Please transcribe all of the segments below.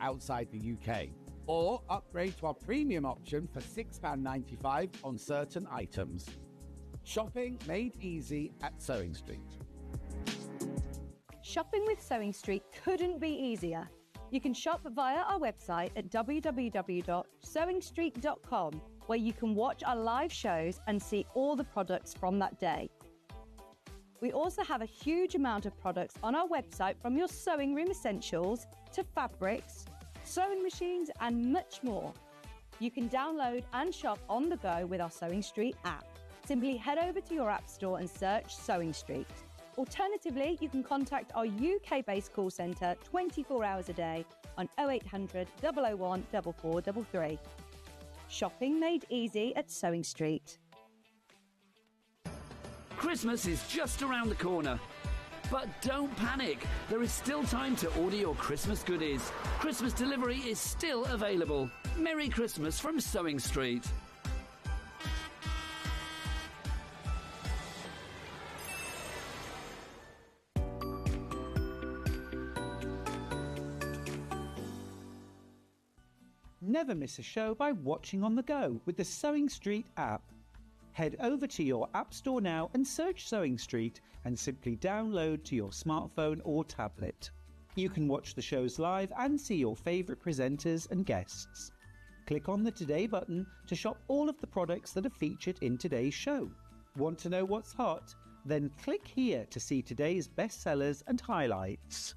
outside the UK. Or upgrade to our premium option for £6.95 on certain items. Shopping made easy at Sewing Street. Shopping with Sewing Street couldn't be easier. You can shop via our website at www.sewingstreet.com, where you can watch our live shows and see all the products from that day. We also have a huge amount of products on our website, from your sewing room essentials to fabrics, sewing machines and much more. You can download and shop on the go with our Sewing Street app. Simply head over to your app store and search Sewing Street. Alternatively, you can contact our UK-based call centre 24 hours a day on 0800 001 4433. Shopping made easy at Sewing Street. Christmas is just around the corner. But don't panic, there is still time to order your Christmas goodies. Christmas delivery is still available. Merry Christmas from Sewing Street. Never miss a show by watching on the go with the Sewing Street app. Head over to your app store now and search Sewing Street and simply download to your smartphone or tablet. You can watch the shows live and see your favourite presenters and guests. Click on the Today button to shop all of the products that are featured in today's show. Want to know what's hot? Then click here to see today's bestsellers and highlights.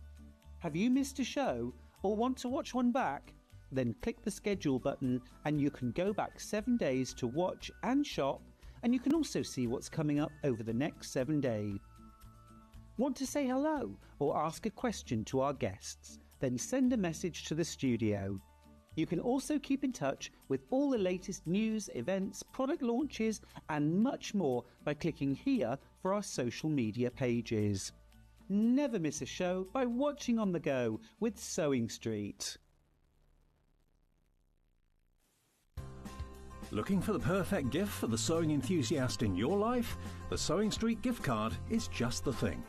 Have you missed a show or want to watch one back? Then click the schedule button and you can go back 7 days to watch and shop, and you can also see what's coming up over the next 7 days. Want to say hello or ask a question to our guests? Then send a message to the studio. You can also keep in touch with all the latest news, events, product launches and much more by clicking here for our social media pages. Never miss a show by watching on the go with Sewing Street. Looking for the perfect gift for the sewing enthusiast in your life? The Sewing Street gift card is just the thing.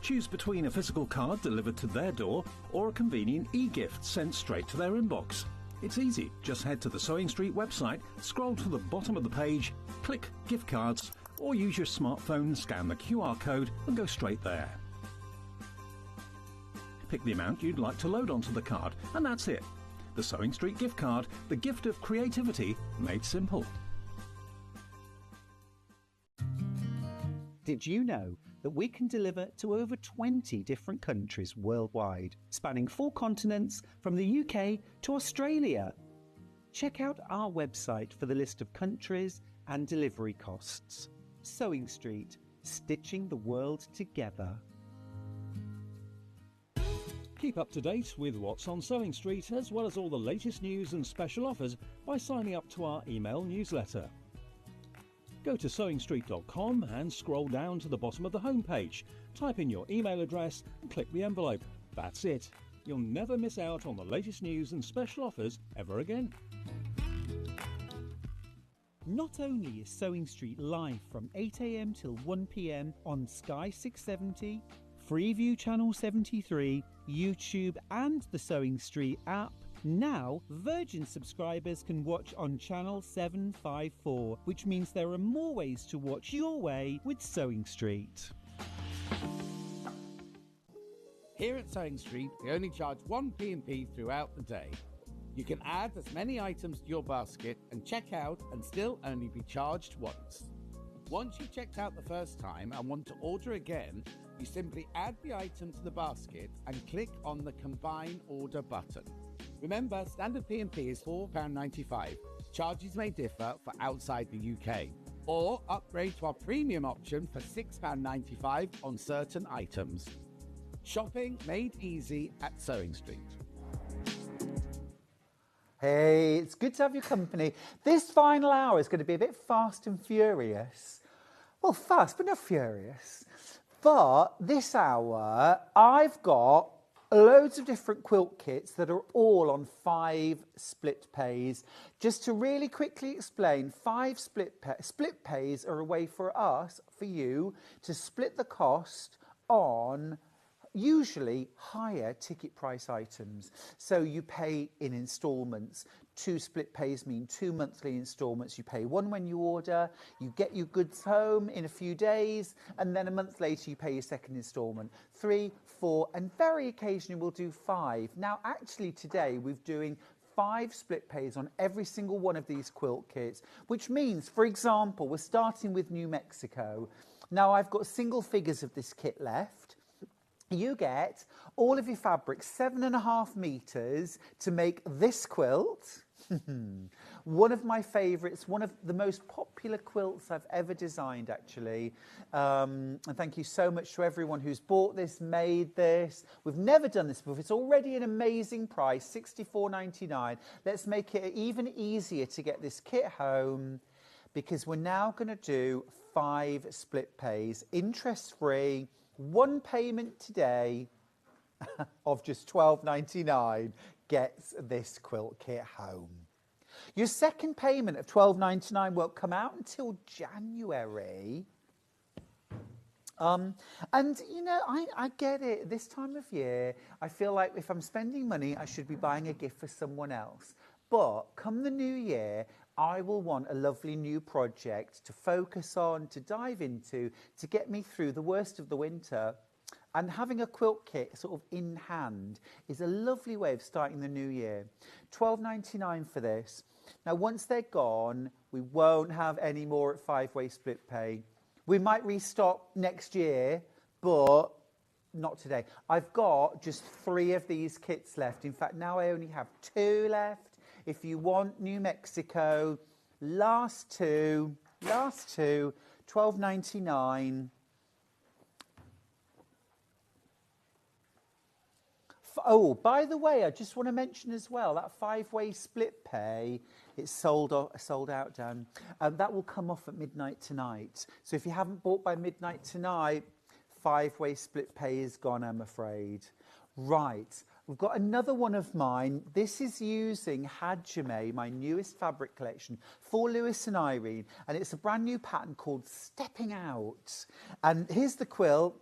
Choose between a physical card delivered to their door or a convenient e-gift sent straight to their inbox. It's easy. Just head to the Sewing Street website, scroll to the bottom of the page, click Gift Cards, or use your smartphone, scan the QR code and go straight there. Pick the amount you'd like to load onto the card, and that's it. The Sewing Street gift card, the gift of creativity made simple. Did you know that we can deliver to over 20 different countries worldwide, spanning 4 continents from the UK to Australia? Check out our website for the list of countries and delivery costs. Sewing Street, stitching the world together. Keep up to date with what's on Sewing Street, as well as all the latest news and special offers by signing up to our email newsletter. Go to sewingstreet.com and scroll down to the bottom of the homepage. Type in your email address and click the envelope. That's it. You'll never miss out on the latest news and special offers ever again. Not only is Sewing Street live from 8 a.m. till 1 p.m. on Sky 670, Freeview Channel 73, YouTube and the Sewing Street app, now Virgin subscribers can watch on Channel 754, which means there are more ways to watch your way with Sewing Street. Here at Sewing Street, we only charge 1 P&P throughout the day. You can add as many items to your basket and check out and still only be charged once. Once you've checked out the first time and want to order again, you simply add the item to the basket and click on the Combine Order button. Remember, standard P&P is £4.95. Charges may differ for outside the UK. Or upgrade to our premium option for £6.95 on certain items. Shopping made easy at Sewing Street. Hey, it's good to have your company. This final hour is going to be a bit fast and furious. Well, fast, but not furious. But this hour, I've got loads of different quilt kits that are all on 5 split pays. Just to really quickly explain, 5 split pays are a way for us, for you, to split the cost on usually higher ticket price items. So you pay in instalments. 2 split pays mean 2 monthly instalments. You pay one when you order, you get your goods home in a few days, and then a month later you pay your second instalment. 3, 4, and very occasionally we'll do 5. Now, actually today we're doing 5 split pays on every single one of these quilt kits, which means, for example, we're starting with New Mexico. Now, I've got single figures of this kit left. You get all of your fabrics, 7.5 metres, to make this quilt. One of my favourites, one of the most popular quilts I've ever designed, actually. And thank you so much to everyone who's bought this, made this. We've never done this before. It's already an amazing price, $64.99. Let's make it even easier to get this kit home, because we're now going to do 5 split pays, interest-free, 1 payment today of just $12.99 gets this quilt kit home. Your second payment of $12.99 won't come out until January. And, you know, I get it. This time of year, I feel like if I'm spending money, I should be buying a gift for someone else. But come the new year, I will want a lovely new project to focus on, to dive into, to get me through the worst of the winter. And having a quilt kit sort of in hand is a lovely way of starting the new year. $12.99 for this. Now, once they're gone, we won't have any more at 5-way split pay. We might restock next year, but not today. I've got just 3 of these kits left. In fact, now I only have 2 left. If you want New Mexico, last two, $12.99. Oh, by the way, I just want to mention as well, that 5-way split pay, it's sold out, Dan. That will come off at midnight tonight. So if you haven't bought by midnight tonight, 5-way split pay is gone, I'm afraid. Right, we've got another one of mine. This is using Hajime, my newest fabric collection, for Lewis and Irene. And it's a brand new pattern called Stepping Out. And here's the quilt.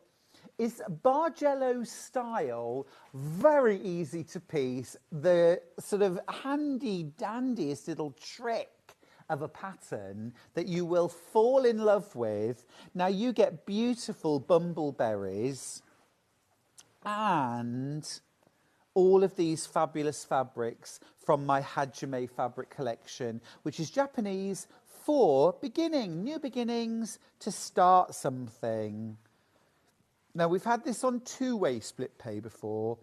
It's Bargello style, very easy to piece, the sort of handy-dandiest little trick of a pattern that you will fall in love with. Now, you get beautiful bumbleberries and all of these fabulous fabrics from my Hajime fabric collection, which is Japanese for new beginnings, to start something. Now, we've had this on 2-way split pay before,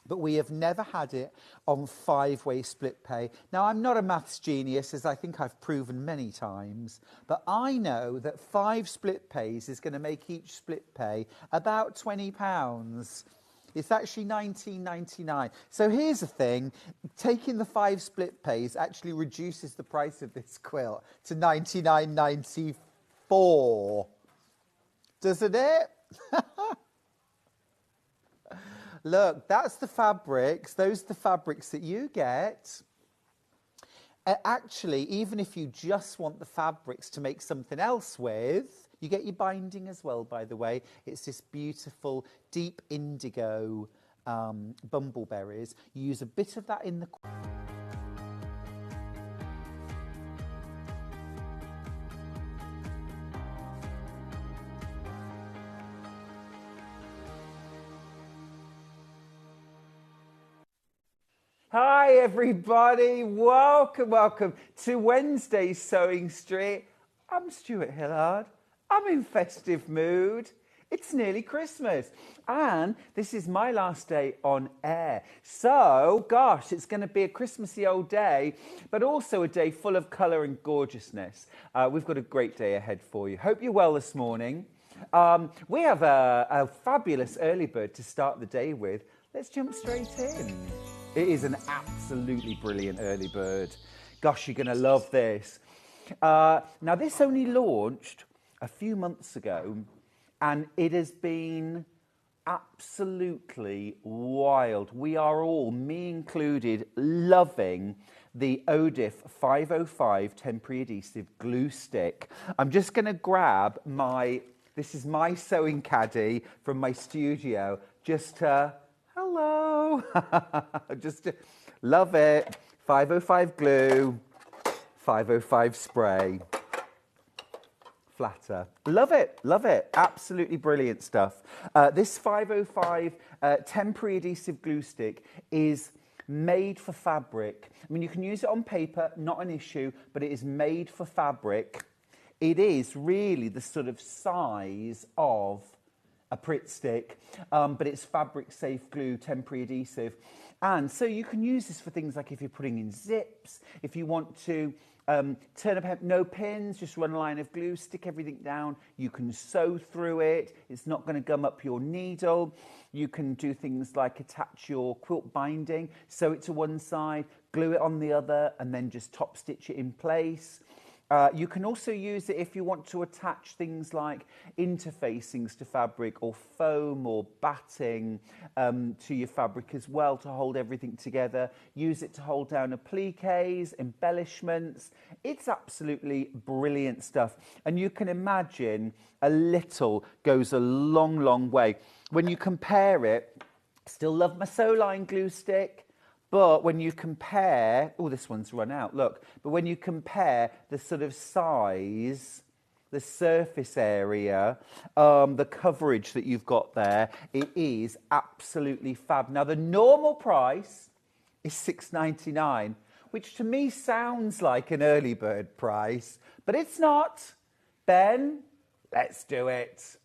but we have never had it on 5-way split pay. Now, I'm not a maths genius, as I think I've proven many times, but I know that 5 split pays is going to make each split pay about £20. It's actually $19.99. So here's the thing. Taking the 5 split pays actually reduces the price of this quilt to $99.94. Doesn't it? Look, that's the fabrics. Those are the fabrics that you get. Actually, even if you just want the fabrics to make something else with, you get your binding as well, by the way. It's this beautiful deep indigo bumbleberries. You use a bit of that in the... Hi everybody, welcome to Wednesday's Sewing Street. I'm Stuart Hillard. I'm in festive mood. It's nearly Christmas and this is my last day on air. So, gosh, it's going to be a Christmassy old day, but also a day full of colour and gorgeousness. We've got a great day ahead for you. Hope you're well this morning. We have a fabulous early bird to start the day with. Let's jump straight in. It is an absolutely brilliant early bird. Gosh, you're going to love this. Now, this only launched a few months ago, and it has been absolutely wild. We are all, me included, loving the Odif 505 temporary adhesive glue stick. I'm just going to grab this is my sewing caddy from my studio, just to, hello, just to, love it. 505 glue, 505 spray. Flatter. Love it, love it. Absolutely brilliant stuff. This 505 temporary adhesive glue stick is made for fabric. I mean, you can use it on paper, not an issue, but it is made for fabric. It is really the sort of size of a Pritt stick, but it's fabric safe glue, temporary adhesive. And so you can use this for things like if you're putting in zips, if you want to turn up, no pins, just run a line of glue, stick everything down. You can sew through it. It's not going to gum up your needle. You can do things like attach your quilt binding, sew it to one side, glue it on the other, and then just top stitch it in place. You can also use it if you want to attach things like interfacings to fabric or foam or batting to your fabric as well to hold everything together. Use it to hold down appliques, embellishments. It's absolutely brilliant stuff. And you can imagine a little goes a long, long way. When you compare it, still love my Soline glue stick. But when you compare, oh, this one's run out, look. But when you compare the sort of size, the surface area, the coverage that you've got there, it is absolutely fab. Now, the normal price is $6.99, which to me sounds like an early bird price, but it's not. Ben, let's do it.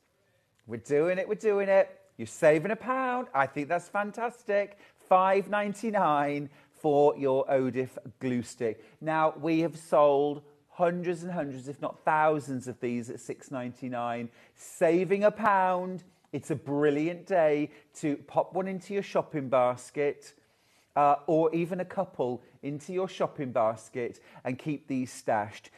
We're doing it, we're doing it. You're saving £1. I think that's fantastic. $5.99 for your Odif glue stick. Now, we have sold hundreds and hundreds, if not thousands of these at $6.99, saving £1. It's a brilliant day to pop one into your shopping basket or even a couple into your shopping basket and keep these stashed.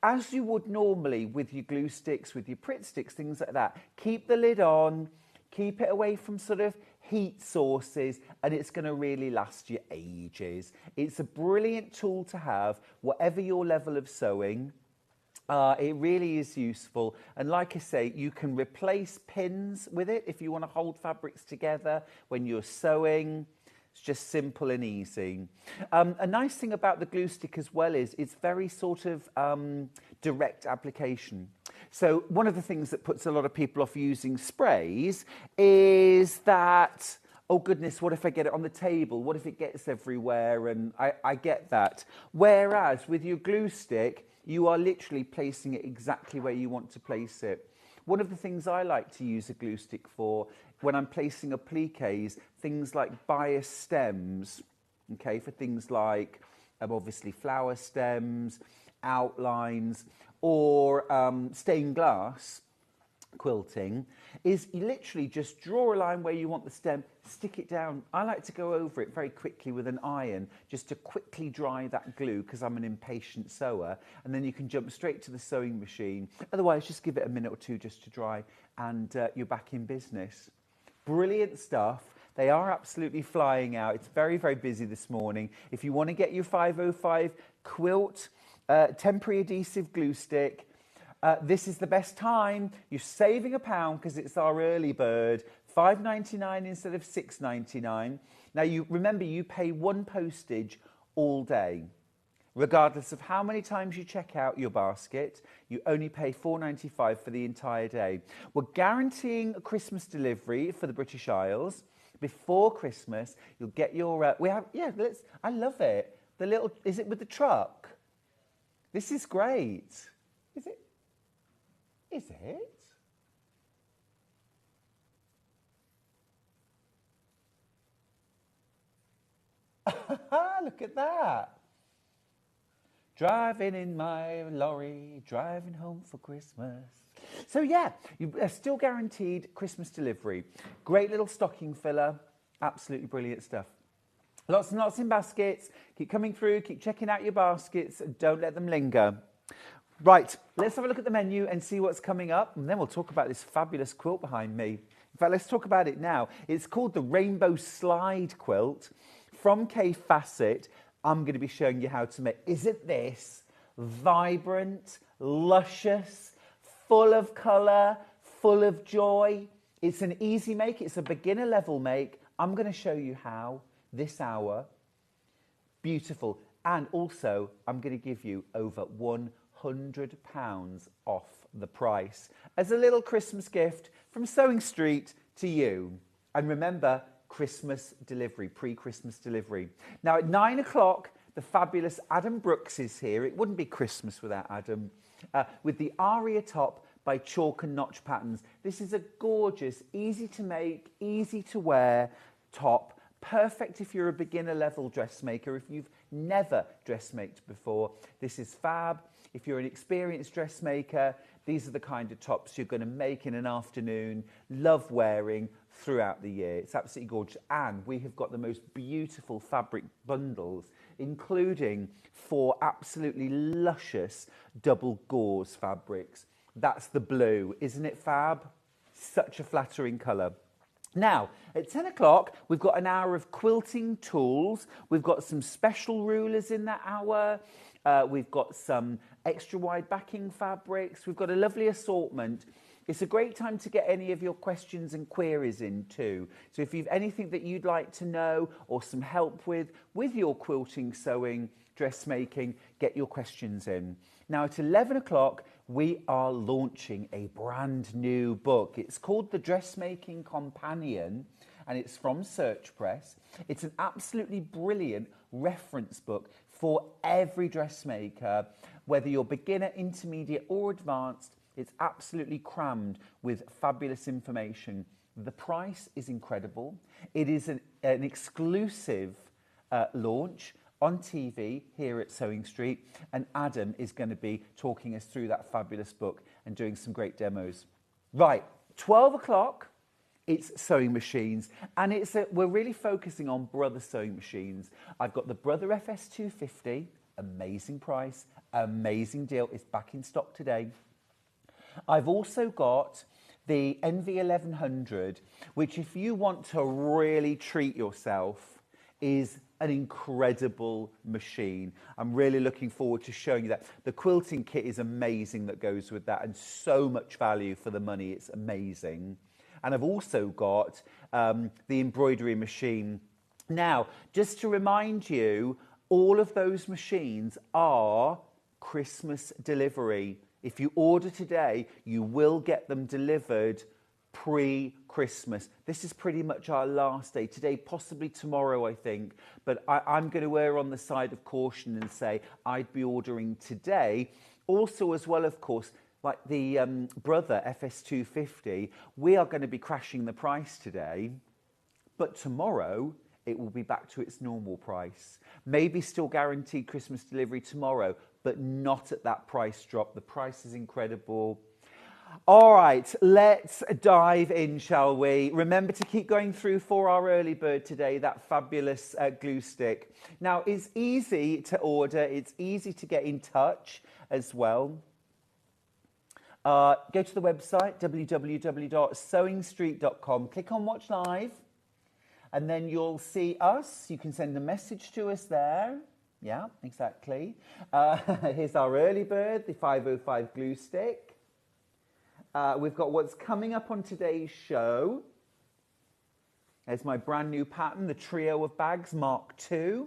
As you would normally with your glue sticks, with your Pritt sticks, things like that, keep the lid on, keep it away from sort of heat sources, and it's going to really last you ages. It's a brilliant tool to have, whatever your level of sewing. It really is useful. And like I say, you can replace pins with it if you want to hold fabrics together when you're sewing. It's just simple and easy. A nice thing about the glue stick as well is it's very sort of direct application. So one of the things that puts a lot of people off using sprays is that, oh goodness, what if I get it on the table? What if it gets everywhere? And I get that. Whereas with your glue stick, you are literally placing it exactly where you want to place it. One of the things I like to use a glue stick for when I'm placing appliques, things like bias stems, okay, for things like obviously flower stems, outlines, or stained glass quilting, is you literally just draw a line where you want the stem, stick it down. I like to go over it very quickly with an iron just to quickly dry that glue because I'm an impatient sewer, and then you can jump straight to the sewing machine. Otherwise, just give it a minute or two just to dry and you're back in business. Brilliant stuff. They are absolutely flying out. It's very, very busy this morning. If you want to get your 505 quilt temporary adhesive glue stick, this is the best time. You're saving £1 because it's our early bird. $5.99 instead of $6.99. Now, you remember, you pay one postage all day. Regardless of how many times you check out your basket, you only pay $4.95 for the entire day. We're guaranteeing a Christmas delivery for the British Isles. Before Christmas, you'll get your... I love it. The little... Is it with the truck? This is great. Is it? Is it? Look at that. Driving in my lorry, driving home for Christmas. So yeah, you are still guaranteed Christmas delivery. Great little stocking filler. Absolutely brilliant stuff. Lots and lots in baskets. Keep coming through, keep checking out your baskets, and don't let them linger. Right, let's have a look at the menu and see what's coming up, and then we'll talk about this fabulous quilt behind me. In fact, let's talk about it now. It's called the Rainbow Slide Quilt from Kay Facet. I'm going to be showing you how to make. Isn't this vibrant, luscious, full of colour, full of joy? It's an easy make. It's a beginner level make. I'm going to show you how this hour. Beautiful. And also, I'm going to give you over £100 off the price as a little Christmas gift from Sewing Street to you. And remember, Christmas delivery, pre-Christmas delivery. Now at 9 o'clock, the fabulous Adam Brooks is here. It wouldn't be Christmas without Adam. With the Aria top by Chalk and Notch Patterns. This is a gorgeous, easy to make, easy to wear top. Perfect if you're a beginner level dressmaker, if you've never dressmaked before. This is fab. If you're an experienced dressmaker, these are the kind of tops you're going to make in an afternoon, love wearing throughout the year. It's absolutely gorgeous. And we have got the most beautiful fabric bundles, including 4 absolutely luscious double gauze fabrics. That's the blue. Isn't it fab? Such a flattering colour. Now, at 10 o'clock, we've got an hour of quilting tools. We've got some special rulers in that hour. We've got some extra wide backing fabrics. We've got a lovely assortment. It's a great time to get any of your questions and queries in too. So if you've anything that you'd like to know or some help with your quilting, sewing, dressmaking, get your questions in. Now at 11 o'clock, we are launching a brand new book. It's called The Dressmaking Companion, and it's from Search Press. It's an absolutely brilliant reference book for every dressmaker, whether you're beginner, intermediate or advanced. It's absolutely crammed with fabulous information. The price is incredible. It is an exclusive launch on TV here at Sewing Street, and Adam is going to be talking us through that fabulous book and doing some great demos. Right, 12 o'clock, it's sewing machines, and we're really focusing on Brother sewing machines. I've got the Brother FS250, amazing price, amazing deal. It's back in stock today. I've also got the NV1100, which if you want to really treat yourself, is an incredible machine. I'm really looking forward to showing you that. The quilting kit is amazing that goes with that, and so much value for the money. It's amazing. And I've also got the embroidery machine. Now, just to remind you, all of those machines are Christmas delivery. If you order today, you will get them delivered pre-Christmas. This is pretty much our last day. Today, possibly tomorrow, I think. But I'm going to err on the side of caution and say I'd be ordering today. Also, as well, of course, like the Brother FS250, we are going to be crashing the price today. But tomorrow, it will be back to its normal price. Maybe still guaranteed Christmas delivery tomorrow, but not at that price drop. The price is incredible. All right, let's dive in, shall we? Remember to keep going through for our early bird today, that fabulous glue stick. Now, it's easy to order. It's easy to get in touch as well. Go to the website, www.sewingstreet.com. Click on Watch Live, and then you'll see us. You can send a message to us there. Yeah, exactly. Here's our early bird, the 505 glue stick. We've got what's coming up on today's show. There's my brand new pattern, the Trio of Bags Mark II.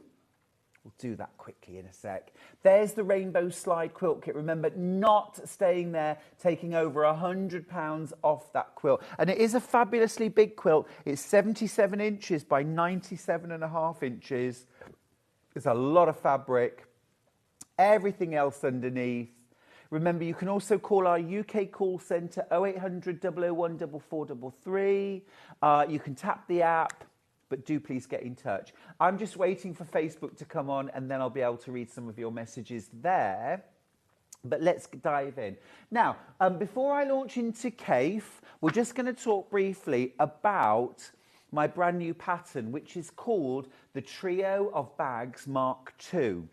We'll do that quickly in a sec. There's the Rainbow Slide Quilt Kit. Remember, not staying there, taking over £100 off that quilt. And it is a fabulously big quilt. It's 77 inches by 97.5 inches. There's a lot of fabric. Everything else underneath. Remember, you can also call our UK call centre 0800 001 4433. You can tap the app, but do please get in touch. I'm just waiting for Facebook to come on, and then I'll be able to read some of your messages there. But let's dive in. Now, before I launch into CAFE, we're just going to talk briefly about my brand new pattern, which is called the Trio of Bags Mark II.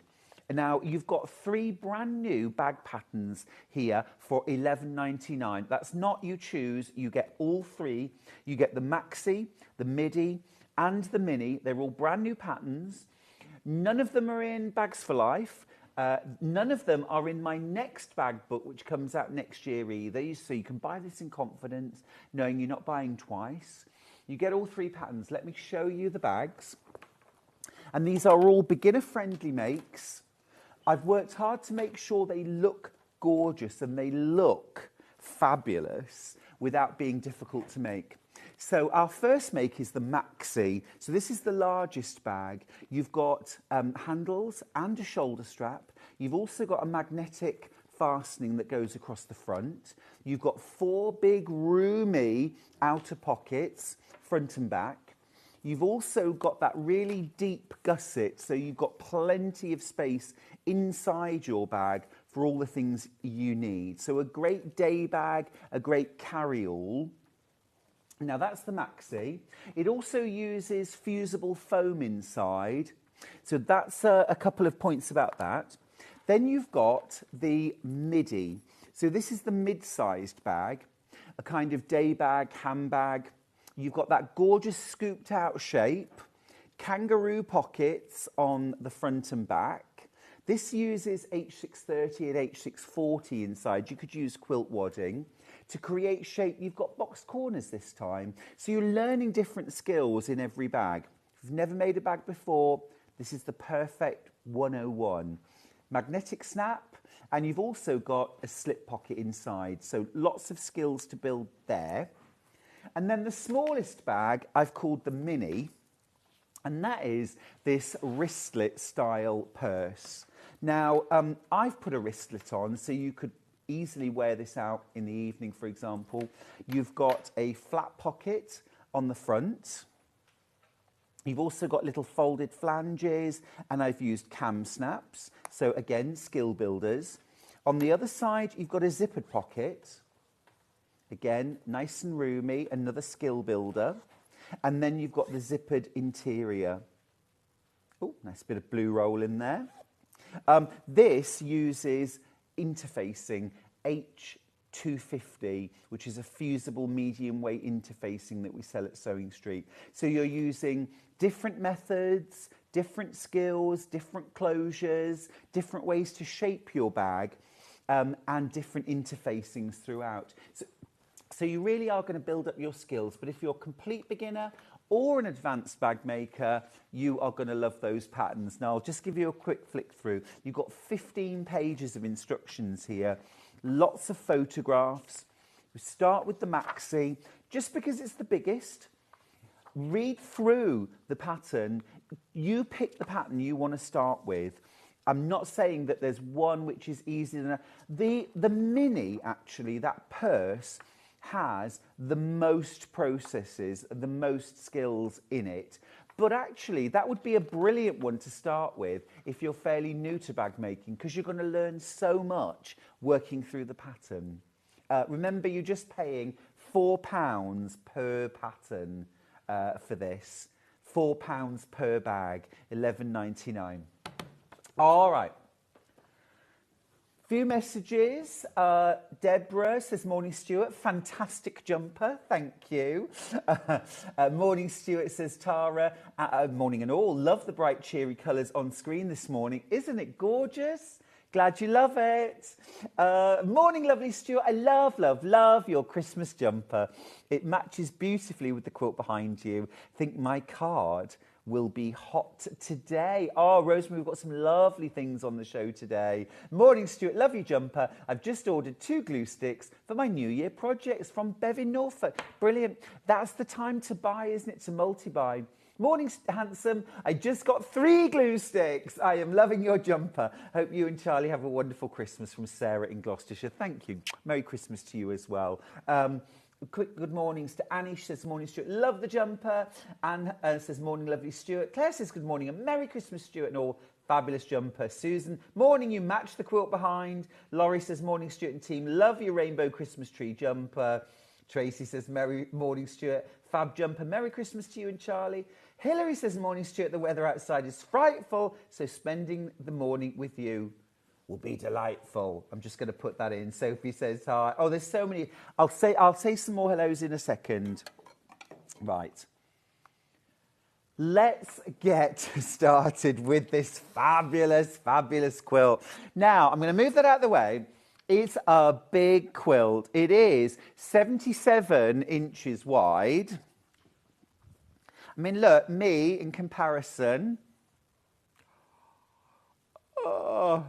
Now, you've got 3 brand new bag patterns here for $11.99. That's not you choose. You get all 3. You get the maxi, the midi, and the mini. They're all brand new patterns. None of them are in Bags for Life. None of them are in my next bag book, which comes out next year either. So you can buy this in confidence, knowing you're not buying twice. You get all 3 patterns. Let me show you the bags. And these are all beginner-friendly makes. I've worked hard to make sure they look gorgeous and they look fabulous without being difficult to make. So our first make is the Maxi. So this is the largest bag. You've got handles and a shoulder strap. You've also got a magnetic fastening that goes across the front. You've got 4 big roomy outer pockets, front and back. You've also got that really deep gusset, so you've got plenty of space inside your bag for all the things you need. So a great day bag, a great carry-all. Now that's the Maxi. It also uses fusible foam inside. So that's a couple of points about that. Then you've got the Midi. So this is the mid-sized bag, a kind of day bag, handbag. You've got that gorgeous scooped out shape, kangaroo pockets on the front and back. This uses H630 and H640 inside. You could use quilt wadding. To create shape, you've got boxed corners this time. So you're learning different skills in every bag. If you've never made a bag before, this is the perfect 101. Magnetic snap, and you've also got a slip pocket inside. So lots of skills to build there. And then the smallest bag I've called the Mini, and that is this wristlet style purse. Now, I've put a wristlet on, so you could easily wear this out in the evening, for example. You've got a flat pocket on the front. You've also got little folded flanges, and I've used cam snaps. So again, skill builders. On the other side, you've got a zippered pocket. Again, nice and roomy, another skill builder. And then you've got the zippered interior. Oh, nice bit of blue roll in there. This uses interfacing H250, which is a fusible medium weight interfacing that we sell at Sewing Street. So you're using different methods, different skills, different closures, different ways to shape your bag, and different interfacings throughout. So you really are going to build up your skills. But if you're a complete beginner or an advanced bag maker, you are going to love those patterns. Now, I'll just give you a quick flick through. You've got 15 pages of instructions here, lots of photographs. We start with the Maxi, just because it's the biggest. Read through the pattern. You pick the pattern you want to start with. I'm not saying that there's one which is easier than the Mini, actually, that purse, has the most processes, the most skills in it. But actually, that would be a brilliant one to start with if you're fairly new to bag making, because you're going to learn so much working through the pattern. Remember, you're just paying £4 per pattern for this. £4 per bag, £11.99. All right. Few messages. Deborah says, morning Stuart, fantastic jumper, thank you. Morning Stuart says, Tara, morning and all, love the bright cheery colours on screen this morning. Isn't it gorgeous? Glad you love it. Morning lovely Stuart, I love your Christmas jumper. It matches beautifully with the quilt behind you. I think my card will be hot today. Oh, Rosemary, we've got some lovely things on the show today. Morning, Stuart. Love your jumper. I've just ordered 2 glue sticks for my New Year projects from Bev in Norfolk. Brilliant. That's the time to buy, isn't it? To multi-buy. Morning, handsome. I just got 3 glue sticks. I am loving your jumper. Hope you and Charlie have a wonderful Christmas, from Sarah in Gloucestershire. Thank you. Merry Christmas to you as well. Quick good mornings to Annie. She says, morning, Stuart. Love the jumper. Anne says, morning, lovely Stuart. Claire says, good morning and Merry Christmas, Stuart, and all. Fabulous jumper. Susan, morning, you match the quilt behind. Laurie says, morning, Stuart and team. Love your rainbow Christmas tree jumper. Tracy says, merry morning, Stuart. Fab jumper. Merry Christmas to you and Charlie. Hilary says, morning, Stuart. The weather outside is frightful, so spending the morning with you will be delightful. I'm just going to put that in. Sophie says hi. Oh, there's so many. I'll say some more hellos in a second. Right. let's get started with this fabulous, fabulous quilt. Now, I'm going to move that out of the way. It's a big quilt. It is 77 inches wide. I mean, look, me in comparison. Oh,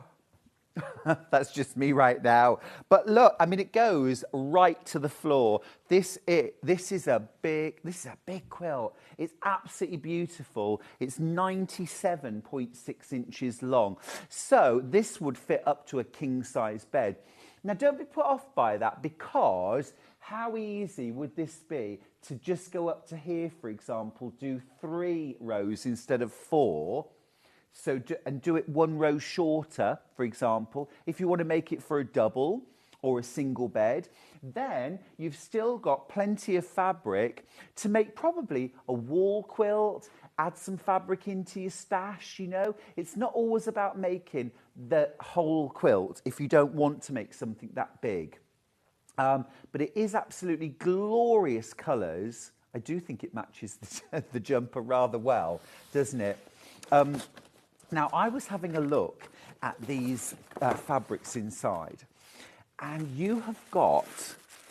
that's just me right now. But look, I mean, it goes right to the floor. This is a big quilt. It's absolutely beautiful. It's 97.6 inches long. So this would fit up to a king-size bed. Now, don't be put off by that, because how easy would this be to just go up to here, for example, do 3 rows instead of 4? So, and do it 1 row shorter, for example. If you want to make it for a double or a single bed, then you've still got plenty of fabric to make probably a wall quilt, add some fabric into your stash, you know. It's not always about making the whole quilt if you don't want to make something that big. But it is absolutely glorious colours. I do think it matches the jumper rather well, doesn't it? Now, I was having a look at these fabrics inside, and you have got,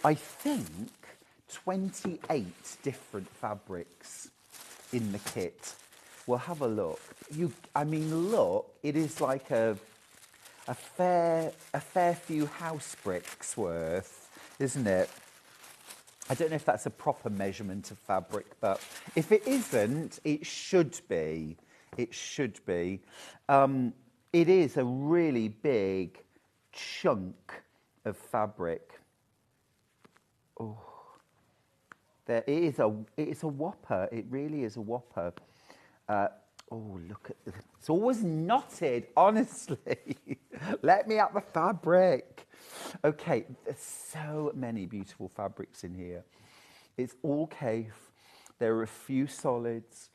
I think, 28 different fabrics in the kit. We'll have a look. I mean, look, it is like a fair few house bricks worth, isn't it? I don't know if that's a proper measurement of fabric, but if it isn't, it should be. It should be. It is a really big chunk of fabric. Oh, it is a whopper. It really is a whopper. Oh, look at this. It's always knotted, honestly. Let me have the fabric. Okay, there's so many beautiful fabrics in here. It's all Kaffe. There are a few solids.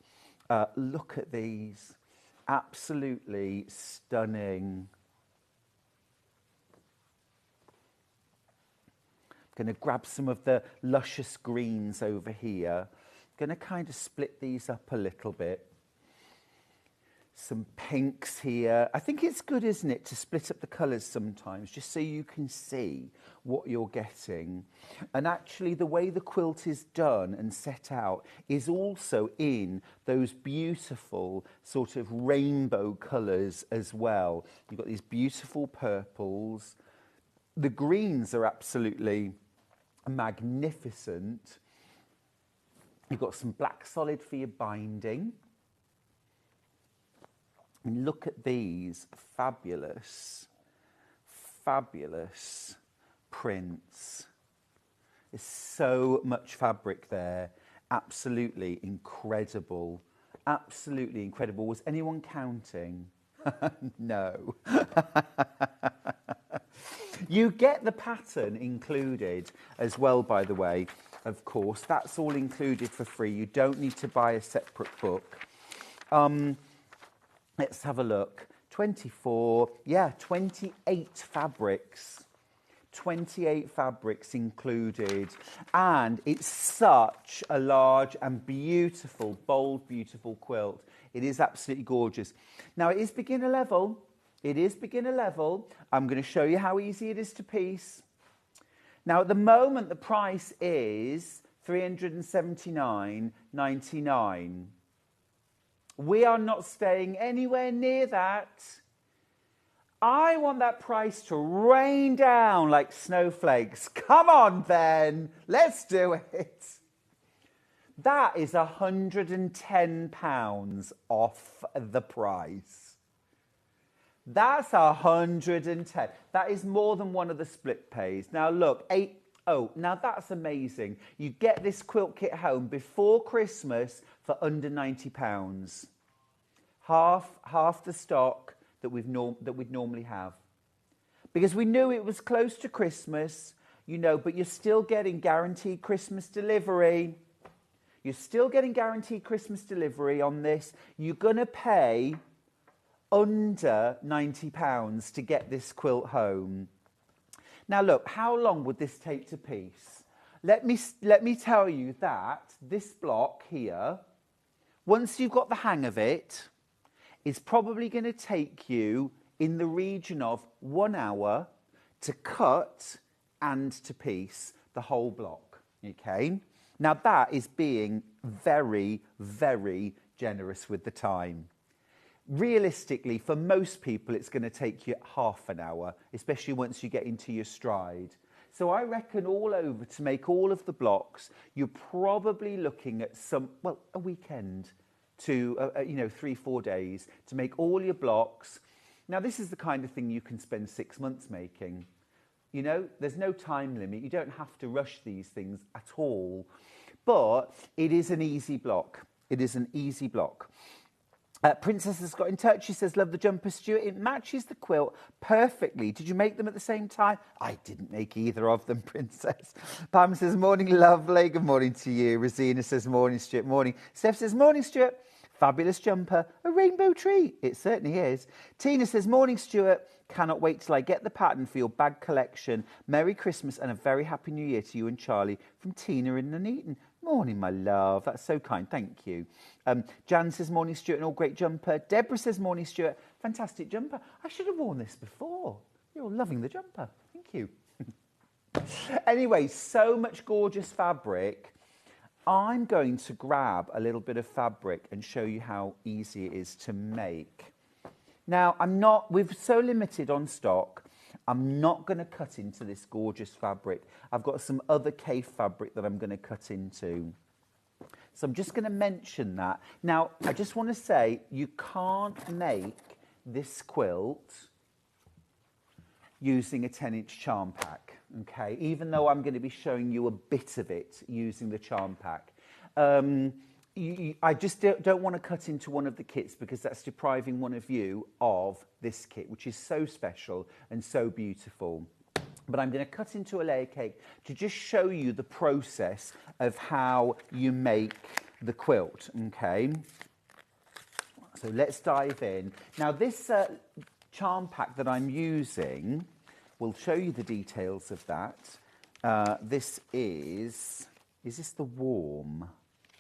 Look at these. Absolutely stunning. I'm going to grab some of the luscious greens over here. Going to kind of split these up a little bit. Some pinks here. I think it's good, isn't it, to split up the colours sometimes, just so you can see what you're getting. And actually, the way the quilt is done and set out is also in those beautiful sort of rainbow colours as well. You've got these beautiful purples. The greens are absolutely magnificent. You've got some black solid for your binding. And look at these fabulous, fabulous prints. There's so much fabric there. Absolutely incredible. Absolutely incredible. Was anyone counting? No. You get the pattern included as well, by the way. Of course, that's all included for free. You don't need to buy a separate book. Let's have a look. 28 fabrics. 28 fabrics included. And it's such a large and beautiful, bold, beautiful quilt. It is absolutely gorgeous. Now, it is beginner level. It is beginner level. I'm going to show you how easy it is to piece. Now, at the moment, the price is $379.99. We are not staying anywhere near that. I want that price to rain down like snowflakes. Come on, then. Let's do it. That is £110 off the price. That's 110. That is more than one of the split pays. Now, look, now that's amazing. You get this quilt kit home before Christmas for under £90. Half the stock that we'd normally have. Because we knew it was close to Christmas, you know, but you're still getting guaranteed Christmas delivery. You're still getting guaranteed Christmas delivery on this. You're going to pay under £90 to get this quilt home. Now, look, how long would this take to piece? Let me tell you that this block here once you've got the hang of it, it's probably going to take you in the region of 1 hour to cut and to piece the whole block, okay? Now that is being very, very generous with the time. Realistically, for most people, it's going to take you half an hour, especially once you get into your stride. So I reckon all over, to make all of the blocks, you're probably looking at a weekend to, 3-4 days to make all your blocks. Now, this is the kind of thing you can spend 6 months making. You know, there's no time limit. You don't have to rush these things at all. But it is an easy block. It is an easy block. Princess has got in touch. She says, love the jumper, Stuart. It matches the quilt perfectly. Did you make them at the same time? I didn't make either of them, Princess. Pam says, morning, lovely. Good morning to you. Rosina says, morning, Stuart. Morning. Steph says, morning, Stuart. Fabulous jumper. A rainbow tree. It certainly is. Tina says, morning, Stuart. Cannot wait till I get the pattern for your bag collection. Merry Christmas and a very happy New Year to you and Charlie from Tina in Nuneaton. Morning, my love. That's so kind. Thank you. Jan says, morning, Stuart, and all great jumper. Deborah says, morning, Stuart. Fantastic jumper. I should have worn this before. You're loving the jumper. Thank you. Anyway, so much gorgeous fabric. I'm going to grab a little bit of fabric and show you how easy it is to make. Now, we're so limited on stock. I'm not going to cut into this gorgeous fabric. I've got some other Kaffe fabric that I'm going to cut into. So I'm just going to mention that. Now, I just want to say you can't make this quilt using a 10-inch charm pack, okay? Even though I'm going to be showing you a bit of it using the charm pack. I just don't want to cut into one of the kits because that's depriving one of you of this kit, which is so special and so beautiful. But I'm going to cut into a layer cake to just show you the process of how you make the quilt, okay? So let's dive in. Now this charm pack that I'm using, we'll show you the details of that. This is this the Warm?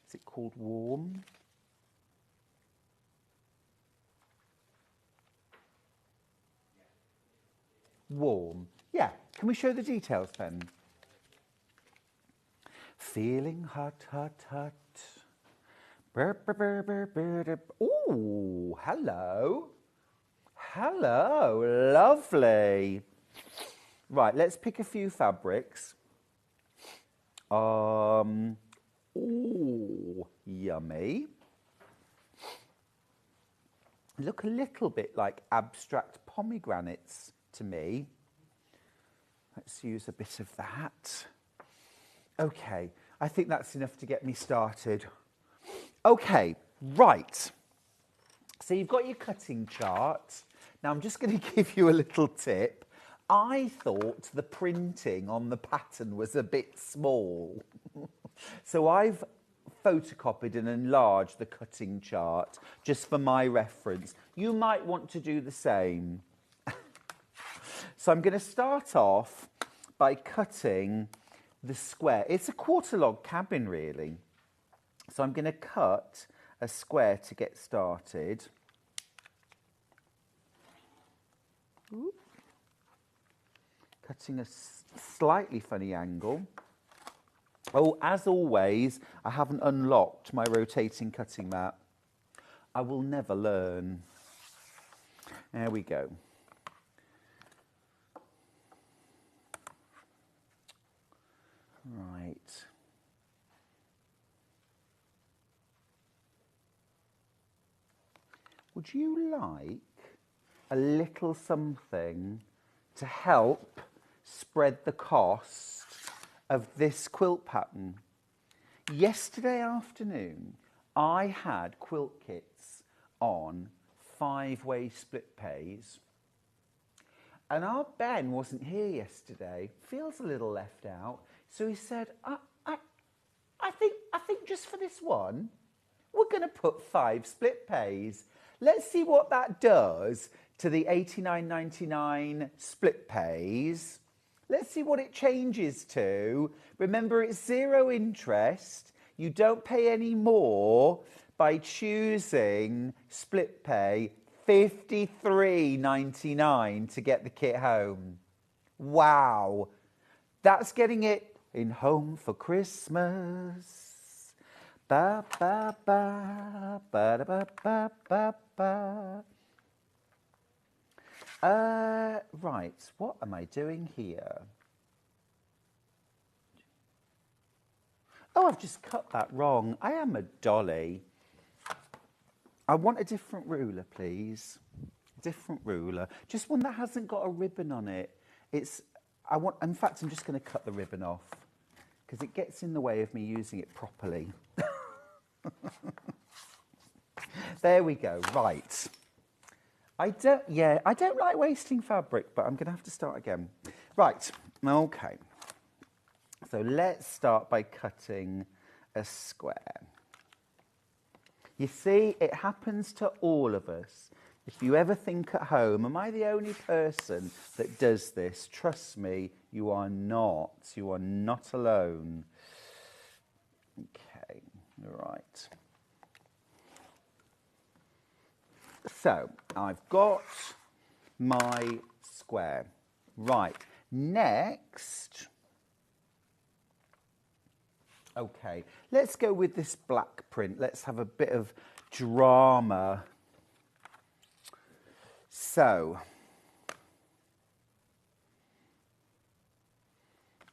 Is it called Warm? Warm. Yeah. Can we show the details then? Feeling hot, hot, hot. Burr, burr, burr, burr, burr, burr. Ooh, hello. Hello. Lovely. Right, let's pick a few fabrics. Ooh, yummy. Look a little bit like abstract pomegranates to me. Let's use a bit of that. Okay, I think that's enough to get me started. Okay, right. So you've got your cutting chart. Now I'm just going to give you a little tip. I thought the printing on the pattern was a bit small. So I've photocopied and enlarged the cutting chart just for my reference. You might want to do the same. So I'm going to start off by cutting the square. It's a quarter log cabin really. So I'm going to cut a square to get started. Ooh. Cutting a slightly funny angle. Oh, as always, I haven't unlocked my rotating cutting mat. I will never learn. There we go. Right. Would you like a little something to help spread the cost of this quilt pattern? Yesterday afternoon, I had quilt kits on 5-way split pays. And our Ben wasn't here yesterday, feels a little left out. So he said, I think just for this one, we're going to put 5 split pays. Let's see what that does to the $89.99 split pays. Let's see what it changes to. Remember, it's 0 interest. You don't pay any more, by choosing split pay $53.99 to get the kit home. Wow. That's getting it in home for Christmas. Ba ba ba ba da ba ba ba ba. Right, what am I doing here? Oh, I've just cut that wrong. I am a dolly. I want a different ruler, please. Different ruler. Just one that hasn't got a ribbon on it. In fact, I'm just going to cut the ribbon off because it gets in the way of me using it properly. There we go. Right. I don't like wasting fabric, but I'm going to have to start again. Right. Okay. So let's start by cutting a square. You see, it happens to all of us. If you ever think at home, am I the only person that does this? Trust me, you are not. You are not alone. Okay, right. So, I've got my square. Right, next... Okay, let's go with this black print. Let's have a bit of drama. So,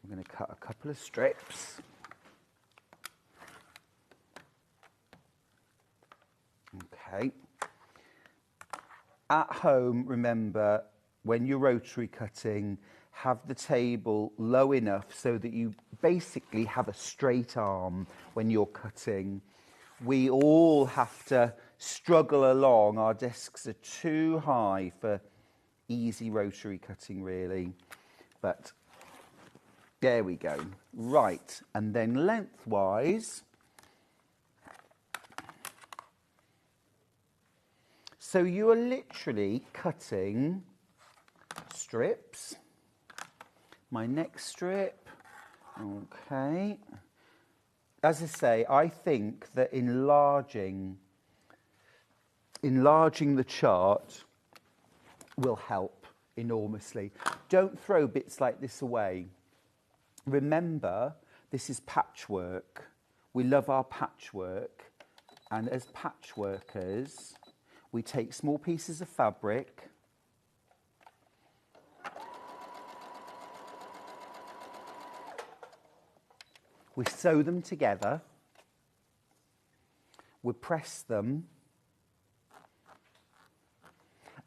I'm going to cut a couple of strips. Okay. At home, remember, when you're rotary cutting, have the table low enough so that you basically have a straight arm when you're cutting. We all have to struggle along. Our desks are too high for easy rotary cutting, really. But there we go. Right, and then lengthwise. So you are literally cutting strips. My next strip, okay. As I say, I think that enlarging the chart will help enormously. Don't throw bits like this away. Remember, this is patchwork. We love our patchwork, and as patchworkers, we take small pieces of fabric. We sew them together, we press them,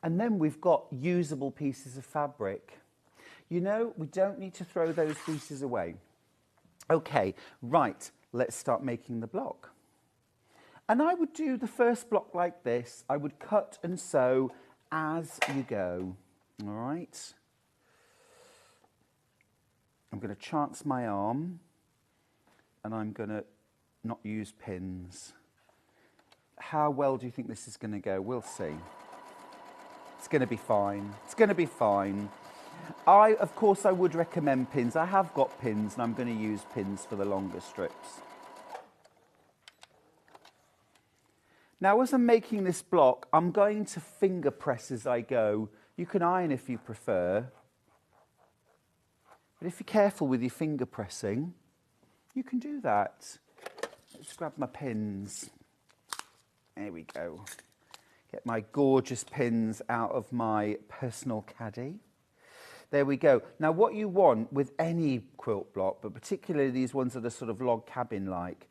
and then we've got usable pieces of fabric. You know, we don't need to throw those pieces away. Okay, right, let's start making the block. And I would do the first block like this. I would cut and sew as you go, all right? I'm going to chance my arm. And I'm going to not use pins. How well do you think this is going to go? We'll see. It's going to be fine. It's going to be fine. Of course, I would recommend pins. I have got pins, and I'm going to use pins for the longer strips. Now, as I'm making this block, I'm going to finger press as I go. You can iron if you prefer. But if you're careful with your finger pressing, you can do that. Let's grab my pins. There we go. Get my gorgeous pins out of my personal caddy. There we go. Now, what you want with any quilt block, but particularly these ones that are sort of log cabin-like,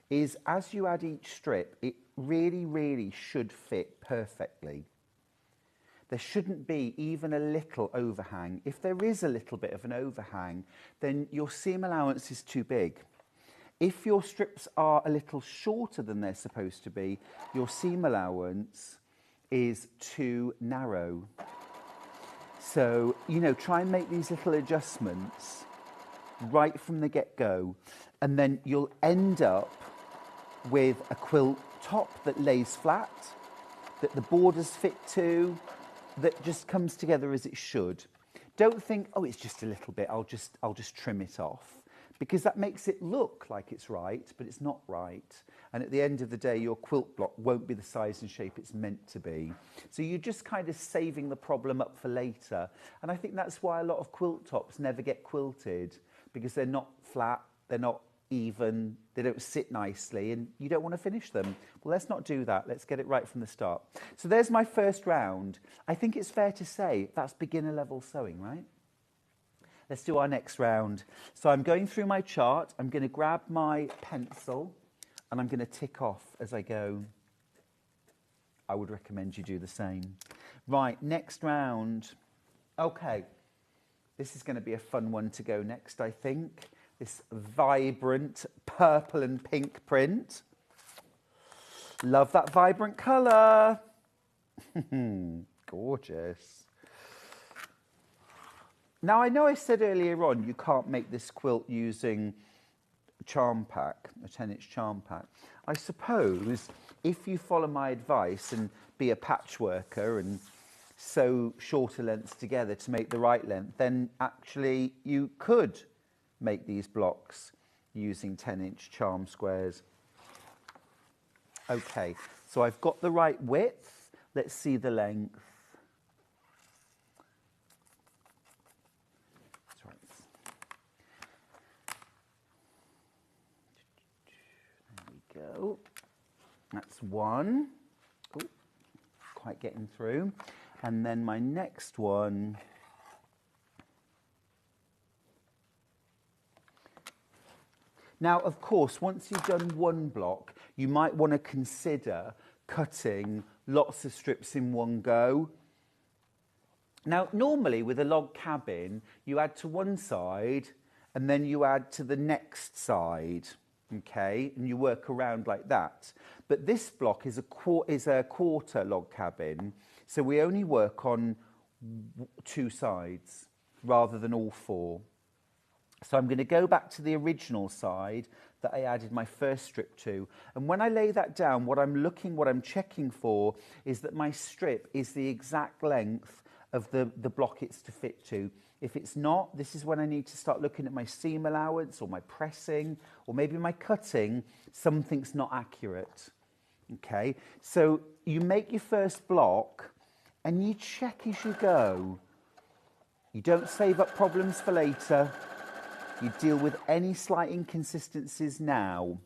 is as you add each strip, it really, really should fit perfectly. There shouldn't be even a little overhang. If there is a little bit of an overhang, then your seam allowance is too big. If your strips are a little shorter than they're supposed to be, your seam allowance is too narrow. So, you know, try and make these little adjustments right from the get-go, and then you'll end up with a quilt top that lays flat, that the borders fit to, that just comes together as it should. Don't think, oh, it's just a little bit, I'll just trim it off. because that makes it look like it's right, but it's not right. And at the end of the day, your quilt block won't be the size and shape it's meant to be. So you're just kind of saving the problem up for later. And I think that's why a lot of quilt tops never get quilted, because they're not flat, they're not even, they don't sit nicely, and you don't want to finish them. Well, let's not do that. Let's get it right from the start. So there's my first round. I think it's fair to say that's beginner level sewing, right? Let's do our next round. So I'm going through my chart. I'm going to grab my pencil and I'm going to tick off as I go. I would recommend you do the same. Right, next round. Okay, this is going to be a fun one to go next, I think. This vibrant purple and pink print. Love that vibrant colour. Gorgeous. Now, I know I said earlier on you can't make this quilt using charm pack, a 10-inch charm pack. I suppose if you follow my advice and be a patchworker and sew shorter lengths together to make the right length, then actually you could make these blocks using 10-inch charm squares. Okay, so I've got the right width. Let's see the length. That's right. There we go. That's one. Ooh, quite getting through. And then my next one. Now, of course, once you've done one block, you might want to consider cutting lots of strips in one go. Now, normally with a log cabin, you add to one side and then you add to the next side, okay? And you work around like that. But this block is a quarter log cabin, so we only work on two sides rather than all four. So I'm going to go back to the original side that I added my first strip to. And when I lay that down, what I'm checking for is that my strip is the exact length of the block it's to fit to. If it's not, this is when I need to start looking at my seam allowance or my pressing or maybe my cutting. Something's not accurate. Okay, so you make your first block and you check as you go. You don't save up problems for later. You deal with any slight inconsistencies now.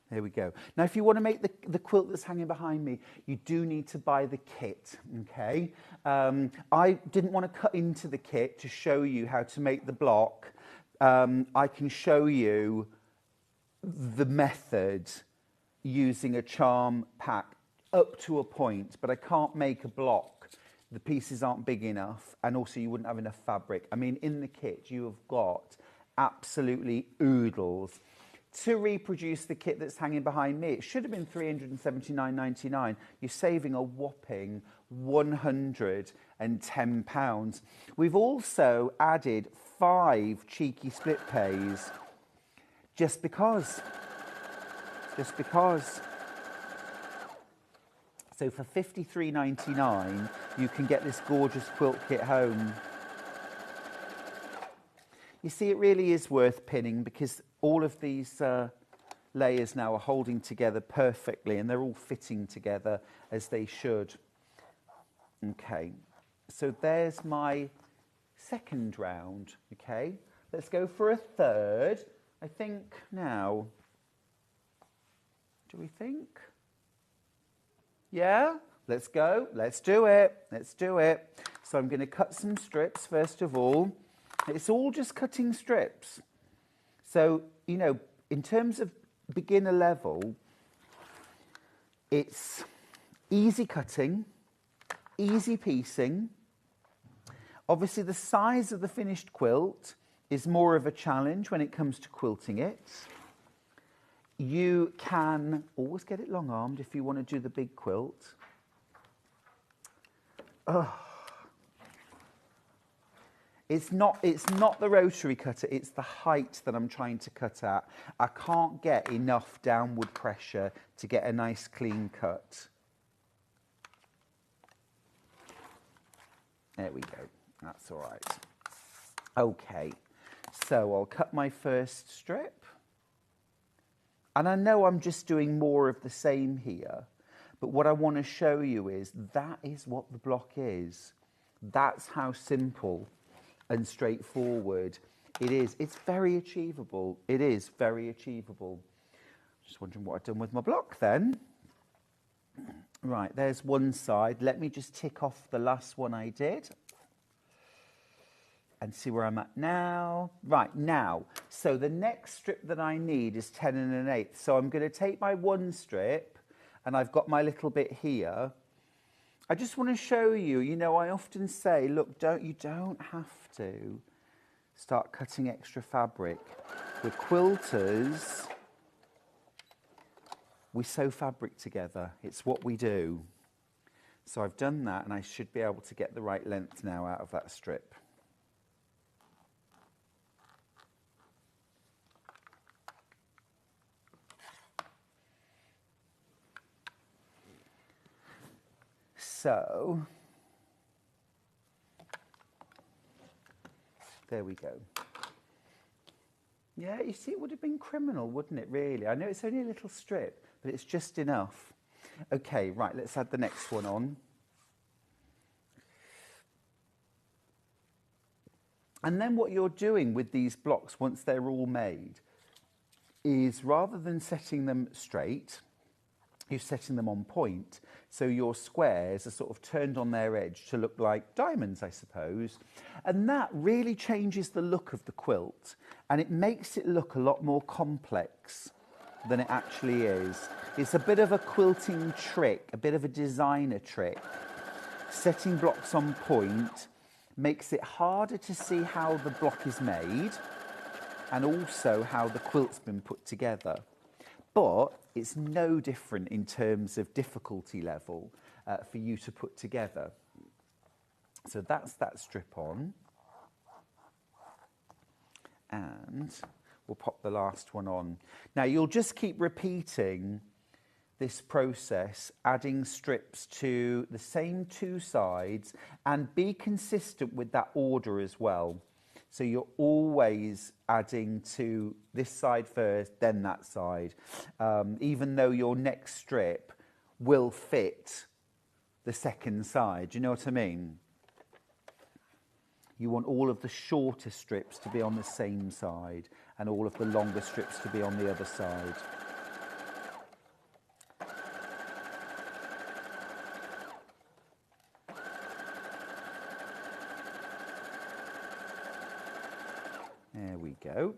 There we go. Now, if you want to make the quilt that's hanging behind me, you do need to buy the kit, okay? I didn't want to cut into the kit to show you how to make the block. I can show you the method using a charm pack up to a point, but I can't make a block. The pieces aren't big enough, and also you wouldn't have enough fabric. I mean, in the kit, you have got absolutely oodles. To reproduce the kit that's hanging behind me, it should have been £379.99. You're saving a whopping £110. We've also added 5 cheeky split pays, just because. So for £53.99, you can get this gorgeous quilt kit home. You see, it really is worth pinning because all of these layers now are holding together perfectly and they're all fitting together as they should. Okay, so there's my second round. Okay, let's go for a third. I think now. Do we think? Yeah? Let's go. Let's do it. Let's do it. So I'm going to cut some strips first of all. It's all just cutting strips. So, you know, in terms of beginner level, it's easy cutting, easy piecing. Obviously, the size of the finished quilt is more of a challenge when it comes to quilting it. You can always get it long-armed if you want to do the big quilt. It's not the rotary cutter, it's the height that I'm trying to cut at. I can't get enough downward pressure to get a nice clean cut. There we go, that's all right. Okay, so I'll cut my first strip. And I know I'm just doing more of the same here, but what I want to show you is that is what the block is. That's how simple and straightforward it is. It's very achievable. It is very achievable. Just wondering what I've done with my block then. Right, there's one side. Let me just tick off the last one I did and see where I'm at now. Right, now, so the next strip that I need is 10 1/8. So I'm going to take my one strip, and I've got my little bit here. I just want to show you, you know, I often say, look, you don't have to start cutting extra fabric. With quilters, we sew fabric together. It's what we do. So I've done that, and I should be able to get the right length now out of that strip. So, there we go. Yeah, you see, it would have been criminal, wouldn't it, really? I know it's only a little strip, but it's just enough. Okay, right, let's add the next one on. And then what you're doing with these blocks, once they're all made, is rather than setting them straight, you're setting them on point. So your squares are sort of turned on their edge to look like diamonds, I suppose. And that really changes the look of the quilt. And it makes it look a lot more complex than it actually is. It's a bit of a quilting trick, a bit of a designer trick. Setting blocks on point makes it harder to see how the block is made and also how the quilt's been put together. But it's no different in terms of difficulty level for you to put together. So that's that strip on. And we'll pop the last one on. Now you'll just keep repeating this process, adding strips to the same two sides, and be consistent with that order as well. So you're always adding to this side first, then that side, even though your next strip will fit the second side. Do you know what I mean? You want all of the shorter strips to be on the same side and all of the longer strips to be on the other side. There we go.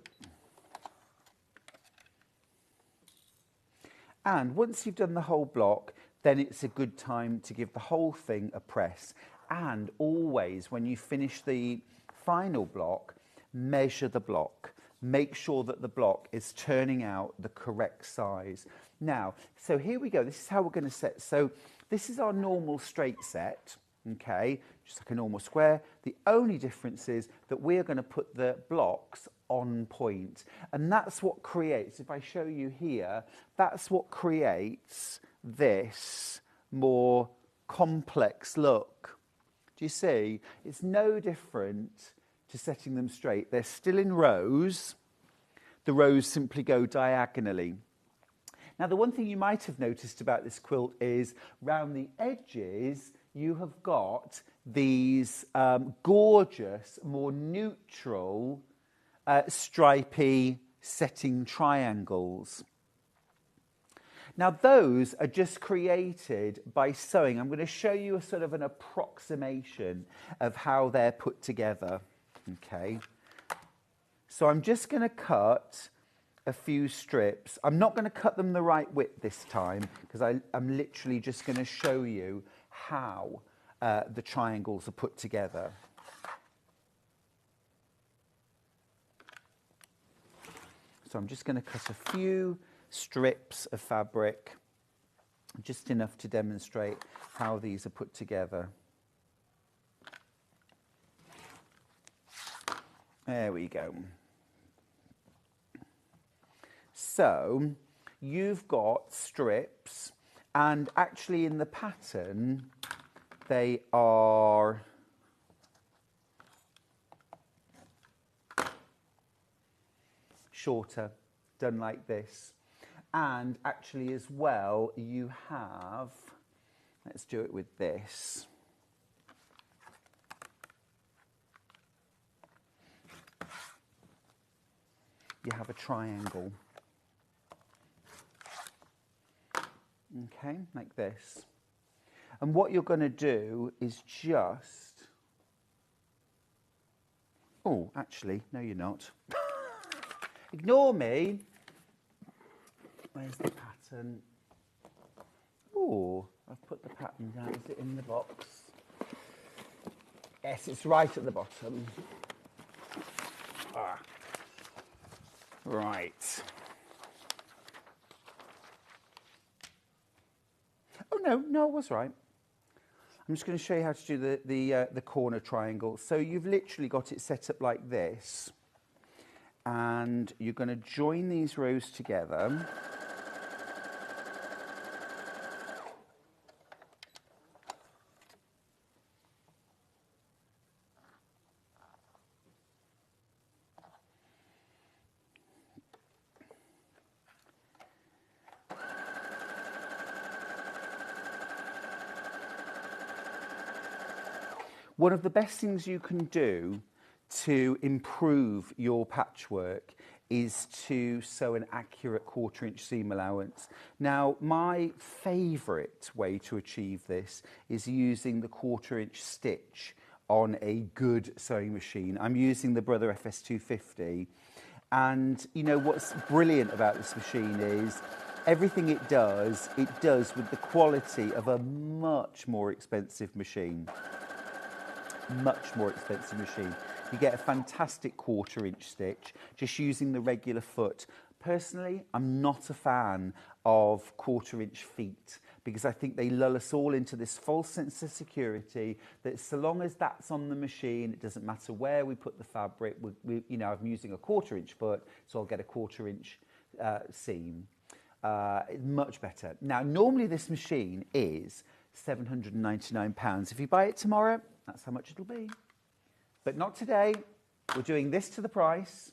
And once you've done the whole block, then it's a good time to give the whole thing a press. And always, when you finish the final block, measure the block. Make sure that the block is turning out the correct size. Now, so here we go. This is how we're going to set. So this is our normal straight set. Okay, just like a normal square. The only difference is that we're going to put the blocks on point. And that's what creates, if I show you here, that's what creates this more complex look. Do you see? It's no different to setting them straight. They're still in rows. The rows simply go diagonally. Now, the one thing you might have noticed about this quilt is round the edges, you have got these gorgeous, more neutral, stripy setting triangles. Now, those are just created by sewing. I'm going to show you a sort of an approximation of how they're put together. Okay. So I'm just going to cut a few strips. I'm not going to cut them the right width this time because I'm literally just going to show you how the triangles are put together. So I'm just going to cut a few strips of fabric, just enough to demonstrate how these are put together. There we go. So you've got strips, and actually in the pattern they are shorter, done like this. And actually as well you have, let's do it with this. You have a triangle. Okay, like this. And what you're going to do is just... Oh, actually, no you're not. Ignore me. Where's the pattern? Oh, I've put the pattern down. Is it in the box? Yes, it's right at the bottom. Ah. Right. Oh, no, I was right. I'm just going to show you how to do the corner triangle. So you've literally got it set up like this. And you're going to join these rows together. One of the best things you can do to improve your patchwork is to sew an accurate 1/4 inch seam allowance. Now, my favourite way to achieve this is using the 1/4 inch stitch on a good sewing machine. I'm using the Brother FS250, and you know what's brilliant about this machine is everything it does with the quality of a much more expensive machine. Much more expensive machine. You get a fantastic 1/4 inch stitch just using the regular foot. Personally, I'm not a fan of 1/4 inch feet because I think they lull us all into this false sense of security that so long as that's on the machine, it doesn't matter where we put the fabric. You know, I'm using a 1/4 inch foot, so I'll get a 1/4 inch seam. Much better. Now, normally this machine is £799. If you buy it tomorrow, that's how much it'll be. But not today. We're doing this to the price.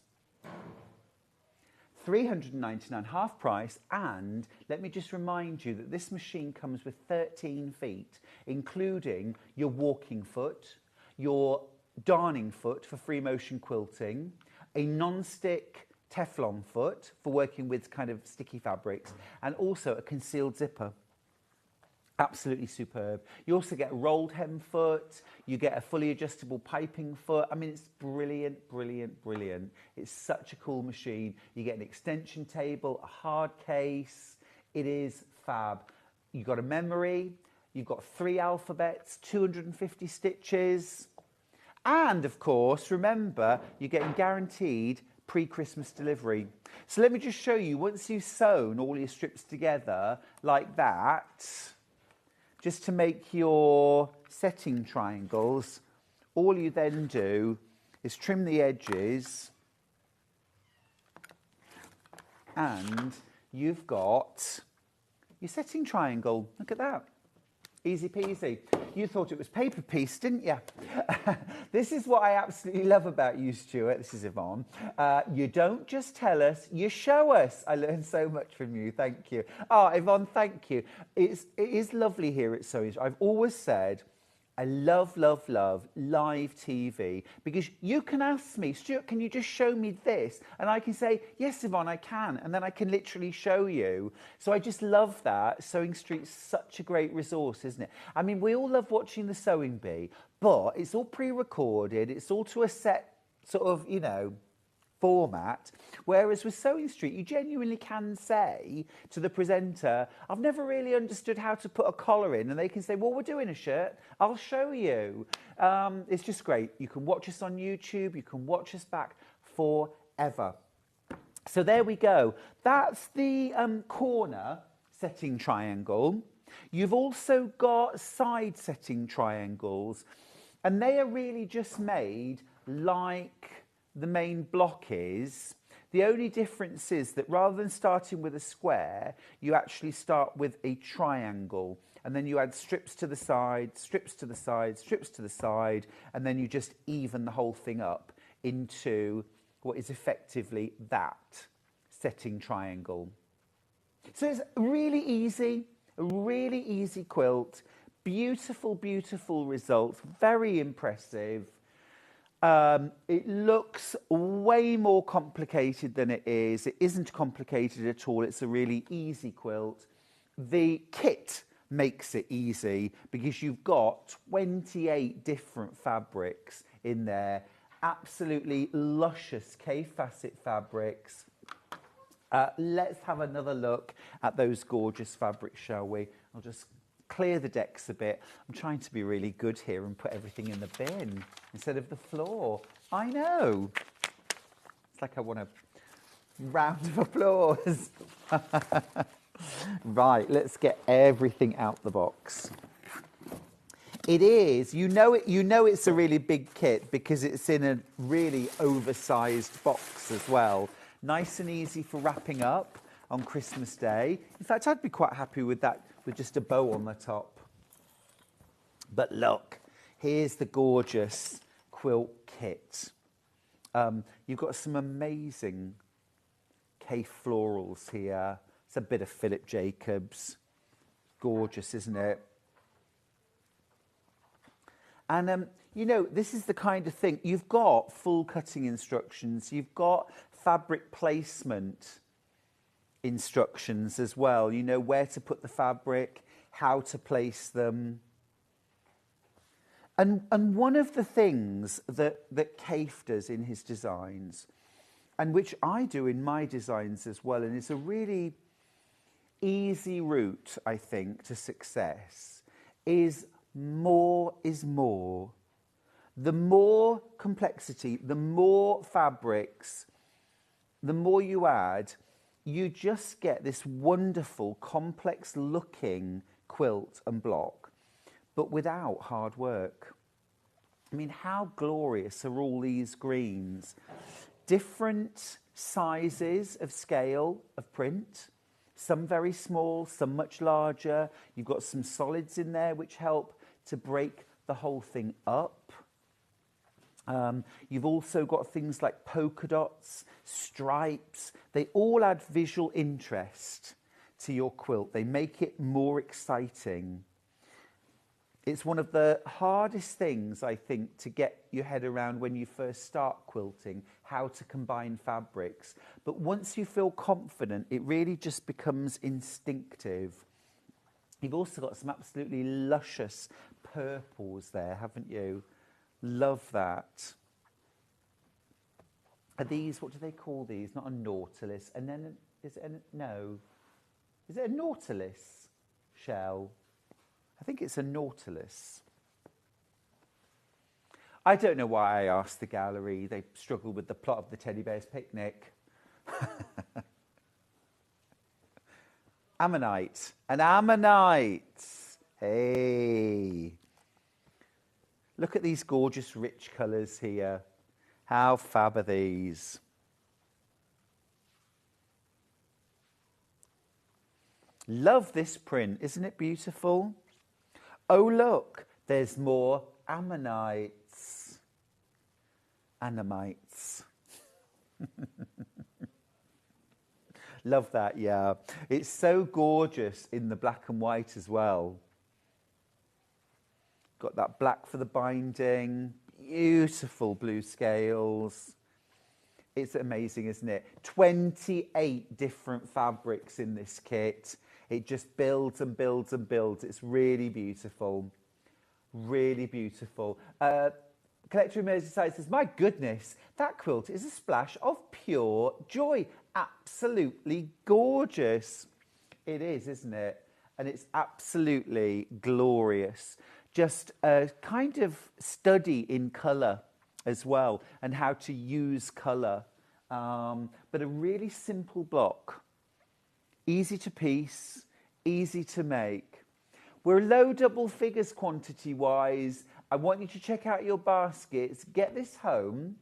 £399 half price. And let me just remind you that this machine comes with 13 feet, including your walking foot, your darning foot for free motion quilting, a non-stick Teflon foot for working with kind of sticky fabrics, and also a concealed zipper. Absolutely superb. You also get a rolled hem foot. You get a fully adjustable piping foot. I mean, it's brilliant, brilliant, brilliant. It's such a cool machine. You get an extension table, a hard case. It is fab. You've got a memory. You've got 3 alphabets, 250 stitches. And, of course, remember, you're getting guaranteed pre-Christmas delivery. So let me just show you, once you've sewn all your strips together like that, just to make your setting triangles, all you then do is trim the edges and you've got your setting triangle. Look at that. Easy peasy. You thought it was paper piece, didn't you? This is what I absolutely love about you, Stuart. This is Yvonne. You don't just tell us, you show us. I learned so much from you. Thank you. Oh, Yvonne, thank you. It is lovely here at Sewing. I've always said I love, love, love live TV because you can ask me, Stuart, can you just show me this? And I can say, yes, Yvonne, I can. And then I can literally show you. So I just love that. Sewing Street's such a great resource, isn't it? I mean, we all love watching the Sewing Bee, but it's all pre-recorded. It's all to a set sort of, you know, format. Whereas with Sewing Street, you genuinely can say to the presenter, I've never really understood how to put a collar in. And they can say, well, we're doing a shirt. I'll show you. It's just great. You can watch us on YouTube. You can watch us back forever. So there we go. That's the corner setting triangle. You've also got side setting triangles. And they are really just made like the main block is. The only difference is that rather than starting with a square, you actually start with a triangle. And then you add strips to the side, strips to the side, strips to the side, and then you just even the whole thing up into what is effectively that setting triangle. So it's a really easy quilt. Beautiful, beautiful results. Very impressive. It looks way more complicated than it is. It isn't complicated at all. It's a really easy quilt. The kit makes it easy because you've got 28 different fabrics in there. Absolutely luscious K-Facet fabrics. Let's have another look at those gorgeous fabrics, shall we? I'll just clear the decks a bit. I'm trying to be really good here and put everything in the bin instead of the floor. I know. It's like I want a round of applause. Right, let's get everything out the box. It is, you know it's a really big kit because it's in a really oversized box as well. Nice and easy for wrapping up on Christmas Day. In fact, I'd be quite happy with that, with just a bow on the top. But look, here's the gorgeous quilt kit. You've got some amazing K florals here. It's a bit of Philip Jacobs. Gorgeous, isn't it? And, you know, this is the kind of thing. You've got full cutting instructions. You've got fabric placement instructions as well. You know where to put the fabric, how to place them. And one of the things that Kaffe does in his designs, and which I do in my designs as well, and it's a really easy route, I think, to success, is more is more. The more complexity, the more fabrics, the more you add, you just get this wonderful, complex looking quilt and block, but without hard work. I mean, how glorious are all these greens? Different sizes of scale of print, some very small, some much larger. You've got some solids in there which help to break the whole thing up. You've also got things like polka dots, stripes. They all add visual interest to your quilt. They make it more exciting. It's one of the hardest things, I think, to get your head around when you first start quilting, how to combine fabrics. But once you feel confident, it really just becomes instinctive. You've also got some absolutely luscious purples there, haven't you? Love that. Are these, what do they call these? Not a nautilus. And then, is it a nautilus shell? I think it's a nautilus. I don't know why I asked the gallery. They struggled with the plot of the Teddy Bear's Picnic. Ammonite. An ammonite. Hey. Look at these gorgeous rich colours here. How fab are these? Love this print. Isn't it beautiful? Oh, look. There's more ammonites. Annamites. Love that, yeah. It's so gorgeous in the black and white as well. Got that black for the binding, beautiful blue scales. It's amazing, isn't it? 28 different fabrics in this kit. It just builds and builds and builds. It's really beautiful. Really beautiful. Collector Merseyside says, my goodness, that quilt is a splash of pure joy. Absolutely gorgeous. It is, isn't it? And it's absolutely glorious. Just a kind of study in colour as well and how to use colour. But a really simple block. Easy to piece, easy to make. We're low double figures quantity-wise. I want you to check out your baskets. Get this home.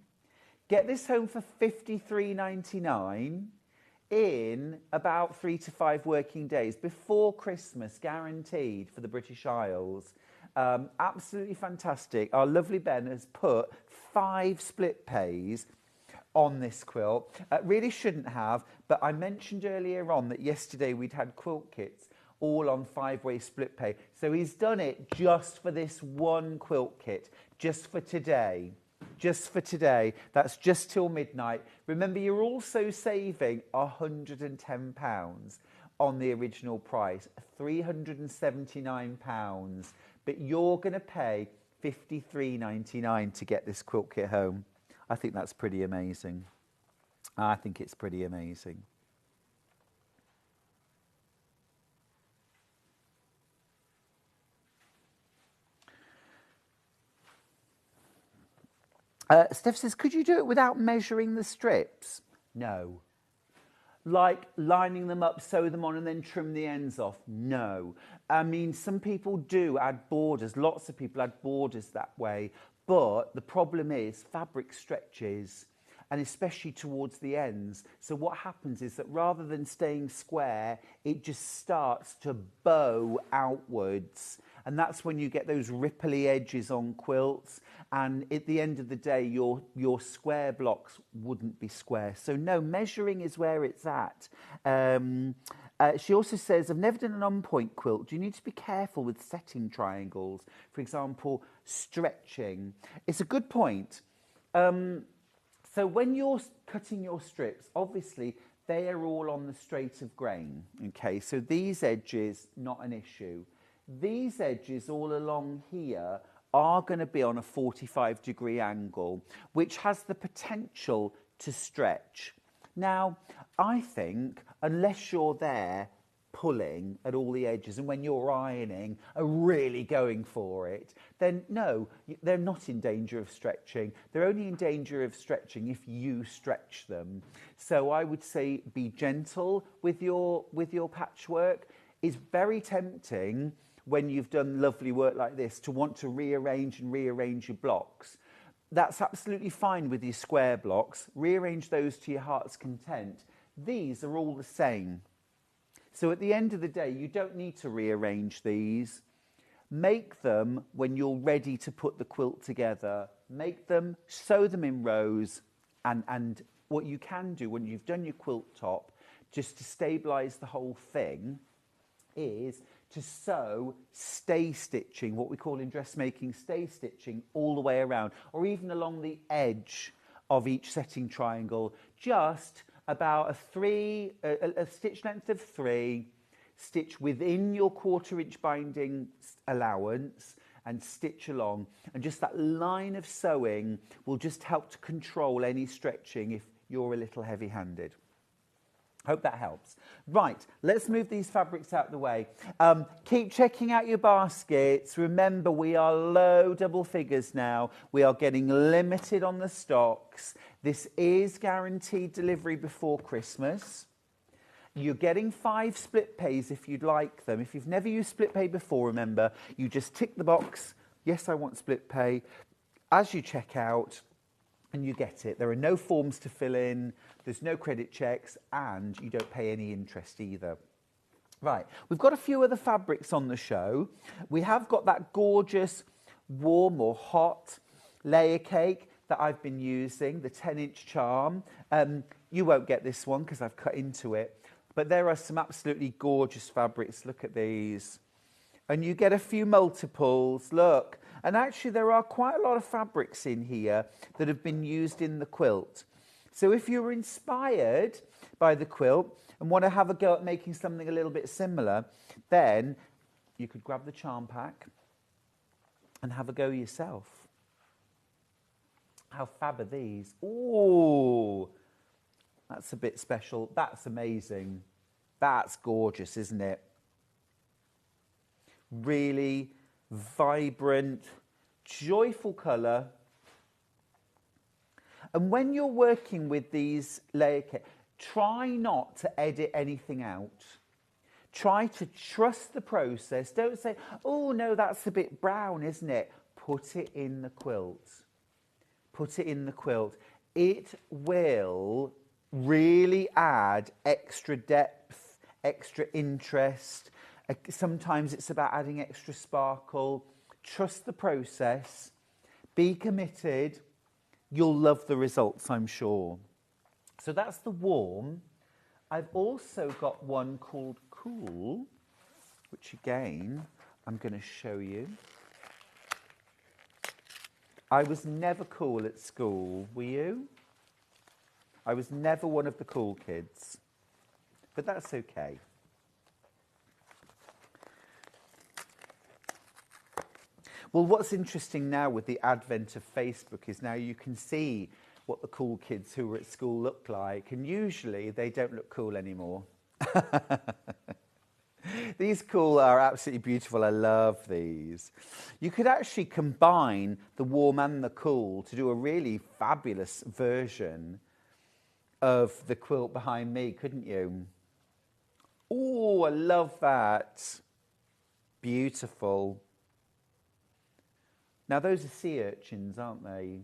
Get this home for $53.99 in about 3 to 5 working days before Christmas, guaranteed for the British Isles. Absolutely fantastic. Our lovely Ben has put 5 split pays on this quilt. Really shouldn't have, but I mentioned earlier on that yesterday we'd had quilt kits all on 5-way split pay. So he's done it just for this one quilt kit, just for today. Just for today. That's just till midnight. Remember, you're also saving £110 on the original price, £379. But you're going to pay $53.99 to get this quilt kit home. I think that's pretty amazing. I think it's pretty amazing. Steph says, could you do it without measuring the strips? No. Like lining them up, sew them on and then trim the ends off? No. I mean, some people do add borders. Lots of people add borders that way. But the problem is fabric stretches, and especially towards the ends. So what happens is that rather than staying square, it just starts to bow outwards. And that's when you get those ripply edges on quilts. And at the end of the day, your square blocks wouldn't be square. So no, measuring is where it's at. She also says, I've never done an on-point quilt. Do you need to be careful with setting triangles? For example, stretching. It's a good point. So when you're cutting your strips, obviously, they are all on the straight of grain. Okay, so these edges, not an issue. These edges all along here are going to be on a 45-degree angle, which has the potential to stretch. Now, I think, unless you're there pulling at all the edges and when you're ironing are really going for it, then no, they're not in danger of stretching. They're only in danger of stretching if you stretch them. So I would say be gentle with your patchwork. It's very tempting when you've done lovely work like this to want to rearrange your blocks. That's absolutely fine with your square blocks. Rearrange those to your heart's content. These are all the same. So at the end of the day, you don't need to rearrange these. Make them when you're ready to put the quilt together. Make them, sew them in rows, and what you can do when you've done your quilt top, just to stabilise the whole thing, is to sew stay stitching, what we call in dressmaking stay stitching, all the way around, or even along the edge of each setting triangle, just about a stitch length of 3, stitch within your 1/4 inch binding allowance and stitch along, and just that line of sewing will just help to control any stretching if you're a little heavy-handed. Hope that helps. Right, let's move these fabrics out of the way. Keep checking out your baskets. Remember, we are low double figures now. We are getting limited on the stocks. This is guaranteed delivery before Christmas. You're getting 5 split pays if you'd like them. If you've never used split pay before, remember, you just tick the box, yes, I want split pay, as you check out, and you get it. There are no forms to fill in, there's no credit checks, and you don't pay any interest either. Right, we've got a few other fabrics on the show. We have got that gorgeous warm or hot layer cake that I've been using, the 10-inch charm. You won't get this one because I've cut into it, but there are some absolutely gorgeous fabrics. Look at these. And you get a few multiples, look. And actually there are quite a lot of fabrics in here that have been used in the quilt. So if you're inspired by the quilt and want to have a go at making something a little bit similar, then you could grab the charm pack and have a go yourself. How fab are these? Ooh, that's a bit special. That's amazing. That's gorgeous, isn't it? Really vibrant, joyful colour. And when you're working with these layer cakes, try not to edit anything out. Try to trust the process. Don't say, oh no, that's a bit brown, isn't it? Put it in the quilt. Put it in the quilt. it will really add extra depth, extra interest. Sometimes it's about adding extra sparkle. Trust the process. Be committed. You'll love the results, I'm sure. So that's the warm. I've also got one called Cool, which again, I'm going to show you. I was never cool at school, were you? I was never one of the cool kids, but that's okay. Well, what's interesting now with the advent of Facebook is now you can see what the cool kids who were at school look like, and usually they don't look cool anymore. These cool are absolutely beautiful. I love these. You could actually combine the warm and the cool to do a really fabulous version of the quilt behind me, couldn't you? Oh, I love that. Beautiful. Now, those are sea urchins, aren't they?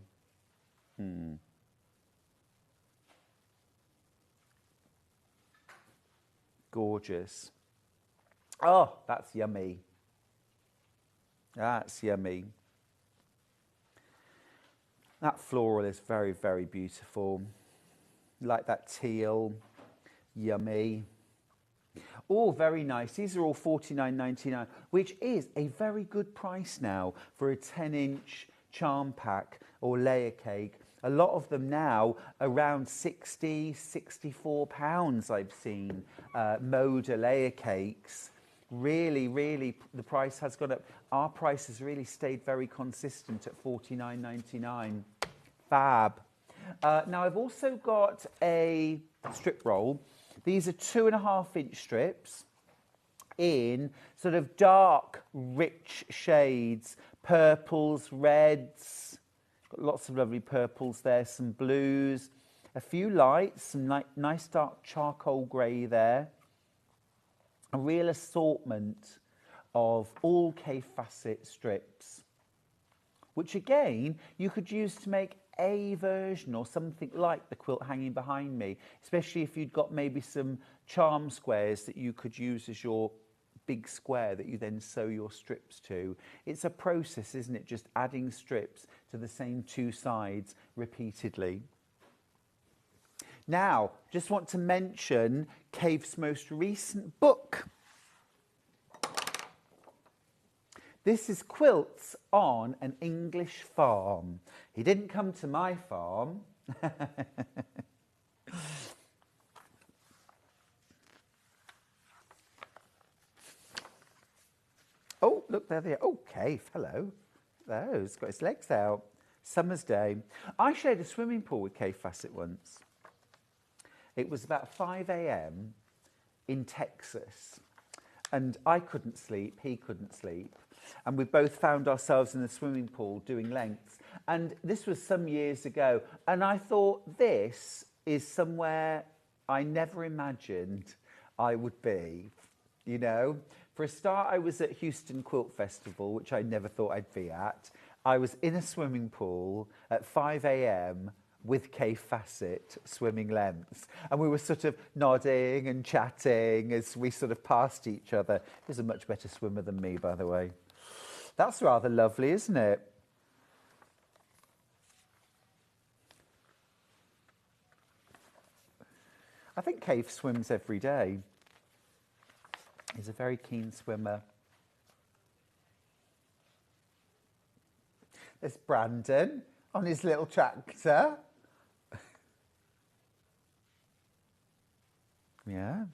Gorgeous. Oh, that's yummy. That's yummy. That floral is very, very beautiful. Like that teal. Yummy. Oh, very nice. These are all $49.99, which is a very good price now for a 10-inch charm pack or layer cake. A lot of them now around £60, £64 I've seen. Moda layer cakes. Really, really, the price has gone up. Our price has really stayed very consistent at $49.99. Fab. Now, I've also got a strip roll. These are 2.5-inch strips in sort of dark, rich shades. Purples, reds. Got lots of lovely purples there, some blues. A few lights, some nice dark charcoal grey there. A real assortment of all Kaffe Fassett strips, which again, you could use to make a version or something like the quilt hanging behind me, especially if you'd got maybe some charm squares that you could use as your big square that you then sew your strips to. It's a process, isn't it? Just adding strips to the same two sides repeatedly. Now, just want to mention Kaffe's most recent book. This is Quilts on an English Farm. He didn't come to my farm. Oh, look, there they are. Oh, Kaffe, hello. There, he's got his legs out. Summer's day. I shared a swimming pool with Kaffe Fassett once. It was about 5 a.m. in Texas. And I couldn't sleep, he couldn't sleep. And we both found ourselves in the swimming pool doing lengths. And this was some years ago. And I thought, this is somewhere I never imagined I would be, you know. For a start, I was at Houston Quilt Festival, which I never thought I'd be at. I was in a swimming pool at 5 a.m. with Kaffe Fassett swimming lengths. And we were sort of nodding and chatting as we sort of passed each other. He's a much better swimmer than me, by the way. That's rather lovely, isn't it? I think Kaffe swims every day. He's a very keen swimmer. There's Brandon on his little tractor. Yeah.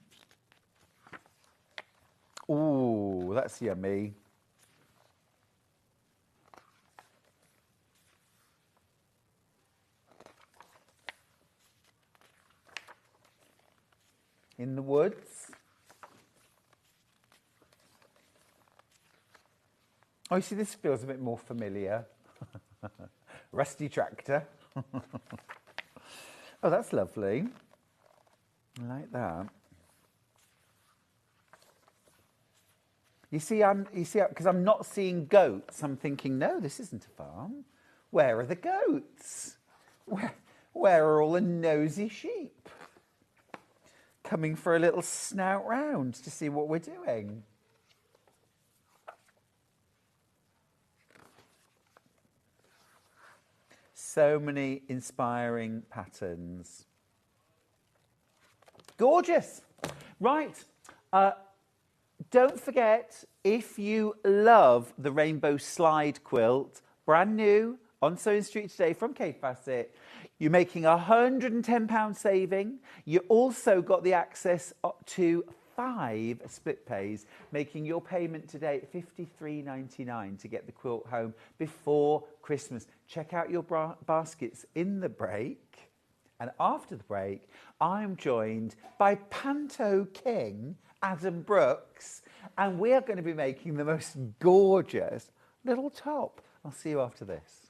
Ooh, that's yummy. In the woods. Oh, you see, this feels a bit more familiar. Rusty tractor. Oh, that's lovely. I like that. You see, because I'm not seeing goats, I'm thinking, no, this isn't a farm. Where are the goats? Where are all the nosy sheep? Coming for a little snout round to see what we're doing. So many inspiring patterns. Gorgeous. Right. Don't forget, if you love the Rainbow Slide Quilt, brand new on Sewing Street today from Kate Bassett, you're making a £110 saving. You also got the access to 5 split pays, making your payment today $53.99 to get the quilt home before Christmas. Check out your baskets in the break. And after the break, I'm joined by Panto King, Adam Brooks, and we are going to be making the most gorgeous little top. I'll see you after this.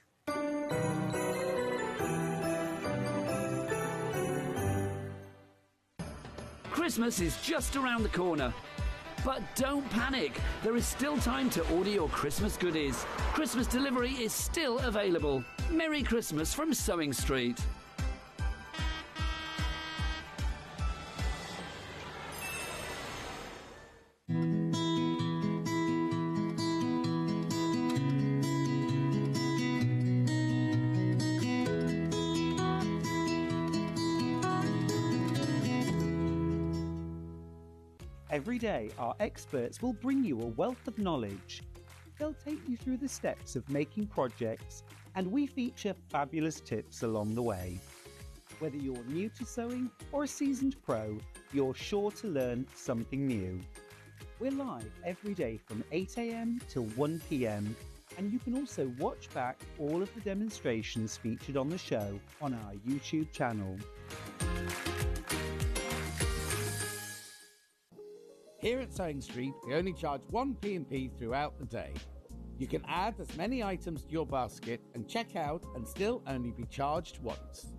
Christmas is just around the corner. But don't panic, there is still time to order your Christmas goodies. Christmas delivery is still available. Merry Christmas from Sewing Street. Every day, our experts will bring you a wealth of knowledge. They'll take you through the steps of making projects, and we feature fabulous tips along the way. Whether you're new to sewing or a seasoned pro, you're sure to learn something new. We're live every day from 8 a.m. till 1 p.m, and you can also watch back all of the demonstrations featured on the show on our YouTube channel. Here at Sewing Street, we only charge one P&P throughout the day. You can add as many items to your basket and check out and still only be charged once.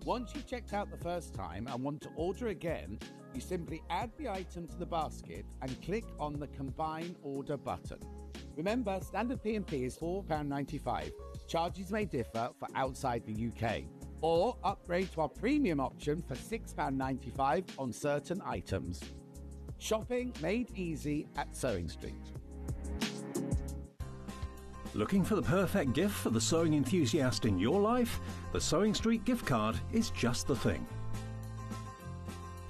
Once you've checked out the first time and want to order again, you simply add the item to the basket and click on the Combine Order button. Remember, standard P&P is £4.95. Charges may differ for outside the UK. Or upgrade to our premium option for £6.95 on certain items. Shopping made easy at Sewing Street. Looking for the perfect gift for the sewing enthusiast in your life? The Sewing Street gift card is just the thing.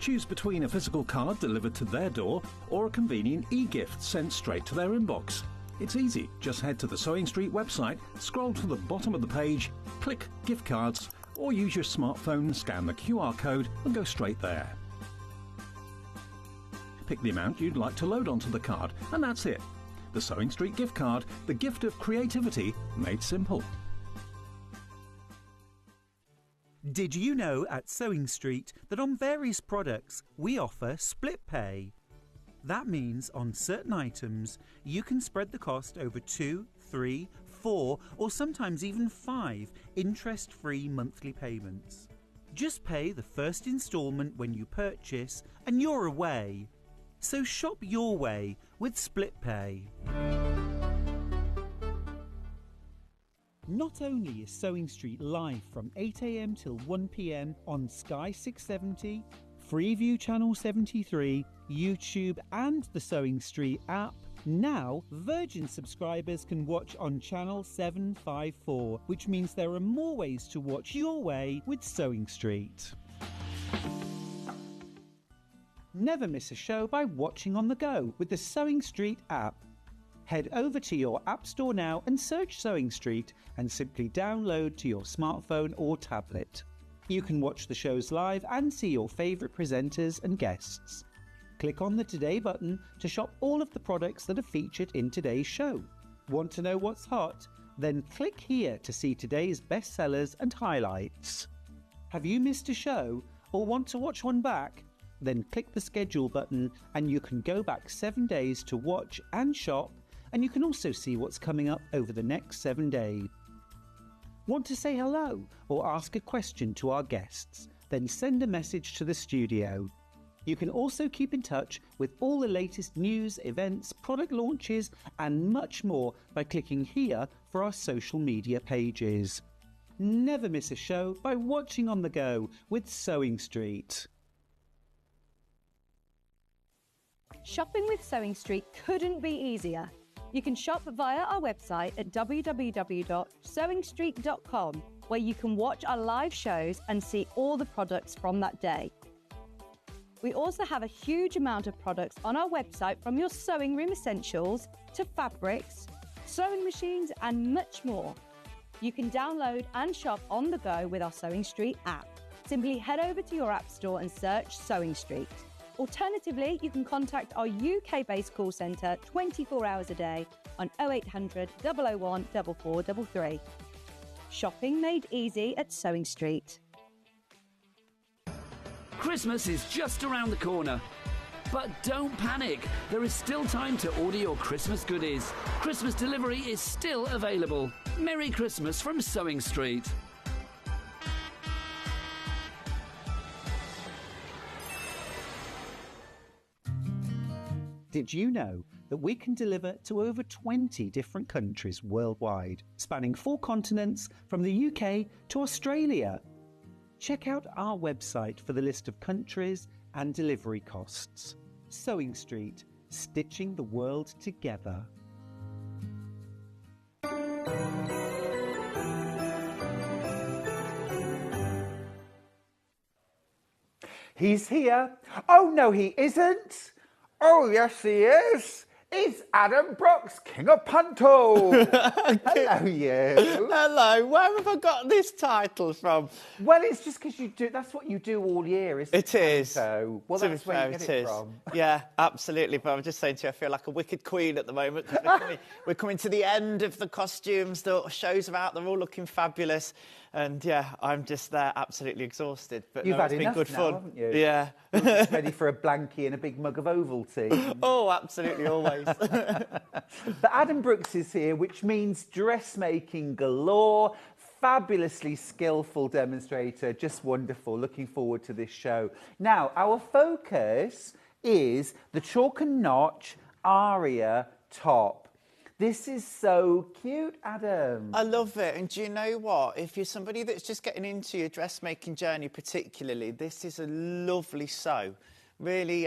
Choose between a physical card delivered to their door or a convenient e-gift sent straight to their inbox. It's easy. Just head to the Sewing Street website, scroll to the bottom of the page, click Gift Cards, or use your smartphone, scan the QR code and go straight there. Pick the amount you'd like to load onto the card, and that's it. The Sewing Street gift card, the gift of creativity made simple. Did you know at Sewing Street that on various products we offer split pay? That means on certain items you can spread the cost over 2, 3, 4 or sometimes even 5 interest-free monthly payments. Just pay the first instalment when you purchase and you're away. So shop your way with split pay. Not only is Sewing Street live from 8 a.m. till 1 p.m. on Sky 670, Freeview Channel 73, YouTube and the Sewing Street app, now Virgin subscribers can watch on Channel 754, which means there are more ways to watch your way with Sewing Street. Never miss a show by watching on the go with the Sewing Street app. Head over to your App Store now and search Sewing Street and simply download to your smartphone or tablet. You can watch the shows live and see your favourite presenters and guests. Click on the Today button to shop all of the products that are featured in today's show. Want to know what's hot? Then click here to see today's bestsellers and highlights. Have you missed a show or want to watch one back? Then click the schedule button and you can go back 7 days to watch and shop, and you can also see what's coming up over the next 7 days. Want to say hello or ask a question to our guests? Then send a message to the studio. You can also keep in touch with all the latest news, events, product launches and much more by clicking here for our social media pages. Never miss a show by watching on the go with Sewing Street. Shopping with Sewing Street couldn't be easier. You can shop via our website at www.sewingstreet.com, where you can watch our live shows and see all the products from that day. We also have a huge amount of products on our website, from your sewing room essentials to fabrics, sewing machines and much more. You can download and shop on the go with our Sewing Street app. Simply head over to your app store and search Sewing Street. Alternatively, you can contact our UK-based call centre 24 hours a day on 0800 001 4433. Shopping made easy at Sewing Street. Christmas is just around the corner. But don't panic, there is still time to order your Christmas goodies. Christmas delivery is still available. Merry Christmas from Sewing Street. Did you know that we can deliver to over 20 different countries worldwide, spanning 4 continents from the UK to Australia? Check out our website for the list of countries and delivery costs. Sewing Street, stitching the world together. He's here. Oh, no, he isn't. Oh, yes, he is. It's Adam Brooks, King of Panto. Hello, you. Hello. Where have I got this title from? Well, it's just because you do. That's what you do all year, isn't it? It is. Panto. Well, To be that's where fair, you get it it is. from. Yeah, absolutely. But I'm just saying to you, I feel like a wicked queen at the moment. 'Cause we're coming to the end of the costumes. The shows are out. They're all looking fabulous. And yeah, I'm just there, absolutely exhausted. But You've no, had it's been enough good now, fun. haven't you? Yeah. Just ready for a blankie and a big mug of Ovaltine. Oh, absolutely, always. But Adam Brooks is here, which means dressmaking galore. Fabulously skillful demonstrator, just wonderful. Looking forward to this show. Now, our focus is the Chalk and Notch Aria top. This is so cute, Adam. I love it. And do you know what? If you're somebody that's just getting into your dressmaking journey particularly, this is a lovely sew. Really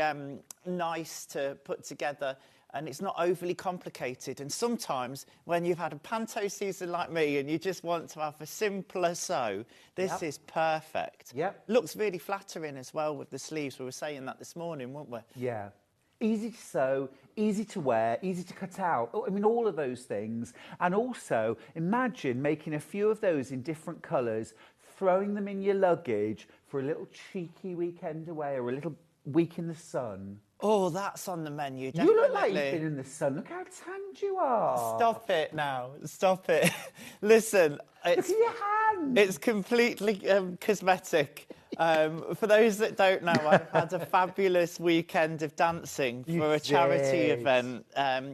nice to put together, and it's not overly complicated. And sometimes when you've had a panto season like me and you just want to have a simpler sew, this is perfect. Yep. Looks really flattering as well with the sleeves. We were saying that this morning, weren't we? Yeah. Easy to sew, easy to wear, easy to cut out. I mean, all of those things. And also, imagine making a few of those in different colours, throwing them in your luggage for a little cheeky weekend away or a little week in the sun. Oh, that's on the menu, definitely. You look like you've been in the sun. Look how tanned you are. Stop it now. Stop it. Listen, Look at your hand. it's completely cosmetic. For those that don't know, I've had a fabulous weekend of dancing for a charity did. event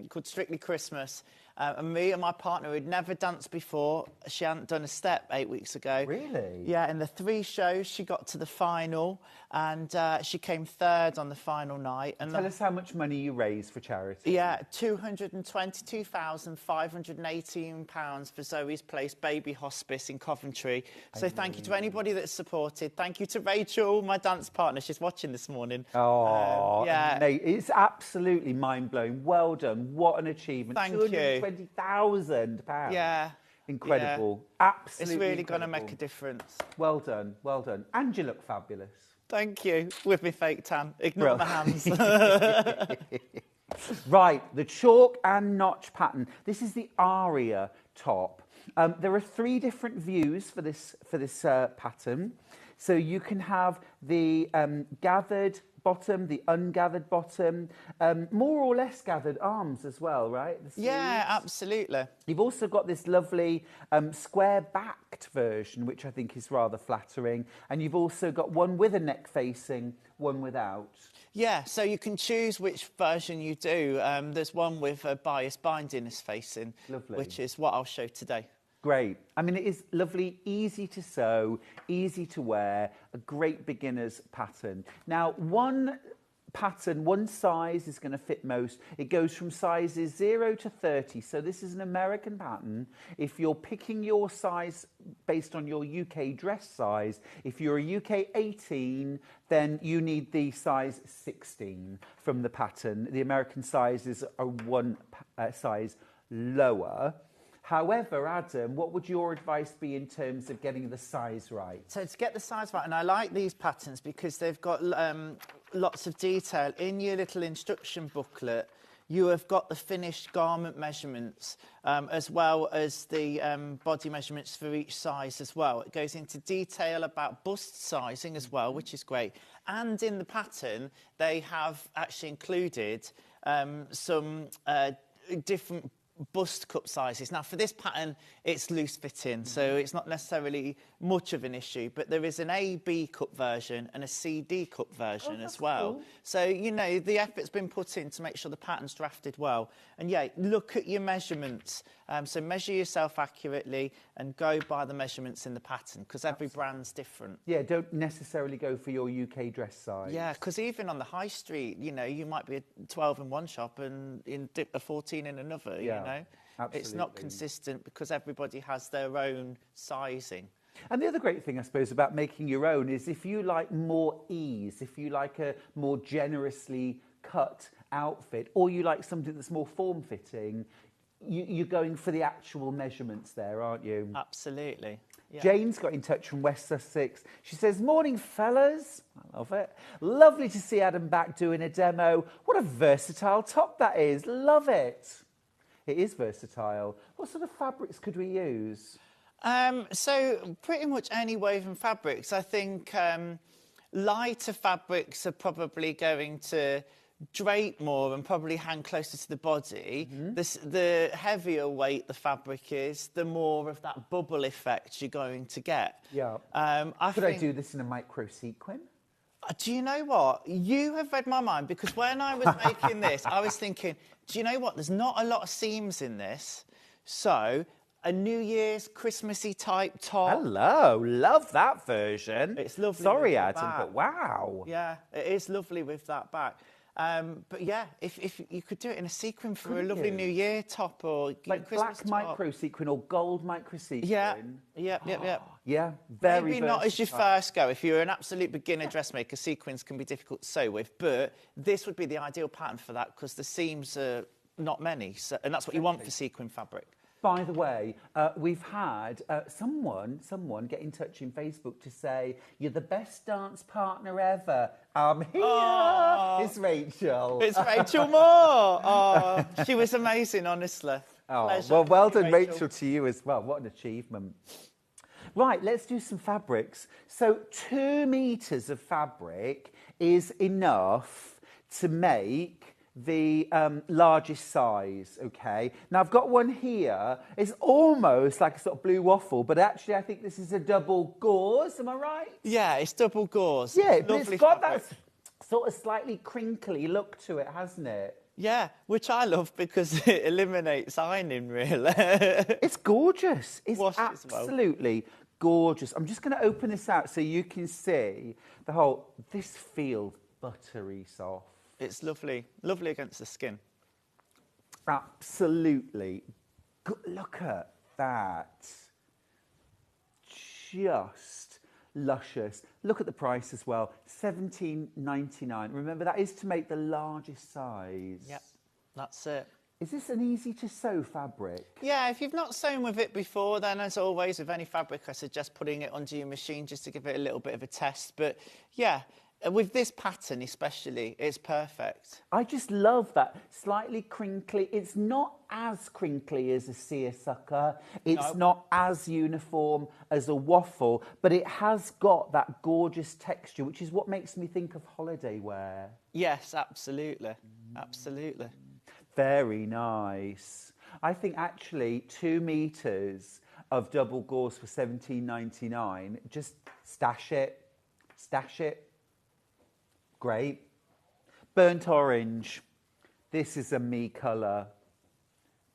called Strictly Christmas. And me and my partner who'd never danced before, she hadn't done a step 8 weeks ago. Really? Yeah, in the 3 shows, she got to the final, and she came 3rd on the final night. And Tell us how much money you raised for charity. yeah, £222,518 for Zoe's Place Baby Hospice in Coventry. So thank you to anybody that's supported. Thank you to Rachel, my dance partner. She's watching this morning. Oh, yeah. mate, it's absolutely mind-blowing. Well done. What an achievement. Thank you. £220,000. Yeah. Incredible. Yeah. Absolutely It's really going to incredible. make a difference. Well done, well done. And you look fabulous. Thank you. With me fake tan. Ignore my hands. Right, the chalk and notch pattern. This is the Aria top. There are 3 different views for this pattern. So you can have the gathered bottom, the ungathered bottom, more or less gathered arms as well, right? The Yeah, sleeves. absolutely. You've also got this lovely square-backed version, which I think is rather flattering. And you've also got one with a neck facing, one without. Yeah, so you can choose which version you do. There's one with a bias binding as facing, Lovely. which is what I'll show today. Great. I mean, it is lovely, easy to sew, easy to wear, a great beginner's pattern. Now, one pattern, one size is going to fit most. It goes from sizes 0 to 30. So this is an American pattern. If you're picking your size based on your UK dress size, if you're a UK 18, then you need the size 16 from the pattern. The American sizes are one size lower. However, Adam, what would your advice be in terms of getting the size right? So to get the size right, and I like these patterns because they've got lots of detail. In your little instruction booklet, you have got the finished garment measurements as well as the body measurements for each size as well. It goes into detail about bust sizing as well, which is great. And in the pattern, they have actually included some different bust cup sizes. Now, for this pattern, it's loose fitting, so it's not necessarily much of an issue, but there is an A-B cup version and a C-D cup version as well. Cool. So, you know, the effort's been put in to make sure the pattern's drafted well. And, yeah, look at your measurements. So measure yourself accurately and go by the measurements in the pattern, because every brand's different. Yeah, don't necessarily go for your UK dress size. Yeah, because even on the high street, you know, you might be a 12 in one shop and a 14 in another, you know. Absolutely. It's not consistent because everybody has their own sizing. And the other great thing, I suppose, about making your own is if you like more ease, if you like a more generously cut outfit, or you like something that's more form-fitting, you're going for the actual measurements there, aren't you? Absolutely. Yeah. Jane's got in touch from West Sussex. She says, morning, fellas. I love it. Lovely to see Adam back doing a demo. What a versatile top that is. Love it. It is versatile. What sort of fabrics could we use? So pretty much any woven fabrics. I think lighter fabrics are probably going to drape more and probably hang closer to the body. The heavier weight the fabric is, the more of that bubble effect you're going to get. Yeah. Could I do this in a micro sequin? Do you know what? You have read my mind, because when I was making this, I was thinking, do you know what? There's not a lot of seams in this. So a New Year's Christmassy type top. Hello, love that version. It's lovely. Sorry, Adam, but wow. Yeah, it is lovely with that back. But yeah, if you could do it in a sequin for a lovely New Year top, or like Christmas black top. micro sequin or gold micro sequin. Yeah. Yeah, very Maybe not as your first go. If you're an absolute beginner dressmaker, sequins can be difficult to sew with, but this would be the ideal pattern for that because the seams are not many, so, and that's what you want for sequin fabric. By the way, we've had someone get in touch in Facebook to say, you're the best dance partner ever. I'm here. Oh, it's Rachel. It's Rachel Moore. Oh, she was amazing, honestly. Oh, Pleasure. well done, Rachel, to you as well. What an achievement. Right, let's do some fabrics. So 2 meters of fabric is enough to make the largest size, okay? Now, I've got one here. It's almost like a sort of blue waffle, but actually I think this is a double gauze, am I right? Yeah, it's double gauze. Yeah, but it's got that sort of slightly crinkly look to it, hasn't it? Yeah, which I love because it eliminates ironing, really. It's gorgeous. It's absolutely gorgeous. I'm just going to open this out so you can see the whole... This feels buttery soft. It's lovely. Lovely against the skin. Absolutely. Look at that. Just luscious. Look at the price as well. $17.99. Remember, that is to make the largest size. Yep, that's it. Is this an easy-to-sew fabric? Yeah, if you've not sewn with it before, then as always, with any fabric, I suggest putting it onto your machine just to give it a little bit of a test. But, yeah, with this pattern especially, it's perfect. I just love that. Slightly crinkly. It's not as crinkly as a seersucker. It's not as uniform as a waffle, but it has got that gorgeous texture, which is what makes me think of holiday wear. Yes, absolutely. Absolutely. Very nice. I think actually 2 meters of double gauze for $17.99. Just stash it. Stash it. Great. Burnt orange. This is a me colour.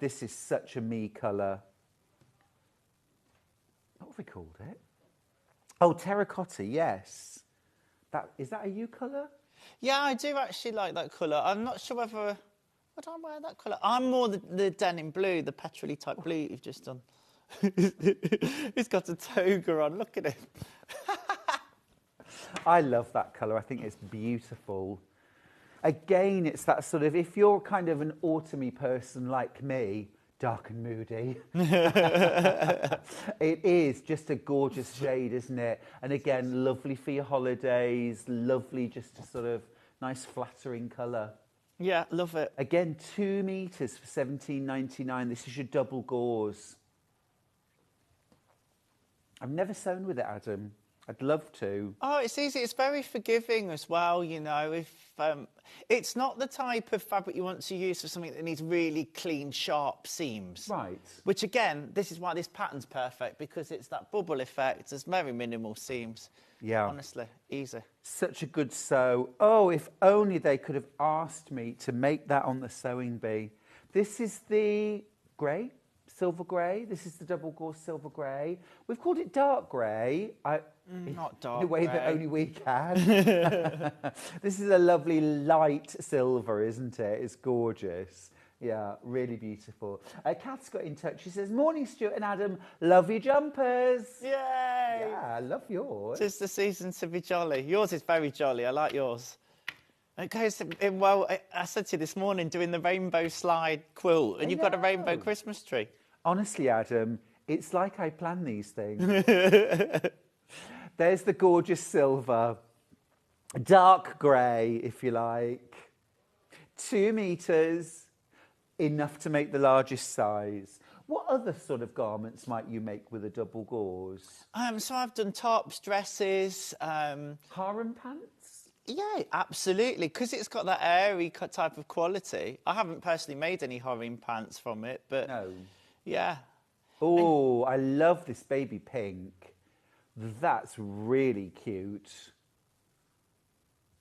This is such a me colour. What have we called it? Oh, terracotta, yes. Is that a you colour? Yeah, I do actually like that colour. I'm not sure whether... Would I wear that colour? I'm more the denim blue, the petrol-y type blue you've just done. He's got a toga on. Look at him. I love that colour. I think it's beautiful. Again, it's that sort of, if you're kind of an autumny person like me, dark and moody, it is just a gorgeous shade, isn't it? And again, lovely for your holidays, lovely just a sort of nice flattering colour. Yeah, love it. Again, 2 metres for £17.99. This is your double gauze. I've never sewn with it, Adam. I'd love to. Oh, it's easy. It's very forgiving as well, you know. If it's not the type of fabric you want to use for something that needs really clean, sharp seams. Right. Which, again, this is why this pattern's perfect, because it's that bubble effect. There's very minimal seams. Yeah. Honestly, easy. Such a good sew. Oh, if only they could have asked me to make that on the sewing bee. This is the grey, silver grey. This is the double gauze silver grey. We've called it dark grey. Not dark in a way grey. that only we can. This is a lovely light silver, isn't it? It's gorgeous. Yeah, really beautiful. Kath's got in touch. She says, "Morning, Stuart and Adam. Love your jumpers." Yay! Yeah, I love yours. It's the season to be jolly. Yours is very jolly. I like yours. It goes in well. I said to you this morning, doing the rainbow slide quilt, and you've got a rainbow Christmas tree. Honestly, Adam, it's like I plan these things. There's the gorgeous silver, dark grey, if you like, 2 metres, enough to make the largest size. What other sort of garments might you make with a double gauze? So I've done tops, dresses. Harem pants? Yeah, absolutely, because it's got that airy type of quality. I haven't personally made any harem pants from it, but No. yeah. Oh, I love this baby pink. That's really cute.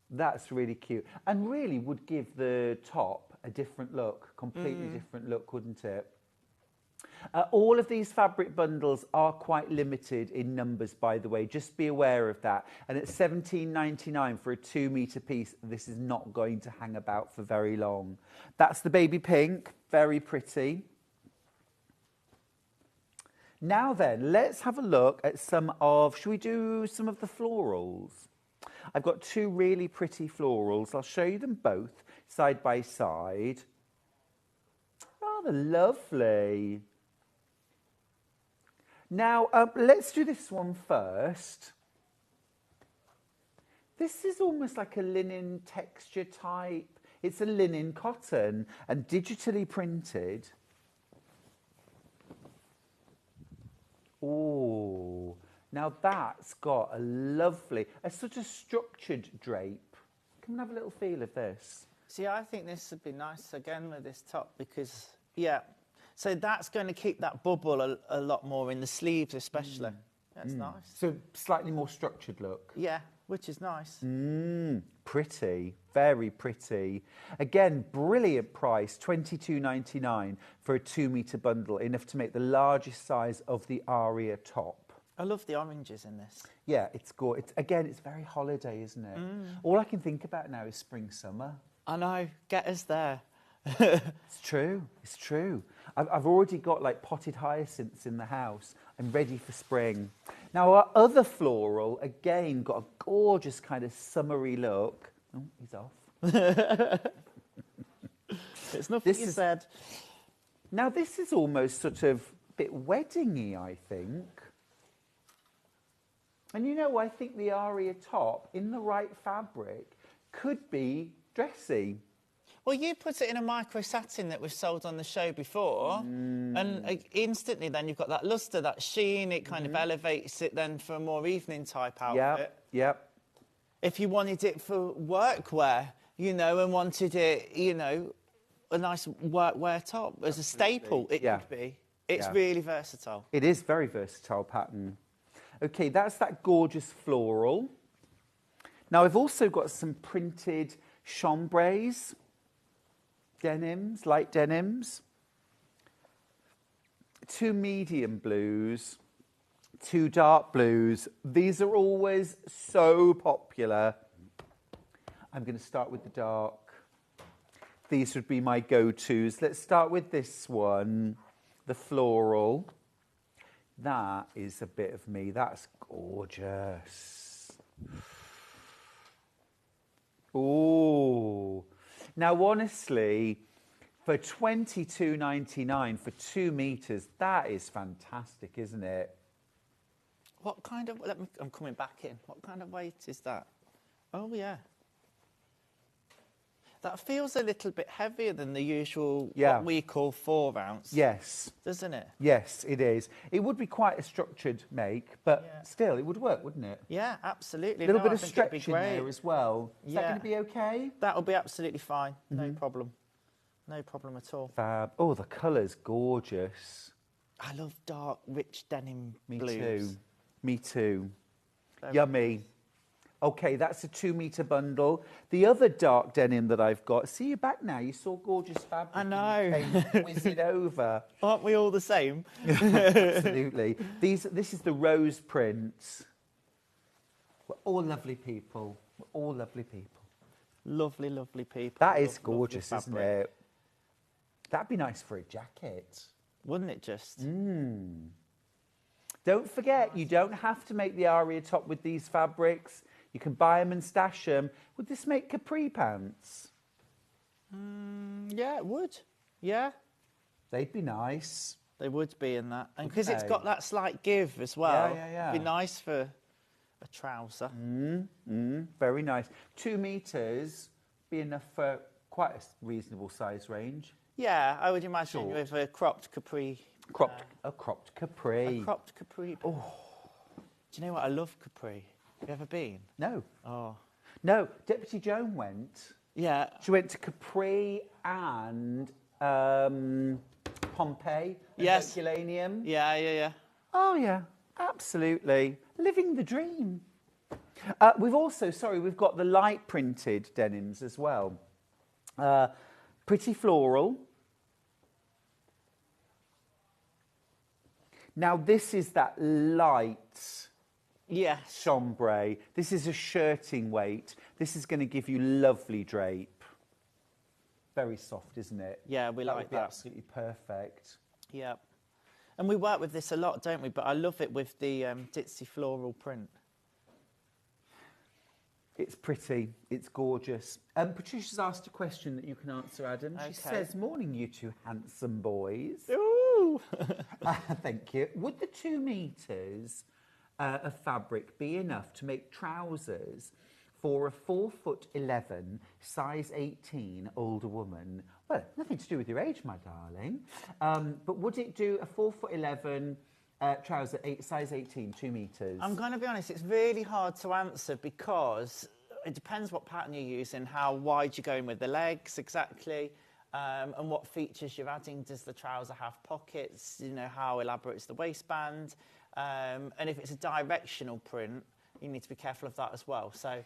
That's really cute. And really would give the top a different look, completely different look, wouldn't it? All of these fabric bundles are quite limited in numbers, by the way. Just be aware of that. And at £17.99 for a 2 metre piece, this is not going to hang about for very long. That's the baby pink. Very pretty. Now then, let's have a look at some of... Should we do some of the florals? I've got 2 really pretty florals. I'll show you them both side by side. Rather lovely. Now, let's do this one first. This is almost like a linen texture type. It's a linen cotton and digitally printed. Oh, now that's got a sort of structured drape. Come and have a little feel of this. See, I think this would be nice again with this top because, yeah. So that's going to keep that bubble a lot more in the sleeves especially. That's nice. So slightly more structured look. Yeah, which is nice. Pretty, very pretty. Again, brilliant price, £22.99 for a 2 metre bundle, enough to make the largest size of the Aria top. I love the oranges in this. Yeah, it's gorgeous. Again, it's very holiday, isn't it? All I can think about now is spring, summer. I know, get us there. It's true, it's true. I've already got like potted hyacinths in the house. I'm ready for spring. Now our other floral, again, got a gorgeous kind of summery look. Oh, he's off. It's nothing you said. Now this is almost sort of a bit wedding-y, I think. And you know, I think the Aria top, in the right fabric, could be dressy. Well, you put it in a micro satin that we've sold on the show before, and instantly then you've got that lustre, that sheen, it kind of elevates it then for a more evening type outfit. Yep. If you wanted it for workwear, you know, and wanted it, you know, a nice workwear top as a staple, it could be. It's really versatile. It is very versatile pattern. Okay, that's that gorgeous floral. Now I've also got some printed chambrays. Denims, light denims, 2 medium blues, 2 dark blues. These are always so popular. I'm going to start with the dark. These would be my go-tos. Let's start with this one, the floral. That is a bit of me. That's gorgeous. Oh. Now, honestly, for $22.99 for 2 meters, that is fantastic, isn't it? What kind of... I'm coming back in. What kind of weight is that? Oh, yeah. That feels a little bit heavier than the usual, what we call 4 ounce. Yes. Doesn't it? Yes, it is. It would be quite a structured make, but still, it would work, wouldn't it? Yeah, absolutely. A little bit of stretch in there as well. Is that going to be okay? That'll be absolutely fine. No problem. No problem at all. Fab. Oh, the colour's gorgeous. I love dark, rich denim Me blues. too. Me too. Very Yummy. Okay, that's a 2 metre bundle. The other dark denim that I've got, see, you're back now. You saw gorgeous fabric. I know. Whiz it over. Aren't we all the same? Absolutely. This is the rose print. We're all lovely people. We're all lovely people. Lovely, lovely people. That is gorgeous, isn't it? That'd be nice for a jacket. Wouldn't it just? Don't forget, you don't have to make the aria top with these fabrics. You can buy them and stash them. Would this make capri pants? Yeah, it would. Yeah. They'd be nice. They would be in that. And because it's got that slight give as well. Yeah. It'd be nice for a trouser. Very nice. 2 meters be enough for quite a reasonable size range. Yeah, I would imagine with a cropped capri. A cropped capri. A cropped capri. Oh. Do you know what? I love capri. Have you ever been? No. Oh. No, Deputy Joan went. Yeah. She went to Capri and Pompeii. Yes. Herculaneum. Yeah. Oh, yeah, absolutely. Living the dream. We've got the light printed denims as well. Pretty floral. Now, this is that light chambray. This is a shirting weight. This is going to give you lovely drape. Very soft, isn't it? Yeah, we like That would be that. absolutely perfect. Yeah. And we work with this a lot, don't we? But I love it with the ditzy floral print. It's pretty. It's gorgeous. Patricia's asked a question that you can answer, Adam. She says, morning, you two handsome boys. Ooh! Thank you. Would the 2 meters of fabric be enough to make trousers for a 4'11", size 18 older woman? Well, nothing to do with your age, my darling. But would it do a 4'11" trouser, size 18, 2 meters? I'm going to be honest, it's really hard to answer because it depends what pattern you're using, how wide you're going with the legs exactly, and what features you're adding. Does the trouser have pockets? You know, how elaborate is the waistband? And if it's a directional print, you need to be careful of that as well. So,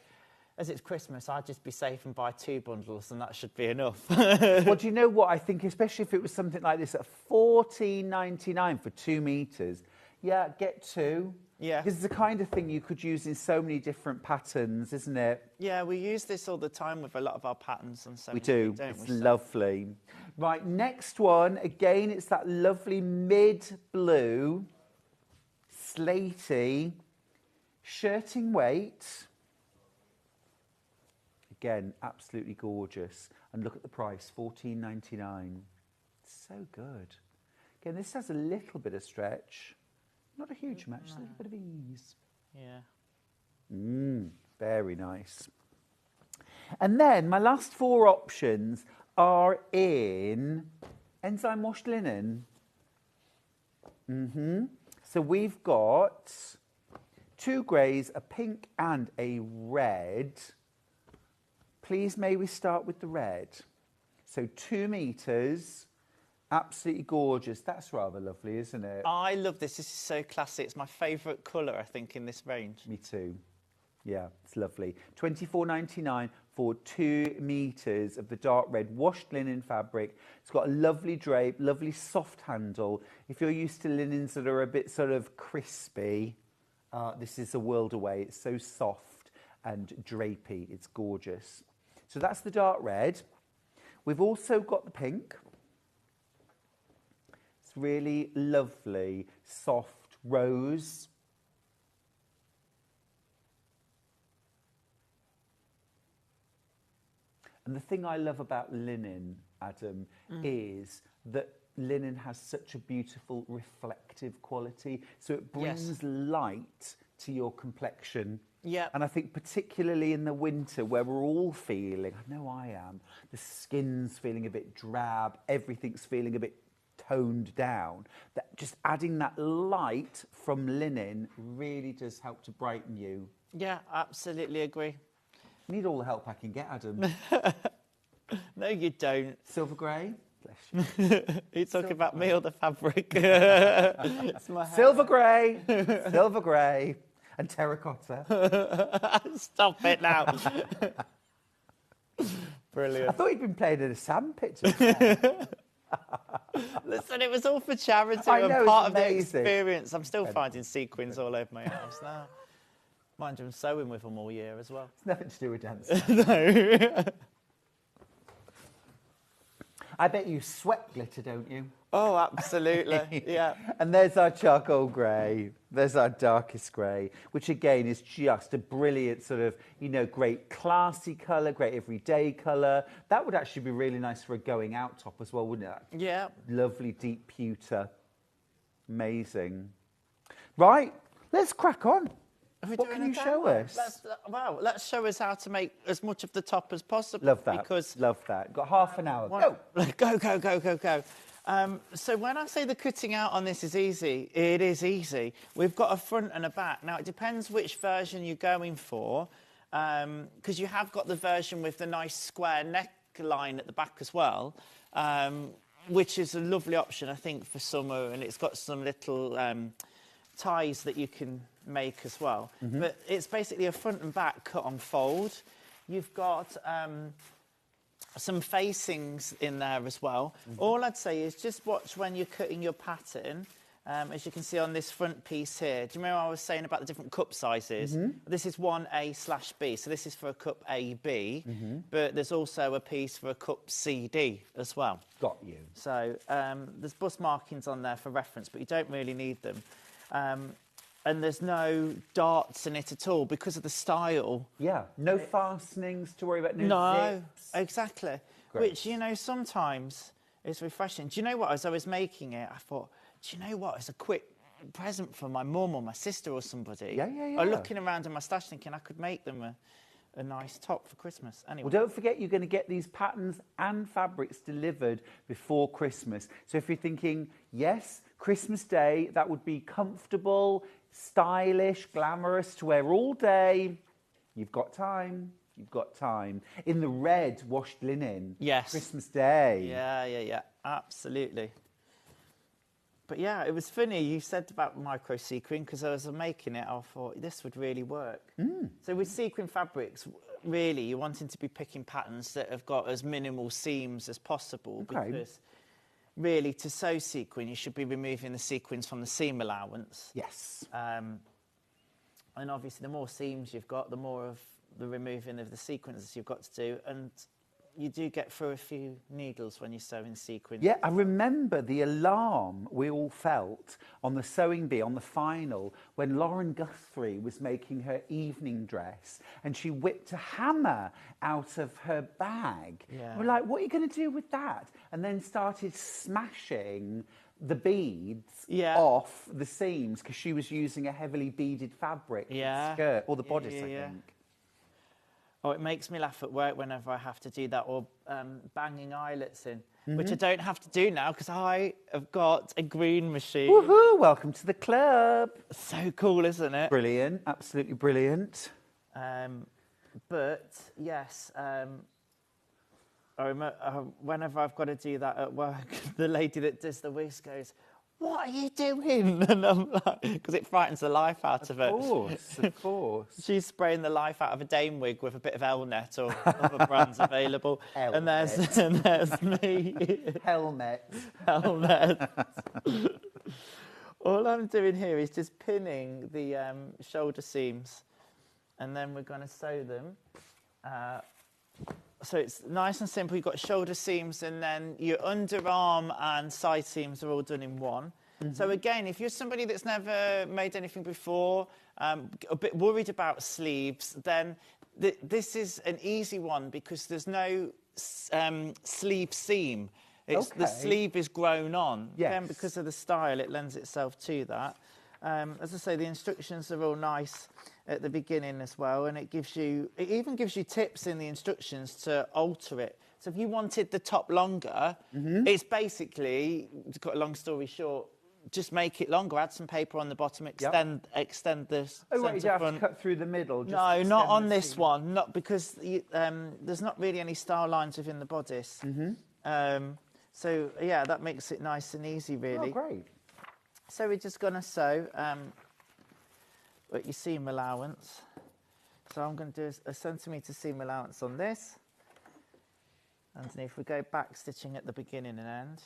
as it's Christmas, I'd just be safe and buy 2 bundles, and that should be enough. Well, do you know what? I think especially if it was something like this at $14.99 for 2 meters, yeah, get 2. Yeah. This is the kind of thing you could use in so many different patterns, isn't it? Yeah, we use this all the time with a lot of our patterns and so We do. don't It's we? lovely. Right, next one. Again, it's that lovely mid-blue, slatey, shirting weight. Again, absolutely gorgeous. And look at the price, $14.99. So good. Again, this has a little bit of stretch. Not a huge amount, just a little bit of ease. Yeah. Very nice. And then my last 4 options are in enzyme washed linen. So we've got 2 greys, a pink and a red. Please may we start with the red. So 2 meters, absolutely gorgeous. That's rather lovely, isn't it? I love this. This is so classy. It's my favourite colour, I think, in this range. Me too. Yeah, it's lovely. $24.99 for 2 meters of the dark red washed linen fabric. It's got a lovely drape, lovely soft handle. If you're used to linens that are a bit sort of crispy, this is a world away. It's so soft and drapey. It's gorgeous. So that's the dark red. We've also got the pink. It's really lovely, soft rose. And the thing I love about linen, Adam, is that linen has such a beautiful reflective quality. So it brings light to your complexion. Yeah. And I think particularly in the winter where we're all feeling, I know I am, the skin's feeling a bit drab, everything's feeling a bit toned down, that just adding that light from linen really does help to brighten you. Yeah, absolutely agree. I need all the help I can get, Adam. No, you don't. Silver grey? Bless you. Are you talking about me or the fabric? It's my hair. Silver grey, and terracotta. Stop it now. Brilliant. I thought you'd been playing in a sandpit. Listen, it was all for charity I know, and it's part of the amazing. experience. I'm still finding sequins all over my house now. Mind you, I'm sewing with them all year as well. It's nothing to do with dancing. No. I bet you sweat glitter, don't you? Oh, absolutely. Yeah. And there's our charcoal grey. There's our darkest grey, which again is just a brilliant sort of, you know, great classy colour, great everyday colour. That would actually be really nice for a going out top as well, wouldn't it? Yeah. Lovely deep pewter. Amazing. Right, let's crack on. What can you show us? Let's show us how to make as much of the top as possible. Love that. Because love that. Got half an hour. Go. Go. So when I say the cutting out on this is easy, it is easy. We've got a front and a back. Now, it depends which version you're going for, because you have got the version with the nice square neckline at the back as well, which is a lovely option, I think, for summer, and it's got some little ties that you can make as well. But it's basically a front and back cut on fold. You've got some facings in there as well. All I'd say is just watch when you're cutting your pattern. As you can see on this front piece here, do you remember I was saying about the different cup sizes? This is 1A/B, so this is for a cup AB, but there's also a piece for a cup CD as well. Got you. So there's bust markings on there for reference, but you don't really need them. And there's no darts in it at all because of the style. Yeah, no fastenings to worry about, No, zips. exactly. Great. Which, you know, sometimes is refreshing. Do you know what? As I was making it, I thought, do you know what? It's a quick present for my mum or my sister or somebody. Yeah. Or looking around in my stash thinking I could make them a nice top for Christmas. Anyway. Well, don't forget you're going to get these patterns and fabrics delivered before Christmas. So if you're thinking, yes, Christmas Day, that would be comfortable, stylish, glamorous to wear all day, you've got time. You've got time. In the red washed linen. Yes. Christmas Day. Yeah. Absolutely. But yeah, it was funny you said about micro sequin because as I was making it, I thought this would really work. So with sequin fabrics, really, you're wanting to be picking patterns that have got as minimal seams as possible because really to sew sequin, you should be removing the sequins from the seam allowance. Yes. And obviously, the more seams you've got, the more of the removing of the sequins you've got to do. And you do get through a few needles when you're sewing sequins. Yeah, I remember the alarm we all felt on the sewing bee, on the final, when Lauren Guthrie was making her evening dress and she whipped a hammer out of her bag. Yeah. We're like, what are you going to do with that? And then started smashing the beads off the seams because she was using a heavily beaded fabric skirt, or the bodice, I think. Oh, it makes me laugh at work whenever I have to do that, or banging eyelets in, which I don't have to do now because I have got a green machine. Woohoo! Welcome to the club. So cool, isn't it? Brilliant, absolutely brilliant. But yes, I remember whenever I've got to do that at work, the lady that does the wigs goes, "What are you doing?" And I'm like, because it frightens the life out of her. Of course. She's spraying the life out of a Dame wig with a bit of Elnet or other brands available. And there's me. Helmet. All I'm doing here is just pinning the shoulder seams. And then we're going to sew them So it's nice and simple. You've got shoulder seams, and then your underarm and side seams are all done in one. So again, if you're somebody that's never made anything before, a bit worried about sleeves, then this is an easy one because there's no sleeve seam. The sleeve is grown on. Yes. Again, because of the style, it lends itself to that. As I say, the instructions are all nice at the beginning as well, and it even gives you tips in the instructions to alter it. So if you wanted the top longer, it's basically, to cut a long story short, just make it longer, add some paper on the bottom, extend the Oh, right, you centre have front. to cut through the middle. Just No, extend not the on this seam. one, not because there's not really any style lines within the bodice. So, yeah, that makes it nice and easy, really. Oh, great. So we're just going to sew at your seam allowance. So I'm going to do a centimetre seam allowance on this. Underneath, we go back stitching at the beginning and end.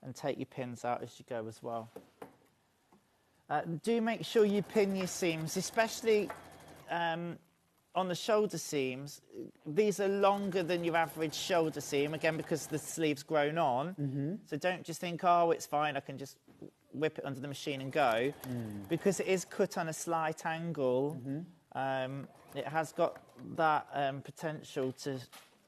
And take your pins out as you go as well. Do make sure you pin your seams, especially on the shoulder seams. These are longer than your average shoulder seam, again, because the sleeve's grown on. So don't just think, oh, it's fine, I can just whip it under the machine and go. Because it is cut on a slight angle, it has got that potential to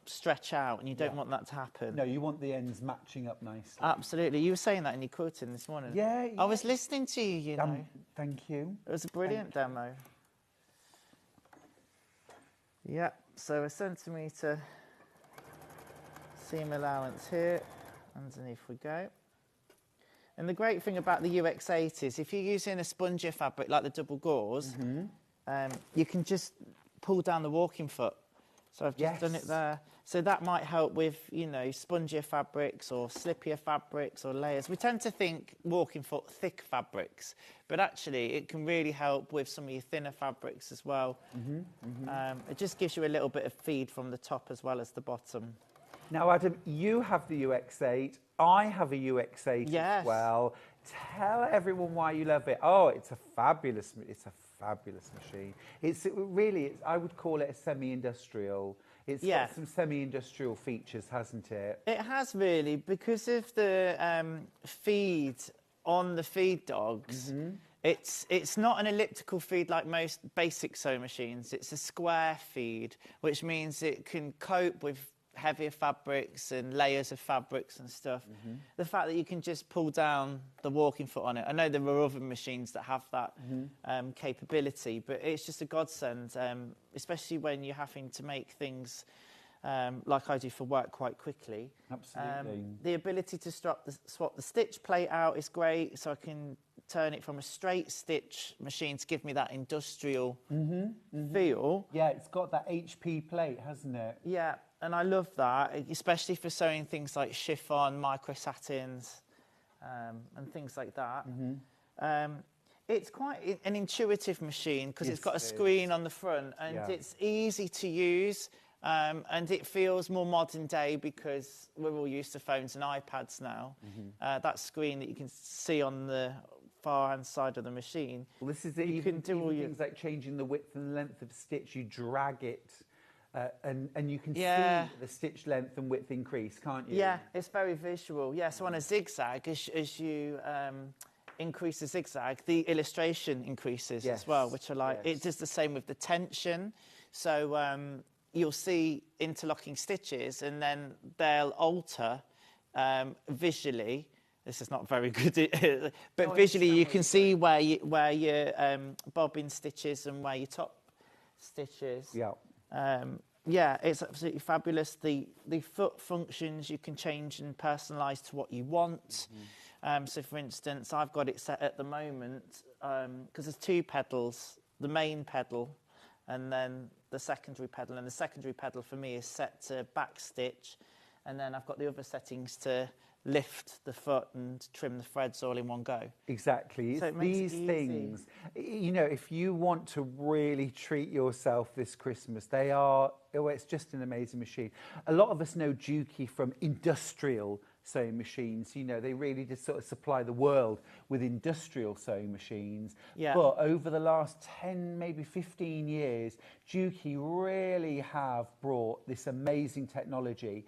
stretch out, and you don't want that to happen. No, you want the ends matching up nicely. Absolutely. You were saying that in your quoting this morning. Yeah. I was listening to you, you know. Thank you. It was a brilliant demo. Yeah, so a centimetre seam allowance here. Underneath we go. And the great thing about the UX8 is if you're using a spongier fabric like the double gauze, you can just pull down the walking foot. So I've just done it there. So that might help with, you know, spongier fabrics or slippier fabrics or layers. We tend to think walking foot thick fabrics, but actually it can really help with some of your thinner fabrics as well. It just gives you a little bit of feed from the top as well as the bottom. Now, Adam, you have the UX8. I have a UX8 as well. Tell everyone why you love it. Oh, it's a fabulous machine. I would call it a semi-industrial. It's got some semi-industrial features, hasn't it? It has really, because of the feed on the feed dogs. It's not an elliptical feed like most basic sewing machines. It's a square feed, which means it can cope with heavier fabrics and layers of fabrics and stuff. The fact that you can just pull down the walking foot on it. I know there are other machines that have that capability, but it's just a godsend, especially when you're having to make things like I do for work quite quickly. Absolutely. The ability to swap the stitch plate out is great, so I can turn it from a straight stitch machine to give me that industrial feel. Yeah, it's got that HP plate, hasn't it? Yeah, and I love that, especially for sewing things like chiffon, micro satins, and things like that. It's quite an intuitive machine because it's got a screen on the front, and it's easy to use, and it feels more modern day because we're all used to phones and iPads now. That screen that you can see on the far-hand side of the machine. Well, this is it. You can do all things like changing the width and length of stitch. You drag it, and you can see the stitch length and width increase, can't you? Yeah, it's very visual. Yeah, so on a zigzag, as you increase the zigzag, the illustration increases as well, which I like. It does the same with the tension. So you'll see interlocking stitches, and then they'll alter visually. This is not very good, but visually you can see where your bobbin stitches and where your top stitches. Yeah, it's absolutely fabulous. The foot functions you can change and personalise to what you want. So, for instance, I've got it set at the moment because there's two pedals, the main pedal and then the secondary pedal. And the secondary pedal for me is set to back stitch, and then I've got the other settings to lift the foot and trim the threads all in one go. Exactly. So it's these things, you know, if you want to really treat yourself this Christmas, it's just an amazing machine. A lot of us know Juki from industrial sewing machines. You know, they really did sort of supply the world with industrial sewing machines. Yeah. But over the last 10, maybe 15 years, Juki really have brought this amazing technology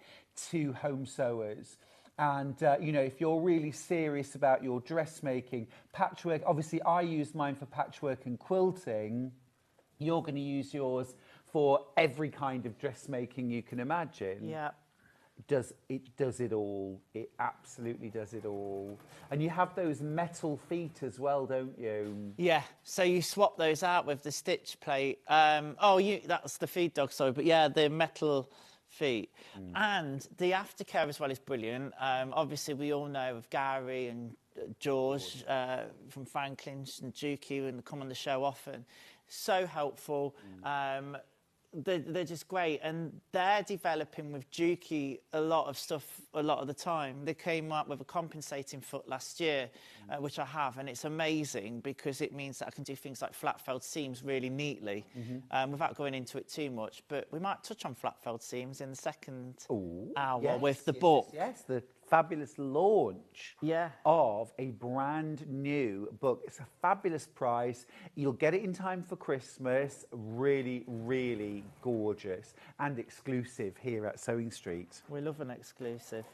to home sewers. And, you know, if you're really serious about your dressmaking, patchwork, obviously I use mine for patchwork and quilting. You're going to use yours for every kind of dressmaking you can imagine. Yeah. Does it all. It absolutely does it all. And you have those metal feet as well, don't you? Yeah, so you swap those out with the stitch plate. That's the feed dog, sorry, but yeah, the metal feet. And the aftercare as well is brilliant. Obviously, we all know of Gary and George from Franklin's and Juki, and come on the show often. So helpful. They're just great, and they're developing with Juki a lot of stuff a lot of the time. They came up with a compensating foot last year, which I have, and it's amazing because it means that I can do things like flat felled seams really neatly without going into it too much. But we might touch on flat felled seams in the second hour with the book. Yes, the fabulous launch Yeah. of a brand new book. It's a fabulous price. You'll get it in time for Christmas. Really, really gorgeous and exclusive here at Sewing Street. We love an exclusive.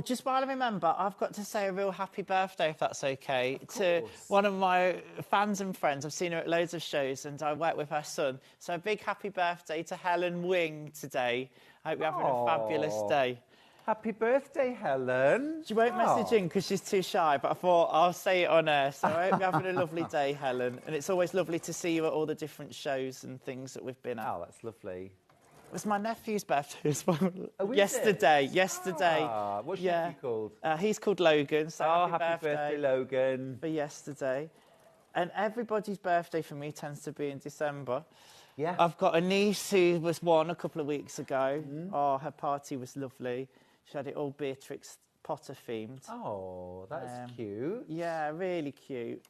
Just while I remember, I've got to say a real happy birthday, if that's okay, to one of my fans and friends. I've seen her at loads of shows, and I work with her son. So a big happy birthday to Helen Wing today. I hope you're having a fabulous day. Happy birthday, Helen. She won't message in because she's too shy, but I thought I'll say it on air. So I hope you're having a lovely day, Helen. And it's always lovely to see you at all the different shows and things that we've been at. Oh, that's lovely. It was my nephew's birthday as well. is Yesterday. What's your nephew called? He's called Logan. So happy birthday, Logan. For yesterday. And everybody's birthday for me tends to be in December. Yeah. I've got a niece who was 1 a couple of weeks ago. Oh, her party was lovely. She had it all Beatrix Potter themed. Oh, that's cute. Yeah, really cute.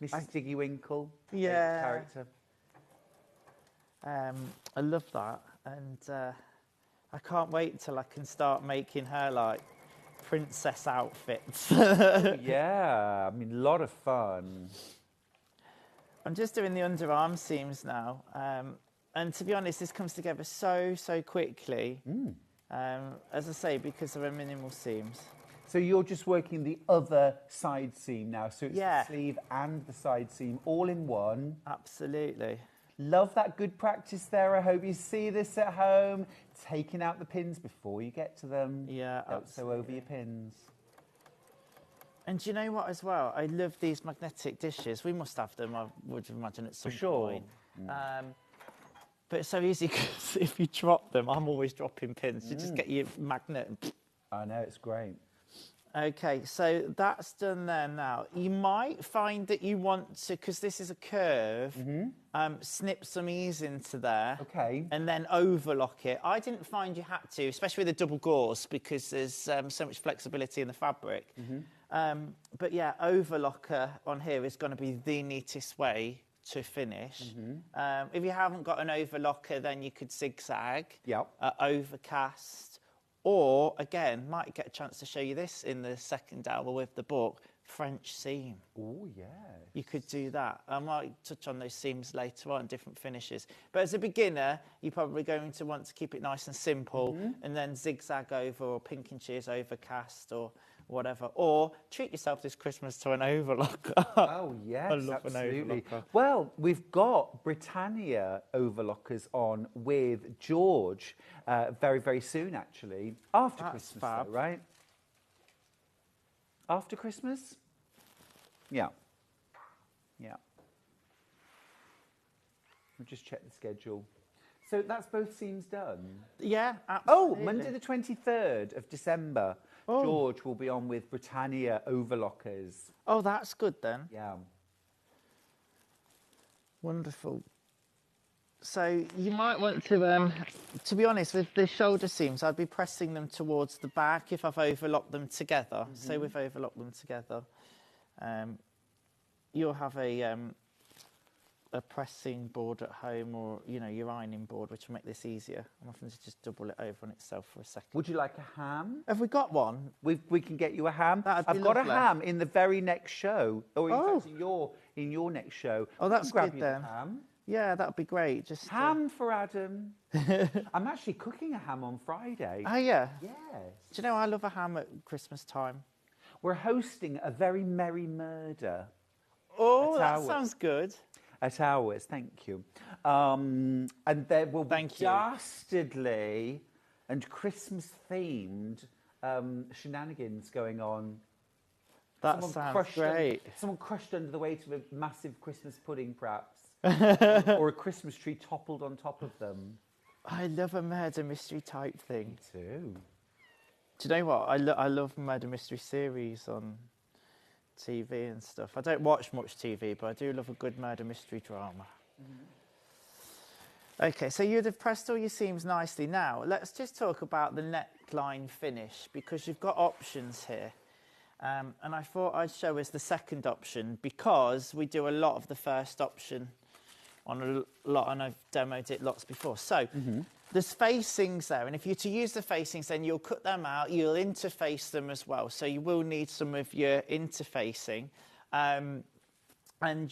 Mrs. Diggy Winkle. Yeah. Character. I love that. And I can't wait till I can start making her, like, princess outfits. Yeah, I mean, a lot of fun. I'm just doing the underarm seams now. And to be honest, this comes together so quickly. As I say, because there are minimal seams. So you're just working the other side seam now. So it's Yeah. the sleeve and the side seam all in one. Absolutely. Love that good practice there. I hope you see this at home. Taking out the pins before you get to them. Yeah, Don't sew over your pins. And do you know what as well? I love these magnetic dishes. We must have them, I would imagine, at some sure. point. But it's so easy because if you drop them, I'm always dropping pins. You just get your magnet. And I know, it's great. Okay, so that's done there now. You might find that you want to, because this is a curve, snip some ease into there. Okay. And then overlock it. I didn't find you had to, especially with the double gauze, because there's so much flexibility in the fabric. But yeah, overlocker on here is going to be the neatest way to finish. If you haven't got an overlocker, then you could zigzag, overcast. Or, again, might get a chance to show you this in the second hour with the book, French seam. Oh, yeah. You could do that. I might touch on those seams later on, different finishes. But as a beginner, you're probably going to want to keep it nice and simple and then zigzag over or pink and shears overcast or whatever. Or treat yourself this Christmas to an overlocker. Oh, yes, I love absolutely. an overlocker. Well, we've got Britannia overlockers on with George very, very soon, actually. After Christmas, fab. though, right? After Christmas? Yeah. Yeah. We'll just check the schedule. So that's both seams done? Yeah, Oh, absolutely. Monday the 23rd of December. George will be on with Britannia overlockers. Oh, that's good then. Yeah. Wonderful. So you might want to be honest, with the shoulder seams, I'd be pressing them towards the back if I've overlocked them together. So we've overlocked them together. You'll have a a pressing board at home or, you know, your ironing board, which will make this easier, I'm having to just double it over on itself for a second. Would you like a ham? Have we got one? We can get you a ham. That'd be I've got lovely. a ham in the very next show, or in Oh. fact in your next show. Oh, that's grab good you the then. ham. Yeah, that would be great. Just Ham for Adam. I'm actually cooking a ham on Friday. Oh, yeah. Yes. Do you know, I love a ham at Christmas time. We're hosting a very merry murder. Oh, At that ours. sounds good. At ours, thank you. And there will be Thank you. dastardly and Christmas-themed shenanigans going on. That Someone sounds crushed great. Someone crushed under the weight of a massive Christmas pudding, perhaps. Or a Christmas tree toppled on top of them. I love a murder mystery type thing. Me too. Do you know what? I love murder mystery series on TV and stuff. I don't watch much TV, but I do love a good murder mystery drama. Okay, so you'd have pressed all your seams nicely. Now, let's just talk about the neckline finish, because you've got options here. And I thought I'd show us the second option, because we do a lot of the first option on a lot, and I've demoed it lots before. So there's facings there, and if you're to use the facings, then you'll cut them out, you'll interface them as well. So you will need some of your interfacing, and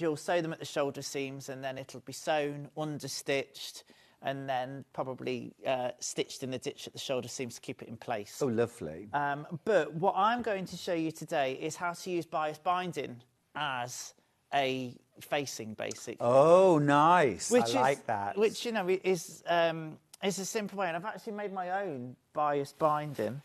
you'll sew them at the shoulder seams, and then it'll be sewn, understitched, and then probably stitched in the ditch at the shoulder seams to keep it in place. Oh, lovely. But what I'm going to show you today is how to use bias binding as a facing, basically. Oh, nice. I Which like that. Which, you know, is a simple way. And I've actually made my own bias binding,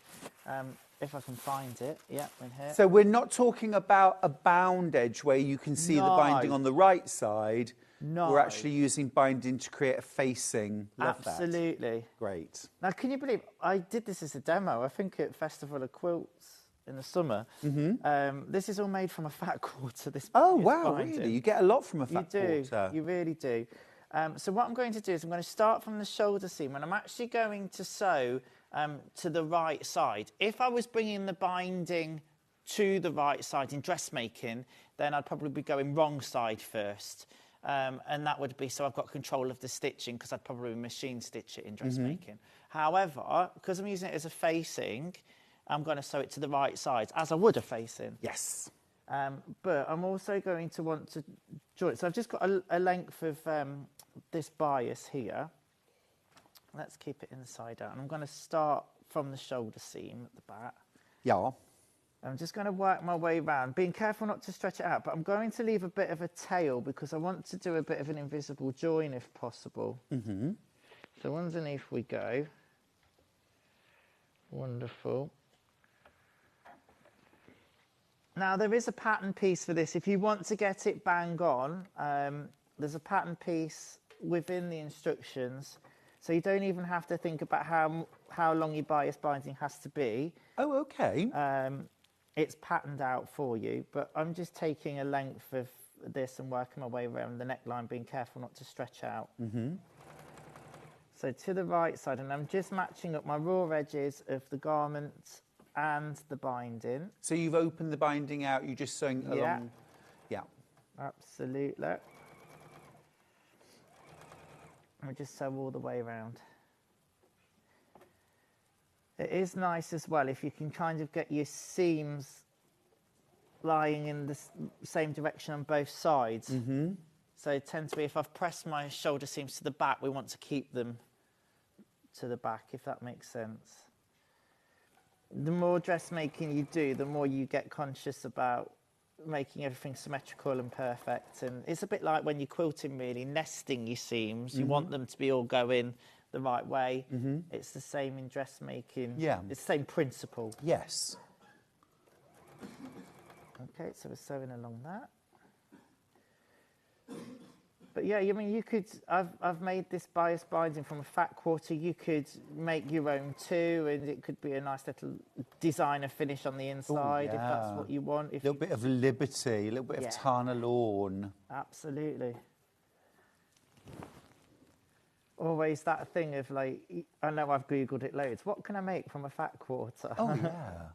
if I can find it. Yeah, in here. So we're not talking about a bound edge where you can see the binding No. on the right side. No. We're actually using binding to create a facing. Love that. Absolutely. Great. Now, can you believe I did this as a demo? I think at Festival of Quilts in the summer. This is all made from a fat quarter. This Oh, bias wow, binding. really? You get a lot from a You fat do. quarter. You really do. So what I'm going to do is I'm going to start from the shoulder seam, and I'm actually going to sew to the right side. If I was bringing the binding to the right side in dressmaking, then I'd probably be going wrong side first. And that would be so I've got control of the stitching, because I'd probably machine stitch it in dressmaking. However, because I'm using it as a facing, I'm going to sew it to the right side, as I would a facing. Yes. But I'm also going to want to join. So I've just got a length of this bias here. Let's keep it inside out. And I'm going to start from the shoulder seam at the back. Yeah. I'm just going to work my way around, being careful not to stretch it out, but I'm going to leave a bit of a tail because I want to do a bit of an invisible join if possible. So underneath we go. Wonderful. Now, there is a pattern piece for this. If you want to get it bang on, there's a pattern piece within the instructions. So you don't even have to think about how long your bias binding has to be. Oh, okay. It's patterned out for you, but I'm just taking a length of this and working my way around the neckline, being careful not to stretch out. So to the right side, and I'm just matching up my raw edges of the garment and the binding. So you've opened the binding out, you're just sewing along. Yeah. Absolutely. I just sew all the way around. It is nice as well if you can kind of get your seams lying in the same direction on both sides. So it tends to be, if I've pressed my shoulder seams to the back, we want to keep them to the back, if that makes sense. The more dressmaking you do, the more you get conscious about making everything symmetrical and perfect. And it's a bit like when you're quilting, really, nesting your seams. You want them to be all going the right way. It's the same in dressmaking. Yeah. It's the same principle. Yes. Okay, so we're sewing along that. But yeah, I mean, you could, I've made this bias binding from a fat quarter. You could make your own too, and it could be a nice little designer finish on the inside if that's what you want. A little bit of liberty, a little bit of Tana lawn. Absolutely. Always that thing of like, I know I've Googled it loads. What can I make from a fat quarter? Oh, yeah.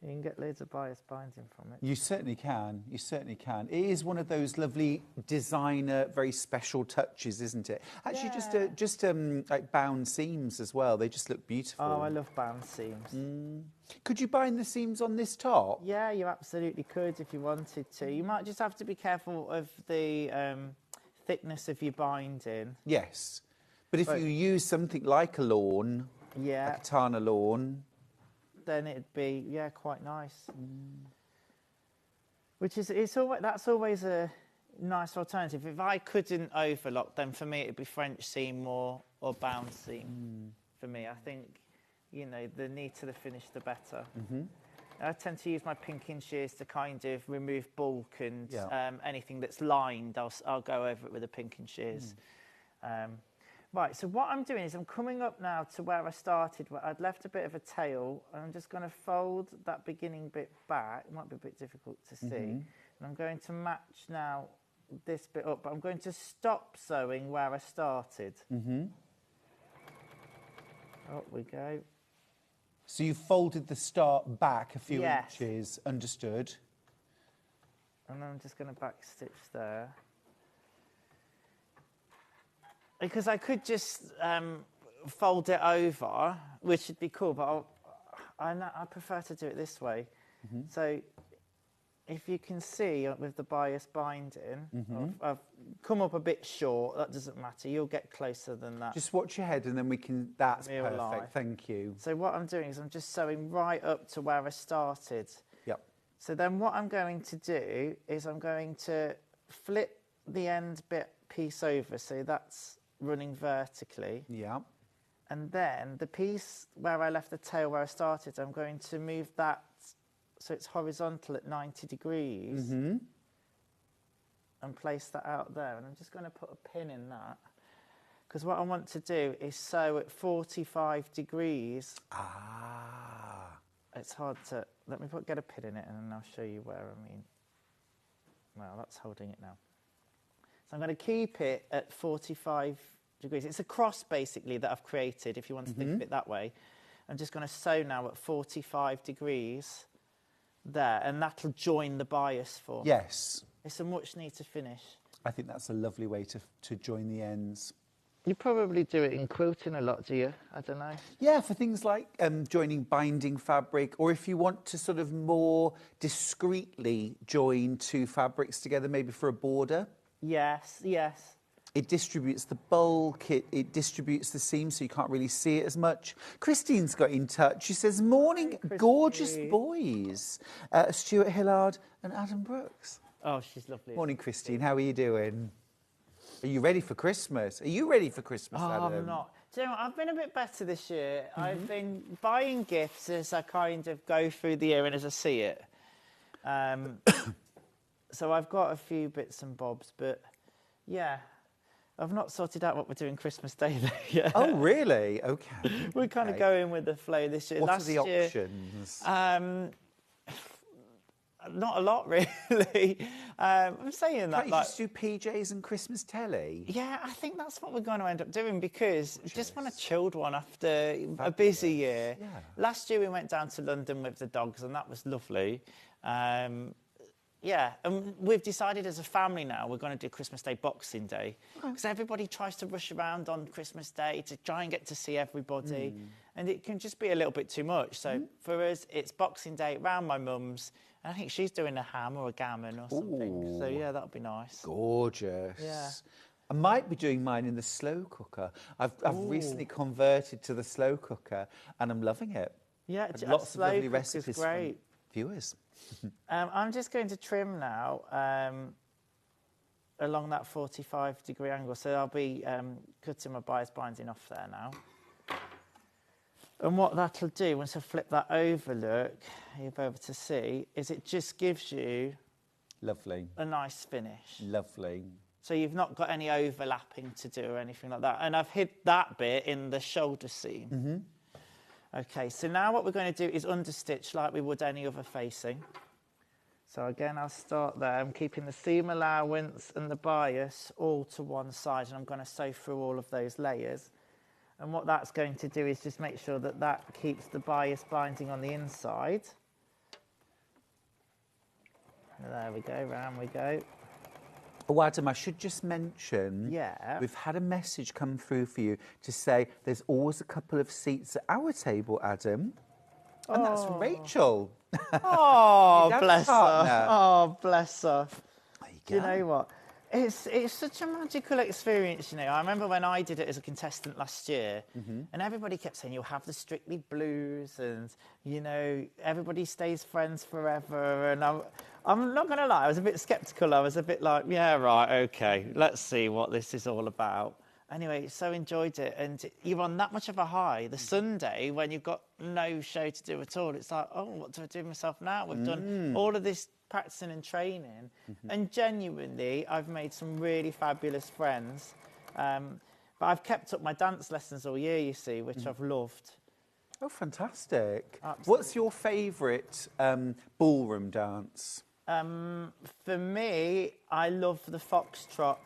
You can get loads of bias binding from it. You certainly can. You certainly can. It is one of those lovely designer, very special touches, isn't it? Actually, Yeah. just like bound seams as well. They just look beautiful. Oh, I love bound seams. Could you bind the seams on this top? Yeah, you absolutely could if you wanted to. You might just have to be careful of the thickness of your binding. Yes. But if you use something like a lawn, Yeah. like a Tana lawn, then it'd be quite nice. Which is that's always a nice alternative. If I couldn't overlock, then for me it'd be French seam or bound seam. For me, I think the neater the finish, the better. I tend to use my pinking shears to kind of remove bulk and anything that's lined. I'll go over it with the pinking shears. Right, so what I'm doing is I'm coming up now to where I started, where I'd left a bit of a tail, and I'm just going to fold that beginning bit back. It might be a bit difficult to see. And I'm going to match now this bit up, but I'm going to stop sewing where I started. Up we go. So you folded the start back a few Yes. inches, understood. And I'm just going to back stitch there. Because I could just fold it over, which would be cool, but I prefer to do it this way. So if you can see with the bias binding, I've come up a bit short, that doesn't matter, you'll get closer than that. Just watch your head and then we can, that's Real perfect, life. thank you. So what I'm doing is I'm just sewing right up to where I started. Yep. So then what I'm going to do is I'm going to flip the end bit piece over, so that's running vertically. Yeah. And then the piece where I left the tail where I started, I'm going to move that so it's horizontal at 90 degrees and place that out there. And I'm just going to put a pin in that because what I want to do is sew at 45 degrees. It's hard to... Let me get a pin in it and then I'll show you where I mean. Well, that's holding it now. So I'm going to keep it at 45 degrees. It's a cross, basically, that I've created, if you want to think of it that way. I'm just going to sew now at 45 degrees there, and that'll join the bias for me. Yes. It's a much neater finish. I think that's a lovely way to join the ends. You probably do it in quilting a lot, do you? I don't know. Yeah, for things like joining binding fabric, or if you want to sort of more discreetly join two fabrics together, maybe for a border. Yes, yes. It distributes the bulk, it distributes the seam so you can't really see it as much. Christine's got in touch. She says, morning, gorgeous boys. Stuart Hillard and Adam Brooks. Oh, she's lovely. Morning, Christine. How are you doing? Are you ready for Christmas? Are you ready for Christmas, Adam? I'm not. Do you know what? I've been a bit better this year. I've been buying gifts as I kind of go through the year and as I see it. So I've got a few bits and bobs, but yeah, I've not sorted out what we're doing Christmas Day though yet. Oh, really? Okay. We're kind of going with the flow this year. What Last are the year, options? Not a lot, really. I'm saying that. Can't you just do PJs and Christmas telly? Yeah, I think that's what we're going to end up doing because we just want a chilled one after a busy year. Yeah. Last year we went down to London with the dogs and that was lovely. Yeah, and we've decided as a family now we're going to do Christmas Day, Boxing Day, because everybody tries to rush around on Christmas Day to try and get to see everybody, and it can just be a little bit too much. So for us, it's Boxing Day round my mum's, and I think she's doing a ham or a gammon or something. So yeah, that'll be nice. Gorgeous. Yeah. I might be doing mine in the slow cooker. I've recently converted to the slow cooker, and I'm loving it. Yeah, Had lots of lovely recipes great. from viewers. I'm just going to trim now along that 45-degree angle. So I'll be cutting my bias binding off there now. And what that'll do, once I flip that over, look, you'll be able to see, is it just gives you Lovely. a nice finish. Lovely. So you've not got any overlapping to do or anything like that. And I've hid that bit in the shoulder seam. Okay, so now what we're going to do is understitch like we would any other facing. So again, I'll start there. I'm keeping the seam allowance and the bias all to one side, and I'm going to sew through all of those layers. And what that's going to do is just make sure that that keeps the bias binding on the inside. There we go, round we go. Oh, Adam, I should just mention, Yeah. we've had a message come through for you to say there's always a couple of seats at our table, Adam. And that's from Rachel. Oh, Your bless partner. her. Oh, bless her. There you Do you know what? It's such a magical experience, you know. I remember when I did it as a contestant last year, and everybody kept saying, you'll have the Strictly Blues, and, you know, everybody stays friends forever. And I'm not going to lie, I was a bit sceptical. I was a bit like, yeah, right, OK, let's see what this is all about. Anyway, so enjoyed it. And you're on that much of a high. The Sunday, when you've got no show to do at all, it's like, oh, what do I do with myself now? We've done all of this practicing and training. And genuinely, I've made some really fabulous friends. But I've kept up my dance lessons all year, you see, which I've loved. Oh, fantastic. Absolutely. What's your favourite ballroom dance? For me, I love the foxtrot.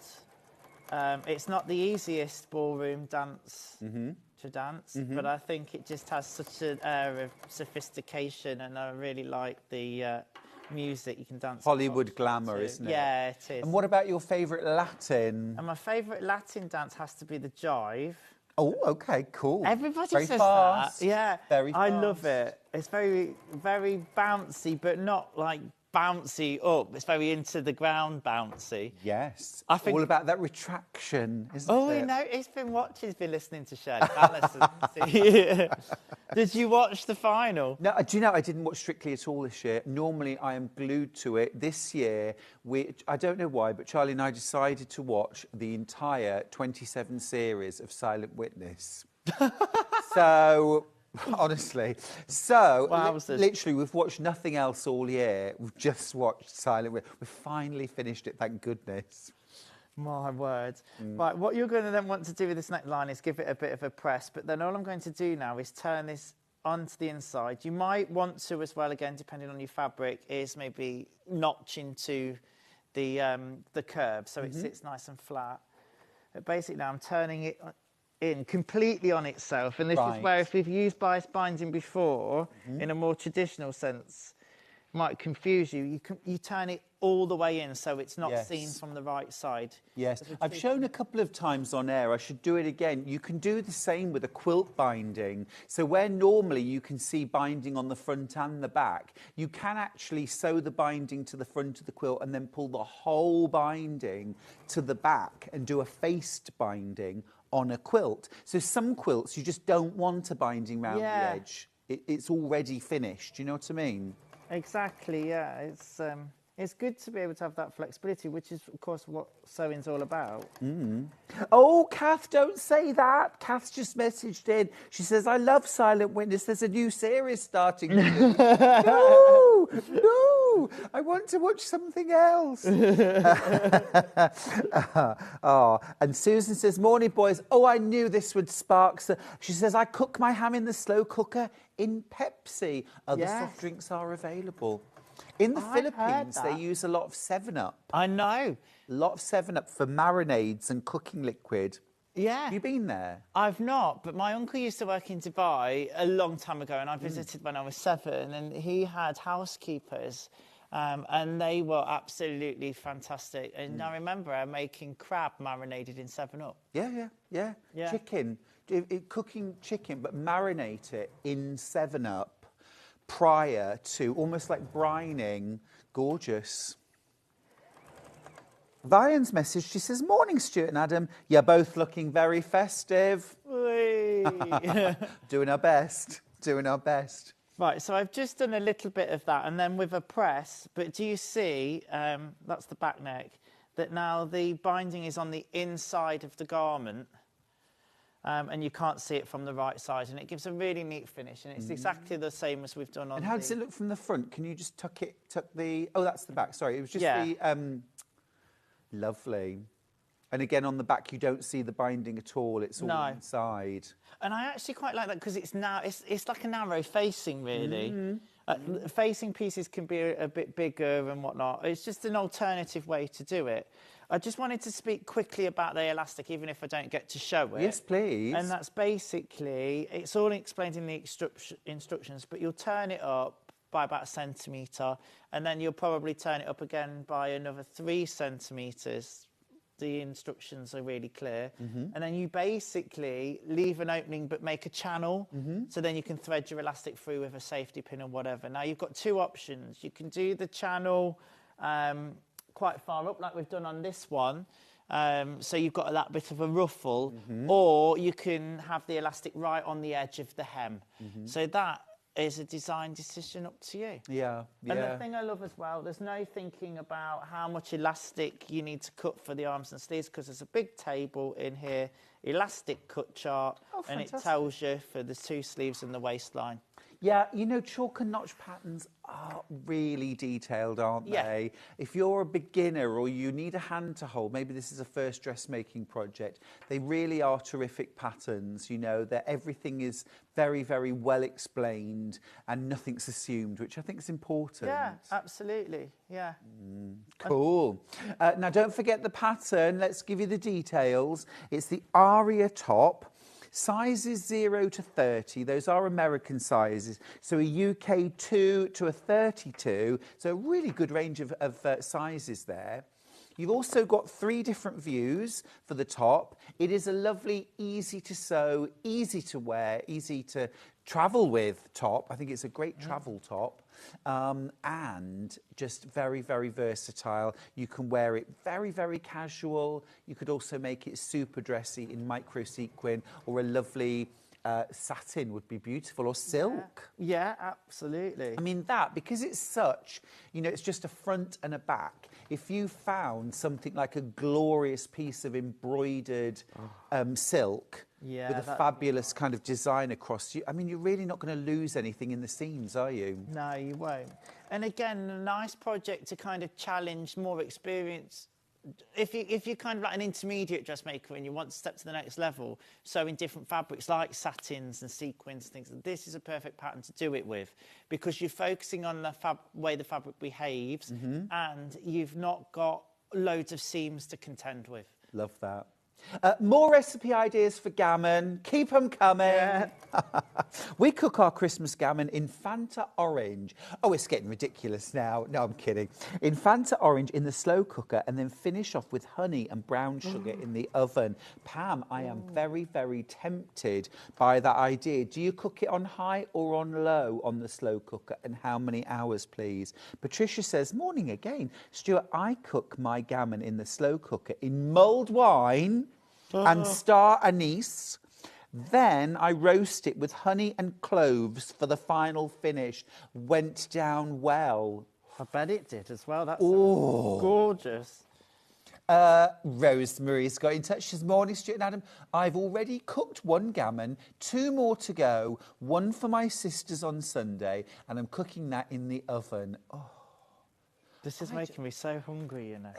It's not the easiest ballroom dance to dance, but I think it just has such an air of sophistication, and I really like the music you can dance. Hollywood foxtrot glamour, to. isn't it? Yeah, it is. And what about your favourite Latin? And my favourite Latin dance has to be the jive. Oh, okay, cool. Everybody Very says fast. that. Yeah, Very I fast. love it. It's very, very bouncy, but not like bouncy up. It's very into the ground bouncy. Yes. I think- all about that retraction, isn't Oh, it? you know, he's been watching, he's been listening to Shirley Allison. Did you watch the final? No, do you know, I didn't watch Strictly at all this year. Normally, I am glued to it. This year, I don't know why, but Charlie and I decided to watch the entire 27 series of Silent Witness. So, honestly. So, Wowzers. literally, we've watched nothing else all year. We've just watched Silent Witness. We've finally finished it, thank goodness. My word. Right, what you're going to then want to do with this neck line is give it a bit of a press, but then all I'm going to do now is turn this onto the inside. You might want to as well, again, depending on your fabric, is maybe notch into the curve so it sits nice and flat. But basically now I'm turning it in completely on itself, and this is where if we've used bias binding before in a more traditional sense, it might confuse you. You turn it all the way in so it's not seen from the right side. Yes, I've shown a couple of times on air. I should do it again. You can do the same with a quilt binding. So where normally you can see binding on the front and the back, you can actually sew the binding to the front of the quilt and then pull the whole binding to the back and do a faced binding on a quilt. So some quilts you just don't want a binding round the edge. It's already finished. Do you know what I mean? Exactly, yeah. It's good to be able to have that flexibility, which is, of course, what sewing's all about. Oh, Kath, don't say that. Kath's just messaged in. She says, I love Silent Witness. There's a new series starting. No, no, I want to watch something else. Oh, and Susan says, morning, boys. Oh, I knew this would spark. So she says, I cook my ham in the slow cooker in Pepsi. Other soft drinks are available. In the Philippines, they use a lot of 7-Up. I know. A lot of 7-Up for marinades and cooking liquid. Yeah. Have you been there? I've not, but my uncle used to work in Dubai a long time ago, and I visited when I was 7, and he had housekeepers, and they were absolutely fantastic. And I remember her making crab marinated in 7-Up. Yeah. Chicken. Cooking chicken, but marinate it in 7-Up prior to, almost like brining. Gorgeous. Vian's message, she says, morning, Stuart and Adam. You're both looking very festive. Doing our best. Doing our best. Right, so I've just done a little bit of that, and then with a press, but do you see, that's the back neck, that now the binding is on the inside of the garment, and you can't see it from the right side, and it gives a really neat finish, and it's exactly the same as we've done on And how does it look from the front? Can you just tuck the... Oh, that's the back, sorry. It was just the... Lovely. And again, on the back, you don't see the binding at all. It's all inside. And I actually quite like that because it's like a narrow facing, really. Facing pieces can be a bit bigger and whatnot. It's just an alternative way to do it. I just wanted to speak quickly about the elastic, even if I don't get to show it. Yes, please. And that's basically, it's all explained in the instructions, but you'll turn it up by about 1 centimetre, and then you'll probably turn it up again by another 3 centimetres. The instructions are really clear. And then you basically leave an opening but make a channel, so then you can thread your elastic through with a safety pin or whatever. Now you've got 2 options. You can do the channel quite far up like we've done on this one, so you've got that bit of a ruffle, or you can have the elastic right on the edge of the hem. So that is a design decision up to you. Yeah. And the thing I love as well, there's no thinking about how much elastic you need to cut for the arms and sleeves, because there's a big table in here, elastic cut chart, and it tells you for the 2 sleeves and the waistline. Yeah, you know, chalk and notch patterns are really detailed, aren't they? If you're a beginner or you need a hand to hold, maybe this is a first dressmaking project, they really are terrific patterns, you know, that everything is very, very well explained and nothing's assumed, which I think is important. Yeah, absolutely, yeah. Cool. Now, don't forget the pattern. Let's give you the details. It's the Aria top. Sizes 0 to 30, those are American sizes. So a UK 2 to a 32, so a really good range of sizes there. You've also got 3 different views for the top. It is a lovely, easy to sew, easy to wear, easy to travel with top. I think it's a great travel top. And just very, very versatile. You can wear it very, very casual. You could also make it super dressy in micro sequin, or a lovely satin would be beautiful, or silk. Yeah, absolutely. I mean, because it's such, you know, it's just a front and a back. If you found something like a glorious piece of embroidered silk, with a fabulous kind of design across you, I mean, you're really not going to lose anything in the seams, are you? No, you won't. And again, a nice project to kind of challenge more experience. If you're kind of like an intermediate dressmaker and you want to step to the next level, sewing different fabrics like satins and sequins and things, this is a perfect pattern to do it with, because you're focusing on the way the fabric behaves, and you've not got loads of seams to contend with. Love that. More recipe ideas for gammon. Keep them coming. Yeah. We cook our Christmas gammon in Fanta orange. Oh, it's getting ridiculous now. No, I'm kidding. In Fanta orange in the slow cooker, and then finish off with honey and brown sugar in the oven. Pam, I am very, very tempted by that idea. Do you cook it on high or on low on the slow cooker, and how many hours, please? Patricia says, morning again. Stuart, I cook my gammon in the slow cooker in mulled wine and star anise. Then I roast it with honey and cloves for the final finish. Went down well. I bet it did as well. That's gorgeous. Rosemary's got in touch. She says, morning, Stuart and Adam. I've already cooked 1 gammon, 2 more to go, 1 for my sisters on Sunday, and I'm cooking that in the oven. Oh. This is making me so hungry, you know.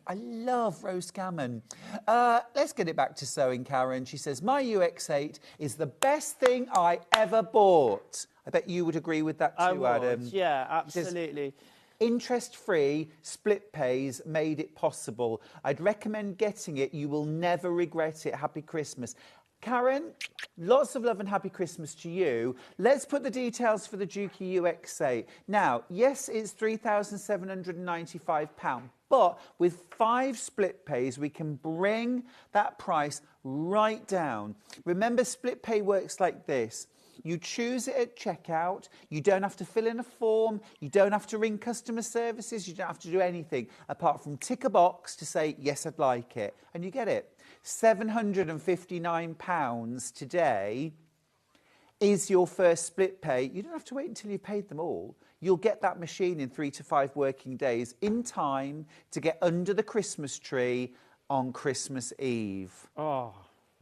I love roast gammon. Let's get it back to sewing, Karen. She says, my UX8 is the best thing I ever bought. I bet you would agree with that too, Adam. Yeah, absolutely. Interest-free, split pays made it possible. I'd recommend getting it. You will never regret it. Happy Christmas. Karen, lots of love and happy Christmas to you. Let's put the details for the Juki UX8. Now, yes, it's £3,795, but with 5 split pays, we can bring that price right down. Remember, split pay works like this. You choose it at checkout. You don't have to fill in a form. You don't have to ring customer services. You don't have to do anything apart from tick a box to say, yes, I'd like it. And you get it. £759 today is your first split pay. You don't have to wait until you've paid them all. You'll get that machine in 3 to 5 working days in time to get under the Christmas tree on Christmas Eve. Oh,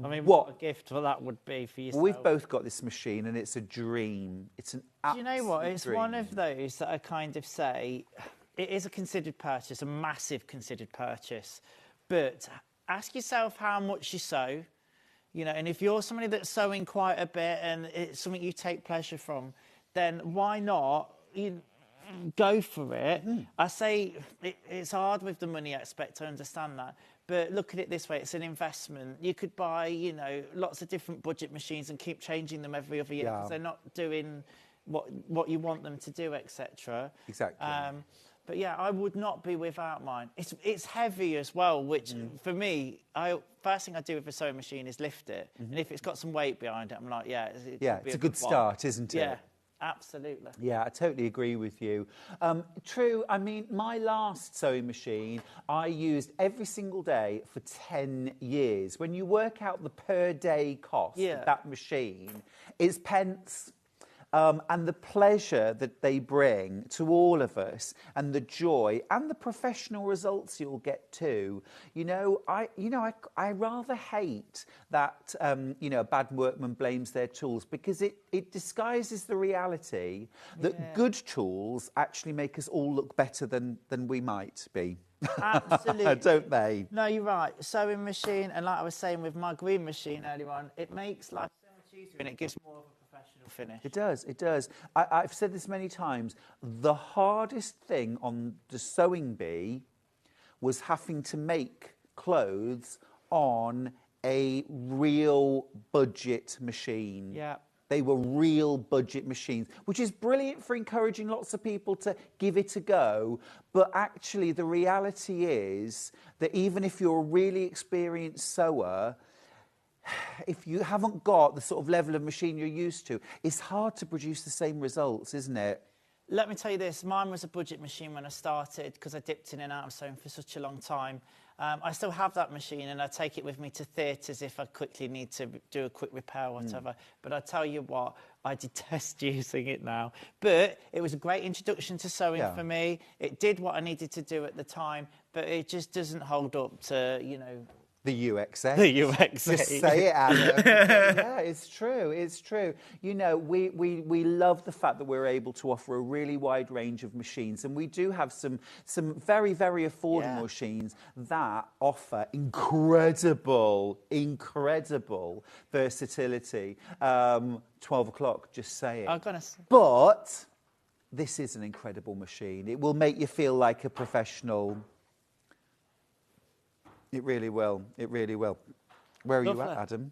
I mean, what a gift that would be for yourself. We've both got this machine and it's a dream. It's an absolute dream. Do you know what? It's one of those that I kind of say, it is a considered purchase, a massive considered purchase, but ask yourself how much you sew, you know, and if you're somebody that's sewing quite a bit and it's something you take pleasure from, then why not go for it? I say it's hard with the money aspect, I understand that, but look at it this way, it's an investment. You could buy, you know, lots of different budget machines and keep changing them every other year because they're not doing what you want them to do, etc. Exactly. But yeah, I would not be without mine. It's heavy as well, which for me, first thing I do with a sewing machine is lift it. And if it's got some weight behind it, I'm like, it's a good start, isn't it? Yeah, absolutely. Yeah, I totally agree with you. True, I mean, my last sewing machine, I used every single day for 10 years. When you work out the per day cost of that machine, it's pence. And the pleasure that they bring to all of us, and the joy and the professional results you'll get too. I rather hate that a bad workman blames their tools, because it disguises the reality that good tools actually make us all look better than we might be. Absolutely. Don't they? No, you're right. Sewing machine, and like I was saying with my green machine earlier on, it makes life so much easier and it gives more of a professional finish. It does, it does. I've said this many times. The hardest thing on the sewing bee was having to make clothes on a real budget machine. Yeah. They were real budget machines, which is brilliant for encouraging lots of people to give it a go. But actually, the reality is that even if you're a really experienced sewer, if you haven't got the sort of level of machine you're used to, it's hard to produce the same results, isn't it? Let me tell you this, mine was a budget machine when I started, because I dipped in and out of sewing for such a long time. I still have that machine, and I take it with me to theatres if I quickly need to do a quick repair or whatever. But I tell you what, I detest using it now. But it was a great introduction to sewing for me. It did what I needed to do at the time, but it just doesn't hold up to, The UXA. The UXA. Just say it, Adam. Yeah, it's true. It's true. We love the fact that we're able to offer a really wide range of machines, and we do have some very, very affordable machines that offer incredible versatility. 12 o'clock, just say it. I'm gonna say. But this is an incredible machine. It will make you feel like a professional. It really will. It really will. Where are you at, Adam?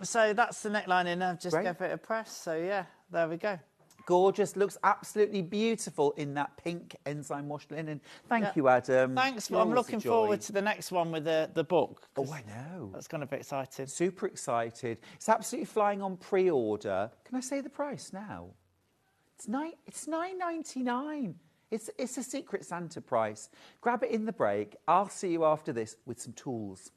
So that's the neckline in. I've just gave it a press. So, yeah, there we go. Gorgeous. Looks absolutely beautiful in that pink enzyme wash linen. Thank you, Adam. Thanks. You're I'm always a looking joy. forward to the next one with the book. Oh, I know. That's going to be exciting. Super excited. It's absolutely flying on pre-order. Can I say the price now? It's $9.99. It's a Secret Santa price. Grab it in the break. I'll see you after this with some tools.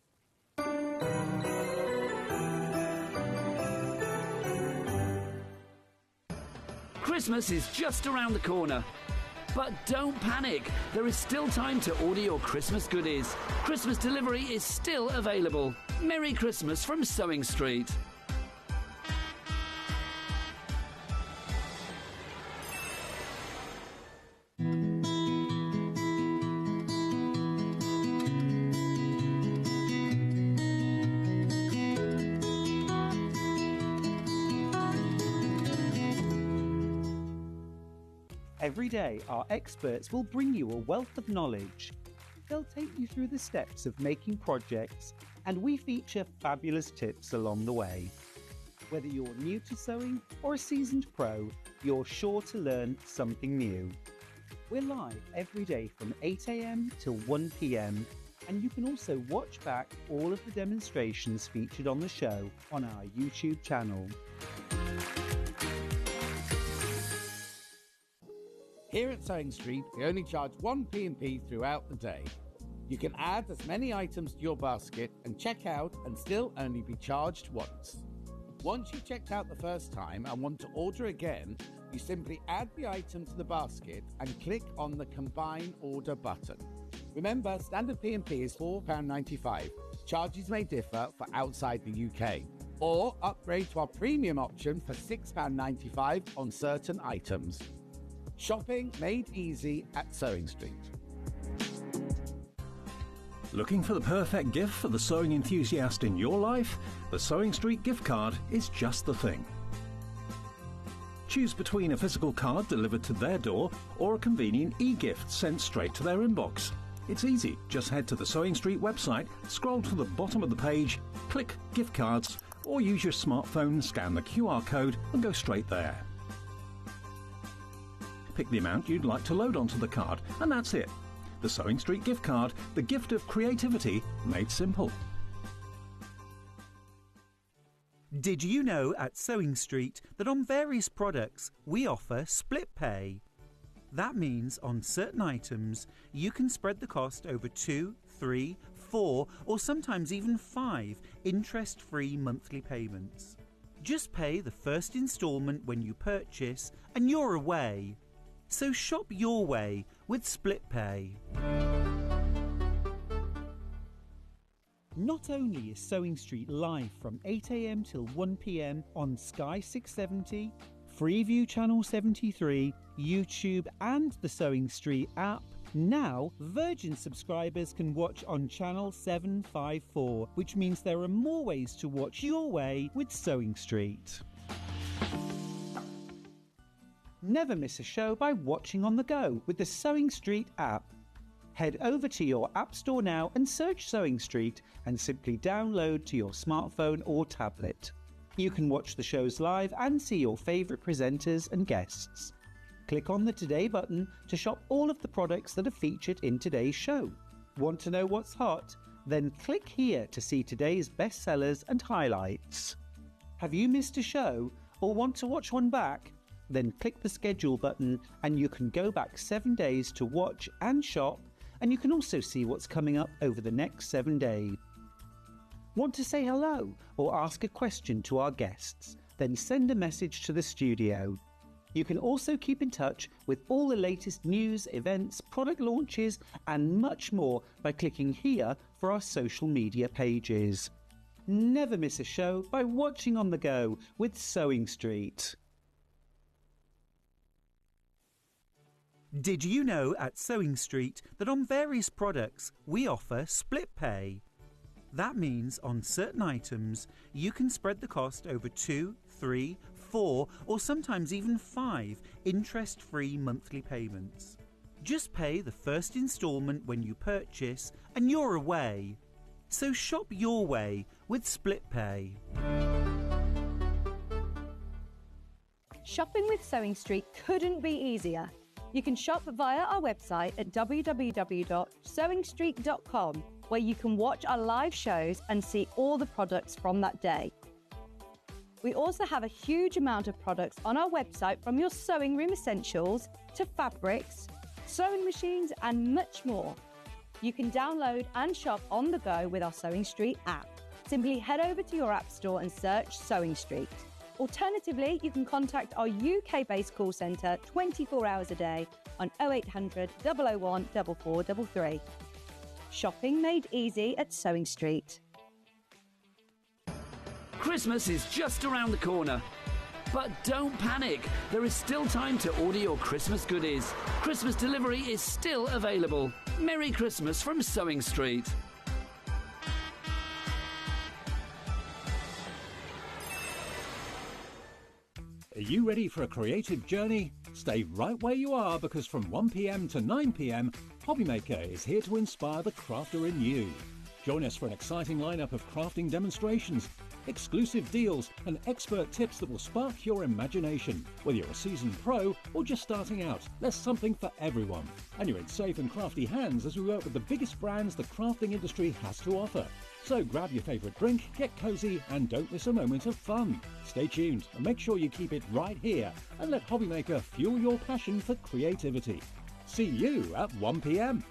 Christmas is just around the corner. But don't panic. There is still time to order your Christmas goodies. Christmas delivery is still available. Merry Christmas from Sewing Street. Every day, our experts will bring you a wealth of knowledge. They'll take you through the steps of making projects, and we feature fabulous tips along the way. Whether you're new to sewing or a seasoned pro, you're sure to learn something new. We're live every day from 8 a.m. till 1 p.m, and you can also watch back all of the demonstrations featured on the show on our YouTube channel. Here at Sewing Street, we only charge one P&P throughout the day. You can add as many items to your basket and check out and still only be charged once. Once you've checked out the first time and want to order again, you simply add the item to the basket and click on the Combine Order button. Remember, standard P&P is £4.95. Charges may differ for outside the UK. Or upgrade to our premium option for £6.95 on certain items. Shopping made easy at Sewing Street. Looking for the perfect gift for the sewing enthusiast in your life? The Sewing Street gift card is just the thing. Choose between a physical card delivered to their door or a convenient e-gift sent straight to their inbox. It's easy. Just head to the Sewing Street website, scroll to the bottom of the page, click Gift Cards, or use your smartphone, scan the QR code and go straight there. pick the amount you'd like to load onto the card, and that's it. The Sewing Street gift card, the gift of creativity made simple. Did you know at Sewing Street that on various products we offer split pay? That means on certain items you can spread the cost over 2, 3, 4 or sometimes even 5 interest-free monthly payments. Just pay the first instalment when you purchase and you're away. So shop your way with split pay. Not only is Sewing Street live from 8 a.m. till 1 p.m. on Sky 670, Freeview Channel 73, YouTube and the Sewing Street app, now Virgin subscribers can watch on Channel 754, which means there are more ways to watch your way with Sewing Street. Never miss a show by watching on the go with the Sewing Street app. Head over to your App Store now and search Sewing Street and simply download to your smartphone or tablet. You can watch the shows live and see your favourite presenters and guests. Click on the Today button to shop all of the products that are featured in today's show. Want to know what's hot? Then click here to see today's bestsellers and highlights. Have you missed a show or want to watch one back? Then click the schedule button and you can go back 7 days to watch and shop, and you can also see what's coming up over the next 7 days. Want to say hello or ask a question to our guests? Then send a message to the studio. You can also keep in touch with all the latest news, events, product launches and much more by clicking here for our social media pages. Never miss a show by watching on the go with Sewing Street. Did you know at Sewing Street that on various products we offer split pay? That means on certain items you can spread the cost over 2, 3, 4 or sometimes even 5 interest-free monthly payments. Just pay the first instalment when you purchase and you're away. So shop your way with split pay. Shopping with Sewing Street couldn't be easier. You can shop via our website at www.sewingstreet.com, where you can watch our live shows and see all the products from that day. We also have a huge amount of products on our website, from your sewing room essentials to fabrics, sewing machines and much more. You can download and shop on the go with our Sewing Street app. Simply head over to your app store and search Sewing Street. Alternatively, you can contact our UK-based call centre 24 hours a day on 0800 001 4433. Shopping made easy at Sewing Street. Christmas is just around the corner. But don't panic, there is still time to order your Christmas goodies. Christmas delivery is still available. Merry Christmas from Sewing Street. Are you ready for a creative journey? Stay right where you are, because from 1 p.m. to 9 p.m, Hobbymaker is here to inspire the crafter in you. Join us for an exciting lineup of crafting demonstrations, exclusive deals and expert tips that will spark your imagination. Whether you're a seasoned pro or just starting out, there's something for everyone. And you're in safe and crafty hands as we work with the biggest brands the crafting industry has to offer. So grab your favourite drink, get cosy and don't miss a moment of fun. Stay tuned and make sure you keep it right here and let Hobbymaker fuel your passion for creativity. See you at 1 p.m.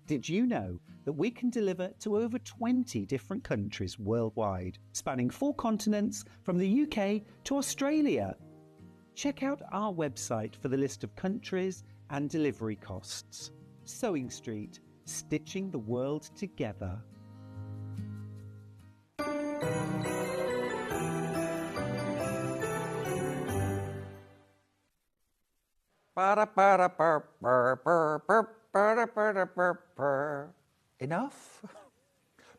Did you know that we can deliver to over 20 different countries worldwide, spanning 4 continents from the UK to Australia? Check out our website for the list of countries and delivery costs. Sewing Street, stitching the world together. Enough?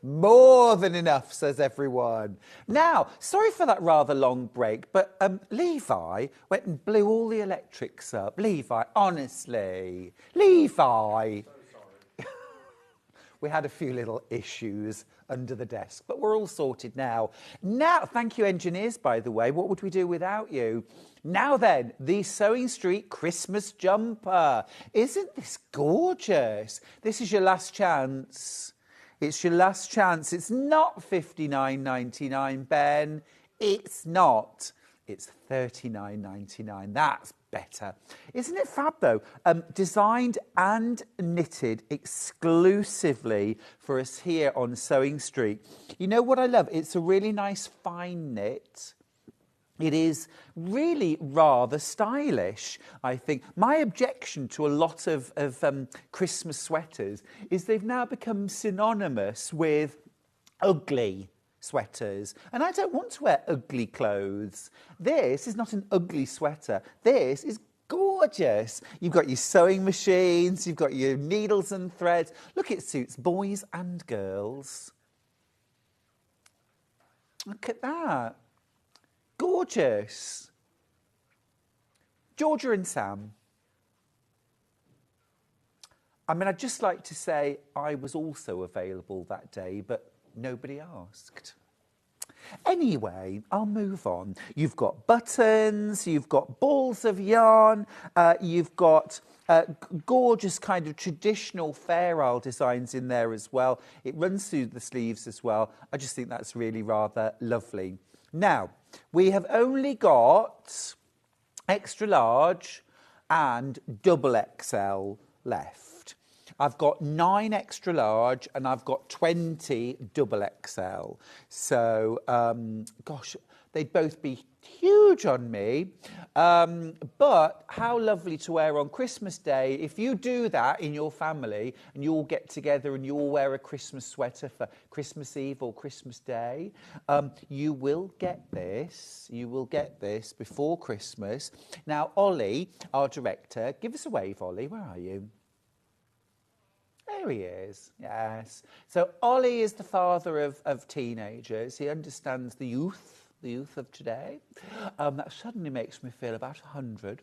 More than enough, says everyone. Now, sorry for that rather long break, but Levi went and blew all the electrics up. Levi, honestly. Levi. We had a few little issues under the desk, but we're all sorted now. Now, thank you, engineers, by the way. What would we do without you? Now then, the Sewing Street Christmas jumper. Isn't this gorgeous? This is your last chance. It's your last chance. It's not $59.99, Ben. It's not. It's $39.99. That's better. Isn't it fab, though? Designed and knitted exclusively for us here on Sewing Street. You know what I love? It's a really nice fine knit. It is really rather stylish, I think. My objection to a lot of Christmas sweaters is they've now become synonymous with ugly sweaters. And I don't want to wear ugly clothes. This is not an ugly sweater. This is gorgeous. You've got your sewing machines, you've got your needles and threads. Look, it suits boys and girls. Look at that. Gorgeous. Georgia and Sam. I mean, I'd just like to say I was also available that day, but nobody asked. Anyway, I'll move on. You've got buttons, you've got balls of yarn, you've got gorgeous kind of traditional Fair Isle designs in there as well. It runs through the sleeves as well. I just think that's really rather lovely. Now, we have only got extra large and double XL left. I've got 9 extra large and I've got 20 double XL. So, gosh, they'd both be huge on me. But how lovely to wear on Christmas Day. If you do that in your family and you all get together and you all wear a Christmas sweater for Christmas Eve or Christmas Day, you will get this. You will get this before Christmas. Now, Ollie, our director, give us a wave, Ollie. Where are you? There he is, yes. So Ollie is the father of teenagers. He understands the youth of today. That suddenly makes me feel about 100.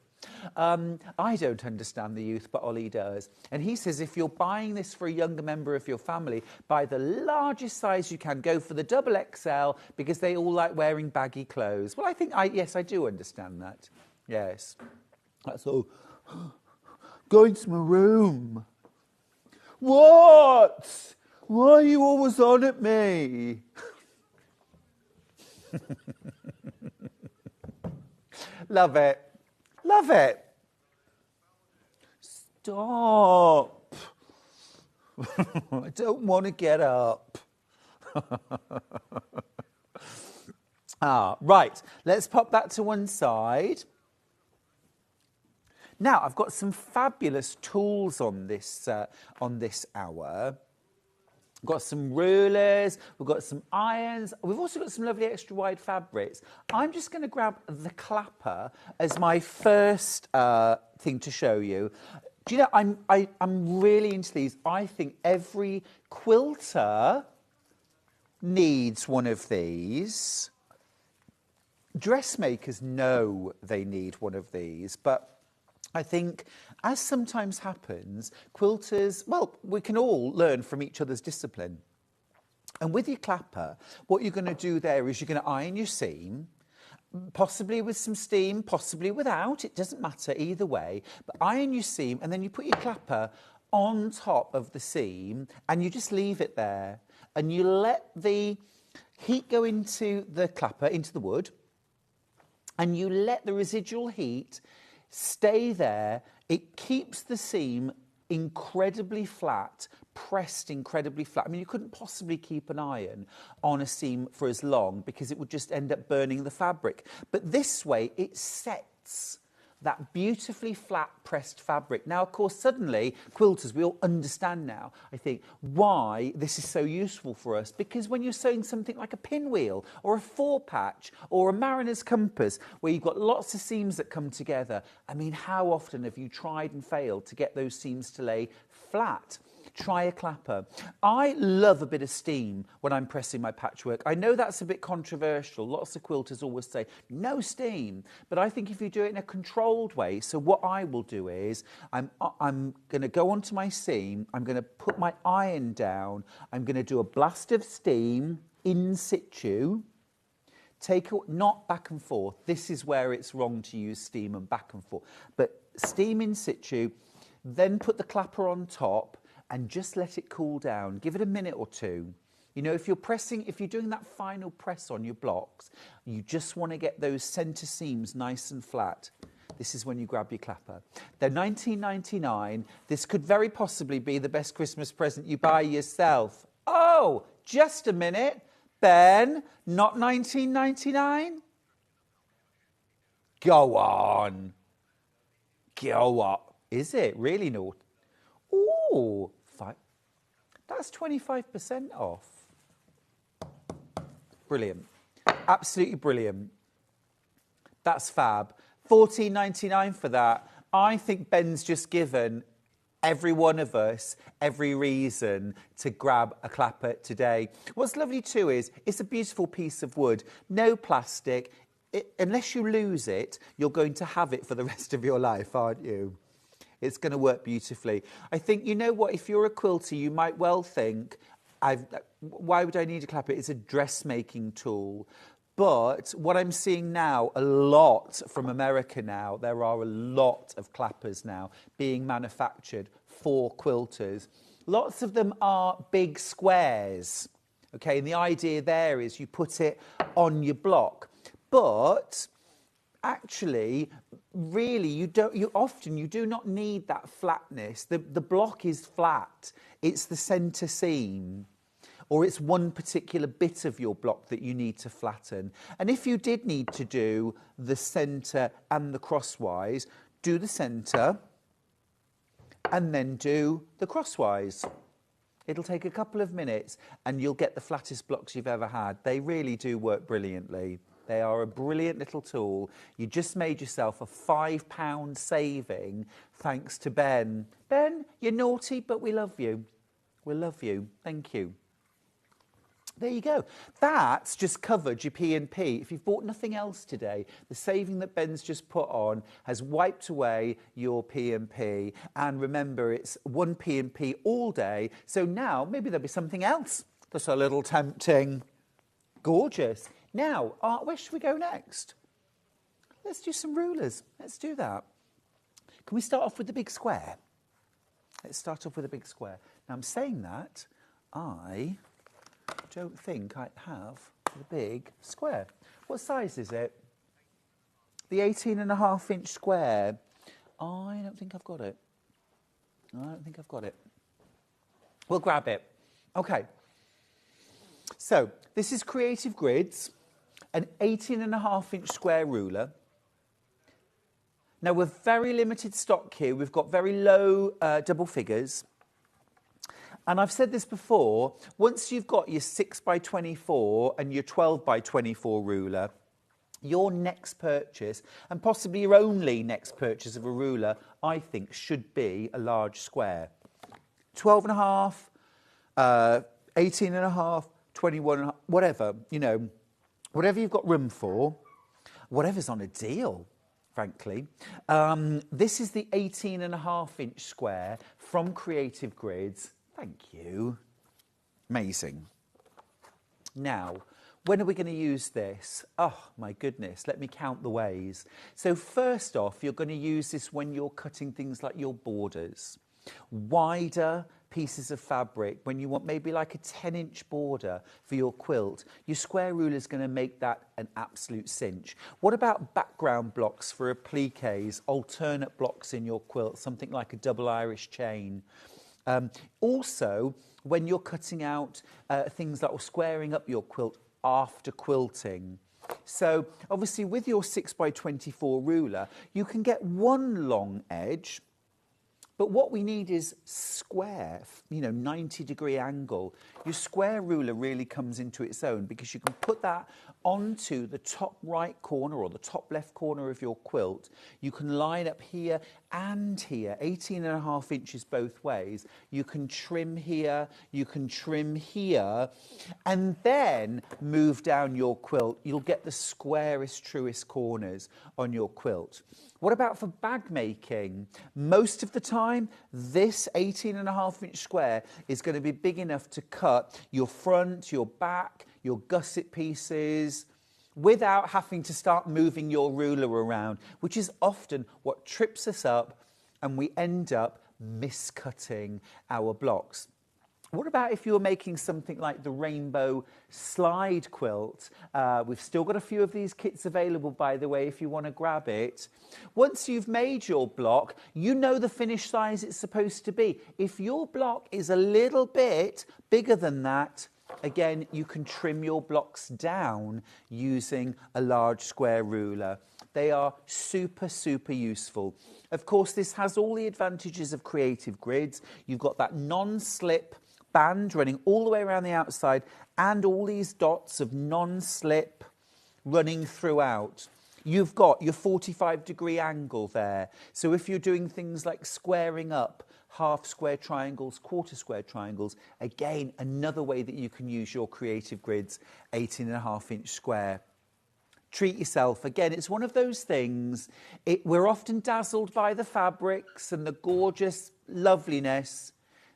I don't understand the youth, but Ollie does. And he says if you're buying this for a younger member of your family, buy the largest size you can. Go for the double XL because they all like wearing baggy clothes. Well, yes, I do understand that. Yes. So, go into my room. What? Why are you always on at me? Love it. Love it. Stop. I don't want to get up. Right. Let's pop that to one side. Now, I've got some fabulous tools on this hour. We've got some rulers, we've got some irons, we've also got some lovely extra wide fabrics. I'm just going to grab the clapper as my first thing to show you. Do you know, I'm really into these. I think every quilter needs one of these. Dressmakers know they need one of these, but I think, as sometimes happens, quilters, well, we can all learn from each other's discipline. And with your clapper, what you're going to do there is you're going to iron your seam, possibly with some steam, possibly without. It doesn't matter either way. But iron your seam, and then you put your clapper on top of the seam, and you just leave it there. And you let the heat go into the clapper, into the wood, and you let the residual heat stay there. It keeps the seam incredibly flat, pressed incredibly flat. I mean, you couldn't possibly keep an iron on a seam for as long because it would just end up burning the fabric. But this way, it sets that beautifully flat pressed fabric. Now, of course, suddenly, quilters, we all understand now, I think, why this is so useful for us. Because when you're sewing something like a pinwheel or a four-patch or a mariner's compass, where you've got lots of seams that come together, I mean, how often have you tried and failed to get those seams to lay flat? try a clapper. I love a bit of steam when I'm pressing my patchwork. I know that's a bit controversial. Lots of quilters always say, no steam. But I think if you do it in a controlled way, so what I will do is, I'm going to go onto my seam, I'm going to put my iron down, I'm going to do a blast of steam in situ, not back and forth. This is where it's wrong to use steam and back and forth. But steam in situ, then put the clapper on top and just let it cool down. Give it a minute or two. You know, if you're doing that final press on your blocks, you just want to get those centre seams nice and flat. This is when you grab your clapper. They're $19.99. This could very possibly be the best Christmas present you buy yourself. Oh, just a minute. Ben, not $19.99? Go on. Go on. Is it really naughty? Ooh, that's 25% off. Brilliant. Absolutely brilliant. That's fab. $14.99 for that. I think Ben's just given every one of us every reason to grab a clapper today. What's lovely too is it's a beautiful piece of wood, no plastic. Unless you lose it, you're going to have it for the rest of your life, aren't you? It's going to work beautifully. I think, you know what, if you're a quilter, you might well think, why would I need a clapper? It's a dressmaking tool. But what I'm seeing now, a lot from America now, there are a lot of clappers now being manufactured for quilters. Lots of them are big squares, okay? And the idea there is you put it on your block. But actually, really, you do not need that flatness. The block is flat. It's the centre seam, or it's one particular bit of your block that you need to flatten. And if you did need to do the centre and the crosswise, do the centre and then do the crosswise. It'll take a couple of minutes and you'll get the flattest blocks you've ever had. They really do work brilliantly. They are a brilliant little tool. You just made yourself a £5 saving thanks to Ben. Ben, you're naughty, but we love you. We love you. Thank you. There you go. That's just covered your P&P. If you've bought nothing else today, the saving that Ben's just put on has wiped away your P&P. And remember, it's one P&P all day. So now maybe there'll be something else that's a little tempting. Gorgeous. Now, where should we go next? Let's do some rulers. Let's do that. Can we start off with the big square? Let's start off with a big square. Now, I'm saying that I don't think I have the big square. What size is it? The 18.5-inch square. I don't think I've got it. I don't think I've got it. We'll grab it. Okay. So, this is Creative Grids, an 18.5-inch square ruler. Now, we're very limited stock here. We've got very low double figures. And I've said this before, once you've got your 6x24 and your 12x24 ruler, your next purchase, and possibly your only next purchase of a ruler, I think, should be a large square. 12.5, 18.5, 21, whatever, you know, whatever you've got room for, whatever's on a deal, frankly. This is the 18.5-inch square from Creative Grids. Thank you. Amazing. Now, when are we going to use this? Oh, my goodness. Let me count the ways. So first off, you're going to use this when you're cutting things like your borders. Wider pieces of fabric, when you want maybe like a 10-inch border for your quilt, your square ruler is going to make that an absolute cinch. What about background blocks for appliques, alternate blocks in your quilt, something like a double Irish chain? Also, when you're cutting out things that are squaring up your quilt after quilting. So, obviously, with your 6x24 ruler, you can get one long edge, But what we need is square, 90-degree angle. Your square ruler really comes into its own because you can put that onto the top right corner or the top left corner of your quilt. You can line up here and here, 18.5 inches both ways. You can trim here, you can trim here, and then move down your quilt. You'll get the squarest, truest corners on your quilt. What about for bag making? Most of the time, this 18.5-inch square is going to be big enough to cut your front, your back, your gusset pieces, without having to start moving your ruler around, which is often what trips us up and we end up miscutting our blocks. What about if you're making something like the rainbow slide quilt? We've still got a few of these kits available, by the way, if you want to grab it. Once you've made your block, you know the finished size it's supposed to be. If your block is a little bit bigger than that, again, you can trim your blocks down using a large square ruler. They are super, super useful. Of course, this has all the advantages of Creative Grids. You've got that non-slip band running all the way around the outside and all these dots of non-slip running throughout. You've got your 45-degree angle there. So if you're doing things like squaring up, half square triangles, quarter square triangles, again, another way that you can use your Creative Grids 18.5-inch square. Treat yourself. Again, it's one of those things, we're often dazzled by the fabrics and the gorgeous loveliness.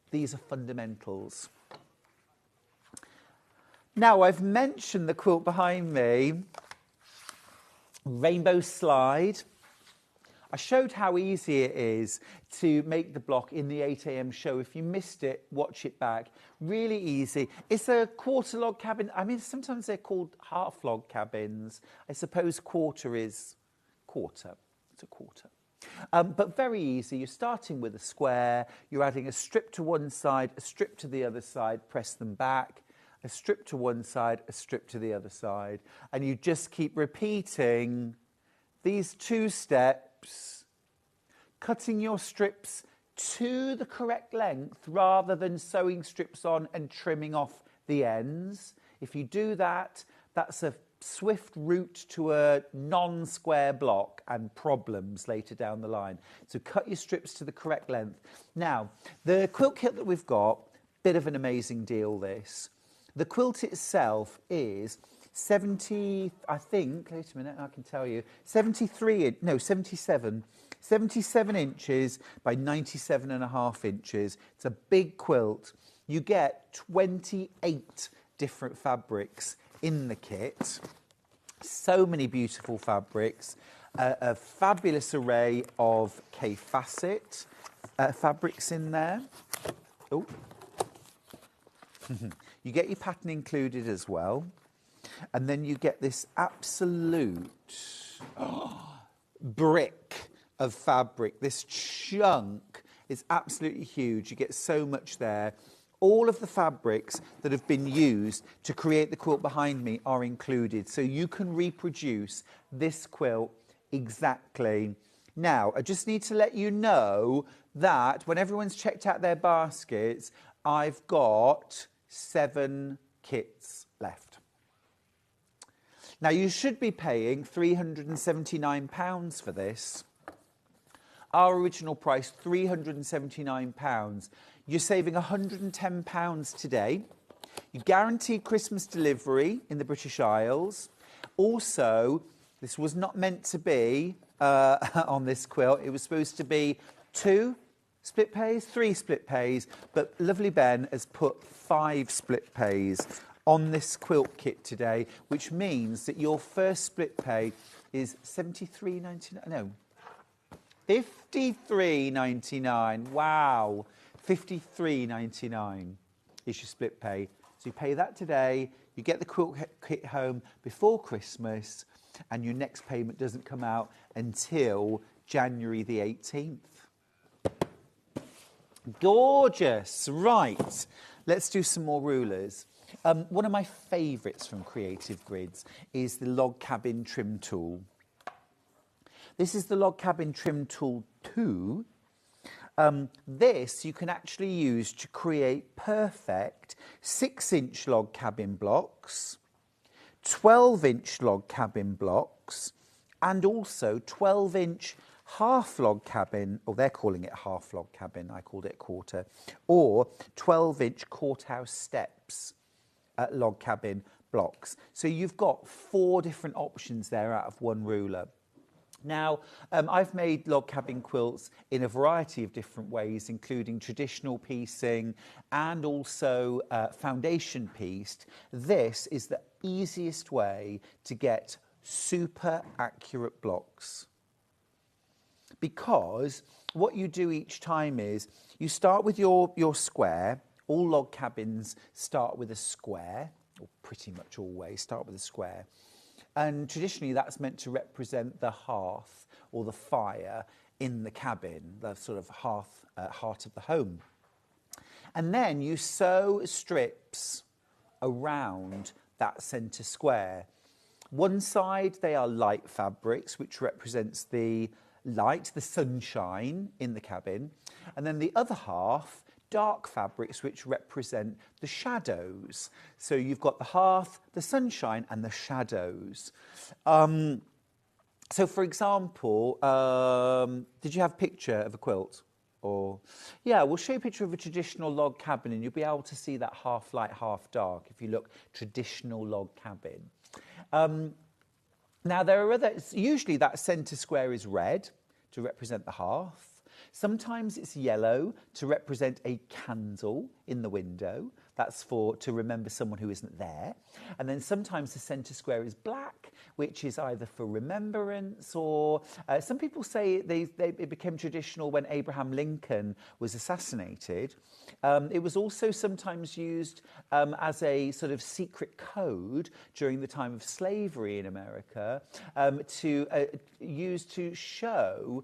These are fundamentals. Now, I've mentioned the quilt behind me, Rainbow Slide. I showed how easy it is to make the block in the 8 a.m. show. If you missed it, watch it back. Really easy. It's a quarter log cabin. I mean, sometimes they're called half log cabins. I suppose quarter is quarter. It's a quarter. But very easy. You're starting with a square. You're adding a strip to one side, a strip to the other side. Press them back. A strip to one side, a strip to the other side. And you just keep repeating these 2 steps, cutting your strips to the correct length rather than sewing strips on and trimming off the ends. If you do that, that's a swift route to a non-square block and problems later down the line. So cut your strips to the correct length. Now, the quilt kit that we've got, bit of an amazing deal this. The quilt itself is 77 inches by 97.5 inches. It's a big quilt. You get 28 different fabrics in the kit. So many beautiful fabrics. A fabulous array of K-Facet fabrics in there. Oh. You get your pattern included as well. And then you get this absolute brick of fabric. This chunk is absolutely huge. You get so much there. All of the fabrics that have been used to create the quilt behind me are included. So you can reproduce this quilt exactly. Now, I just need to let you know that when everyone's checked out their baskets, I've got 7 kits left. Now, you should be paying £379 for this. Our original price, £379. You're saving £110 today. You guaranteed Christmas delivery in the British Isles. Also, this was not meant to be on this quilt. It was supposed to be 2 split pays, 3 split pays, but lovely Ben has put 5 split pays on this quilt kit today, which means that your first split pay is £73.99. No, £53.99. Wow, £53.99 is your split pay. So you pay that today, you get the quilt kit home before Christmas, and your next payment doesn't come out until January the 18th. Gorgeous. Right, let's do some more rulers. One of my favourites from Creative Grids is the Log Cabin Trim Tool. This is the Log Cabin Trim Tool 2. This you can actually use to create perfect 6-inch log cabin blocks, 12-inch log cabin blocks, and also 12-inch half log cabin, or they're calling it half log cabin, I called it quarter, or 12-inch courthouse steps log cabin blocks. So you've got 4 different options there out of one ruler. Now, I've made log cabin quilts in a variety of different ways, including traditional piecing and also foundation pieced. This is the easiest way to get super accurate blocks. Because what you do each time is you start with your square. All log cabins start with a square, or pretty much always start with a square. And traditionally that's meant to represent the hearth or the fire in the cabin, the sort of heart of the home. And then you sew strips around that centre square. One side they are light fabrics, which represents the light, the sunshine in the cabin. And then the other half, dark fabrics, which represent the shadows. So you've got the hearth, the sunshine, and the shadows. So for example, did you have a picture of a quilt? Or, yeah, we'll show you a picture of a traditional log cabin, and you'll be able to see that half light, half dark if you look traditional log cabin. Now, there are others. Usually that centre square is red to represent the hearth. Sometimes it's yellow to represent a candle in the window. That's to remember someone who isn't there. And then sometimes the centre square is black, which is either for remembrance or some people say it became traditional when Abraham Lincoln was assassinated. It was also sometimes used as a sort of secret code during the time of slavery in America to use to show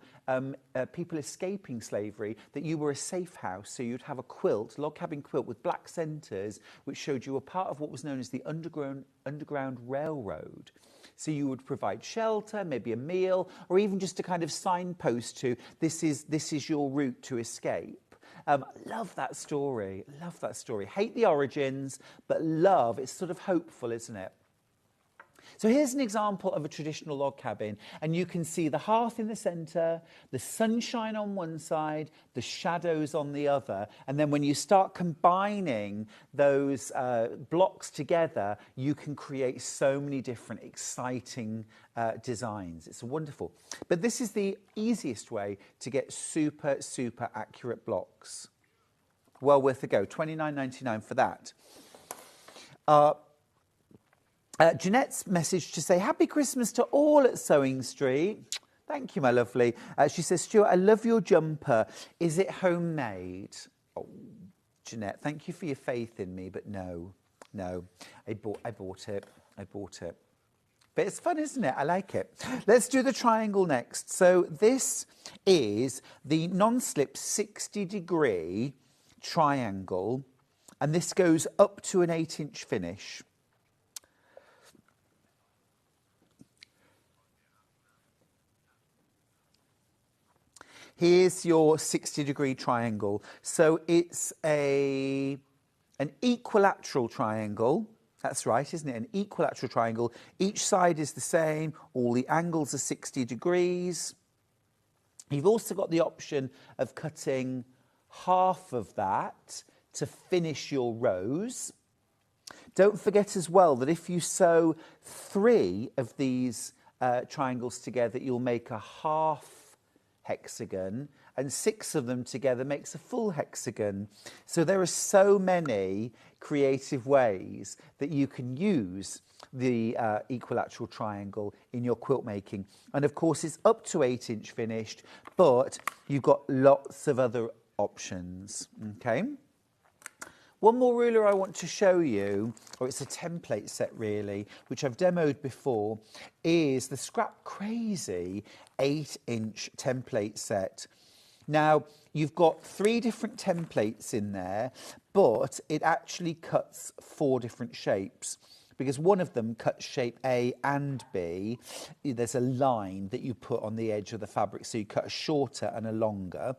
people escaping slavery that you were a safe house. So you'd have a quilt, log cabin quilt with black centres, which showed you were part of what was known as the Underground Railroad. So you would provide shelter, maybe a meal, or even just a kind of signpost to this is your route to escape. Love that story. Love that story. Hate the origins, but love. It's sort of hopeful, isn't it? So here's an example of a traditional log cabin, and you can see the hearth in the centre, the sunshine on one side, the shadows on the other. And then when you start combining those blocks together, you can create so many different exciting designs. It's wonderful. But this is the easiest way to get super, super accurate blocks. Well worth a go. $29.99 for that. Jeanette's message to say, Happy Christmas to all at Sewing Street. Thank you, my lovely. She says, Stuart, I love your jumper. Is it homemade? Oh, Jeanette, thank you for your faith in me, but no. I bought it. But it's fun, isn't it? I like it. Let's do the triangle next. So this is the non-slip 60-degree triangle, and this goes up to an 8-inch finish. Here's your 60-degree triangle. So it's an equilateral triangle. That's right, isn't it? An equilateral triangle. Each side is the same. All the angles are 60 degrees. You've also got the option of cutting half of that to finish your rows. Don't forget as well that if you sew 3 of these triangles together, you'll make a half hexagon, and 6 of them together makes a full hexagon. So there are so many creative ways that you can use the equilateral triangle in your quilt making. And of course it's up to 8-inch finished, but you've got lots of other options. Okay. One more ruler I want to show you, or it's a template set really, which I've demoed before, is the Scrap Crazy 8-inch template set. Now, you've got 3 different templates in there, but it actually cuts 4 different shapes. because one of them cuts shape A and B. There's a line that you put on the edge of the fabric, so you cut a shorter and a longer,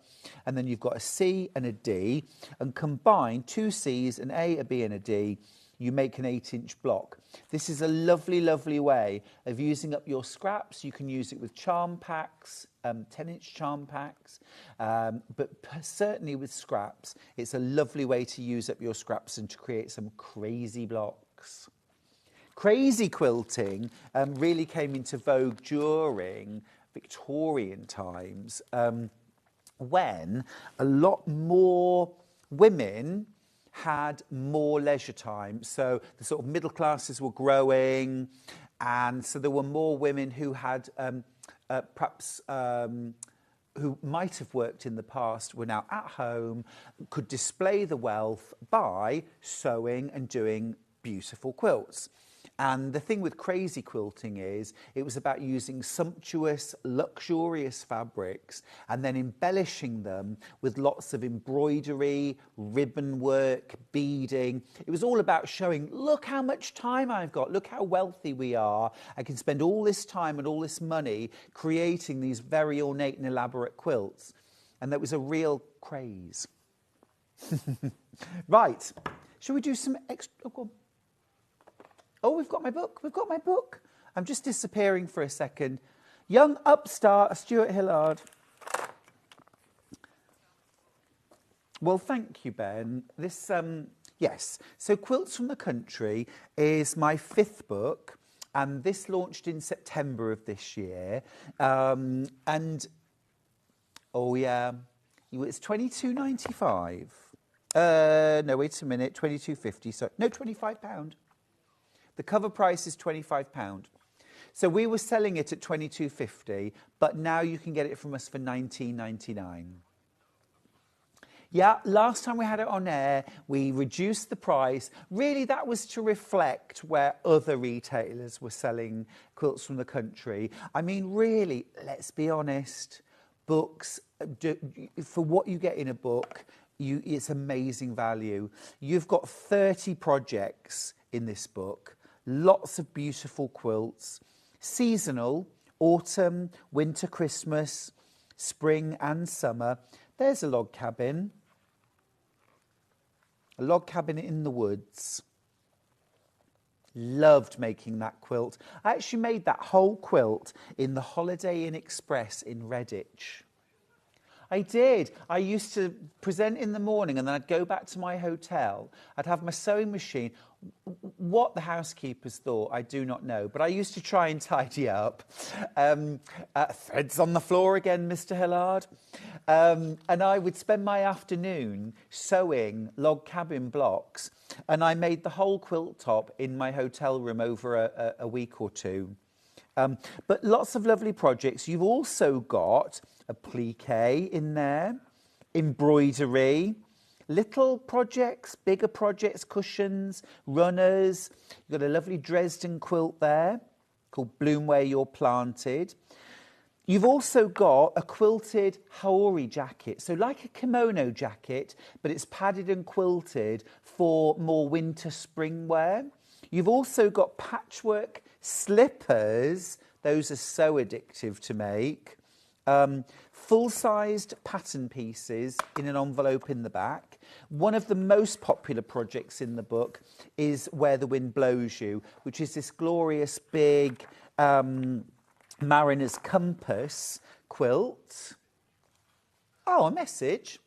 and then you've got a C and a D, and combine 2 C's, an A, a B and a D, you make an 8-inch block. This is a lovely, lovely way of using up your scraps. You can use it with charm packs, 10-inch charm packs, but certainly with scraps, it's a lovely way to use up your scraps and to create some crazy blocks. Crazy quilting really came into vogue during Victorian times, when a lot more women had more leisure time. So the sort of middle classes were growing, and so there were more women who had perhaps who might have worked in the past, were now at home, could display the wealth by sewing and doing beautiful quilts. And the thing with crazy quilting is it was about using sumptuous, luxurious fabrics and then embellishing them with lots of embroidery, ribbon work, beading. It was all about showing, look how much time I've got, look how wealthy we are. I can spend all this time and all this money creating these very ornate and elaborate quilts. And that was a real craze. Right, shall we do some extra... Oh, we've got my book. We've got my book. I'm just disappearing for a second. Young upstart, Stuart Hillard. Well, thank you, Ben. This, yes. So Quilts from the Country is my 5th book, and this launched in September of this year. And, oh yeah, it's $22.95. No, wait a minute, $22.50. So, no, £25. The cover price is £25. So we were selling it at $22.50, but now you can get it from us for $19.99. Yeah, last time we had it on air, we reduced the price. Really, that was to reflect where other retailers were selling Quilts from the Country. I mean, really, let's be honest, books, for what you get in a book, it's amazing value. You've got 30 projects in this book. Lots of beautiful quilts, seasonal, autumn, winter, Christmas, spring and summer. There's a log cabin in the woods. Loved making that quilt. I actually made that whole quilt in the Holiday Inn Express in Redditch. I did. I used to present in the morning and then I'd go back to my hotel. I'd have my sewing machine. What the housekeepers thought, I do not know. But I used to try and tidy up. Threads on the floor again, Mr. Hillard. And I would spend my afternoon sewing log cabin blocks. And I made the whole quilt top in my hotel room over a week or two. But lots of lovely projects. You've also got a plique in there, embroidery, little projects, bigger projects, cushions, runners. You've got a lovely Dresden quilt there called Bloom Where You're Planted. You've also got a quilted Haori jacket, so like a kimono jacket, but it's padded and quilted for more winter spring wear. You've also got patchwork slippers. Those are so addictive to make. Full-sized pattern pieces in an envelope in the back. One of the most popular projects in the book is Where the Wind Blows You, which is this glorious big Mariner's Compass quilt. Oh, a message.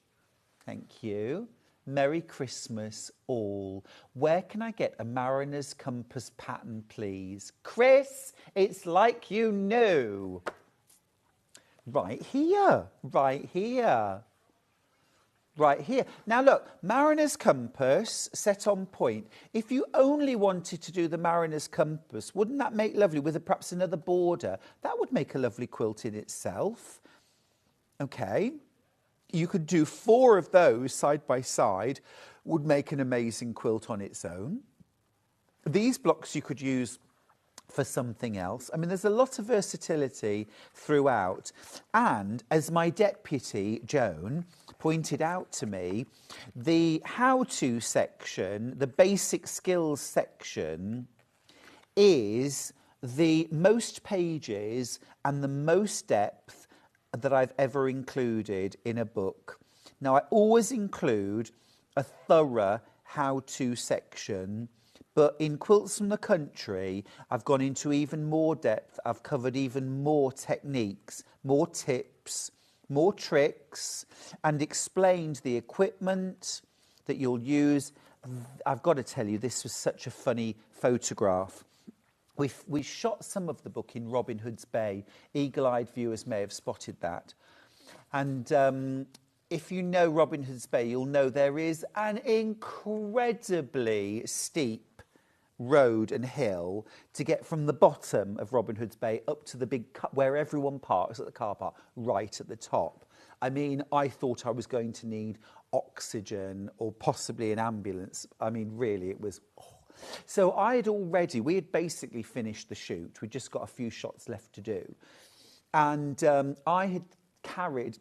Thank you. Merry Christmas all. Where can I get a Mariner's Compass pattern, please? Chris, it's like you knew. Right here, right here, right here. Now look, Mariner's Compass set on point. If you only wanted to do the Mariner's Compass, wouldn't that make lovely with perhaps another border? That would make a lovely quilt in itself. Okay. You could do 4 of those side by side, would make an amazing quilt on its own. These blocks you could use for something else. I mean, there's a lot of versatility throughout. And as my deputy, Joan, pointed out to me, the how-to section, the basic skills section is the most pages and the most depth that I've ever included in a book. Now, I always include a thorough how-to section, but in Quilts from the Country, I've gone into even more depth. I've covered even more techniques, more tips, more tricks, and explained the equipment that you'll use. I've got to tell you, this was such a funny photograph. We shot some of the book in Robin Hood's Bay. Eagle-eyed viewers may have spotted that. And if you know Robin Hood's Bay, you'll know there is an incredibly steep road and hill to get from the bottom of Robin Hood's Bay up to the big where everyone parks at the car park, right at the top. I mean, I thought I was going to need oxygen or possibly an ambulance. I mean, really, it was... So we had basically finished the shoot. We just got a few shots left to do. And I had carried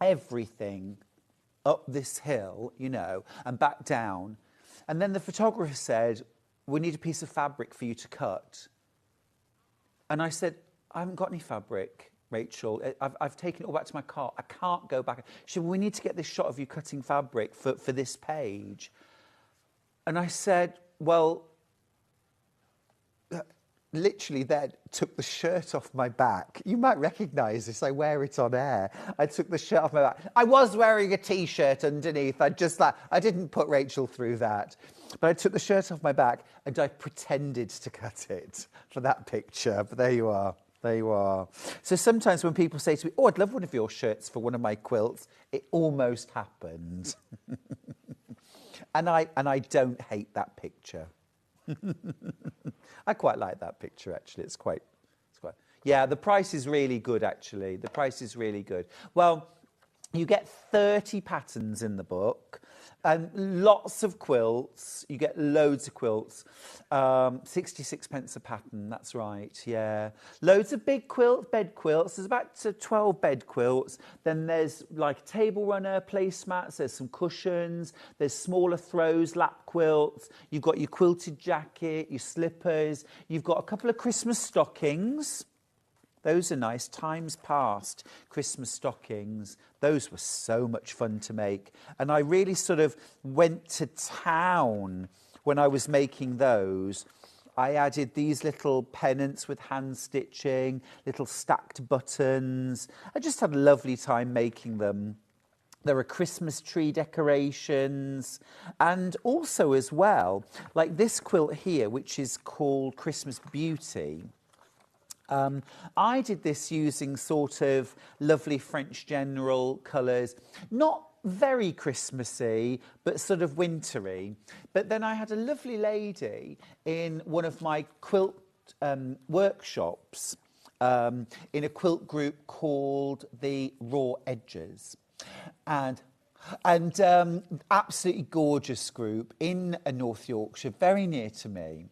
everything up this hill, you know, and back down. And then the photographer said, we need a piece of fabric for you to cut. And I said, I haven't got any fabric, Rachel. I've taken it all back to my car. I can't go back. She said, well, we need to get this shot of you cutting fabric for this page. And I said, well, literally then took the shirt off my back. You might recognise this. I wear it on air. I took the shirt off my back. I was wearing a T-shirt underneath. I didn't put Rachel through that. But I took the shirt off my back and I pretended to cut it for that picture. But there you are. There you are. So sometimes when people say to me, oh, I'd love one of your shirts for one of my quilts, it almost happened. And I don't hate that picture. I quite like that picture, actually. It's quite... Yeah, the price is really good, actually. The price is really good. Well, you get 30 patterns in the book and lots of quilts. You get loads of quilts. 66 pence a pattern, that's right, yeah. Loads of big quilts, bed quilts. There's about 12 bed quilts. Then there's like table runner, placemats. There's some cushions. There's smaller throws, lap quilts. You've got your quilted jacket, your slippers. You've got a couple of Christmas stockings. Those are nice. Times past, Christmas stockings. Those were so much fun to make. And I really sort of went to town when I was making those. I added these little pennants with hand stitching, little stacked buttons. I just had a lovely time making them. There are Christmas tree decorations. And also as well, like this quilt here, which is called Christmas Beauty. I did this using sort of lovely French general colours, not very Christmassy, but sort of wintry. But then I had a lovely lady in one of my quilt workshops in a quilt group called the Raw Edges. And absolutely gorgeous group in North Yorkshire, very near to me.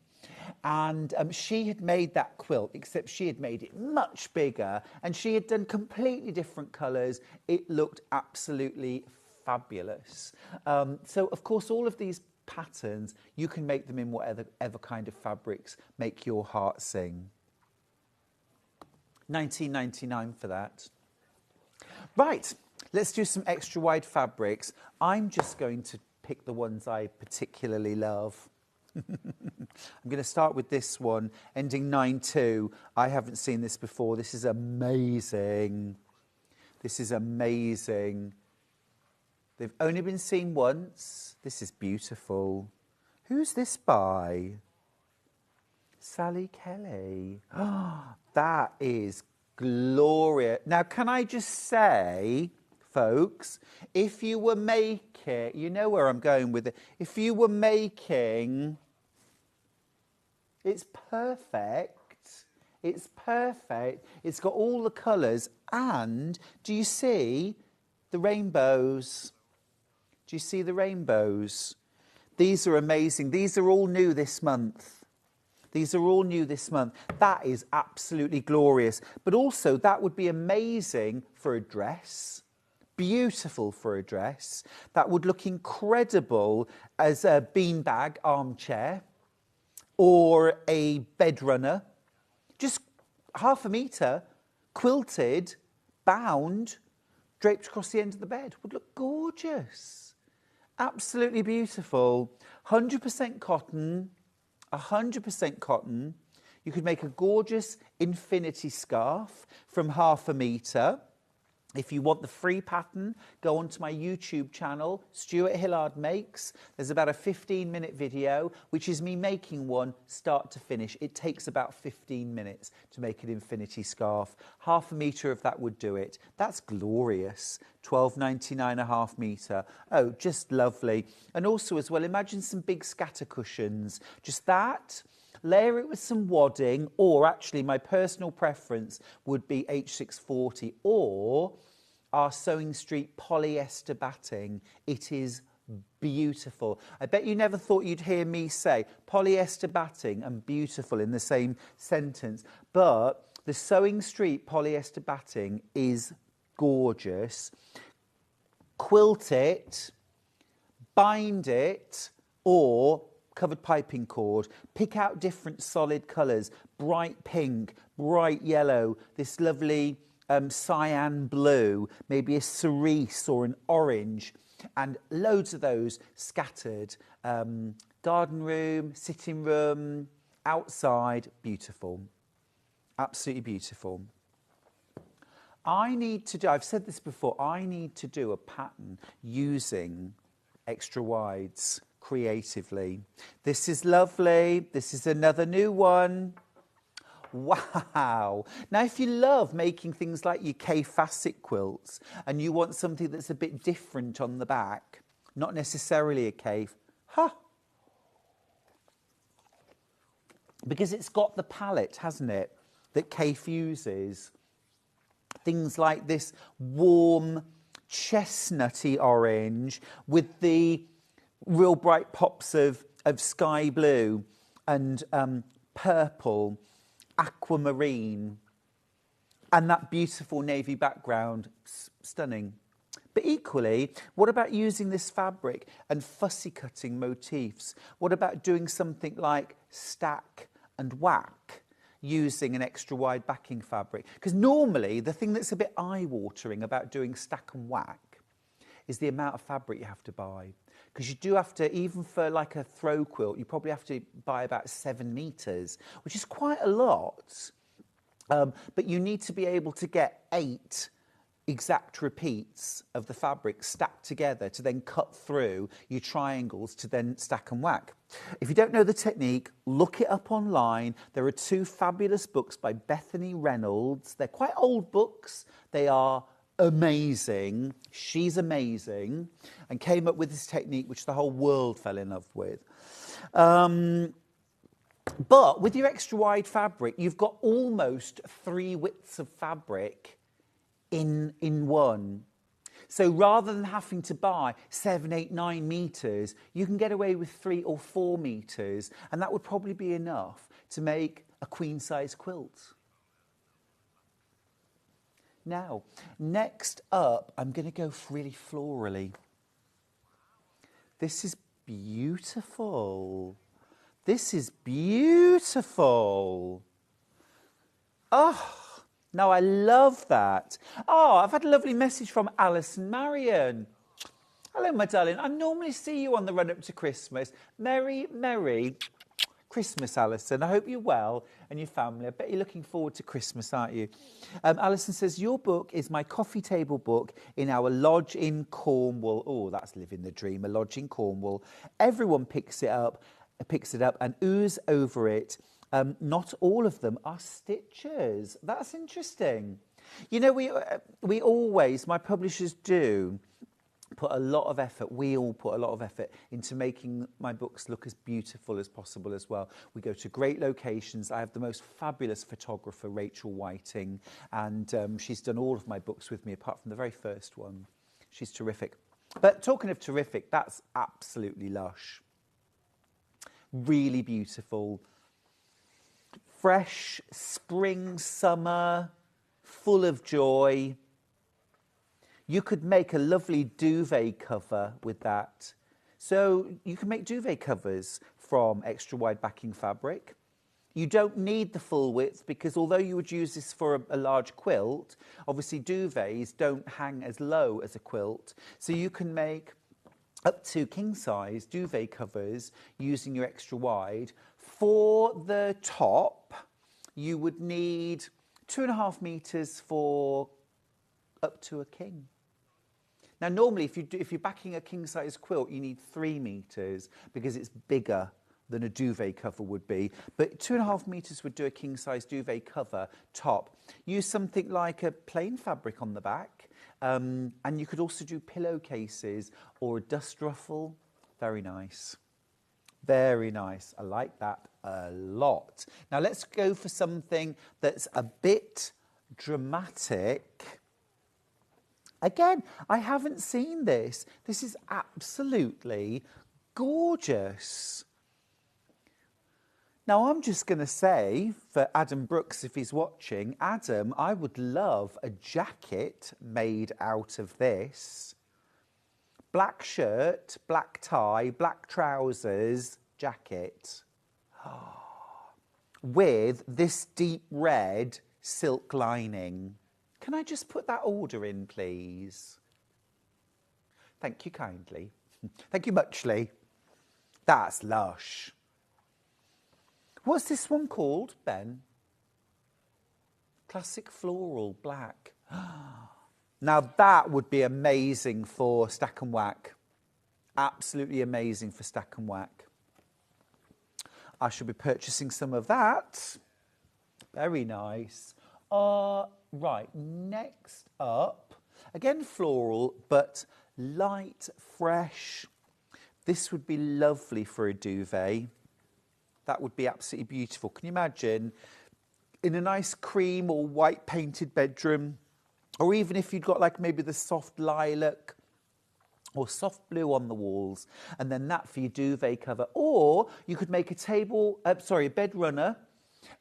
And she had made that quilt, except she had made it much bigger and she had done completely different colours. It looked absolutely fabulous. So, of course, all of these patterns, you can make them in whatever kind of fabrics make your heart sing. £19.99 for that. Right, let's do some extra wide fabrics. I'm just going to pick the ones I particularly love. I'm going to start with this one, ending 9-2. I haven't seen this before. This is amazing. This is amazing. They've only been seen once. This is beautiful. Who's this by? Sally Kelly. Oh, that is glorious. Now, can I just say, folks, if you were making, you know where I'm going with it. If you were making... It's perfect. It's perfect. It's got all the colours. And do you see the rainbows? Do you see the rainbows? These are amazing. These are all new this month. These are all new this month. That is absolutely glorious. But also, that would be amazing for a dress. Beautiful for a dress. That would look incredible as a beanbag armchair. or a bed runner. Just 1/2 metre, quilted, bound, draped across the end of the bed. Would look gorgeous. Absolutely beautiful. 100% cotton, 100% cotton. You could make a gorgeous infinity scarf from 1/2 metre. If you want the free pattern, go onto my YouTube channel, Stuart Hillard Makes. There's about a 15-minute video, which is me making one start to finish. It takes about 15 minutes to make an infinity scarf. 1/2 metre of that would do it. That's glorious. £12.99 1/2 metre. Oh, just lovely. And also as well, imagine some big scatter cushions. Just that. Layer it with some wadding, or actually my personal preference would be H640 or our Sewing Street polyester batting. It is beautiful. I bet you never thought you'd hear me say polyester batting and beautiful in the same sentence, but the Sewing Street polyester batting is gorgeous. Quilt it, bind it, or covered piping cord. Pick out different solid colours, bright pink, bright yellow, this lovely cyan blue, maybe a cerise or an orange, and loads of those scattered. Garden room, sitting room, outside, beautiful. Absolutely beautiful. I've said this before, I need to do a pattern using extra wides creatively. This is lovely. This is another new one. Wow. Now, if you love making things like your Kay Facet quilts and you want something that's a bit different on the back, not necessarily a Kay, because it's got the palette, hasn't it, that Kay uses. Things like this warm chestnutty orange with the real bright pops of sky blue and purple, aquamarine, and that beautiful navy background. Stunning. But equally, what about using this fabric and fussy cutting motifs? What about doing something like stack and whack using an extra wide backing fabric? Because normally the thing that's a bit eye-watering about doing stack and whack is the amount of fabric you have to buy. Because you do have to, even for like a throw quilt, you probably have to buy about 7 metres, which is quite a lot. But you need to be able to get 8 exact repeats of the fabric stacked together to then cut through your triangles to then stack and whack. If you don't know the technique, look it up online. There are 2 fabulous books by Bethany Reynolds. They're quite old books. They are amazing. She's amazing, and came up with this technique which the whole world fell in love with. But with your extra wide fabric, you've got almost 3 widths of fabric in one. So rather than having to buy 7, 8, 9 metres, you can get away with 3 or 4 metres, and that would probably be enough to make a queen-size quilt. Now, next up, I'm going to go really florally. This is beautiful. This is beautiful. Oh, now I love that. Oh, I've had a lovely message from Alison Marion. Hello, my darling. I normally see you on the run-up to Christmas. Merry Christmas, Alison. I hope you're well and your family. I bet you're looking forward to Christmas, aren't you? Alison says, your book is my coffee table book in our lodge in Cornwall. Oh, that's living the dream, a lodge in Cornwall. Everyone picks it up and ooze over it. Not all of them are stitchers. That's interesting. You know, we always, my publishers do, put a lot of effort, we all put a lot of effort into making my books look as beautiful as possible as well. We go to great locations. I have the most fabulous photographer, Rachel Whiting, and she's done all of my books with me, apart from the very first one. She's terrific. But talking of terrific, that's absolutely lush. Really beautiful. Fresh spring, summer, full of joy. You could make a lovely duvet cover with that. So you can make duvet covers from extra wide backing fabric. You don't need the full width because although you would use this for a large quilt, obviously duvets don't hang as low as a quilt. So you can make up to king size duvet covers using your extra wide. For the top, you would need 2.5 meters for up to a king. Now, normally, if you're backing a king-size quilt, you need 3 meters because it's bigger than a duvet cover would be. But 2.5 meters would do a king-size duvet cover top. Use something like a plain fabric on the back. And you could also do pillowcases or a dust ruffle. Very nice. Very nice. I like that a lot. Now, let's go for something that's a bit dramatic. Again, I haven't seen this. This is absolutely gorgeous. Now, I'm just going to say, for Adam Brooks, if he's watching, Adam, I would love a jacket made out of this. Black shirt, black tie, black trousers, jacket. With this deep red silk lining. Can I just put that order in, please? Thank you kindly. Thank you muchly. That's lush. What's this one called, Ben? Classic floral, black. Now that would be amazing for Stack and Whack. Absolutely amazing for Stack and Whack. I shall be purchasing some of that. Very nice. Right, next up, again floral, but light, fresh. This would be lovely for a duvet. That would be absolutely beautiful. Can you imagine in a nice cream or white painted bedroom, or even if you'd got like maybe the soft lilac or soft blue on the walls, and then that for your duvet cover. Or you could make a bed runner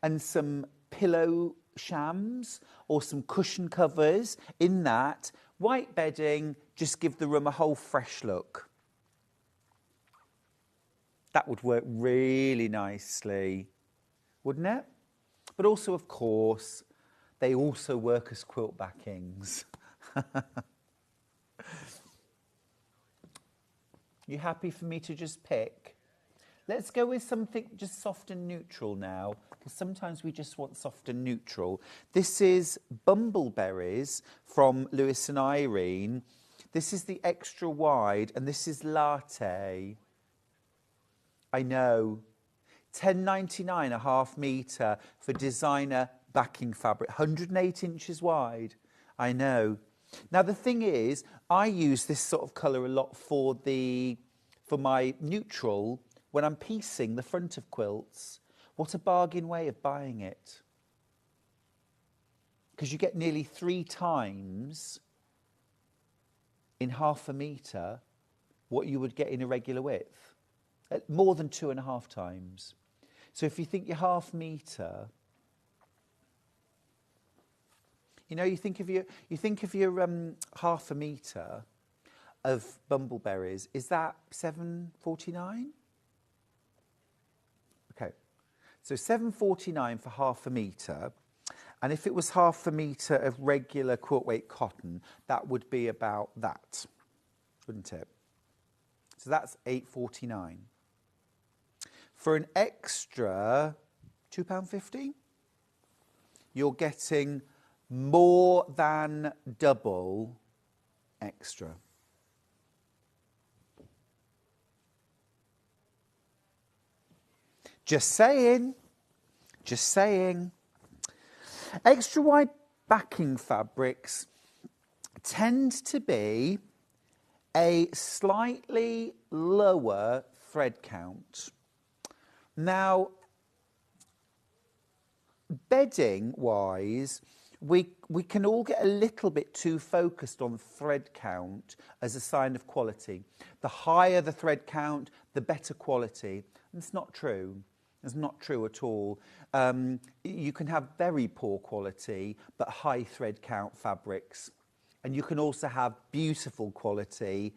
and some pillow shams or some cushion covers in that. White bedding, just give the room a whole fresh look. That would work really nicely, wouldn't it? But also, of course, they also work as quilt backings. You happy for me to just pick? Let's go with something just soft and neutral now, because sometimes we just want soft and neutral. This is Bumbleberries from Lewis and Irene. This is the extra wide, and this is latte. I know. £10.99 a half metre for designer backing fabric. 108 inches wide. I know. Now, the thing is, I use this sort of colour a lot for my neutral when I'm piecing the front of quilts. What a bargain way of buying it. Because you get nearly 3 times in half a metre what you would get in a regular width. More than 2.5 times. So if you think your half metre, you know, you think of your half a metre of Bumbleberries. Is that £7.49? Okay, so £7.49 for half a metre, and if it was half a metre of regular quilt weight cotton, that would be about that, wouldn't it? So that's £8.49. For an extra £2.50, you're getting more than double extra. Just saying. Just saying. Extra wide backing fabrics tend to be a slightly lower thread count. Now, bedding-wise, we can all get a little bit too focused on thread count as a sign of quality. The higher the thread count, the better quality. It's not true. It's not true at all. You can have very poor quality, but high thread count fabrics. And you can also have beautiful quality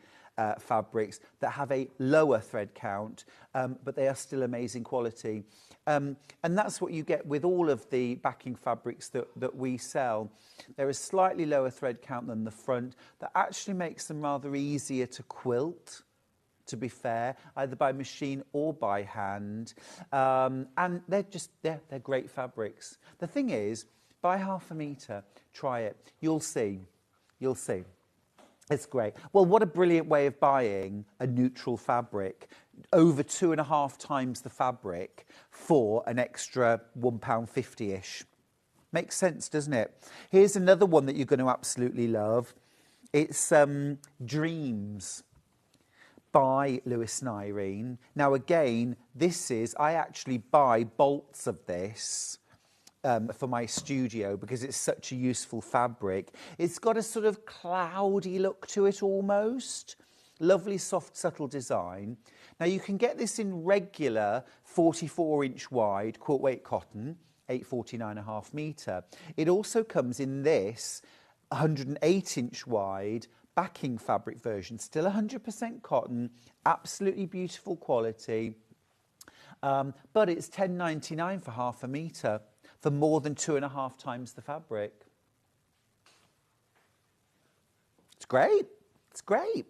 fabrics that have a lower thread count, but they are still amazing quality. And that's what you get with all of the backing fabrics that we sell. They're a slightly lower thread count than the front. That actually makes them rather easier to quilt, to be fair, either by machine or by hand. And they're great fabrics. The thing is, buy half a metre, try it. You'll see. You'll see. It's great. Well, what a brilliant way of buying a neutral fabric. Over 2.5 times the fabric for an extra £1.50-ish. Makes sense, doesn't it? Here's another one that you're going to absolutely love. It's Dreams by Lewis and Irene. Now, again, I actually buy bolts of this for my studio because it's such a useful fabric. It's got a sort of cloudy look to it almost. Lovely, soft, subtle design. Now, you can get this in regular 44-inch wide quilt weight cotton, 849.5 metre. It also comes in this 108-inch wide backing fabric version, still 100% cotton, absolutely beautiful quality. But it's £10.99 for half a metre, for more than 2.5 times the fabric. It's great. It's great.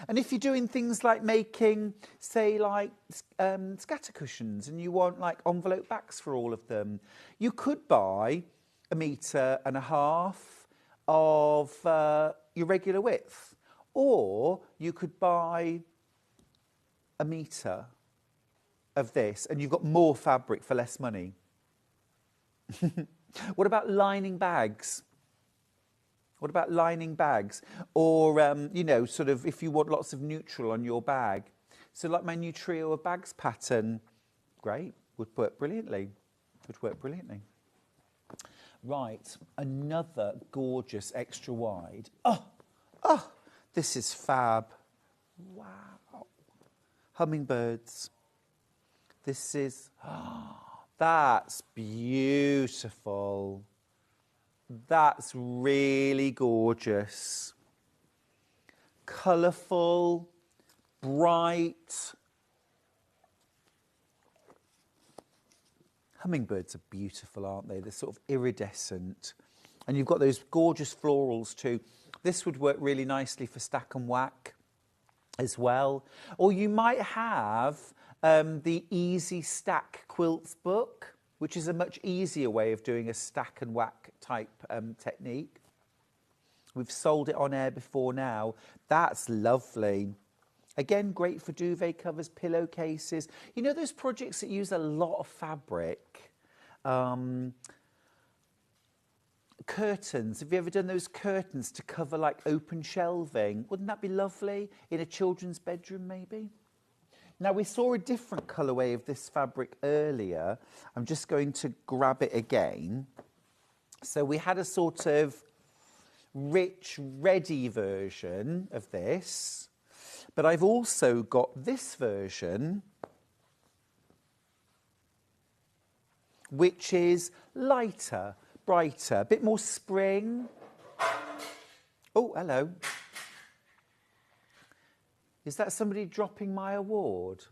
And if you're doing things like making, say, like scatter cushions, and you want like envelope backs for all of them, you could buy 1.5 metres of your regular width, or you could buy 1 metre of this, and you've got more fabric for less money. What about lining bags? What about lining bags? Or, you know, sort of if you want lots of neutral on your bag. So like my new trio of bags pattern, great, would work brilliantly. Would work brilliantly. Right, another gorgeous extra wide. Oh, this is fab. Wow. Hummingbirds. This is... That's beautiful. That's really gorgeous. Colourful, bright. Hummingbirds are beautiful, aren't they? They're sort of iridescent. And you've got those gorgeous florals too. This would work really nicely for stack and whack as well. Or you might have the Easy Stack Quilts book, which is a much easier way of doing a stack and whack type technique. We've sold it on air before now. That's lovely. Again, great for duvet covers, pillowcases. You know those projects that use a lot of fabric? Curtains. Have you ever done those curtains to cover like open shelving? Wouldn't that be lovely? In a children's bedroom, maybe? Now, we saw a different colourway of this fabric earlier. I'm just going to grab it again. So we had a sort of rich, reddy version of this. But I've also got this version, which is lighter, brighter, a bit more spring. Oh, hello. Is that somebody dropping my award?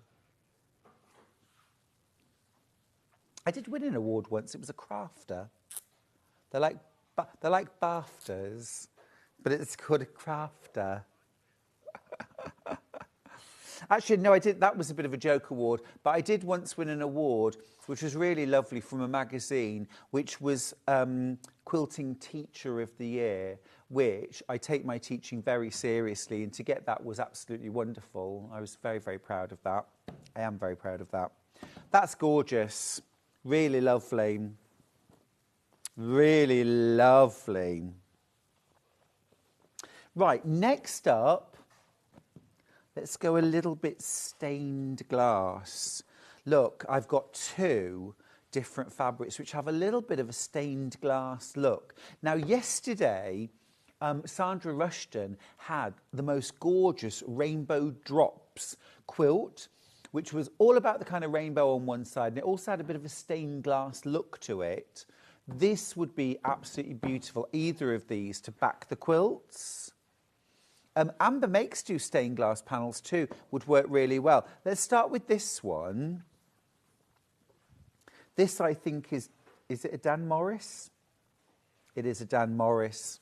I did win an award once. It was a crafter. They're like BAFTAs, but it's called a crafter. Actually, no, I did. That was a bit of a joke award, but I did once win an award, which was really lovely, from a magazine, which was Quilting Teacher of the Year, which I take my teaching very seriously, and to get that was absolutely wonderful. I was very, very proud of that. I am very proud of that. That's gorgeous. Really lovely. Really lovely. Right, next up, let's go a little bit stained glass. Look, I've got two different fabrics which have a little bit of a stained glass look. Now, yesterday, Sandra Rushton had the most gorgeous Rainbow Drops quilt, which was all about the kind of rainbow on one side, and it also had a bit of a stained glass look to it. This would be absolutely beautiful, either of these, to back the quilts. Amber makes do stained glass panels too, would work really well. Let's start with this one. This, I think, is it a Dan Morris? It is a Dan Morris.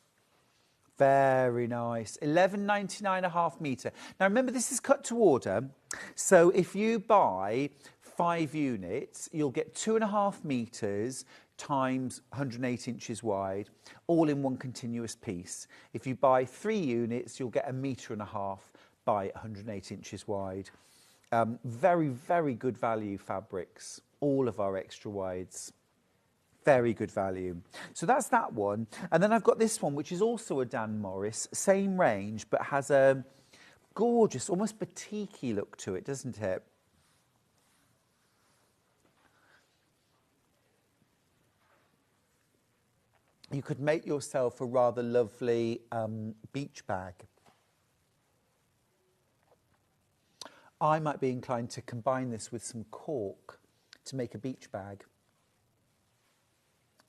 Very nice. £11.99 a half metre. Now, remember, this is cut to order. So if you buy 5 units, you'll get 2.5 metres times 108 inches wide, all in one continuous piece. If you buy 3 units, you'll get 1.5 metres by 108 inches wide. Very, very good value fabrics, all of our extra wides. Very good value. So that's that one. And then I've got this one, which is also a Dan Morris, same range, but has a gorgeous, almost batik-y look to it, doesn't it? You could make yourself a rather lovely beach bag. I might be inclined to combine this with some cork to make a beach bag.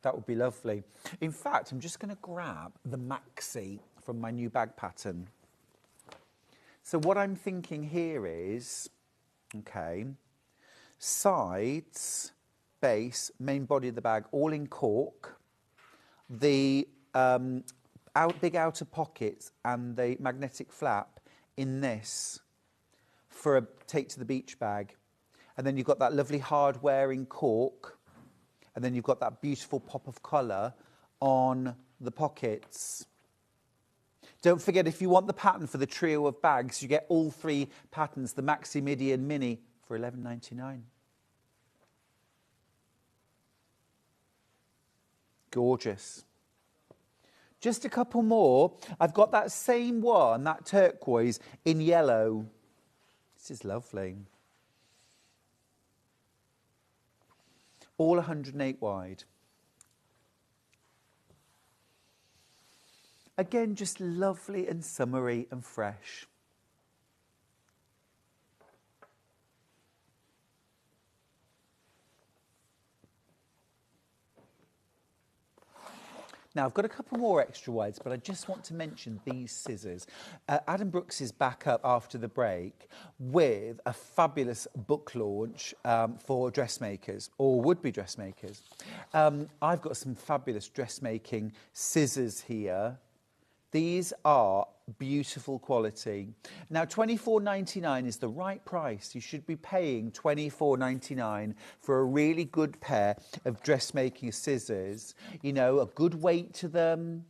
That would be lovely. In fact, I'm just going to grab the maxi from my new bag pattern. So what I'm thinking here is, okay, sides, base, main body of the bag, all in cork. The big outer pockets and the magnetic flap in this for a take to the beach bag. And then you've got that lovely hard wearing cork. And then you've got that beautiful pop of colour on the pockets. Don't forget, if you want the pattern for the trio of bags, you get all 3 patterns, the maxi, midi and mini, for £11.99. Gorgeous. Just a couple more. I've got that same one, that turquoise, in yellow. This is lovely. All 108 wide. Again, just lovely and summery and fresh. Now, I've got a couple more extra wides, but I just want to mention these scissors. Adam Brooks is back up after the break with a fabulous book launch for dressmakers, or would-be dressmakers. I've got some fabulous dressmaking scissors here. These are beautiful quality. Now, £24.99 is the right price. You should be paying £24.99 for a really good pair of dressmaking scissors. You know, a good weight to them,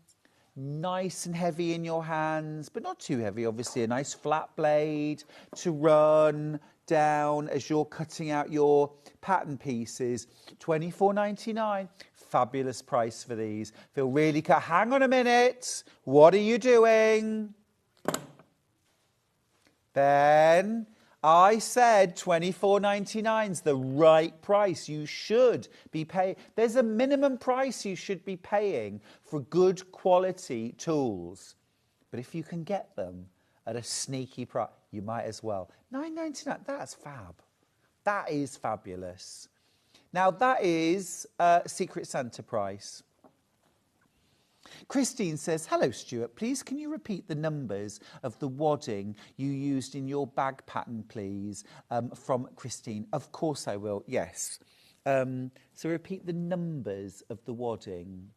nice and heavy in your hands, but not too heavy, obviously. A nice flat blade to run down as you're cutting out your pattern pieces. £24.99. Fabulous price for these. Feel really hang on a minute. What are you doing? Ben, I said £24.99 is the right price. You should be paying. There's a minimum price you should be paying for good quality tools. But if you can get them at a sneaky price, you might as well. £9.99, that's fab. That is fabulous. Now, that is Secret Santa price. Christine says, hello, Stuart. Please, can you repeat the numbers of the wadding you used in your bag pattern, please? From Christine. Of course I will, yes. So repeat the numbers of the wadding.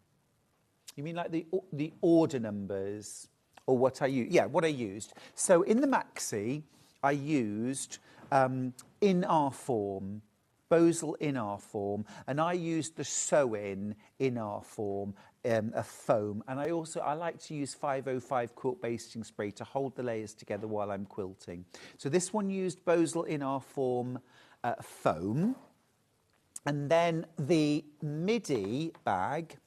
You mean like the order numbers? Or what I used? Yeah, what I used. So in the maxi, I used in our form, Bosal in our form, and I used the sew-in our form, a foam, and I like to use 505 quilt basting spray to hold the layers together while I'm quilting. So this one used Bosal in our form foam, and then the midi bag,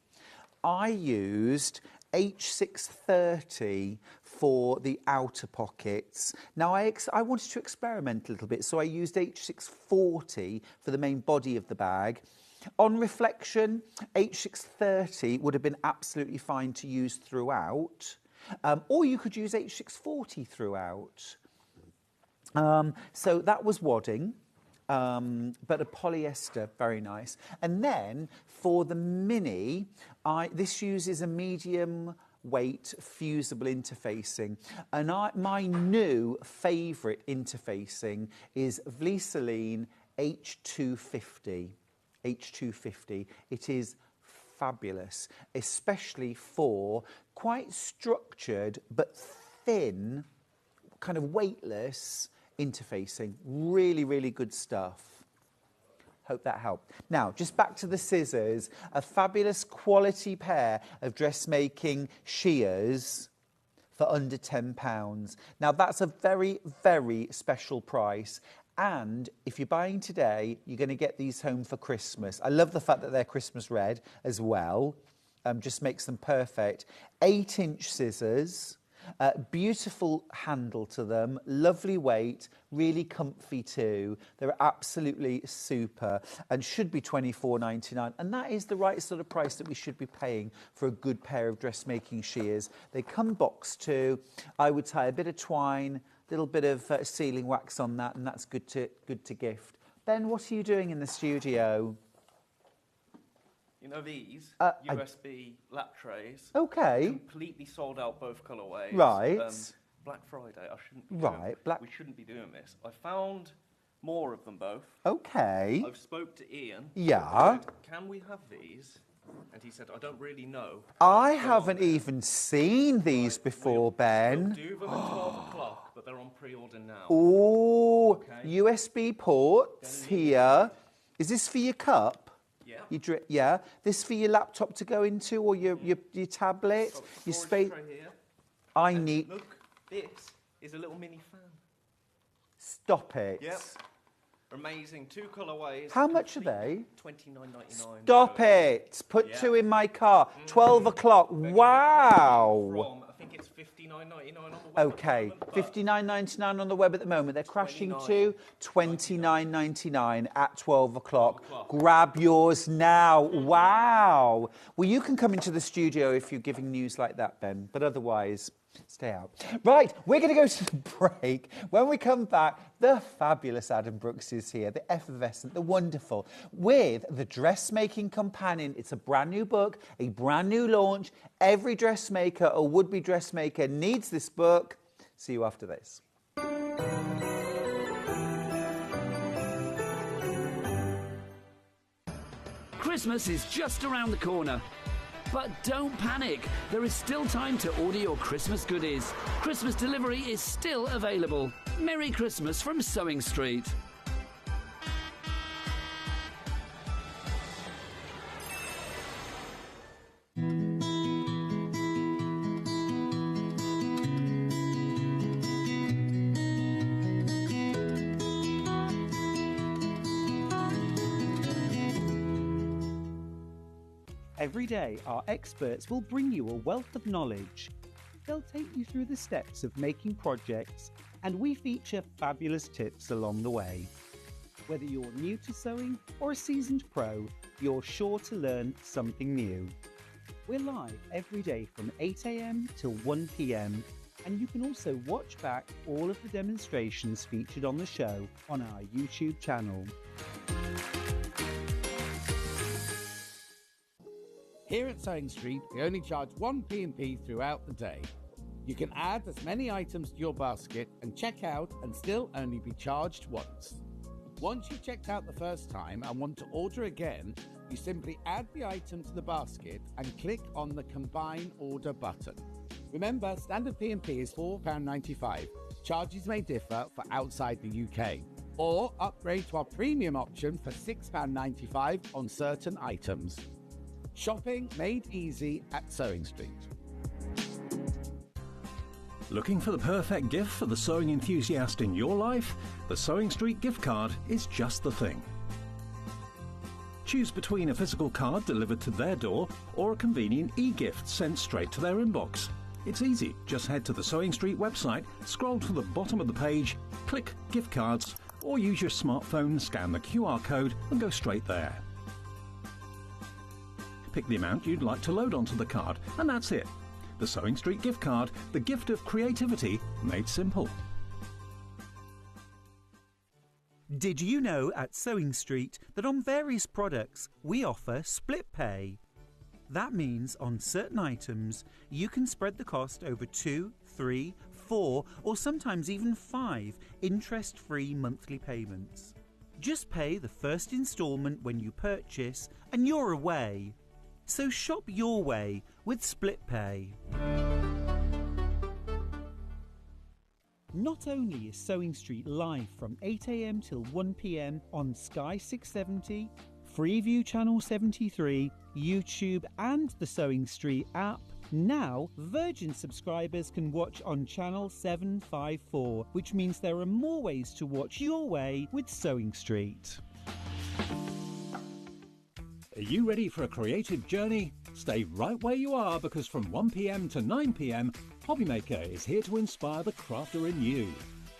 I used H630 for the outer pockets. Now, I wanted to experiment a little bit, so I used H640 for the main body of the bag. On reflection, H630 would have been absolutely fine to use throughout, or you could use H640 throughout. So that was wadding. But a polyester, very nice. And then for the mini, this uses a medium weight, fusible interfacing. And my new favourite interfacing is Vliseline H250. H250. It is fabulous, especially for quite structured but thin, kind of weightless interfacing. Really, really good stuff. Hope that helped. Now, just back to the scissors. A fabulous quality pair of dressmaking shears for under £10. Now, that's a very, very special price. And if you're buying today, you're going to get these home for Christmas. I love the fact that they're Christmas red as well. Just makes them perfect. 8-inch scissors. Beautiful handle to them, lovely weight, really comfy too. They're absolutely super and should be £24.99, and that is the right sort of price that we should be paying for a good pair of dressmaking shears. They come boxed too. I would tie a bit of twine, a little bit of sealing wax on that, and that's good to gift. Ben, what are you doing in the studio? You know these USB lap trays? Okay. Completely sold out both colourways. Right. Black Friday. We shouldn't be doing this. I found more of them both. Okay. I've spoke to Ian. Yeah. Said, can we have these? And he said, I don't really know. I haven't even seen these before, Ben. We'll do them at 12 o'clock, but they're on pre-order now. Oh, okay. USB ports here. Is this for your cup? Yeah. This for your laptop to go into, or your tablet, your space. I need. Look, this is a little mini fan. Stop it. Yep. Amazing. 2 colourways. How much are they? $29.99. Stop it. Put 2 in my car. 12 o'clock. Wow. I think it's $59.99 on the web. Okay, $59.99 on the web at the moment. They're crashing to $29.99 at 12 o'clock. Grab yours now. Wow. Well, you can come into the studio if you're giving news like that, Ben, but otherwise, stay out. Right, we're going to go to the break. When we come back, the fabulous Adam Brooks is here, the effervescent, the wonderful, with The Dressmaking Companion. It's a brand new book, a brand new launch. Every dressmaker or would-be dressmaker needs this book. See you after this. Christmas is just around the corner. But don't panic, there is still time to order your Christmas goodies. Christmas delivery is still available. Merry Christmas from Sewing Street. Every day, our experts will bring you a wealth of knowledge. They'll take you through the steps of making projects, and we feature fabulous tips along the way. Whether you're new to sewing or a seasoned pro, you're sure to learn something new. We're live every day from 8 a.m. till 1 p.m, and you can also watch back all of the demonstrations featured on the show on our YouTube channel. Here at Sewing Street, we only charge one P&P throughout the day. You can add as many items to your basket and check out and still only be charged once. Once you've checked out the first time and want to order again, you simply add the item to the basket and click on the Combine Order button. Remember, standard P&P is £4.95. Charges may differ for outside the UK. Or upgrade to our premium option for £6.95 on certain items. Shopping made easy at Sewing Street. Looking for the perfect gift for the sewing enthusiast in your life? The Sewing Street gift card is just the thing. Choose between a physical card delivered to their door or a convenient e-gift sent straight to their inbox. It's easy. Just head to the Sewing Street website, scroll to the bottom of the page, click Gift Cards, or use your smartphone, scan the QR code and go straight there. Pick the amount you'd like to load onto the card, and that's it. The Sewing Street gift card, the gift of creativity made simple. Did you know at Sewing Street that on various products we offer split pay? That means on certain items, you can spread the cost over 2, 3, 4, or sometimes even 5 interest-free monthly payments. Just pay the first instalment when you purchase and you're away. So shop your way with SplitPay. Not only is Sewing Street live from 8 a.m. till 1 p.m. on Sky 670, Freeview Channel 73, YouTube and the Sewing Street app, now Virgin subscribers can watch on Channel 754, which means there are more ways to watch your way with Sewing Street. Are you ready for a creative journey? Stay right where you are, because from 1 p.m. to 9 p.m, Hobbymaker is here to inspire the crafter in you.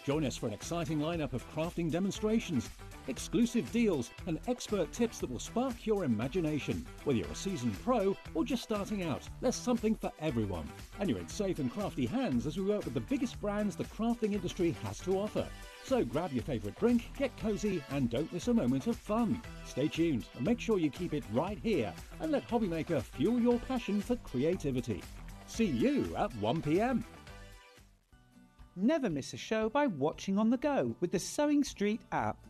Join us for an exciting lineup of crafting demonstrations, exclusive deals and expert tips that will spark your imagination. Whether you're a seasoned pro or just starting out, there's something for everyone. And you're in safe and crafty hands as we work with the biggest brands the crafting industry has to offer. So grab your favourite drink, get cosy and don't miss a moment of fun. Stay tuned and make sure you keep it right here and let Hobbymaker fuel your passion for creativity. See you at 1 p.m. Never miss a show by watching on the go with the Sewing Street app.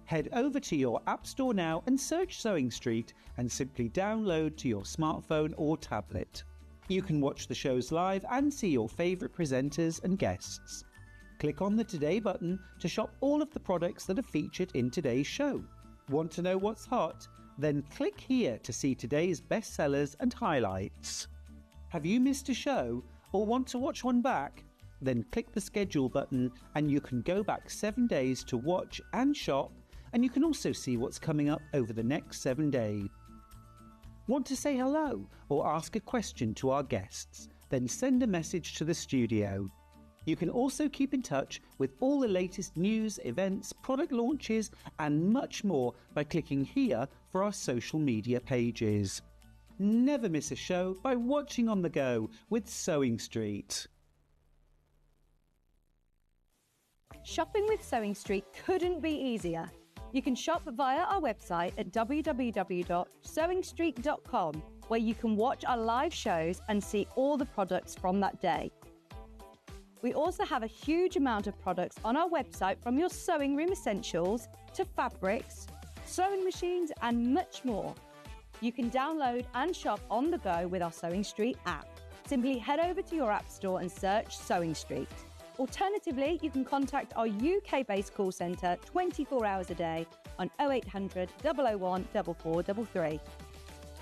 Head over to your App Store now and search Sewing Street and simply download to your smartphone or tablet. You can watch the shows live and see your favourite presenters and guests. Click on the Today button to shop all of the products that are featured in today's show. Want to know what's hot? Then click here to see today's bestsellers and highlights. Have you missed a show or want to watch one back? Then click the schedule button and you can go back 7 days to watch and shop, and you can also see what's coming up over the next 7 days. Want to say hello or ask a question to our guests? Then send a message to the studio. You can also keep in touch with all the latest news, events, product launches and much more by clicking here for our social media pages. Never miss a show by watching on the go with Sewing Street. Shopping with Sewing Street couldn't be easier. You can shop via our website at www.sewingstreet.com, where you can watch our live shows and see all the products from that day. We also have a huge amount of products on our website, from your sewing room essentials to fabrics, sewing machines and much more. You can download and shop on the go with our Sewing Street app. Simply head over to your App Store and search Sewing Street. Alternatively, you can contact our UK-based call centre 24 hours a day on 0800 001 4433.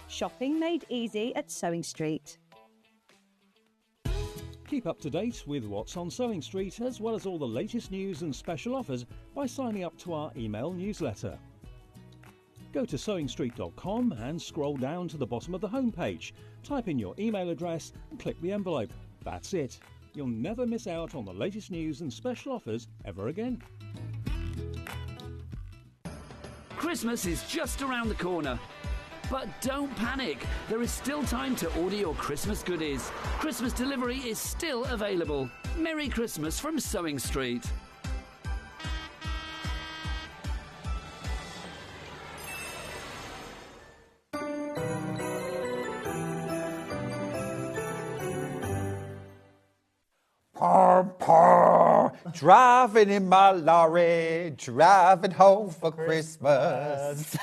Shopping made easy at Sewing Street. Keep up to date with what's on Sewing Street, as well as all the latest news and special offers by signing up to our email newsletter. Go to sewingstreet.com and scroll down to the bottom of the homepage. Type in your email address and click the envelope. That's it. You'll never miss out on the latest news and special offers ever again. Christmas is just around the corner. But don't panic, there is still time to order your Christmas goodies. Christmas delivery is still available. Merry Christmas from Sewing Street. Driving in my lorry, driving home for Christmas.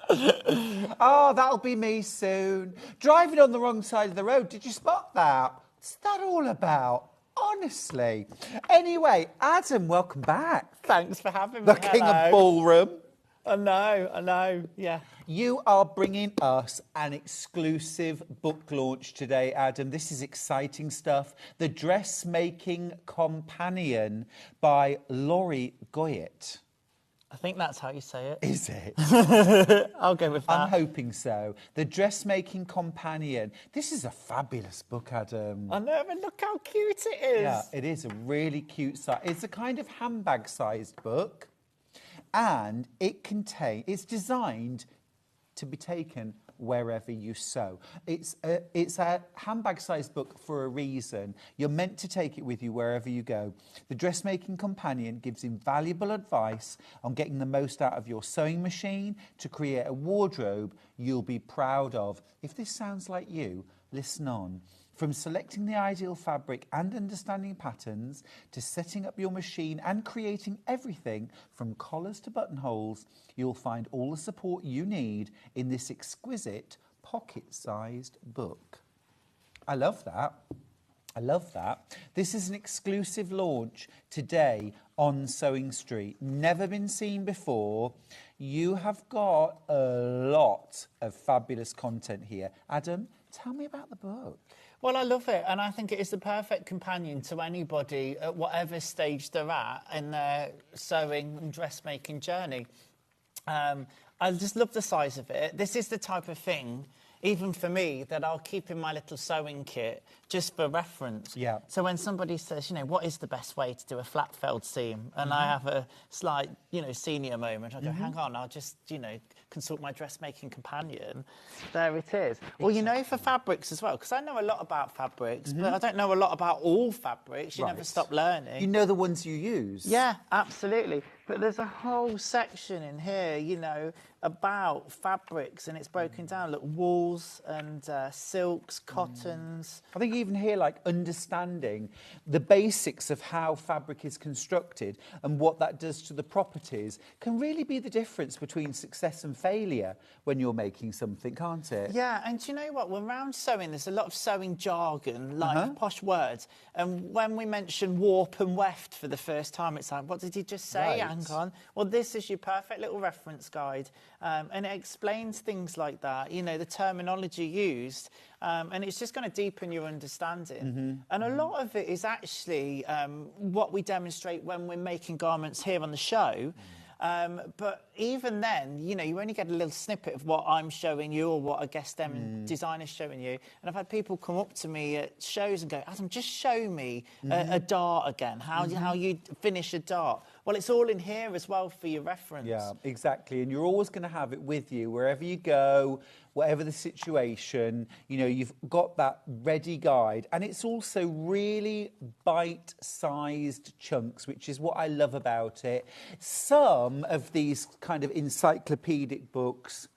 Oh, that'll be me soon. Driving on the wrong side of the road. Did you spot that? What's that all about? Honestly. Anyway, Adam, welcome back. Thanks for having me. The King of Ballroom. I know, yeah. You are bringing us an exclusive book launch today, Adam. This is exciting stuff. The Dressmaking Companion by Laurie Goyette. I think that's how you say it. Is it? I'll go with that. I'm hoping so. The Dressmaking Companion. This is a fabulous book, Adam. I know, but look how cute it is. Yeah, it is a really cute size. It's a kind of handbag-sized book. And it's designed to be taken wherever you sew. It's a handbag-sized book for a reason. You're meant to take it with you wherever you go. The Dressmaking Companion gives invaluable advice on getting the most out of your sewing machine to create a wardrobe you'll be proud of. If this sounds like you, listen on. From selecting the ideal fabric and understanding patterns, to setting up your machine and creating everything from collars to buttonholes, you'll find all the support you need in this exquisite pocket-sized book. I love that. I love that. This is an exclusive launch today on Sewing Street. Never been seen before. You have got a lot of fabulous content here. Adam, tell me about the book. Well, I love it, and I think it is the perfect companion to anybody at whatever stage they're at in their sewing and dressmaking journey. I just love the size of it. This is the type of thing, even for me, that I'll keep in my little sewing kit just for reference. Yeah. So when somebody says, what is the best way to do a flat felled seam? And I have a slight, senior moment, I go, hang on, I'll just, consult my dressmaking companion. There it is. Well, for fabrics as well, because I know a lot about fabrics, but I don't know a lot about all fabrics. You never stop learning. You know the ones you use. Yeah, absolutely. But there's a whole section in here, about fabrics, and it's broken down. Look, wools and silks, cottons. I think even here, understanding the basics of how fabric is constructed and what that does to the properties can really be the difference between success and failure when you're making something, can't it? Yeah, and do you know what? When around sewing, there's a lot of sewing jargon, like posh words. And when we mention warp and weft for the first time, it's like, what did you just say? Right. Hang on. Well, this is your perfect little reference guide. And it explains things like that, the terminology used. And it's just going to deepen your understanding. And a lot of it is actually what we demonstrate when we're making garments here on the show. But even then, you only get a little snippet of what I'm showing you or what a guest designer's showing you. And I've had people come up to me at shows and go, Adam, just show me a dart again, how you finish a dart. Well, it's all in here as well for your reference. Yeah, exactly. And you're always going to have it with you wherever you go, whatever the situation, you've got that ready guide. And it's also really bite-sized chunks, which is what I love about it. Some of these kind of encyclopedic books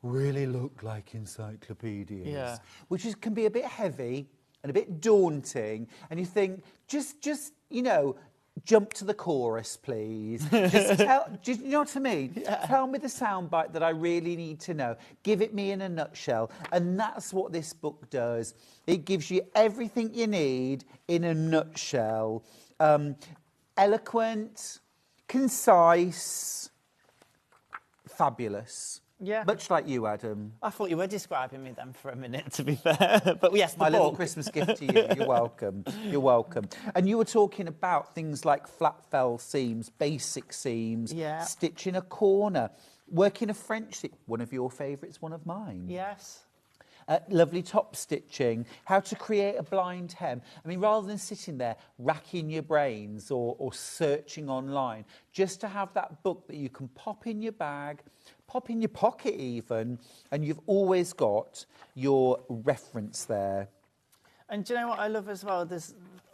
really look like encyclopedias, which can be a bit heavy and a bit daunting. And you think, just jump to the chorus, please. You know what I mean? Yeah. Tell me the soundbite that I really need to know. Give it me in a nutshell. And that's what this book does. It gives you everything you need in a nutshell. Eloquent, concise, fabulous. Yeah. Much like you, Adam. I thought you were describing me then for a minute, to be fair. But yes, my little Christmas gift to you. You're welcome. You're welcome. And you were talking about things like flat fell seams, basic seams, stitching a corner, working a French stitch. One of your favourites, one of mine. Yes. Lovely top stitching, how to create a blind hem. I mean, rather than sitting there racking your brains or searching online, just to have that book that you can pop in your bag, pop in your pocket even, and you've always got your reference there. And do you know what I love as well?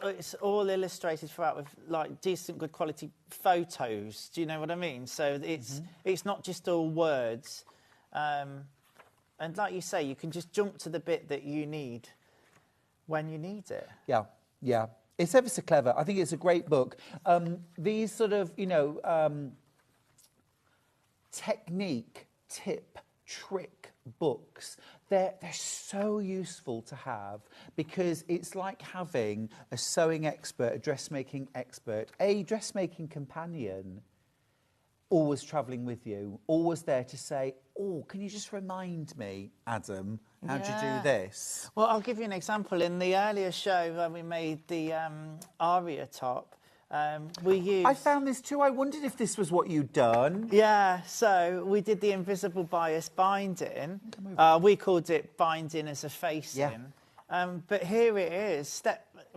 It's all illustrated throughout with decent, good quality photos. Do you know what I mean? So it's not just all words. And like you say, you can just jump to the bit that you need when you need it. Yeah, yeah. It's ever so clever. I think it's a great book. These sort of, technique, tip, trick books, they're so useful to have because it's like having a sewing expert, a dressmaking expert, a dressmaking companion always travelling with you, always there to say, oh, can you just remind me, Adam, how'd you do this? Well, I'll give you an example. In the earlier show when we made the aria top, we used... I found this too. I wondered if this was what you'd done. Yeah, so we did the invisible bias binding. We called it binding as a facing. Yeah. But here it is,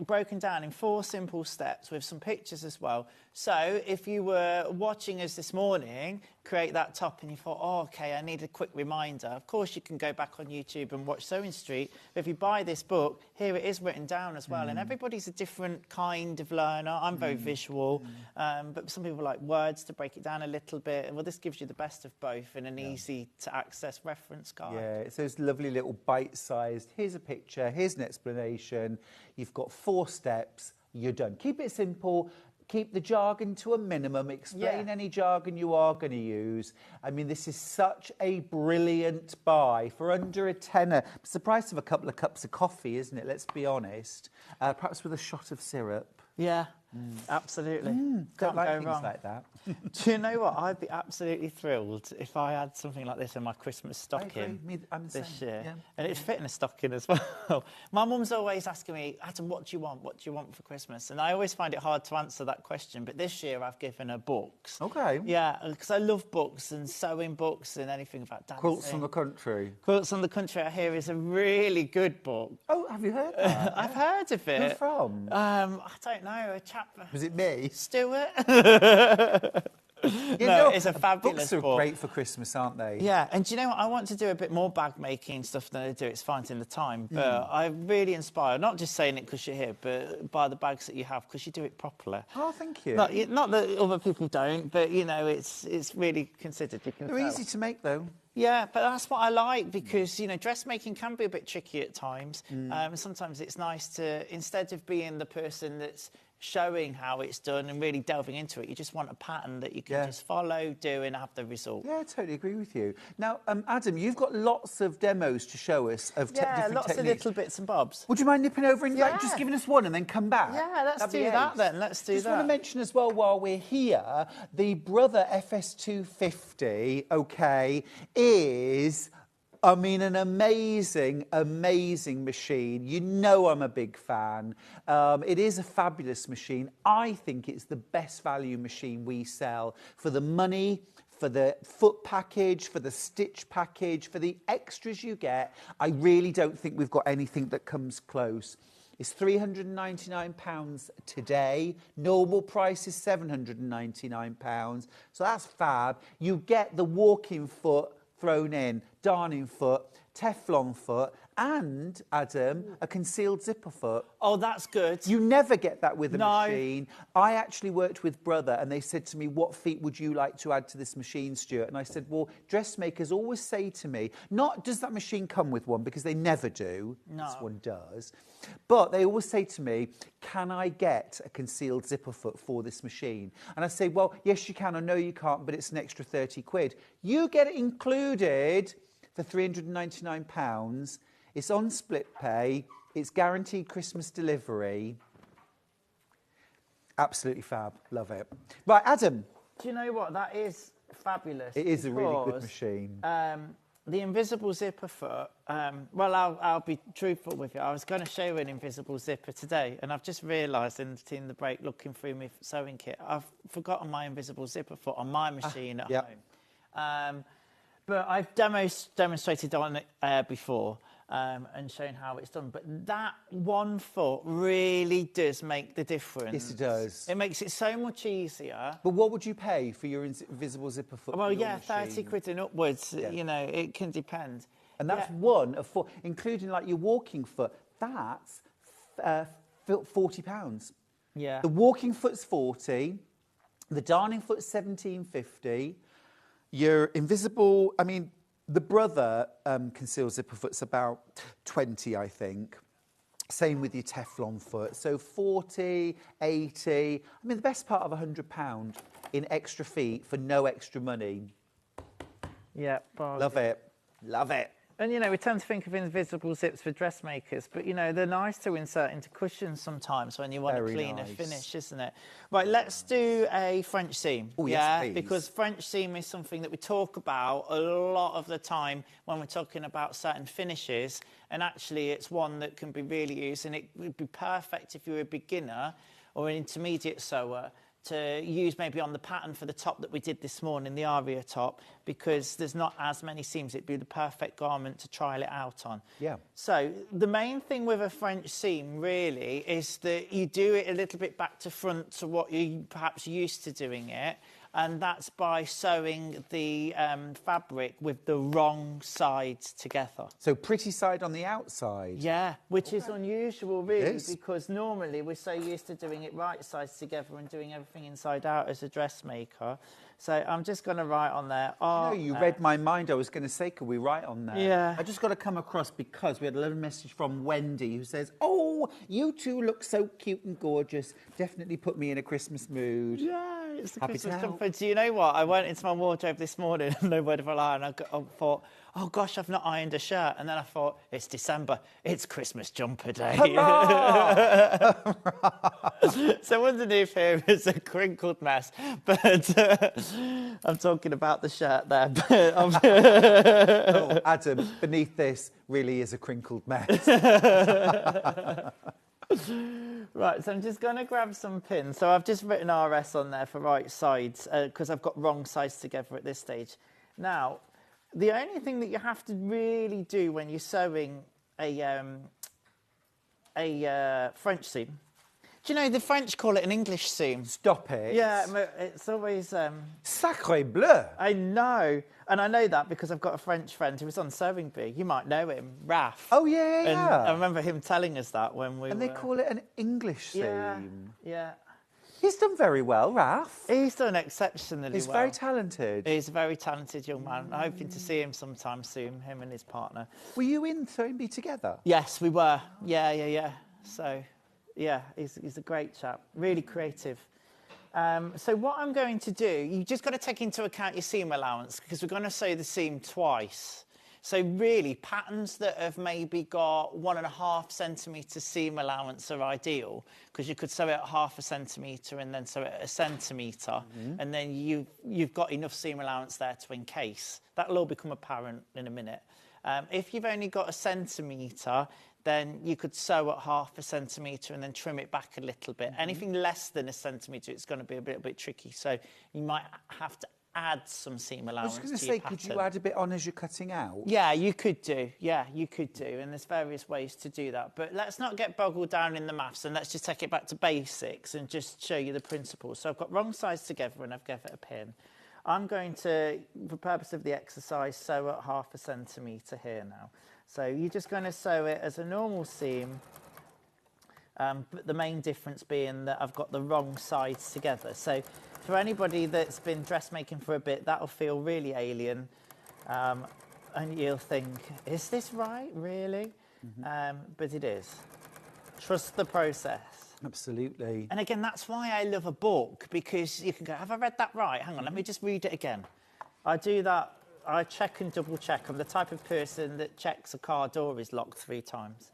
broken down in 4 simple steps with some pictures as well. So if you were watching us this morning create that top and you thought, oh, OK, I need a quick reminder. Of course, you can go back on YouTube and watch Sewing Street. But if you buy this book, here it is written down as well. And everybody's a different kind of learner. I'm very visual, but some people like words to break it down a little bit. Well, this gives you the best of both in an easy-to-access reference guide. Yeah, it's those lovely little bite-sized, here's a picture, here's an explanation. You've got 4 steps, you're done. Keep it simple. Keep the jargon to a minimum. Explain any jargon you are going to use. I mean, this is such a brilliant buy for under a tenner. It's the price of a couple of cups of coffee, isn't it? Let's be honest. Perhaps with a shot of syrup. Yeah, absolutely. Don't like go things wrong. like that. Do you know what? I'd be absolutely thrilled if I had something like this in my Christmas I agree. stocking I'm the this same. year. Yeah. And it's fitting a stocking as well. My mum's always asking me, Adam, what do you want? What do you want for Christmas? And I always find it hard to answer that question. But this year I've given her books. Okay. Yeah, because I love books and sewing books and anything about dancing. Quilts from the Country. Quilts from the Country, I hear, is a really good book. Oh, have you heard that? I've heard of it. Who from? I don't know, a chap... Was it me? Stuart? You No, know, it's a fabulous books are book. great for Christmas, aren't they? Yeah, and do you know what? I want to do a bit more bag making stuff than I do. It's finding the time. But I'm really inspired, not just saying it because you're here, but by the bags that you have, because you do it properly. Oh, thank you. Not that other people don't, but, you know, it's really considered. You can They're tell. easy to make, though. Yeah, but that's what I like because, you know, dressmaking can be a bit tricky at times. Sometimes it's nice to, instead of being the person that's showing how it's done and really delving into it, you just want a pattern that you can just follow, do and have the result. Yeah, I totally agree with you. Now, Adam, you've got lots of demos to show us of different lots techniques. of little bits and bobs. Would you mind nipping over and like, just giving us one and then come back? Yeah, let's That'd be do that ace. then. Let's do Just that. want to mention as well while we're here, the Brother FS250, okay, is... I mean, an amazing, amazing machine. You know I'm a big fan. It is a fabulous machine. I think it's the best value machine we sell for the money, for the foot package, for the stitch package, for the extras you get. I really don't think we've got anything that comes close. It's £399 today. Normal price is £799. So that's fab. You get the walking foot thrown in, darning foot, Teflon foot, and, Adam, a concealed zipper foot. Oh, that's good. You never get that with a machine. I actually worked with Brother, and they said to me, what feet would you like to add to this machine, Stuart? And I said, well, dressmakers always say to me, not does that machine come with one, because they never do. No. This one does. But they always say to me, can I get a concealed zipper foot for this machine? And I say, well, yes, you can. I know you can't, but it's an extra 30 quid. You get it included for £399. It's on split pay. It's guaranteed Christmas delivery. Absolutely fab. Love it. Right, Adam. Do you know what? That is fabulous. It is a really good machine. The invisible zipper foot, well, I'll be truthful with you. I was going to show you an invisible zipper today, and I've just realised in the break, looking through my sewing kit, I've forgotten my invisible zipper foot on my machine at home. But I've demonstrated on it before and shown how it's done. But that one foot really does make the difference. Yes, it does. It makes it so much easier. But what would you pay for your invisible zipper foot? Well, for your yeah, machine? 30 quid and upwards. Yeah. You know, it can depend. And that's one of four, including like your walking foot. That's £40. Yeah. The walking foot's 40. The darning foot's £17.50. Your invisible, I mean, the Brother concealed zipper foot's about 20, I think. Same with your Teflon foot. So 40, 80. I mean, the best part of £100 in extra feet for no extra money. Yeah, bargain. Love it. Love it. And, you know, we tend to think of invisible zips for dressmakers, but, you know, they're nice to insert into cushions sometimes when you want a cleaner finish, isn't it? Right, let's do a French seam. Oh, yes, please. Because French seam is something that we talk about a lot of the time when we're talking about certain finishes, and actually it's one that can be really used, and it would be perfect if you're a beginner or an intermediate sewer to use maybe on the pattern for the top that we did this morning, the aria top, because there's not as many seams. It'd be the perfect garment to trial it out on. Yeah. So the main thing with a French seam really is that you do it a little bit back to front to what you're perhaps used to doing it. and that's by sewing the fabric with the wrong sides together. So pretty side on the outside? Yeah, which is unusual, really, is. because normally we're so used to doing it right sides together and doing everything inside out as a dressmaker. So I'm just going to write on there. You read my mind. I was going to say, could we write on there? Yeah. I just got to come across because we had a little message from Wendy who says, "Oh, you two look so cute and gorgeous. Definitely put me in a Christmas mood." Yeah, it's the Happy Christmas to help. jumper. Do you know what? I went into my wardrobe this morning, no word of a lie, and I thought, oh gosh, I've not ironed a shirt. And then I thought, it's December, it's Christmas jumper day. So underneath here is a crinkled mess, but I'm talking about the shirt there. Oh, Adam, beneath this really is a crinkled mess. Right, so I'm just going to grab some pins. So I've just written RS on there for right sides because I've got wrong sides together at this stage. Now, the only thing that you have to really do when you're sewing a French seam, do you know the French call it an English seam? Stop it. Yeah, it's always... Sacré bleu. I know. And I know that because I've got a French friend who was on Sewing Bee. You might know him, Raf. Oh, yeah, And yeah. I remember him telling us that when we And they call it an English seam. Yeah, yeah. He's done very well, Raf. He's done exceptionally He's well. very talented. He's a very talented young man. I'm hoping to see him sometime soon, him and his partner. Were you in Sewing Bee together? Yes, we were. Yeah. So, yeah, he's a great chap. Really creative. So what I'm going to do, you've just got to take into account your seam allowance because we're going to sew the seam twice. So really, patterns that have maybe got 1.5 centimetre seam allowance are ideal because you could sew it at 0.5 centimetre and then sew it at 1 centimetre, and then you've got enough seam allowance there to encase. That'll all become apparent in a minute. If you've only got 1 centimetre, then you could sew at 0.5 centimetre and then trim it back a little bit. Anything less than 1 centimetre, it's going to be a little bit tricky. So you might have to add some seam allowance. I was going to your say, could you add a bit on as you're cutting out? Yeah, you could do. Yeah, you could do. And there's various ways to do that. But let's not get boggled down in the maths and let's just take it back to basics and just show you the principles. So I've got wrong sides together and I've given it a pin. I'm going to, for the purpose of the exercise, sew at 0.5 centimetre here now. So you're just going to sew it as a normal seam, but the main difference being that I've got the wrong sides together. So for anybody that's been dressmaking for a bit, that'll feel really alien, and you'll think, is this right, really? But it is. Trust the process. Absolutely. And again, that's why I love a book, because you can go, have I read that right? Hang on, let me just read it again. I do that. I check and double check. I'm the type of person that checks a car door is locked 3 times.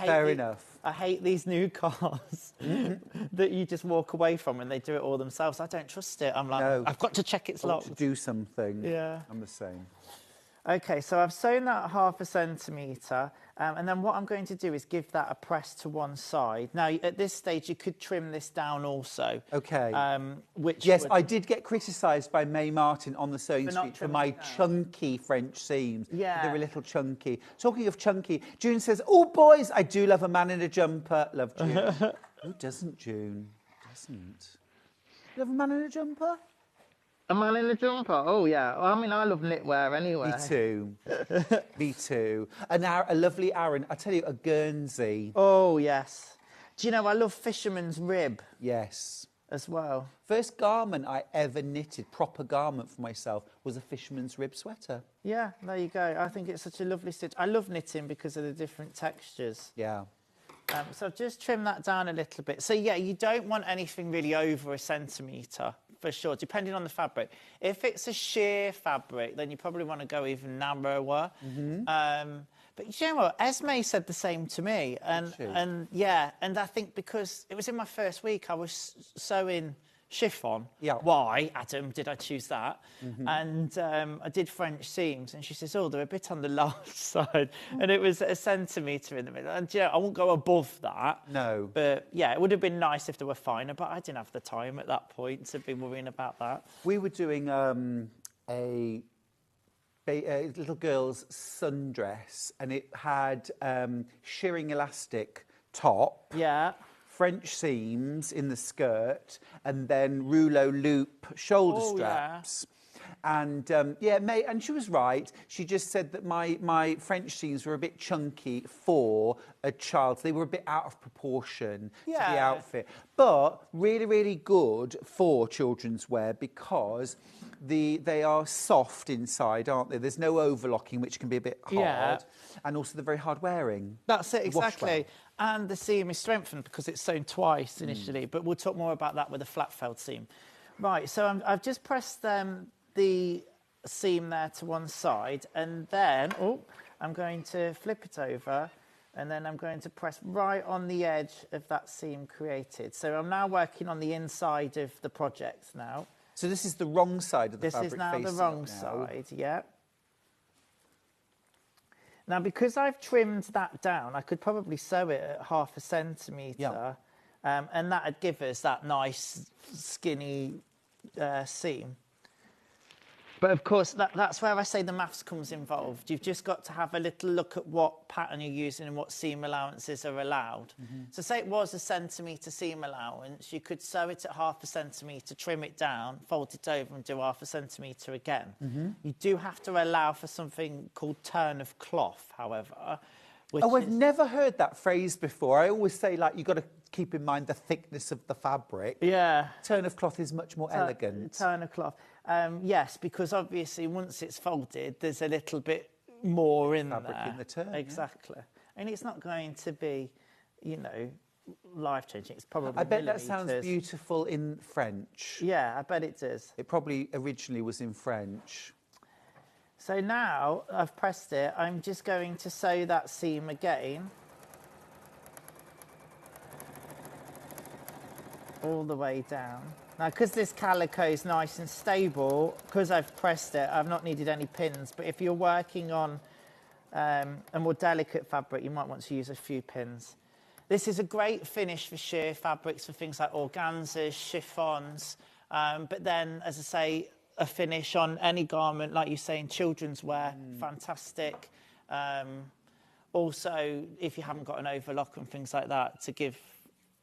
Fair enough. I hate these new cars that you just walk away from and they do it all themselves. I don't trust it. I'm like, No. I've got to check it's locked. To do something. Yeah. I'm the same. Okay, so I've sewn that at 0.5 centimetre, and then what I'm going to do is give that a press to one side. Now, at this stage, you could trim this down also. Okay. Yes, I did get criticised by May Martin on the Sewing For not Street for trimming my it down. chunky French seams. Yeah. They were a little chunky. Talking of chunky, June says, "Oh, boys, I do love a man in a jumper." Love June. Who doesn't, June? Doesn't. Love a man in a jumper? A man in a jumper? Oh, yeah. Well, I mean, I love knitwear anyway. Me too. Me too. And a lovely Aaron, I tell you, a Guernsey. Oh, yes. Do you know, I love fisherman's rib Yes. as well. First garment I ever knitted, proper garment for myself, was a fisherman's rib sweater. Yeah, there you go. I think it's such a lovely stitch. I love knitting because of the different textures. Yeah. So I've just trimmed that down a little bit. So, yeah, you don't want anything really over 1 centimetre, for sure, depending on the fabric. If it's a sheer fabric, then you probably want to go even narrower. But you know what? Esme said the same to me. And yeah, and I think because it was in my first week, I was sewing chiffon. Yeah. Why, Adam, did I choose that? And I did French seams, and she says, oh, they're a bit on the large side. And it was 1 centimetre in the middle. And, you know, I won't go above that. No. But, yeah, it would have been nice if they were finer, but I didn't have the time at that point to be worrying about that. We were doing a little girl's sundress, and it had shearing elastic top. Yeah. French seams in the skirt, and then rouleau loop shoulder straps. And and she was right. She just said that my French seams were a bit chunky for a child. They were a bit out of proportion to the outfit. But really, really good for children's wear because they are soft inside, aren't they? There's no overlocking, which can be a bit hard. And also they're very hard wearing. That's it, exactly. And the seam is strengthened because it's sewn twice initially. But we'll talk more about that with a flat felled seam. Right, so I've just pressed the seam there to one side, and then I'm going to flip it over, and then I'm going to press right on the edge of that seam created. So I'm now working on the inside of the project now. So this is the wrong side of the fabric. This is now the wrong side, Now, because I've trimmed that down, I could probably sew it at 0.5 centimetre, and that would give us that nice skinny seam. But of course, that's where I say the maths comes involved. You've just got to have a little look at what pattern you're using and what seam allowances are allowed. So say it was a centimetre seam allowance, you could sew it at 0.5 centimetre, trim it down, fold it over and do 0.5 centimetre again. You do have to allow for something called turn of cloth, however. I've never heard that phrase before. I always say, like, you've got to keep in mind the thickness of the fabric. Yeah. Turn of cloth is much more elegant. Turn of cloth. Yes, because obviously once it's folded, there's a little bit more in fabric there. in the turn. Exactly. And it's not going to be, you know, life-changing. It's probably I bet that sounds beautiful in French. Yeah, I bet it does. It probably originally was in French. So now I've pressed it, I'm just going to sew that seam again. All the way down. Now, because this calico is nice and stable, because I've pressed it, I've not needed any pins. But if you're working on a more delicate fabric, you might want to use a few pins. This is a great finish for sheer fabrics, for things like organzas, chiffons. But then, as I say, a finish on any garment, like you say, in children's wear, fantastic. Also, if you haven't got an overlock and things like that, to give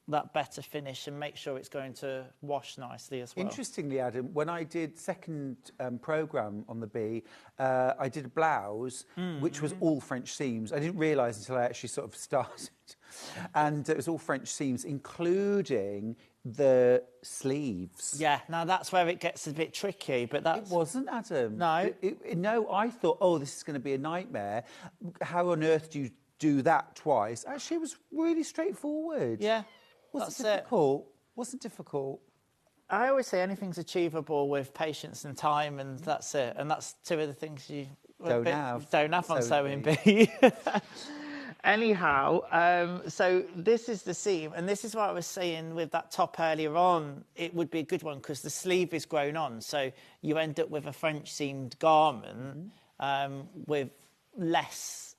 that better finish and make sure it's going to wash nicely as well. Interestingly, Adam, when I did second programme on the Bee, I did a blouse, which was all French seams. I didn't realise until I actually sort of started. And it was all French seams, including the sleeves. Yeah, now that's where it gets a bit tricky, but that's... It wasn't, Adam. No? No, I thought, oh, this is going to be a nightmare. How on earth do you do that twice? Actually, it was really straightforward. Yeah. Wasn't difficult. Wasn't difficult. I always say anything's achievable with patience and time, and that's it. And that's two of the things you don't have on Sewing Bee. Anyhow, so this is the seam, and this is what I was saying with that top earlier on. It would be a good one because the sleeve is grown on, so you end up with a French seamed garment with less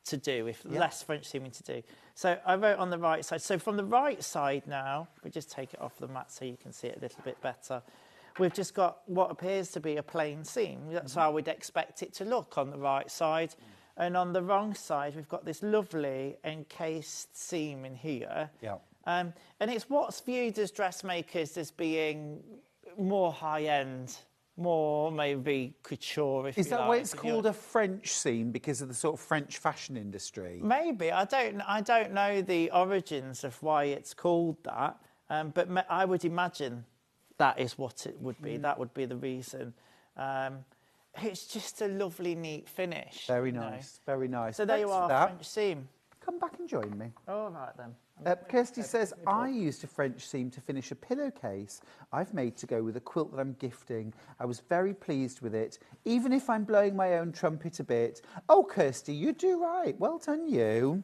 to do, less French seaming to do. So I wrote on the right side. So from the right side now, we just take it off the mat so you can see it a little bit better. We've just got what appears to be a plain seam. That's how we'd expect it to look on the right side. And on the wrong side, we've got this lovely encased seam in here. Yeah. And it's what's viewed as dressmakers as being more high-end, more maybe couture, if you like. Is that why it's called a French seam, because of the sort of French fashion industry? Maybe. I don't know the origins of why it's called that, but I would imagine that is what it would be. That would be the reason. It's just a lovely, neat finish. Very nice, very nice. So there you are, French seam. Come back and join me. All right, then. Kirsty says, I used a French seam to finish a pillowcase I've made to go with a quilt that I'm gifting. I was very pleased with it, even if I'm blowing my own trumpet a bit. Oh, Kirsty, you do right. Well done, you.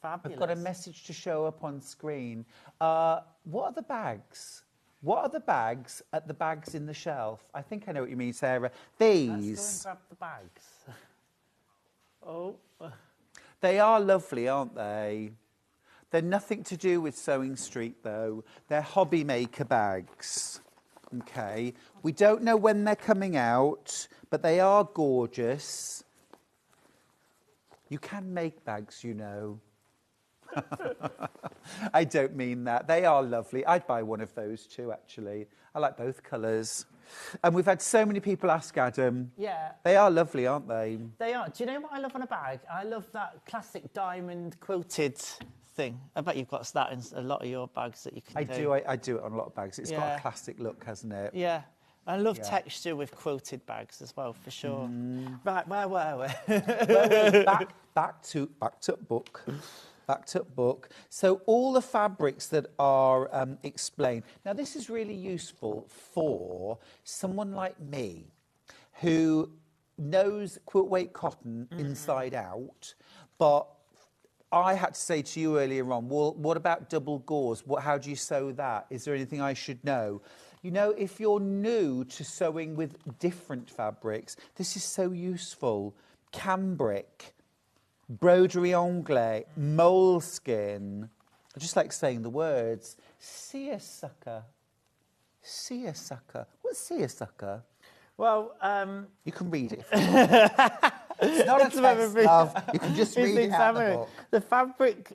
Fabulous. I've got a message to show up on screen. What are the bags? What are the bags at the bags in the shelf? I think I know what you mean, Sarah. These. Let's go and grab the bags. Oh. They are lovely, aren't they? They're nothing to do with Sewing Street, though. They're hobby maker bags. Okay. We don't know when they're coming out, but they are gorgeous. You can make bags, you know. I don't mean that. They are lovely. I'd buy one of those too, actually. I like both colours. And we've had so many people ask Adam. Yeah. They are lovely, aren't they? They are. Do you know what I love on a bag? I love that classic diamond quilted thing. I bet you've got that in a lot of your bags that you can do. I do it on a lot of bags. It's got a classic look, hasn't it? Yeah. I love texture with quilted bags as well, for sure. Right, where were we? Back to book. Back to book. So all the fabrics that are explained. Now, this is really useful for someone like me who knows quilt weight cotton inside out, but I had to say to you earlier on, well, what about double gauze? How do you sew that? Is there anything I should know? You know, if you're new to sewing with different fabrics, this is so useful. Cambric, broderie anglais, moleskin. I just like saying the words. Seersucker. Seersucker. What's seersucker? Well, you can read it. It's not a test, love. You can just read it out of the book.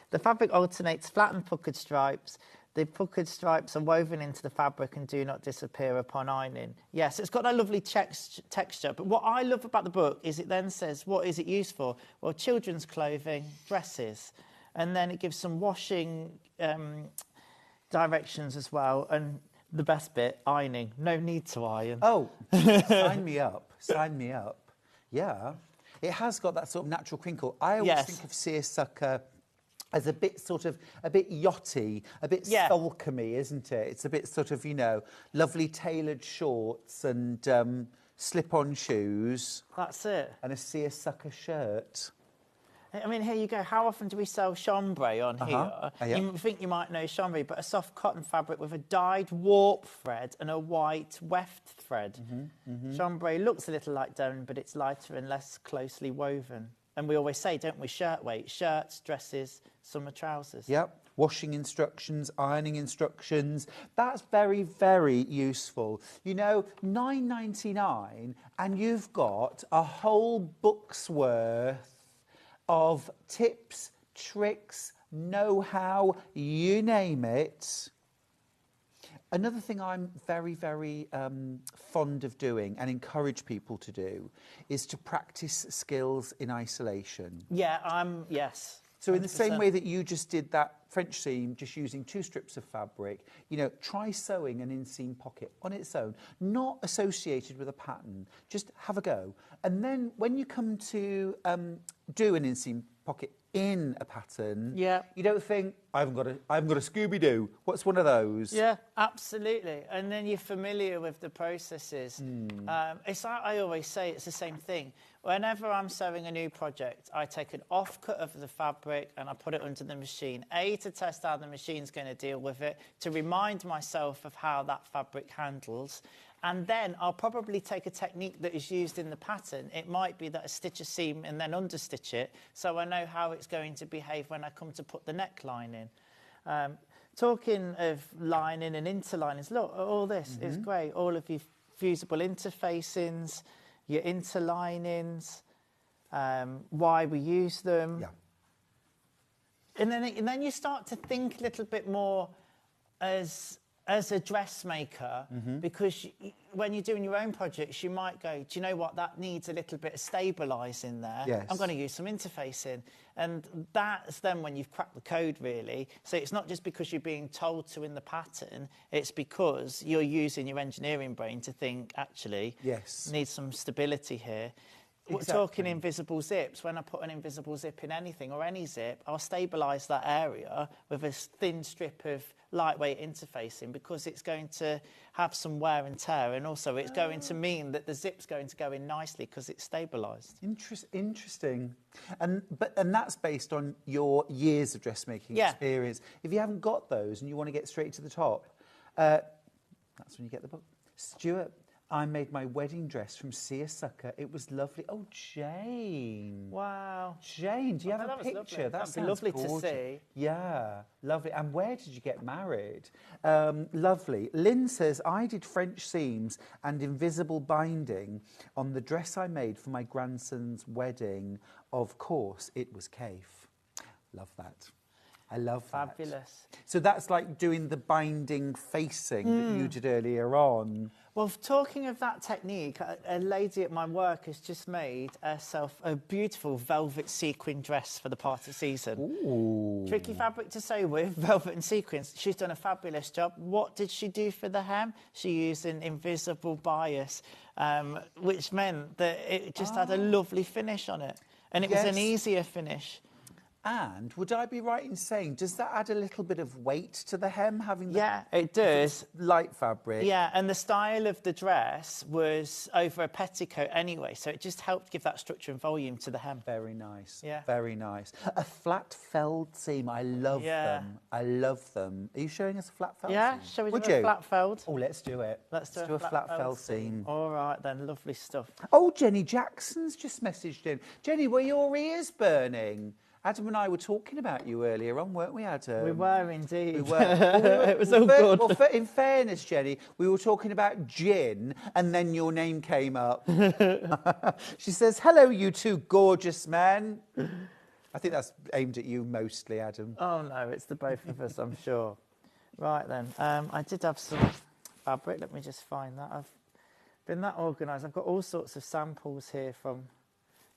The fabric alternates flat and puckered stripes. The puckered stripes are woven into the fabric and do not disappear upon ironing. Yes, it's got that lovely texture. But what I love about the book is it then says, what is it used for? Well, children's clothing, dresses. And then it gives some washing directions as well. And the best bit, ironing. No need to iron. Oh, sign me up. Sign me up. Yeah. It has got that sort of natural crinkle. I always think of seersucker as a bit yachty, a bit sulky, isn't it? It's a bit sort of, you know, lovely tailored shorts and slip-on shoes. That's it. And a seersucker shirt. I mean, here you go. How often do we sell chambray on here? You think you might know chambray, but a soft cotton fabric with a dyed warp thread and a white weft thread. Chambray looks a little like down, but it's lighter and less closely woven. And we always say, don't we, shirt weight, shirts, dresses, summer trousers. Yep. Washing instructions, ironing instructions. That's very, very useful. You know, $9.99 and you've got a whole book's worth of tips, tricks, know-how, you name it. Another thing I'm very, very fond of doing and encourage people to do is to practice skills in isolation. Yeah, yes. So in the same way that you just did that French seam, just using 2 strips of fabric, you know, try sewing an inseam pocket on its own, not associated with a pattern. Just have a go. And then when you come to do an inseam pocket in a pattern, you don't think, I haven't got a Scooby-Doo. What's one of those? Yeah, absolutely. And then you're familiar with the processes. It's like I always say, it's the same thing. Whenever I'm sewing a new project, I take an offcut of the fabric and I put it under the machine. To test how the machine's going to deal with it, to remind myself of how that fabric handles. And then I'll probably take a technique that is used in the pattern. It might be that I stitch a seam and then understitch it, so I know how it's going to behave when I come to put the neckline in. Talking of lining and interlinings, look, all this is great. All of your fusible interfacings, your interlinings, why we use them. Yeah. And then you start to think a little bit more as a dressmaker, because when you're doing your own projects, you might go, do you know what, that needs a little bit of stabilising there. Yes. I'm going to use some interfacing. And that's then when you've cracked the code, really. So it's not just because you're being told to in the pattern, it's because you're using your engineering brain to think, actually, need some stability here. We're talking invisible zips. When I put an invisible zip in anything or any zip, I'll stabilise that area with a thin strip of lightweight interfacing, because it's going to have some wear and tear, and also it's going to mean that the zip's going to go in nicely because it's stabilised. Interesting. And that's based on your years of dressmaking experience. If you haven't got those and you want to get straight to the top, that's when you get the book. Stuart, I made my wedding dress from seersucker. It was lovely. Oh, Jane. Wow. Jane, do you have a picture? That'd be lovely to see. Yeah, lovely. And where did you get married? Lovely. Lynn says, I did French seams and invisible binding on the dress I made for my grandson's wedding. Of course, it was Kaif. Love that. I love that. Fabulous. So that's like doing the binding facing that you did earlier on. Well, talking of that technique, a lady at my work has just made herself a beautiful velvet sequin dress for the party season. Ooh. Tricky fabric to sew with, velvet and sequins. She's done a fabulous job. What did she do for the hem? She used an invisible bias, which meant that it just had a lovely finish on it. And it was an easier finish. And would I be right in saying, does that add a little bit of weight to the hem, having the Yeah, it does. Light fabric? Yeah, and the style of the dress was over a petticoat anyway, so it just helped give that structure and volume to the hem. Very nice. Yeah. Very nice. A flat felled seam. I love them. I love them. Are you showing us a flat felled seam? Yeah, shall we Would do a flat felled? Oh, let's do it. Let's do a flat felled seam. All right then, lovely stuff. Oh, Jenny Jackson's just messaged in. Jenny, were your ears burning? Adam and I were talking about you earlier on, weren't we, Adam? We were indeed. We were. It was all good. Well, in fairness, Jenny, we were talking about gin, and then your name came up. She says, "Hello, you two gorgeous men." I think that's aimed at you mostly, Adam. Oh no, it's the both of us, I'm sure. Right then, I did have some fabric. Let me just find that. I've been that organised. I've got all sorts of samples here from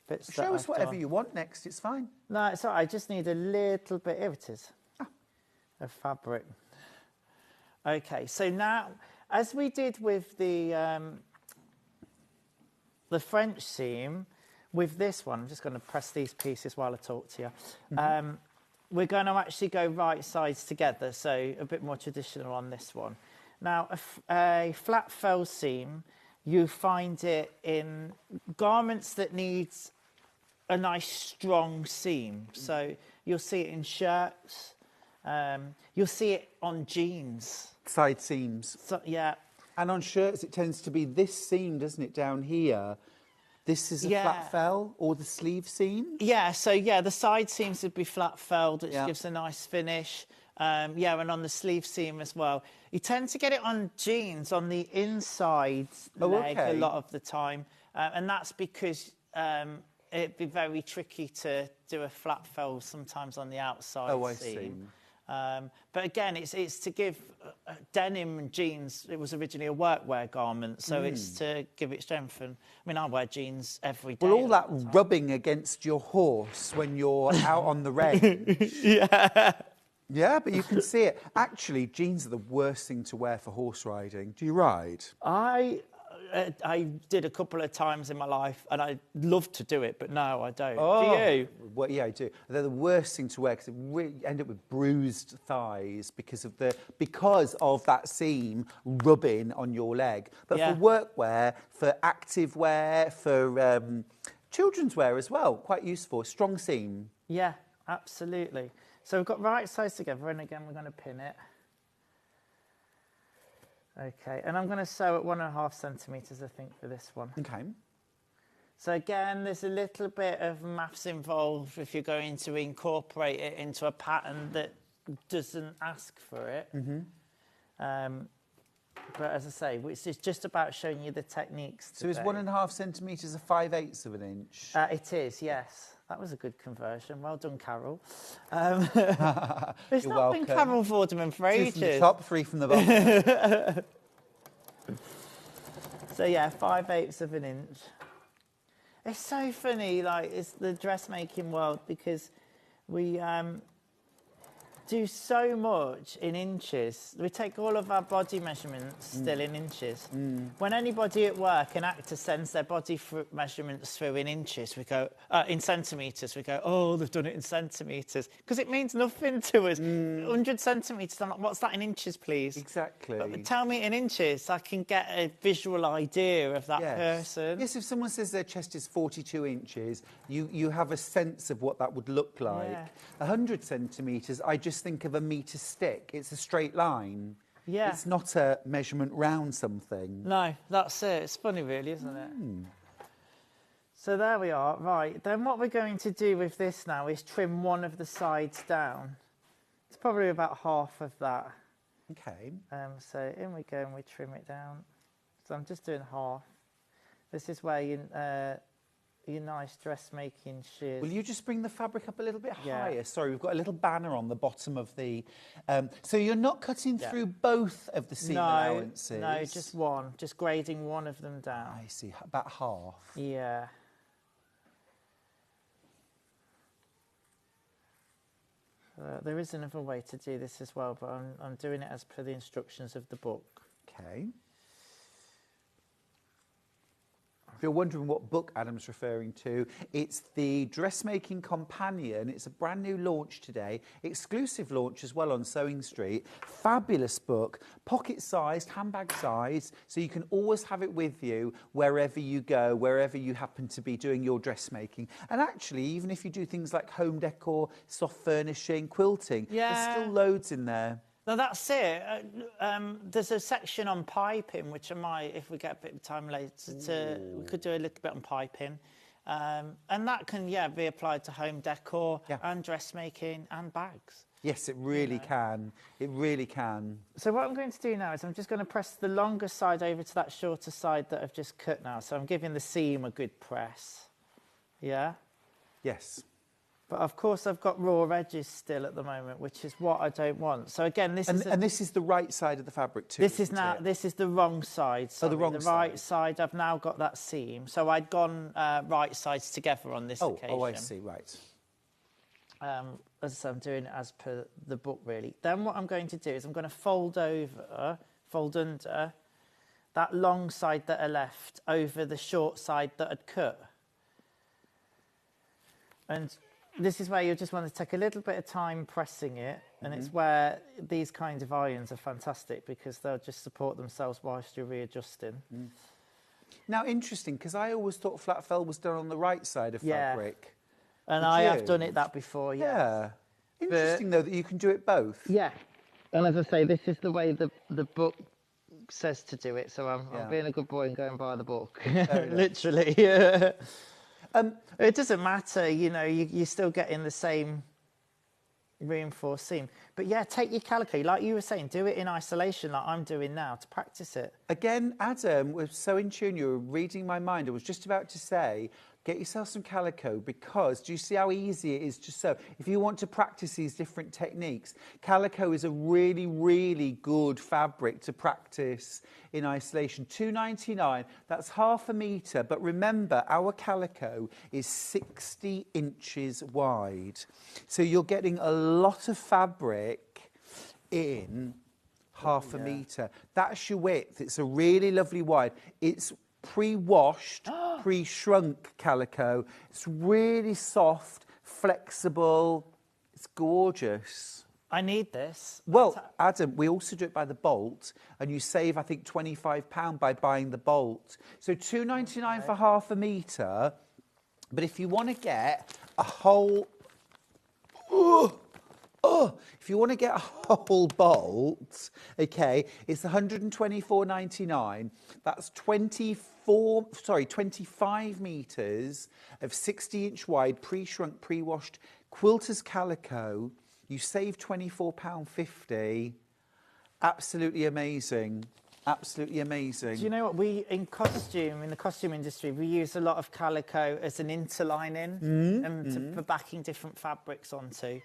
bits. Show us whatever you want next. It's fine. No, it's all right. I just need a little bit. Here it is. Of fabric. Okay, so now, as we did with the French seam, with this one, I'm just going to press these pieces while I talk to you. We're going to actually go right sides together, so a bit more traditional on this one. Now, a flat fell seam, you find it in garments that needs a nice strong seam. So you'll see it in shirts, you'll see it on jeans. Side seams. So, yeah. And on shirts, it tends to be this seam, doesn't it, down here? This is a flat fell, or the sleeve seam? Yeah, so the side seams would be flat felled, which gives a nice finish. And on the sleeve seam as well. You tend to get it on jeans on the inside leg a lot of the time. And that's because it'd be very tricky to do a flat fell sometimes on the outside seam. Oh, I see. But again, it's to give denim and jeans. It was originally a workwear garment, so it's to give it strength. And I mean, I wear jeans every day. Well, all that rubbing against your horse when you're out on the range. Yeah, but you can see it. Actually, jeans are the worst thing to wear for horse riding. Do you ride? I did a couple of times in my life, and I'd love to do it, but no, I don't. Oh. Do you? Well, yeah, I do. They're the worst thing to wear because you end up with bruised thighs because of that seam rubbing on your leg. But for workwear, for active wear, for children's wear as well, quite useful. Strong seam. Yeah, absolutely. So we've got right sides together, and again, we're going to pin it. Okay, and I'm going to sew at 1.5 centimetres, I think, for this one. Okay. So again, there's a little bit of maths involved if you're going to incorporate it into a pattern that doesn't ask for it. But as I say, it's just about showing you the techniques today. So is 1.5 centimetres a 5/8 of an inch? It is, yes. That was a good conversion. Well done, Carol. It's not been Carol Vorderman for ages. 2 from the top, 3 from the bottom. So yeah, 5/8 of an inch. It's so funny, like, it's the dressmaking world, because we do so much in inches. We take all of our body measurements still in inches. When anybody at work, an actor, sends their body measurements through in inches, we go, in centimetres, we go, oh, they've done it in centimetres. Because it means nothing to us. 100 centimetres, I'm like, what's that in inches, please? Exactly. But tell me in inches, I can get a visual idea of that person. Yes, if someone says their chest is 42 inches, you have a sense of what that would look like. 100 centimetres, I just think of a metre stick. It's a straight line. Yeah. It's not a measurement round something. No, that's it. It's funny, really, isn't it? So there we are. Right, then what we're going to do with this now is trim one of the sides down. It's probably about half of that. Okay. So in we go and we trim it down. So I'm just doing half. This is where your nice dressmaking shears. Will you just bring the fabric up a little bit Yeah. higher? Sorry, we've got a little banner on the bottom of the... so you're not cutting through both of the seam allowances? No, just one. Just grading one of them down. I see, about half. Yeah. There is another way to do this as well, but I'm doing it as per the instructions of the book. Okay. If you're wondering what book Adam's referring to, it's the Dressmaking Companion. It's a brand new launch today, exclusive launch as well on Sewing Street. Fabulous book, pocket-sized, handbag-sized, so you can always have it with you wherever you go, wherever you happen to be doing your dressmaking. And actually, even if you do things like home decor, soft furnishing, quilting, there's still loads in there. No, that's it. There's a section on piping, which I might, if we get a bit of time later, we could do a little bit on piping. And that can, be applied to home decor and dressmaking and bags. Yes, it really can. It really can. So what I'm going to do now is I'm just going to press the longer side over to that shorter side that I've just cut now. So I'm giving the seam a good press. Yeah? Yes. But of course I've got raw edges still at the moment, which is what I don't want. So again, this is and this is the right side of the fabric too. This is the wrong side. Sorry. The wrong side. Right side. I've now got that seam. So I'd gone right sides together on this occasion. Oh, I see. Right. As I say, I'm doing it as per the book, really. Then what I'm going to do is I'm going to fold under that long side that I left over the short side that I'd cut. And this is where you just want to take a little bit of time pressing it, and it's where these kinds of irons are fantastic because they'll just support themselves whilst you're readjusting. Now, interesting, because I always thought flat fell was done on the right side of fabric. And I have done it that before, Yeah. Interesting, though, that you can do it both. Yeah. And as I say, this is the way the book says to do it, so I'm being a good boy and going by the book. Literally, it doesn't matter, you're still getting the same reinforced seam. But take your calico, like you were saying, do it in isolation like I'm doing now to practice it. Again, Adam was so in tune, you were reading my mind. I was just about to say, get yourself some calico because do you see how easy it is to sew? If you want to practice these different techniques, calico is a really, really good fabric to practice in isolation. $2.99, that's half a metre, but remember our calico is 60 inches wide. So you're getting a lot of fabric in half a metre. That's your width. It's a really lovely wide. It's pre-washed, pre-shrunk calico. It's really soft, flexible. It's gorgeous. I need this. Well, Adam, we also do it by the bolt, and you save, I think, £25 by buying the bolt. So $2.99 for half a metre. But if you want to get a whole... if you want to get a whole bolt, okay, it's $124.99. That's 25 metres of 60-inch wide, pre-shrunk, pre-washed quilter's calico. You save £24.50. Absolutely amazing. Absolutely amazing. Do you know what? In the costume industry, we use a lot of calico as an interlining for backing different fabrics onto.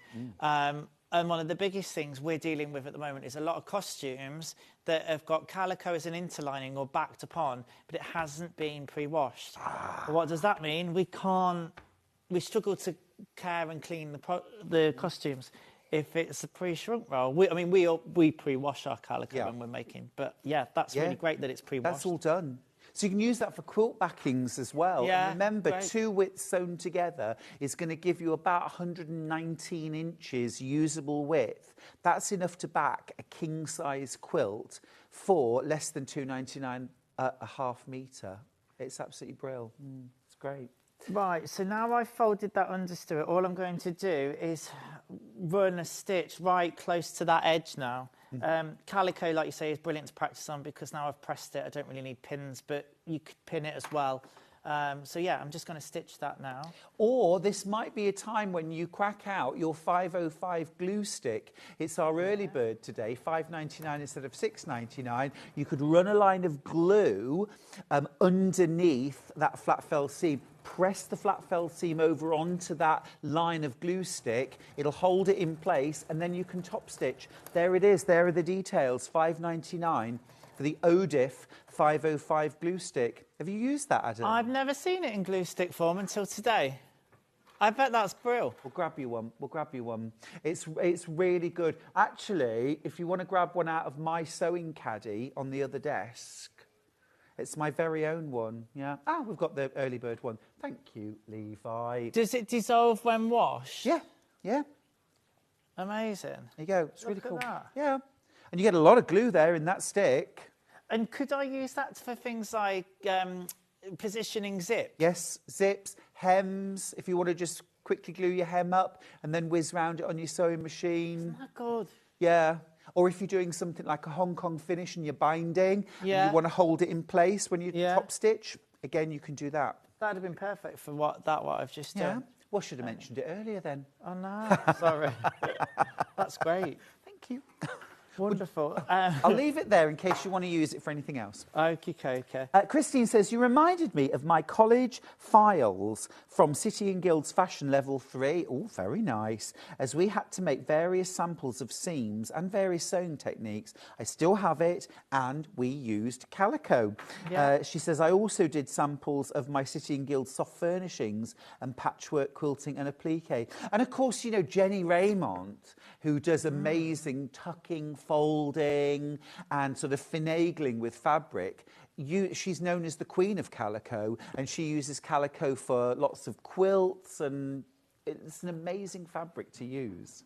And one of the biggest things we're dealing with at the moment is a lot of costumes that have got calico as an interlining or backed upon, but it hasn't been pre-washed. What does that mean? We struggle to care and clean the costumes if it's a pre-shrunk roll. We pre-wash our calico when we're making, but that's really great that it's pre-washed. That's all done. So you can use that for quilt backings as well. Yeah, and remember, great. 2 widths sewn together is going to give you about 119 inches usable width. That's enough to back a king-size quilt for less than $2.99 a half metre. It's absolutely brilliant. It's great. Right, so now I've folded that understo it, all I'm going to do is run a stitch right close to that edge now. Calico, like you say, is brilliant to practice on because now I've pressed it. I don't really need pins, but you could pin it as well. So yeah, I'm just going to stitch that now. Or this might be a time when you crack out your 505 glue stick. It's our early bird today, $5.99 instead of $6.99. You could run a line of glue underneath that flat fell seam. Press the flat fell seam over onto that line of glue stick. It'll hold it in place, and then you can top stitch. There it is. There are the details. $5.99 for the Odif 505 glue stick. Have you used that, Adam? I've never seen it in glue stick form until today. I bet that's brilliant. We'll grab you one. We'll grab you one. It's really good. Actually, if you want to grab one out of my sewing caddy on the other desk, it's my very own one. Yeah. Ah, we've got the early bird one. Thank you, Levi. Does it dissolve when washed? Yeah. Yeah. Amazing. There you go. It's really Look at cool. that. Yeah. And you get a lot of glue there in that stick. And could I use that for things like positioning zips? Yes, zips, hems, if you want to just quickly glue your hem up and then whiz round it on your sewing machine. Isn't that good? Yeah. Or if you're doing something like a Hong Kong finish and you're binding, and you want to hold it in place when you top stitch, again, you can do that. That'd have been perfect for what I've just done. Well, should have mentioned it earlier then. Oh, no. Sorry. That's great. Thank you. Wonderful. I'll leave it there in case you want to use it for anything else. Okay. Christine says, you reminded me of my college files from City and Guilds Fashion Level 3. Oh, very nice. As we had to make various samples of seams and various sewing techniques. I still have it, and we used calico. Yeah. She says, I also did samples of my City and Guilds soft furnishings and patchwork quilting and applique. And of course, you know, Jenny Raymond, who does amazing tucking, folding and sort of finagling with fabric. She's known as the queen of calico, and she uses calico for lots of quilts, and it's an amazing fabric to use.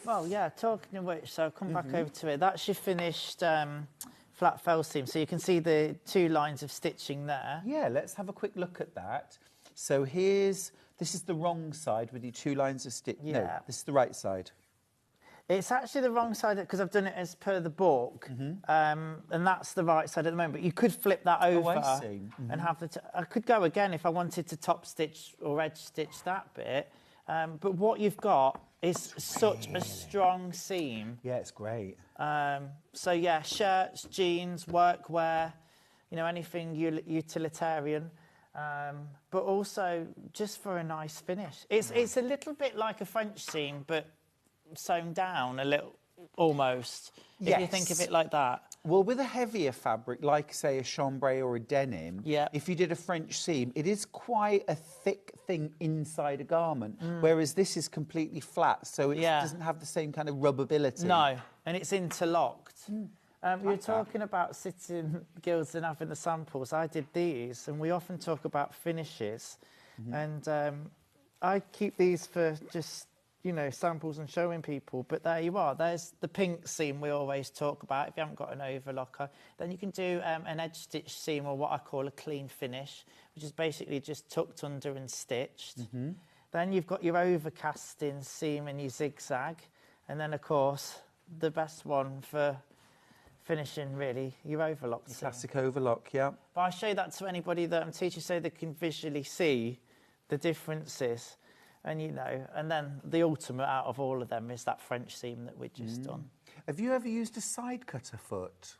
Well, yeah, talking of which, so I'll come back over to it. That's your finished flat fell seam. So you can see the 2 lines of stitching there. Yeah, let's have a quick look at that. So this is the wrong side with your 2 lines of stitch. Yeah. No, this is the right side. It's actually the wrong side because I've done it as per the book, and that's the right side at the moment. But you could flip that over I see. and have I could go again if I wanted to top stitch or edge stitch that bit. But what you've got is such a strong seam. Yeah, it's great. So yeah, shirts, jeans, workwear, you know, anything utilitarian. But also just for a nice finish. It's a little bit like a French seam, but sewn down a little, almost, if you think of it like that. Well, with a heavier fabric, like, say, a chambray or a denim, if you did a French seam, it is quite a thick thing inside a garment, whereas this is completely flat, so it doesn't have the same kind of rubbability. No, and it's interlocked. You're talking about sitting guilds and having the samples. I did these, and we often talk about finishes, and I keep these for just, you know, samples and showing people. But there you are. There's the pink seam we always talk about. If you haven't got an overlocker, then you can do an edge stitch seam, or what I call a clean finish, which is basically just tucked under and stitched. Then you've got your overcasting seam and your zigzag, and then of course the best one for finishing, really, your overlock seam. Classic overlock, yeah. But I show that to anybody that I'm teaching so they can visually see the differences. And, you know, and then the ultimate out of all of them is that French seam that we've just done. Have you ever used a side cutter foot?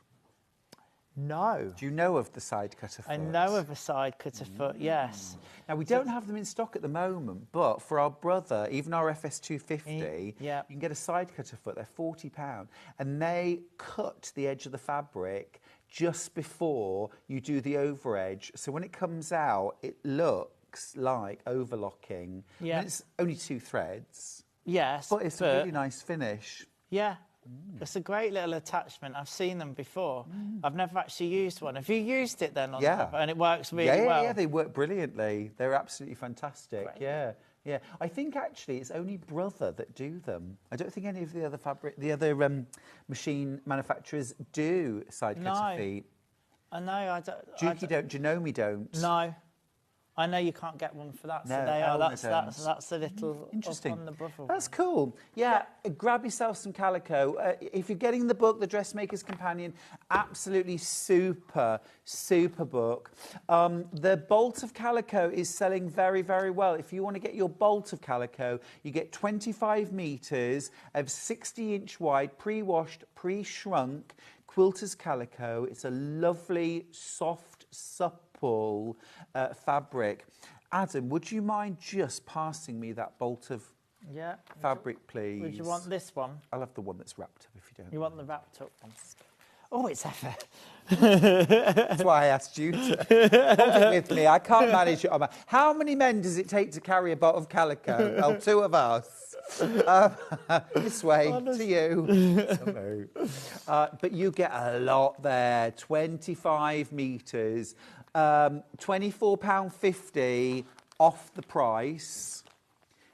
No. Do you know of the side cutter foot? I know of a side cutter foot, yes. Now, we don't have them in stock at the moment, but for our brother, even our FS250, you can get a side cutter foot. They're £40, and they cut the edge of the fabric just before you do the over edge. So when it comes out, it looks like overlocking. Yeah. And it's only 2 threads. Yes. But it's a really nice finish. Yeah. It's a great little attachment. I've seen them before. I've never actually used one. Have you used it then? And it works really well? Yeah, they work brilliantly. They're absolutely fantastic. Great. Yeah. I think actually it's only Brother that do them. I don't think any of the other machine manufacturers do side cutter feet. I know. I don't. Juki don't. Janome don't. No. I know you can't get one for that, so No, they are. Elmer's That's a little Interesting. up on the brother. That's cool. Yeah, grab yourself some calico. If you're getting the book, The Dressmaker's Companion, absolutely super book. The Bolt of Calico is selling very, very well. If you want to get your Bolt of Calico, you get 25 metres of 60-inch wide, pre-washed, pre-shrunk quilter's calico. It's a lovely, soft, supple fabric. Adam, would you mind just passing me that bolt of fabric, please? Would you want this one? I'll have the one that's wrapped up, if you don't. You want the wrapped up one? Oh, it's heavy. That's why I asked you to hold it with me. I can't manage it on my... How many men does it take to carry a bolt of calico? Well, 2 of us. This way, to you. But you get a lot there. 25 metres. £24.50 off the price.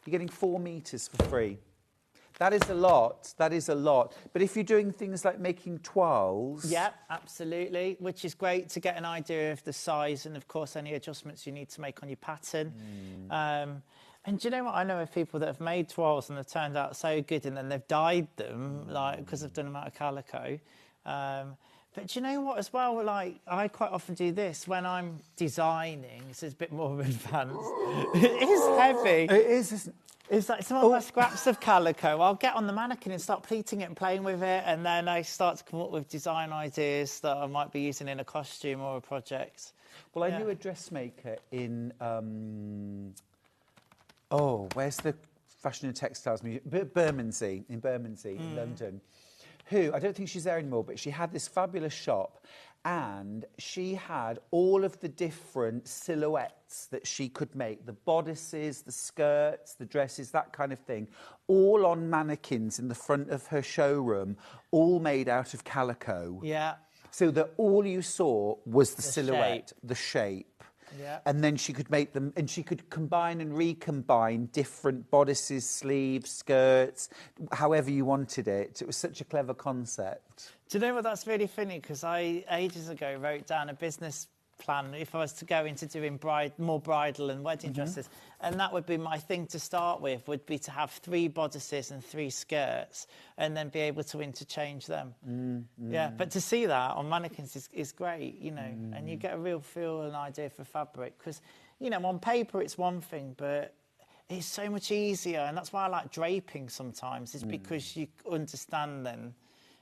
You're getting 4 metres for free. That is a lot. That is a lot. But if you're doing things like making toiles... Yeah, absolutely, which is great to get an idea of the size and, of course, any adjustments you need to make on your pattern. And do you know what? I know of people that have made toiles and they've turned out so good and then they've dyed them, like, because they've done them out of calico. But do you know what as well? Like, I quite often do this when I'm designing. This is a bit more advanced. It is heavy. It is, isn't it? It's like some of my scraps of calico. I'll get on the mannequin and start pleating it and playing with it, and then I start to come up with design ideas that I might be using in a costume or a project. Well, I knew a dressmaker in... where's the Fashion and Textiles Museum? Bermondsey, in London, who, I don't think she's there anymore, but she had this fabulous shop, and she had all of the different silhouettes that she could make, the bodices, the skirts, the dresses, that kind of thing, all on mannequins in the front of her showroom, all made out of calico. Yeah. So that all you saw was the silhouette, the shape. Yeah. And then she could make them, and she could combine and recombine different bodices, sleeves, skirts, however you wanted it. It was such a clever concept. Do you know what? That's really funny, because I, ages ago, wrote down a business plan if I was to go into doing more bridal and wedding dresses, and that would be my thing to start with, would be to have 3 bodices and 3 skirts and then be able to interchange them. Yeah, but to see that on mannequins is great, you know, and you get a real feel and idea for fabric, because, you know, on paper it's one thing, but it's so much easier, and that's why I like draping sometimes, is because you understand then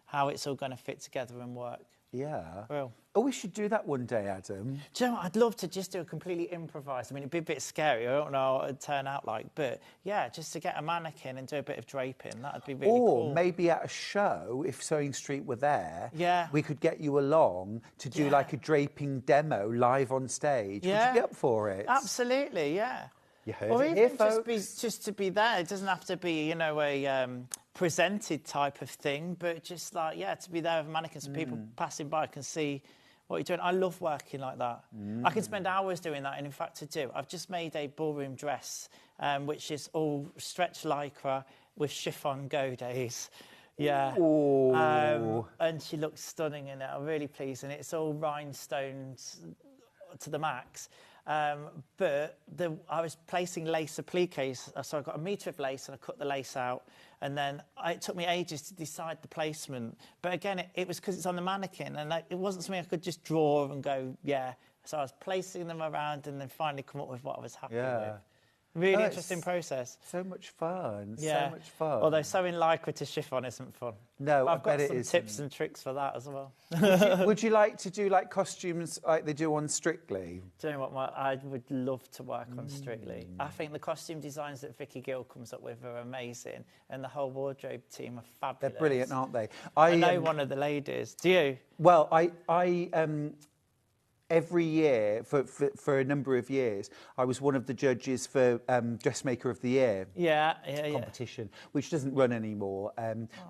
how it's all going to fit together and work. Yeah. Well, oh, we should do that one day, Adam. Do you know what? I'd love to just do a completely improvised. I mean, it'd be a bit scary. I don't know what it'd turn out like. But, yeah, just to get a mannequin and do a bit of draping, that'd be really cool. Or maybe at a show, if Sewing Street were there, yeah, we could get you along to do like a draping demo live on stage. Yeah. Would you be up for it? Absolutely, yeah. You heard or it even here, folks. just to be there. It doesn't have to be, you know, a presented type of thing, but just like, yeah, to be there with mannequins so people passing by can see what you're doing. I love working like that. I can spend hours doing that, and in fact I've just made a ballroom dress, which is all stretch lycra with chiffon godees. Yeah. And she looks stunning in it. I'm really pleased, and it's all rhinestones to the max. But I was placing lace appliques, so I got a metre of lace and I cut the lace out, and then it took me ages to decide the placement. But again, it was because it's on the mannequin, and it wasn't something I could just draw and go, yeah. So I was placing them around and then finally come up with what I was happy with. Really interesting process. So much fun. Yeah. So much fun. Although sewing lycra to chiffon isn't fun. No, but I've got bet some it isn't. tips and tricks for that as well. Would you like to do like costumes like they do on Strictly? Do you know what? I would love to work on Strictly. I think the costume designs that Vicky Gill comes up with are amazing, and the whole wardrobe team are fabulous. They're brilliant, aren't they? I know one of the ladies. Do you? Well, I every year, for a number of years, I was one of the judges for Dressmaker of the Year competition, which doesn't run anymore.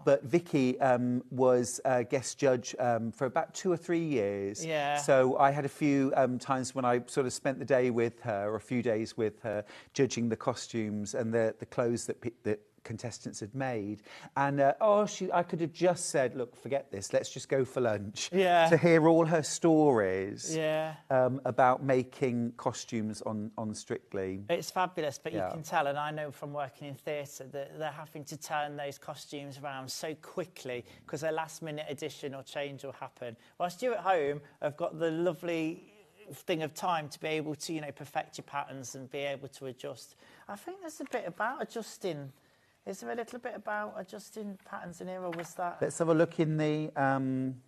But Vicky was a guest judge for about 2 or 3 years. Yeah. So I had a few times when I sort of spent the day with her, or a few days with her, judging the costumes and the clothes that contestants had made. And, I could have just said, look, forget this, let's just go for lunch. Yeah. To hear all her stories Yeah. about making costumes on Strictly. It's fabulous, but you can tell, and I know from working in theatre, that they're having to turn those costumes around so quickly because a last-minute addition or change will happen. Whilst you at home have got the lovely thing of time to be able to, you know, perfect your patterns and be able to adjust. I think there's a bit about adjusting. Is there a little bit about adjusting patterns in here, or was that... Let's have a look in the...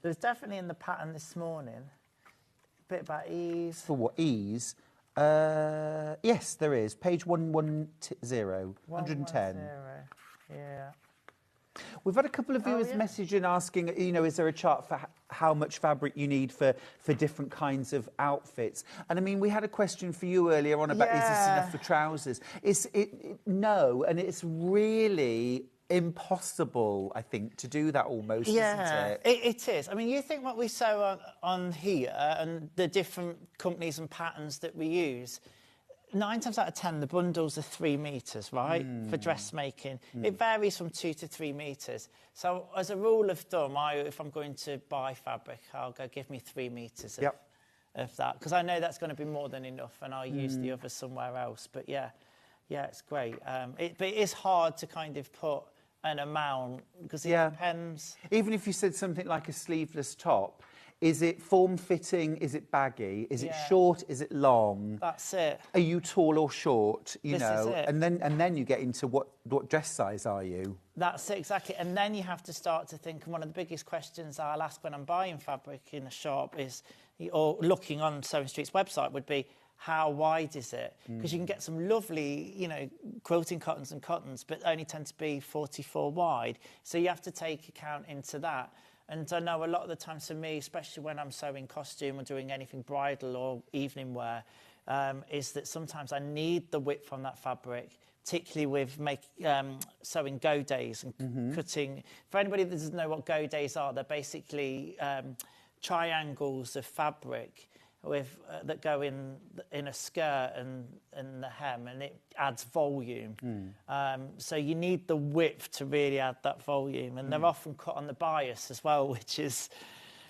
There's definitely in the pattern this morning. A bit about ease. For what, ease? Yes, there is. Page 110. 110. Yeah. We've had a couple of viewers message in asking, you know, is there a chart for how much fabric you need for different kinds of outfits? And I mean, we had a question for you earlier on about is this enough for trousers? No, and it's really impossible, I think, to do that almost, isn't it? It is. I mean, you think what we sew on here and the different companies and patterns that we use, 9 times out of 10, the bundles are 3 metres, right, for dressmaking. It varies from 2 to 3 metres. So as a rule of thumb, if I'm going to buy fabric, I'll go give me 3 metres of that, because I know that's going to be more than enough, and I'll use the others somewhere else. But yeah, it's great. But it is hard to kind of put an amount, because it depends. Even if you said something like a sleeveless top, is it form-fitting? Is it baggy? Is it short? Is it long? That's it. Are you tall or short? This is it. And then you get into what dress size are you? That's it, exactly. And then you have to start to think, and one of the biggest questions I'll ask when I'm buying fabric in a shop is, or looking on Sewing Street's website, would be, how wide is it? Because you can get some lovely, you know, quilting cottons and cottons, but only tend to be 44 wide. So you have to take account into that. And I know a lot of the times for me, especially when I'm sewing costume or doing anything bridal or evening wear, is that sometimes I need the width on that fabric, particularly with sewing go days and cutting. For anybody that doesn't know what go days are, they're basically triangles of fabric that go in a skirt and the hem, and it adds volume. So you need the width to really add that volume, and they're often cut on the bias as well, which is,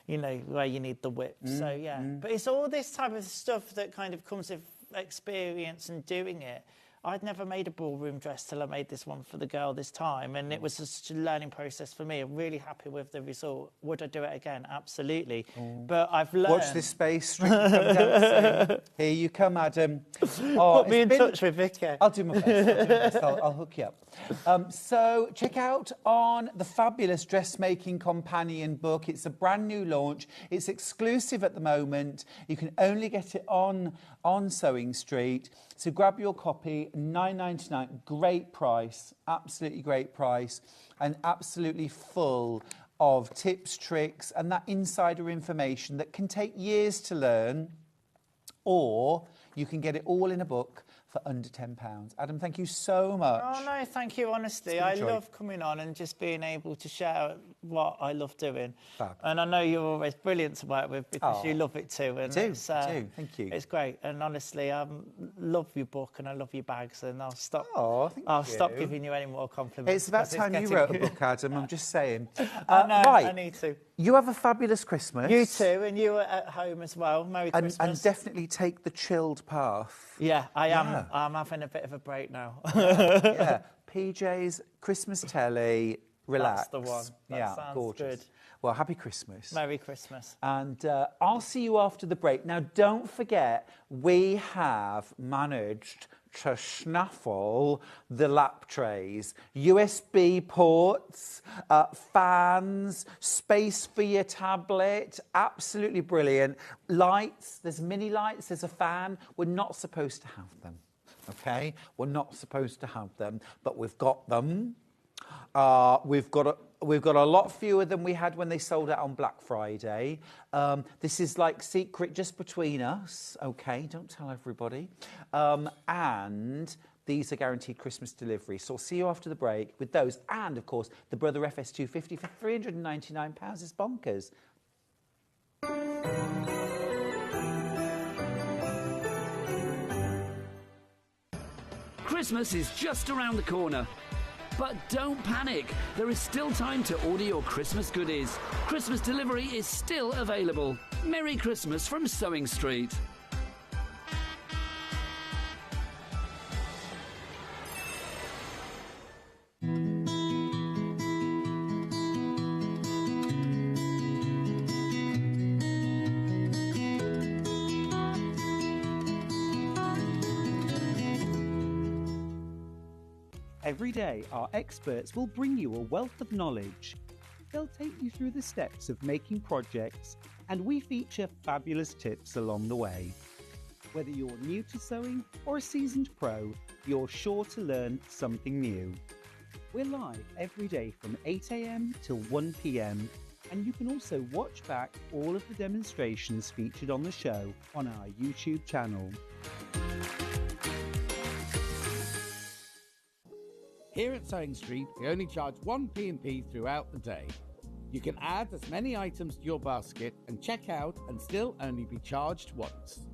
you know, where you need the width. So yeah, but it's all this type of stuff that kind of comes with experience and doing it. I'd never made a ballroom dress till I made this one for the girl this time, and it was such a learning process for me. I'm really happy with the result. Would I do it again? Absolutely. But I've learned... Watch this space. Strictly come down soon. Here you come, Adam. Put me in touch with Vicky. I'll do my best. I'll hook you up. So check out on the fabulous Dressmaking Companion book. It's a brand new launch. It's exclusive at the moment. You can only get it on Sewing Street. So grab your copy, $9.99. Great price, absolutely great price, and absolutely full of tips, tricks, and that insider information that can take years to learn, or you can get it all in a book for under £10. Adam, thank you so much. Oh, no, thank you, honestly. I love coming on and just being able to share what I love doing. Fab. And I know you're always brilliant to work with because you love it too. And I do. Thank you. It's great. And honestly, I love your book and I love your bags, and I'll stop stop giving you any more compliments. It's about time you wrote a book, Adam, I'm just saying. Right. I need to. You have a fabulous Christmas. You too, and you are at home as well. Merry Christmas. And definitely take the chilled path. Yeah, I am. I'm having a bit of a break now. Yeah. PJ's, Christmas telly, relax. That's the one. That sounds gorgeous. good. Well, happy Christmas. Merry Christmas. And I'll see you after the break. Now, don't forget, we have managed to snaffle the lap trays, USB ports, fans, space for your tablet, absolutely brilliant. Lights, there's mini lights, there's a fan. We're not supposed to have them, okay? We're not supposed to have them, but we've got them. We've got a lot fewer than we had when they sold out on Black Friday. This is like secret just between us, okay? Don't tell everybody. And these are guaranteed Christmas delivery. So I'll see you after the break with those. And, of course, the Brother FS250 for £399 is bonkers. Christmas is just around the corner. But don't panic, there is still time to order your Christmas goodies. Christmas delivery is still available. Merry Christmas from Sewing Street. Every day, our experts will bring you a wealth of knowledge. They'll take you through the steps of making projects, and we feature fabulous tips along the way. Whether you're new to sewing or a seasoned pro, you're sure to learn something new. We're live every day from 8 a.m. till 1 p.m, and you can also watch back all of the demonstrations featured on the show on our YouTube channel. Here at Sewing Street, we only charge one P&P throughout the day. You can add as many items to your basket and check out and still only be charged once.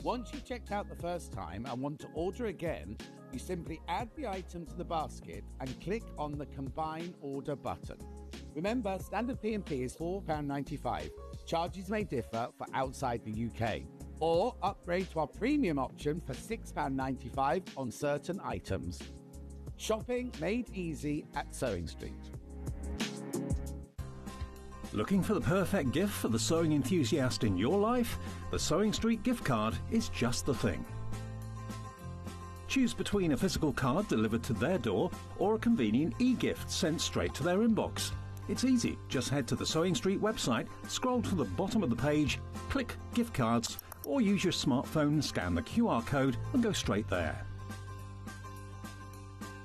Once you've checked out the first time and want to order again, you simply add the item to the basket and click on the Combine Order button. Remember, standard P&P is £4.95. Charges may differ for outside the UK. Or upgrade to our premium option for £6.95 on certain items. Shopping made easy at Sewing Street. Looking for the perfect gift for the sewing enthusiast in your life? The Sewing Street gift card is just the thing. Choose between a physical card delivered to their door or a convenient e-gift sent straight to their inbox. It's easy. Just head to the Sewing Street website, scroll to the bottom of the page, click Gift Cards, or use your smartphone, scan the QR code and go straight there.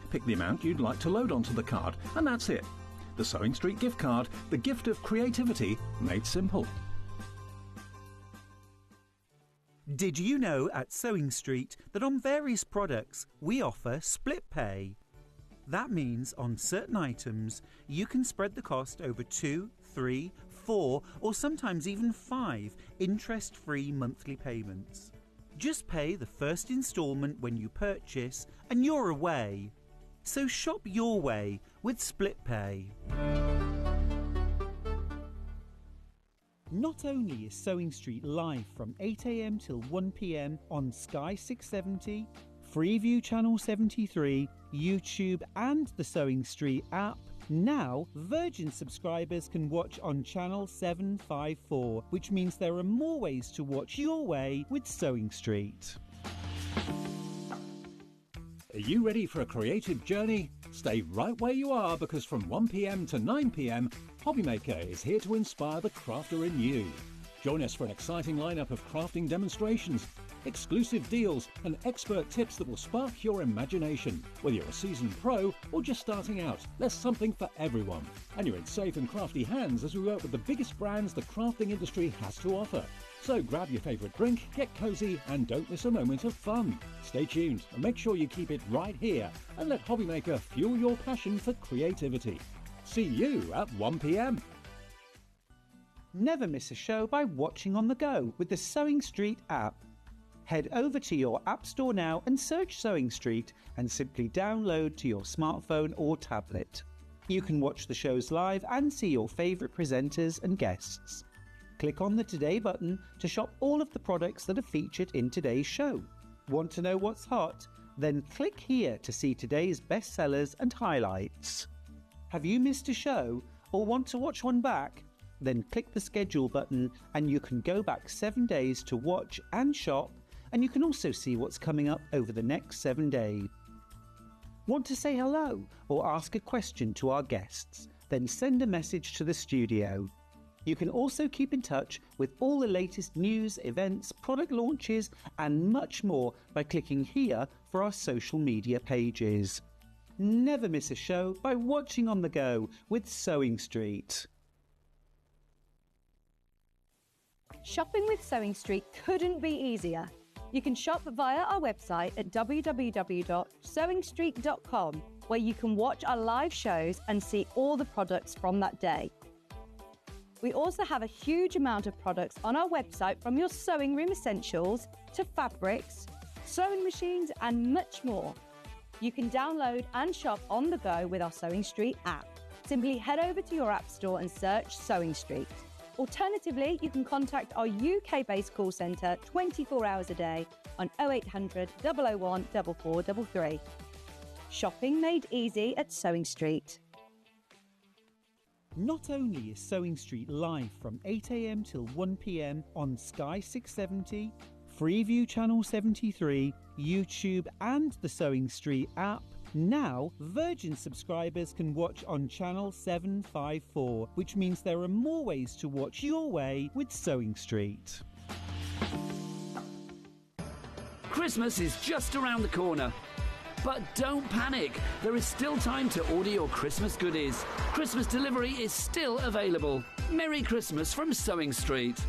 Pick the amount you'd like to load onto the card, and that's it. The Sewing Street gift card, the gift of creativity made simple. Did you know at Sewing Street that on various products we offer split pay? That means on certain items you can spread the cost over 2, 3, 4 or sometimes even 5 interest-free monthly payments. Just pay the first instalment when you purchase and you're away. So shop your way with Split Pay. Not only is Sewing Street live from 8 a.m. till 1 p.m. on Sky 670, Freeview Channel 73, YouTube and the Sewing Street app, now Virgin subscribers can watch on Channel 754, which means there are more ways to watch your way with Sewing Street. Are you ready for a creative journey? Stay right where you are, because from 1 p.m. to 9 p.m, Hobbymaker is here to inspire the crafter in you. Join us for an exciting lineup of crafting demonstrations, exclusive deals and expert tips that will spark your imagination. Whether you're a seasoned pro or just starting out, there's something for everyone. And you're in safe and crafty hands as we work with the biggest brands the crafting industry has to offer. So grab your favourite drink, get cosy and don't miss a moment of fun. Stay tuned and make sure you keep it right here and let Hobbymaker fuel your passion for creativity. See you at 1 p.m. Never miss a show by watching on the go with the Sewing Street app. Head over to your App Store now and search Sewing Street and simply download to your smartphone or tablet. You can watch the shows live and see your favourite presenters and guests. Click on the Today button to shop all of the products that are featured in today's show. Want to know what's hot? Then click here to see today's bestsellers and highlights. Have you missed a show or want to watch one back? Then click the schedule button and you can go back 7 days to watch and shop, and you can also see what's coming up over the next 7 days. Want to say hello or ask a question to our guests? Then send a message to the studio. You can also keep in touch with all the latest news, events, product launches and much more by clicking here for our social media pages. Never miss a show by watching on the go with Sewing Street. Shopping with Sewing Street couldn't be easier. You can shop via our website at www.sewingstreet.com, where you can watch our live shows and see all the products from that day. We also have a huge amount of products on our website, from your sewing room essentials to fabrics, sewing machines and much more. You can download and shop on the go with our Sewing Street app. Simply head over to your app store and search Sewing Street. Alternatively, you can contact our UK-based call centre 24 hours a day on 0800 001 4433. Shopping made easy at Sewing Street. Not only is Sewing Street live from 8 a.m. till 1 p.m. on Sky 670, Freeview Channel 73, YouTube and the Sewing Street app, now Virgin subscribers can watch on Channel 754, which means there are more ways to watch your way with Sewing Street. Christmas is just around the corner. But don't panic, there is still time to order your Christmas goodies. Christmas delivery is still available. Merry Christmas from Sewing Street.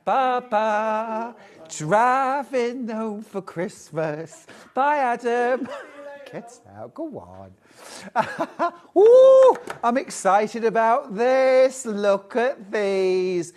Ba-ba, driving home for Christmas by Adam. Get out, go on. Ooh, I'm excited about this. Look at these.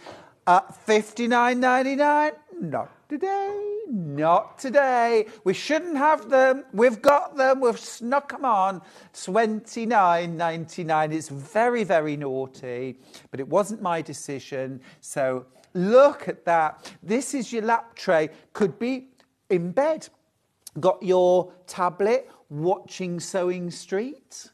$59.99. Not today. Not today. We shouldn't have them. We've got them. We've snuck them on. $29.99. It's very, very naughty, but it wasn't my decision. So look at that. This is your lap tray. Could be in bed. Got your tablet watching Sewing Street.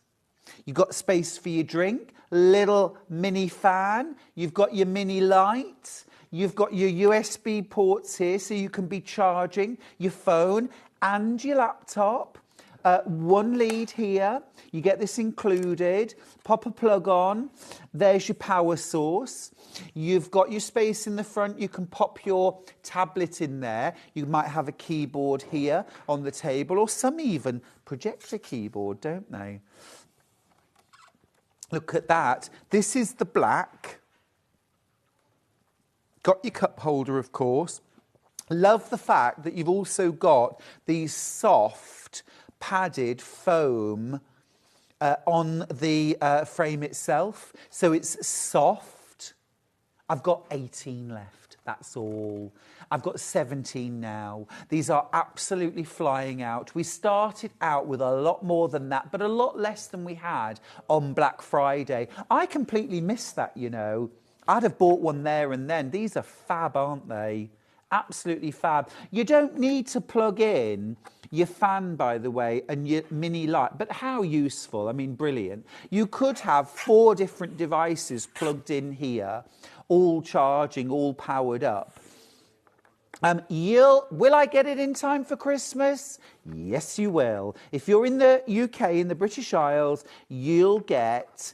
You've got space for your drink, little mini fan. You've got your mini light. You've got your USB ports here so you can be charging your phone and your laptop. One lead here. You get this included. Pop a plug on. There's your power source. You've got your space in the front. You can pop your tablet in there. You might have a keyboard here on the table, or some even project a keyboard, don't they? Look at that. This is the black. Got your cup holder, of course. Love the fact that you've also got these soft padded foam on the frame itself. So it's soft. I've got 18 left, that's all. I've got 17 now. These are absolutely flying out. We started out with a lot more than that, but a lot less than we had on Black Friday. I completely missed that, you know. I'd have bought one there and then. These are fab, aren't they? Absolutely fab. You don't need to plug in your fan, by the way, and your mini light. But how useful. I mean, brilliant. You could have 4 different devices plugged in here, all charging, all powered up. Will I get it in time for Christmas? Yes, you will. If you're in the UK, in the British Isles, you'll get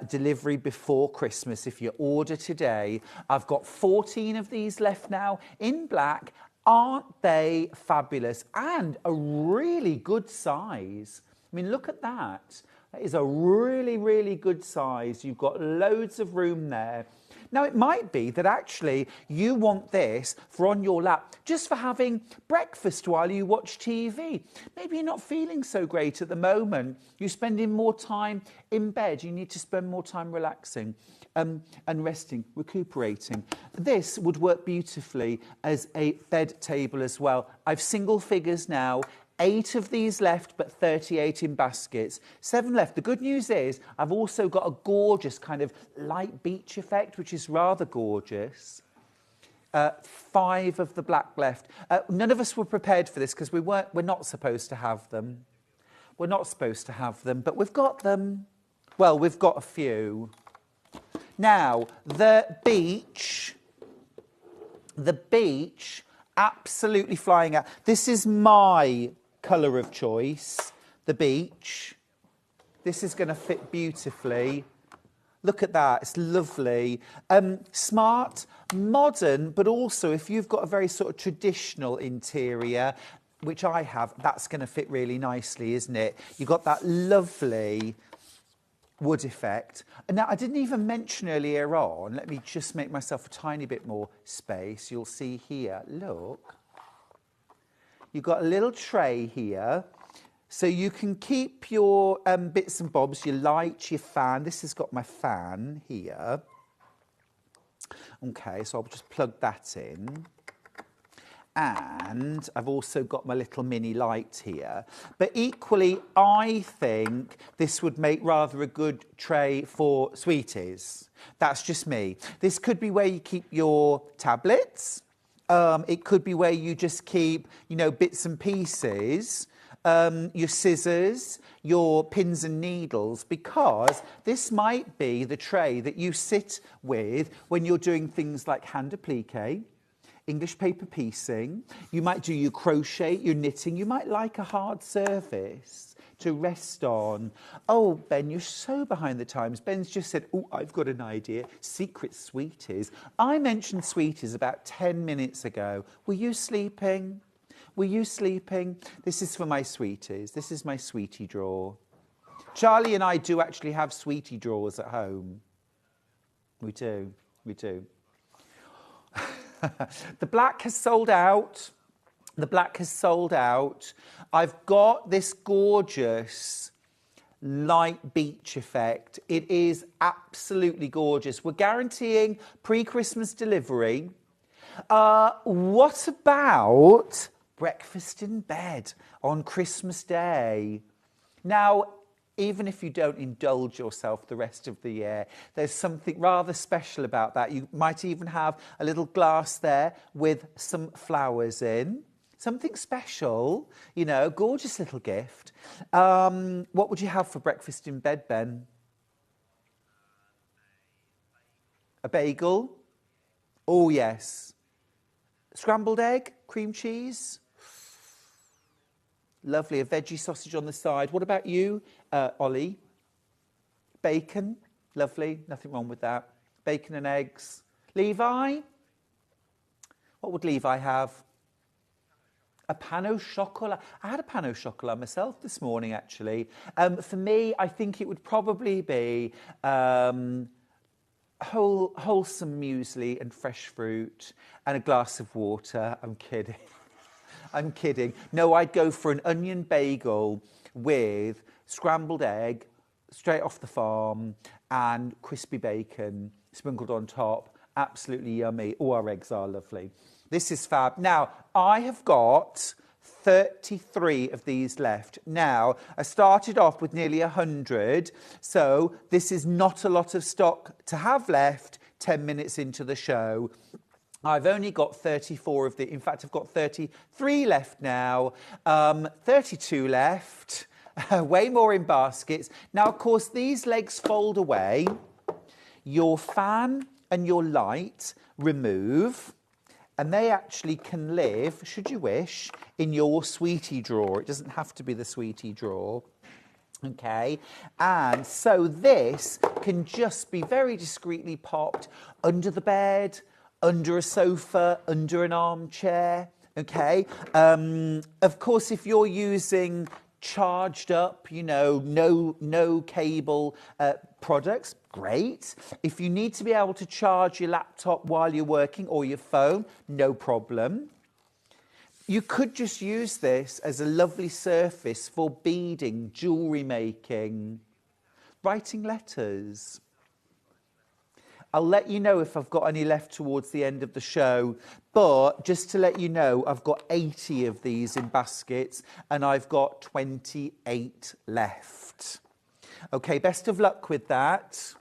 delivery before Christmas if you order today. I've got 14 of these left now in black. Aren't they fabulous? And a really good size. I mean, look at that. That is a really, really good size. You've got loads of room there. Now, it might be that actually you want this for on your lap just for having breakfast while you watch TV. Maybe you're not feeling so great at the moment. You're spending more time in bed. You need to spend more time relaxing and resting, recuperating. This would work beautifully as a bed table as well. I've single figures now. 8 of these left, but 38 in baskets. 7 left. The good news is I've also got a gorgeous kind of light beach effect, which is rather gorgeous. 5 of the black left. None of us were prepared for this because we're not supposed to have them. We're not supposed to have them, but we've got them. Well, we've got a few. Now, the beach, absolutely flying out. This is my colour of choice, the beach. This is going to fit beautifully. Look at that, it's lovely. Smart, modern, but also if you've got a very sort of traditional interior, which I have, that's going to fit really nicely, isn't it? You've got that lovely wood effect. And now, I didn't even mention earlier on, let me just make myself a tiny bit more space. You'll see here, look. You've got a little tray here So you can keep your bits and bobs, your light, your fan. This has got my fan here. Okay, so I'll just plug that in. And I've also got my little mini light here. But equally, I think this would make rather a good tray for sweeties. That's just me. This could be where you keep your tablets. It could be where you just keep, you know, bits and pieces, your scissors, your pins and needles, because this might be the tray that you sit with when you're doing things like hand applique, English paper piecing. You might do your crochet, your knitting. You might like a hard surface to rest on. Oh, Ben, you're so behind the times. Ben's just said, oh, I've got an idea. Secret sweeties. I mentioned sweeties about 10 minutes ago. Were you sleeping? Were you sleeping? This is for my sweeties. This is my sweetie drawer. Charlie and I do actually have sweetie drawers at home. We do. We do. The black has sold out. The black has sold out. I've got this gorgeous light beach effect. It is absolutely gorgeous. We're guaranteeing pre-Christmas delivery. What about breakfast in bed on Christmas Day? Now, even if you don't indulge yourself the rest of the year, there's something rather special about that. You might even have a little glass there with some flowers in. Something special, you know, gorgeous little gift. What would you have for breakfast in bed, Ben? A bagel? Oh, yes. Scrambled egg, cream cheese? Lovely, a veggie sausage on the side. What about you, Ollie? Bacon? Lovely, nothing wrong with that. Bacon and eggs. Levi? What would Levi have? A pain au chocolat. I had a pain au chocolat myself this morning, actually. For me, I think it would probably be wholesome muesli and fresh fruit and a glass of water. I'm kidding. I'm kidding. No, I'd go for an onion bagel with scrambled egg, straight off the farm, and crispy bacon sprinkled on top. Absolutely yummy. Oh, our eggs are lovely. This is fab. Now, I have got 33 of these left. Now, I started off with nearly 100, so this is not a lot of stock to have left 10 minutes into the show. I've only got 34 of the... In fact, I've got 33 left now, 32 left, way more in baskets. Now, of course, these legs fold away. Your fan and your light remove, and they actually can live, should you wish, in your sweetie drawer. It doesn't have to be the sweetie drawer. Okay, and so this can just be very discreetly popped under the bed, under a sofa, under an armchair, okay? Of course, if you're using charged up, you know, no cable products, great. If you need to be able to charge your laptop while you're working or your phone, no problem. You could just use this as a lovely surface for beading, jewellery making, writing letters. I'll let you know if I've got any left towards the end of the show, but just to let you know, I've got 80 of these in baskets and I've got 28 left. Okay, best of luck with that.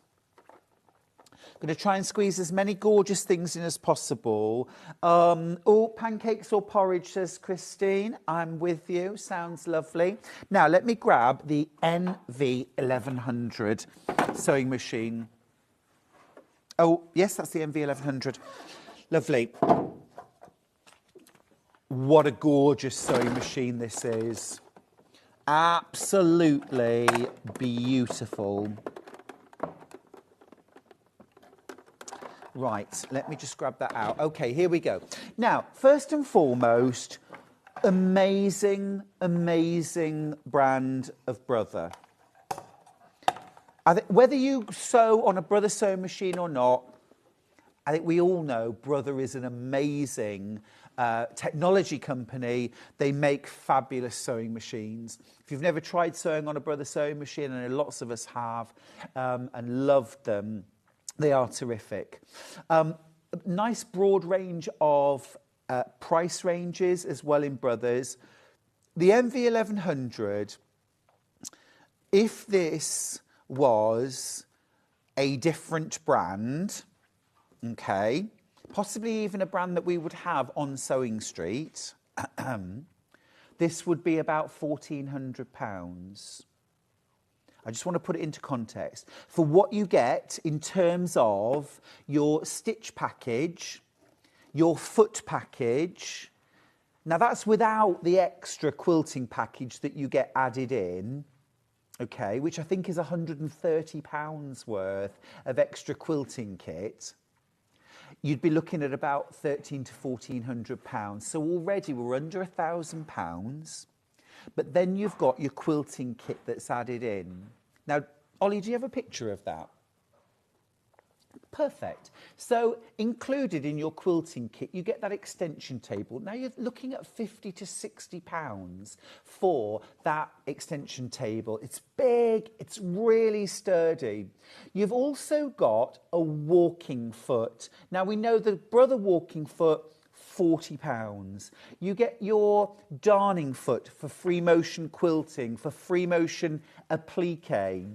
I'm going to try and squeeze as many gorgeous things in as possible. Oh, pancakes or porridge, says Christine. I'm with you. Sounds lovely. Now, let me grab the NV1100 sewing machine. Oh, yes, that's the NV1100. Lovely. What a gorgeous sewing machine this is. Absolutely beautiful. Right, let me just grab that out. Okay, here we go. Now, first and foremost, amazing, amazing brand of Brother. Whether you sew on a Brother sewing machine or not, I think we all know Brother is an amazing technology company. They make fabulous sewing machines. If you've never tried sewing on a Brother sewing machine, and lots of us have, and loved them, they are terrific. Nice broad range of price ranges as well in Brothers. The MV1100, if this was a different brand, okay, possibly even a brand that we would have on Sewing Street, this would be about £1,400. I just want to put it into context. For what you get in terms of your stitch package, your foot package, now that's without the extra quilting package that you get added in, okay, which I think is £130 worth of extra quilting kit. You'd be looking at about £1,300 to £1,400. So already we're under £1,000. But then you've got your quilting kit that's added in. Now, Ollie, do you have a picture of that? Perfect. So included in your quilting kit, you get that extension table. Now you're looking at £50 to £60 for that extension table. It's big, it's really sturdy. You've also got a walking foot. Now we know the Brother walking foot, £40. You get your darning foot for free motion quilting, for free motion applique.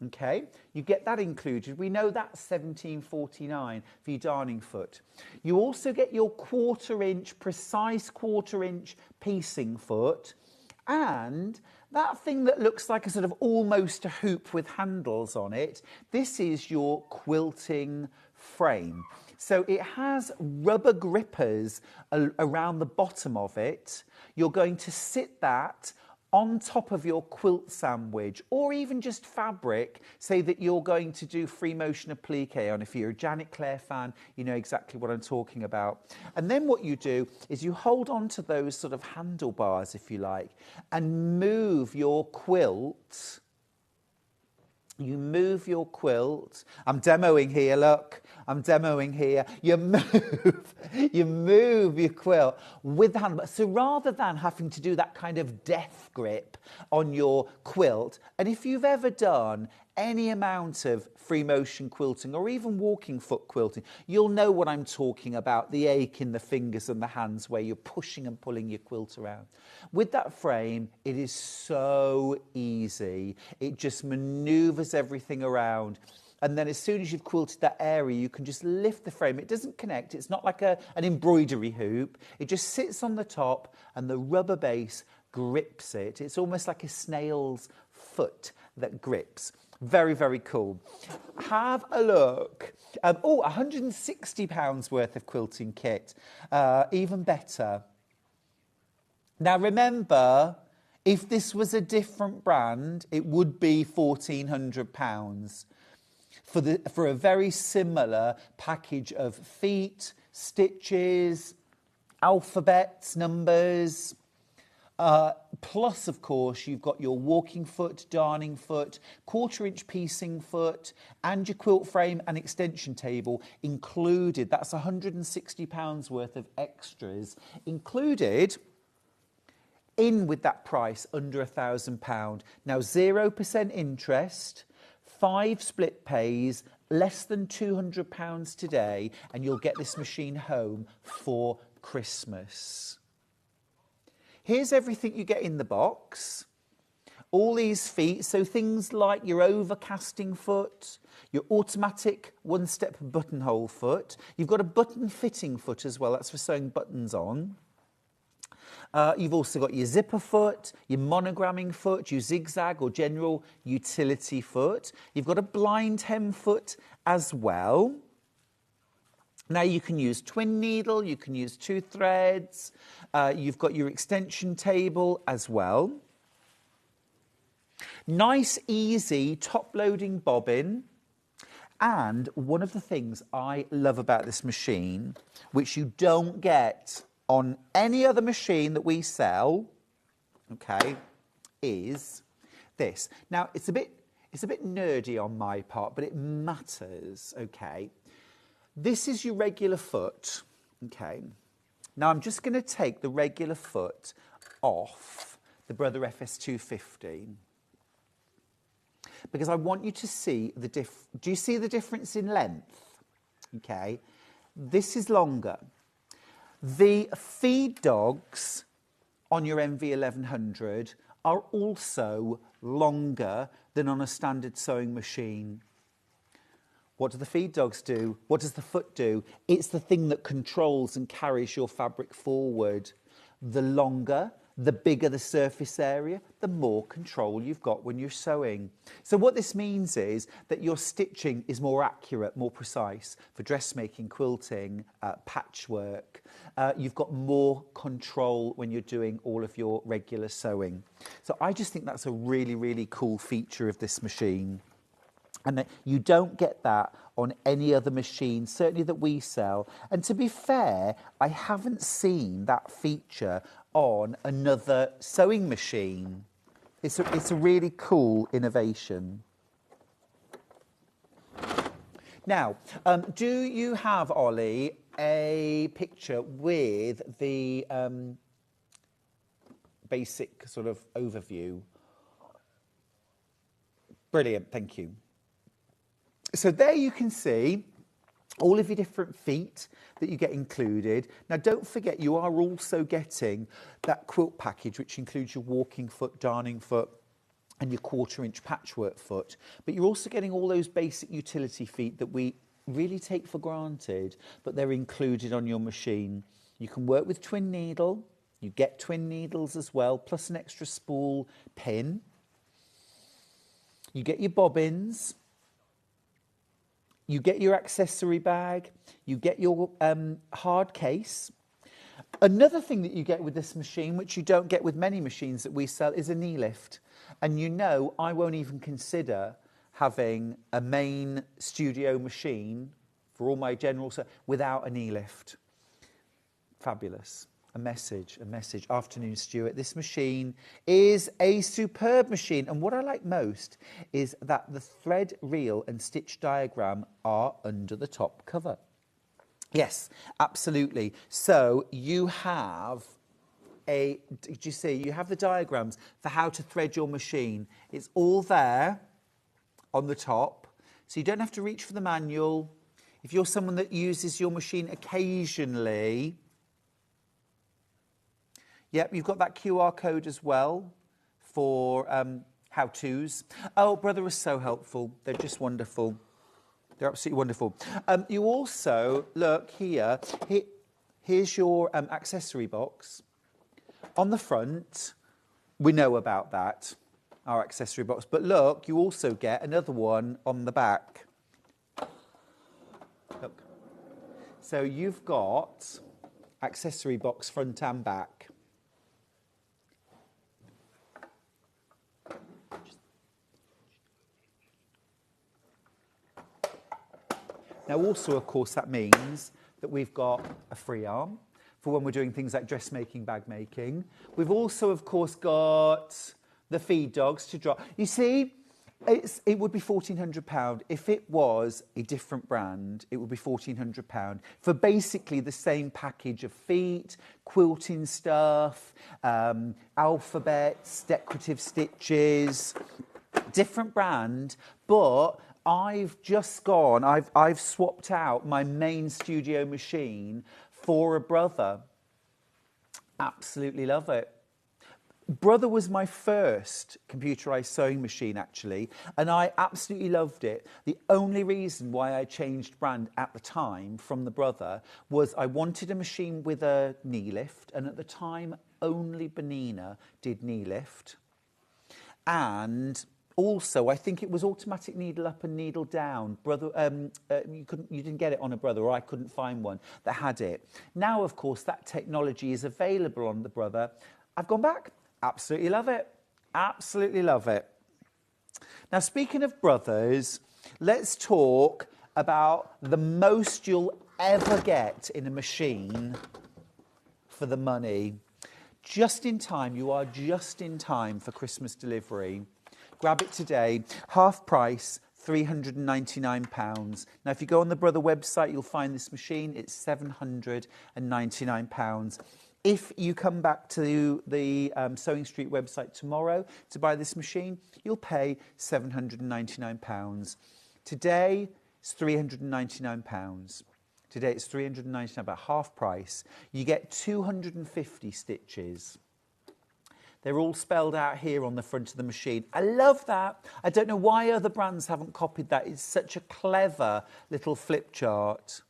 Okay, you get that included. We know that's £17.49 for your darning foot. You also get your precise quarter inch piecing foot, and that thing that looks like a sort of almost a hoop with handles on it. This is your quilting frame. So it has rubber grippers around the bottom of it. You're going to sit that on top of your quilt sandwich, or even just fabric, say that you're going to do free motion applique on. If you're a Janet Clare fan, you know exactly what I'm talking about. And then what you do is you hold on to those sort of handlebars, if you like, and move your quilt. You move your quilt. I'm demoing here, look. I'm demoing here. You move your quilt with the handle. So rather than having to do that kind of death grip on your quilt, and if you've ever done any amount of free motion quilting or even walking foot quilting, you'll know what I'm talking about, the ache in the fingers and the hands where you're pushing and pulling your quilt around. With that frame, it is so easy. It just maneuvers everything around. And then as soon as you've quilted that area, you can just lift the frame. It doesn't connect. It's not like an embroidery hoop. It just sits on the top and the rubber base grips it. It's almost like a snail's foot that grips. Very, very cool. Have a look. £160 worth of quilting kit. Even better. Now remember, if this was a different brand, it would be £1,400 for a very similar package of feet, stitches, alphabets, numbers. Plus, of course, you've got your walking foot, darning foot, quarter-inch piecing foot, and your quilt frame and extension table included. That's £160 worth of extras included in with that price, under £1,000. Now, 0% interest, 5 split pays, less than £200 today, and you'll get this machine home for Christmas. Here's everything you get in the box. All these feet, so things like your overcasting foot, your automatic one-step buttonhole foot. You've got a button fitting foot as well, that's for sewing buttons on. You've also got your zipper foot, your monogramming foot, your zigzag or general utility foot. You've got a blind hem foot as well. Now you can use twin needle, you can use 2 threads, you've got your extension table as well. Nice, easy, top-loading bobbin. And one of the things I love about this machine, which you don't get on any other machine that we sell, okay, is this. Now, it's a bit nerdy on my part, but it matters, okay. This is your regular foot, okay. Now I'm just going to take the regular foot off the Brother FS250 because I want you to see the do you see the difference in length? Okay, this is longer. The feed dogs on your MV1100 are also longer than on a standard sewing machine. What do the feed dogs do? What does the foot do? It's the thing that controls and carries your fabric forward. The longer, the bigger the surface area, the more control you've got when you're sewing. So what this means is that your stitching is more accurate, more precise for dressmaking, quilting, patchwork. You've got more control when you're doing all of your regular sewing. So I just think that's a really, really cool feature of this machine. And you don't get that on any other machine, certainly that we sell. And to be fair, I haven't seen that feature on another sewing machine. It's a really cool innovation. Now, do you have, Ollie, a picture with the basic sort of overview? Brilliant, thank you. So there you can see all of your different feet that you get included. Now, don't forget, you are also getting that quilt package, which includes your walking foot, darning foot, and your 1/4-inch patchwork foot. But you're also getting all those basic utility feet that we really take for granted, but they're included on your machine. You can work with twin needle. You get twin needles as well, plus an extra spool pin. You get your bobbins. You get your accessory bag, you get your hard case. Another thing that you get with this machine, which you don't get with many machines that we sell, is a knee lift. And you know I won't even consider having a main studio machine for all my general stuff without a knee lift. Fabulous. A message. Afternoon, Stuart. This machine is a superb machine. And what I like most is that the thread reel and stitch diagram are under the top cover. Yes, absolutely. So you have did you see? You have the diagrams for how to thread your machine. It's all there on the top. So you don't have to reach for the manual. If you're someone that uses your machine occasionally, yep, you've got that QR code as well for how-tos. Oh, Brother was so helpful. They're just wonderful. They're absolutely wonderful. You also, look here, here's your accessory box. On the front, we know about that, our accessory box. But look, you also get another one on the back. Look. So you've got accessory box front and back. Now also, of course, that means that we've got a free arm for when we're doing things like dressmaking, bag making. We've also, of course, got the feed dogs to drop. You see, it would be £1,400. If it was a different brand, it would be £1,400 for basically the same package of feet, quilting stuff, alphabets, decorative stitches, different brand, but I've just gone, I've swapped out my main studio machine for a Brother. Absolutely love it. Brother was my first computerized sewing machine, actually, and I absolutely loved it. The only reason why I changed brand at the time from the Brother was I wanted a machine with a knee lift, and at the time, only Bernina did knee lift. And also, I think it was automatic needle up and needle down. Brother, you didn't get it on a Brother, or I couldn't find one that had it. Now, of course, that technology is available on the Brother. I've gone back. Absolutely love it. Absolutely love it. Now, speaking of Brothers, let's talk about the most you'll ever get in a machine for the money. Just in time. You are just in time for Christmas delivery. Grab it today, half price, £399. Now, if you go on the Brother website, you'll find this machine. It's £799. If you come back to the Sewing Street website tomorrow to buy this machine, you'll pay £799. Today, it's £399. Today, it's £399, about half price. You get 250 stitches. They're all spelled out here on the front of the machine. I love that. I don't know why other brands haven't copied that. It's such a clever little flip chart.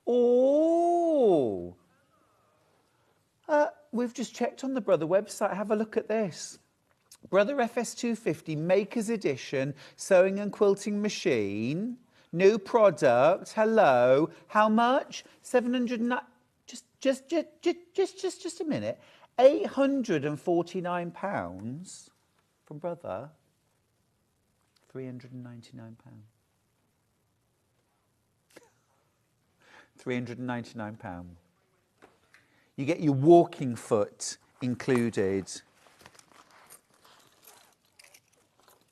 Oh! We've just checked on the Brother website. Have a look at this. Brother FS250 Maker's Edition Sewing and Quilting Machine. New product. Hello. How much? 709. Just a minute. £849 from Brother. £399. £399. You get your walking foot included.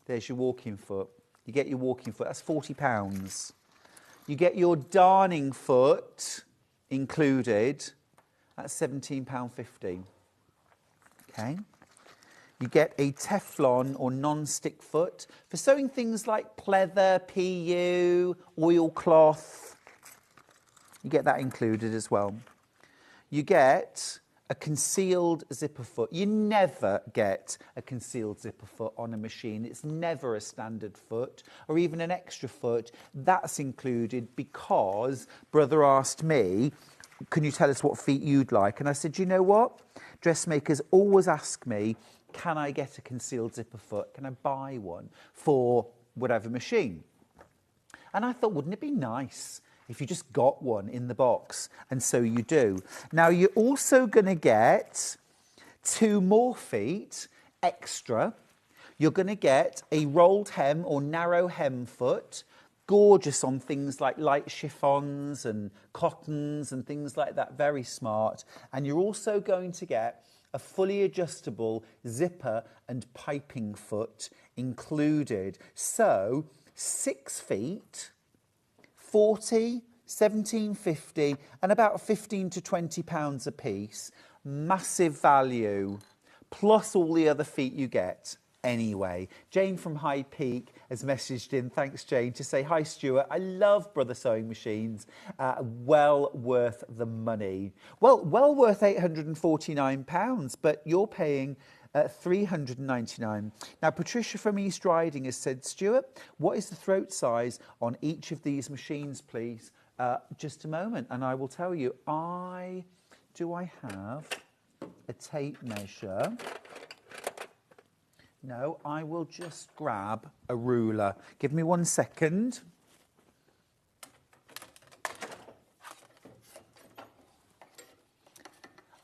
There's your walking foot. You get your walking foot. That's £40. You get your darning foot included. That's £17.50. Okay. You get a Teflon or non-stick foot for sewing things like pleather, PU, oilcloth. You get that included as well. You get a concealed zipper foot. You never get a concealed zipper foot on a machine. It's never a standard foot or even an extra foot. That's included because Brother asked me, can you tell us what feet you'd like? And I said, you know what? Dressmakers always ask me, can I get a concealed zipper foot? Can I buy one for whatever machine? And I thought, wouldn't it be nice if you just got one in the box? And so you do. Now, you're also going to get 2 more feet extra. You're going to get a rolled hem or narrow hem foot, gorgeous on things like light chiffons and cottons and things like that, very smart. And you're also going to get a fully adjustable zipper and piping foot included. So 6 feet, 40, 17.50 and about 15 to 20 pounds a piece. Massive value, plus all the other feet you get anyway. Jane from High Peak has messaged in, thanks Jane, to say, hi Stuart, I love Brother Sewing Machines, well worth the money. Well worth £849, but you're paying £399. Now, Patricia from East Riding has said, Stuart, what is the throat size on each of these machines, please? Just a moment, and I will tell you. Do I have a tape measure? No, I will just grab a ruler. Give me 1 second.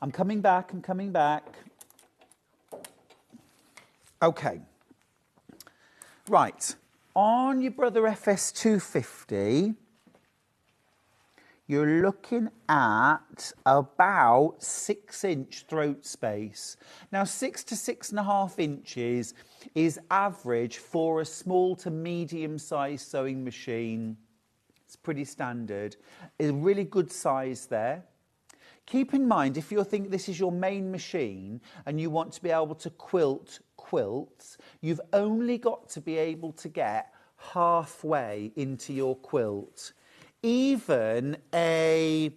I'm coming back. Okay. Right. On your Brother FS250, you're looking at about 6-inch throat space. Now, 6 to 6.5 inches is average for a small to medium-sized sewing machine. It's pretty standard. It's a really good size there. Keep in mind, if you think this is your main machine and you want to be able to quilt quilts, you've only got to be able to get halfway into your quilt. Even a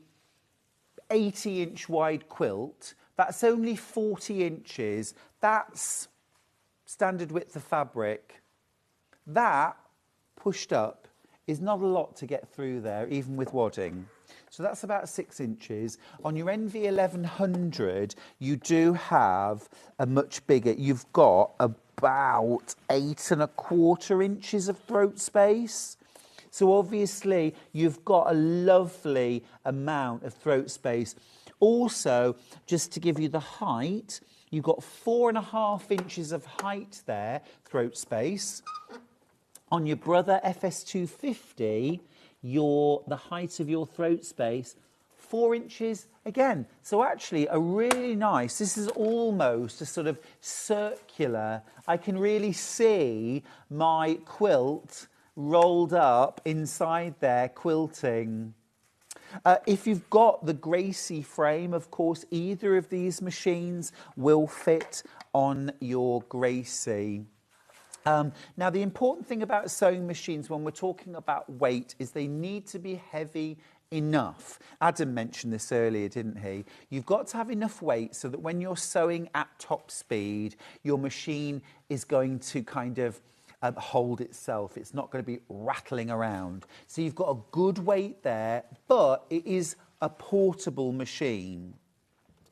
80-inch wide quilt, that's only 40 inches. That's standard width of fabric. That, pushed up, is not a lot to get through there, even with wadding. So that's about 6 inches. On your NV1100, you do have a much bigger, you've got about 8.25 inches of throat space. So obviously, you've got a lovely amount of throat space. Also, just to give you the height, you've got 4.5 inches of height there, throat space. On your Brother FS250, the height of your throat space, 4 inches again. So actually a really nice, this is almost a sort of circular, I can really see my quilt rolled up inside there quilting. If you've got the Gracie frame, of course, either of these machines will fit on your Gracie. Now, the important thing about sewing machines when we're talking about weight is they need to be heavy enough. Adam mentioned this earlier, didn't he? You've got to have enough weight so that when you're sewing at top speed, your machine is going to kind of hold itself. It's not going to be rattling around. So you've got a good weight there, but it is a portable machine.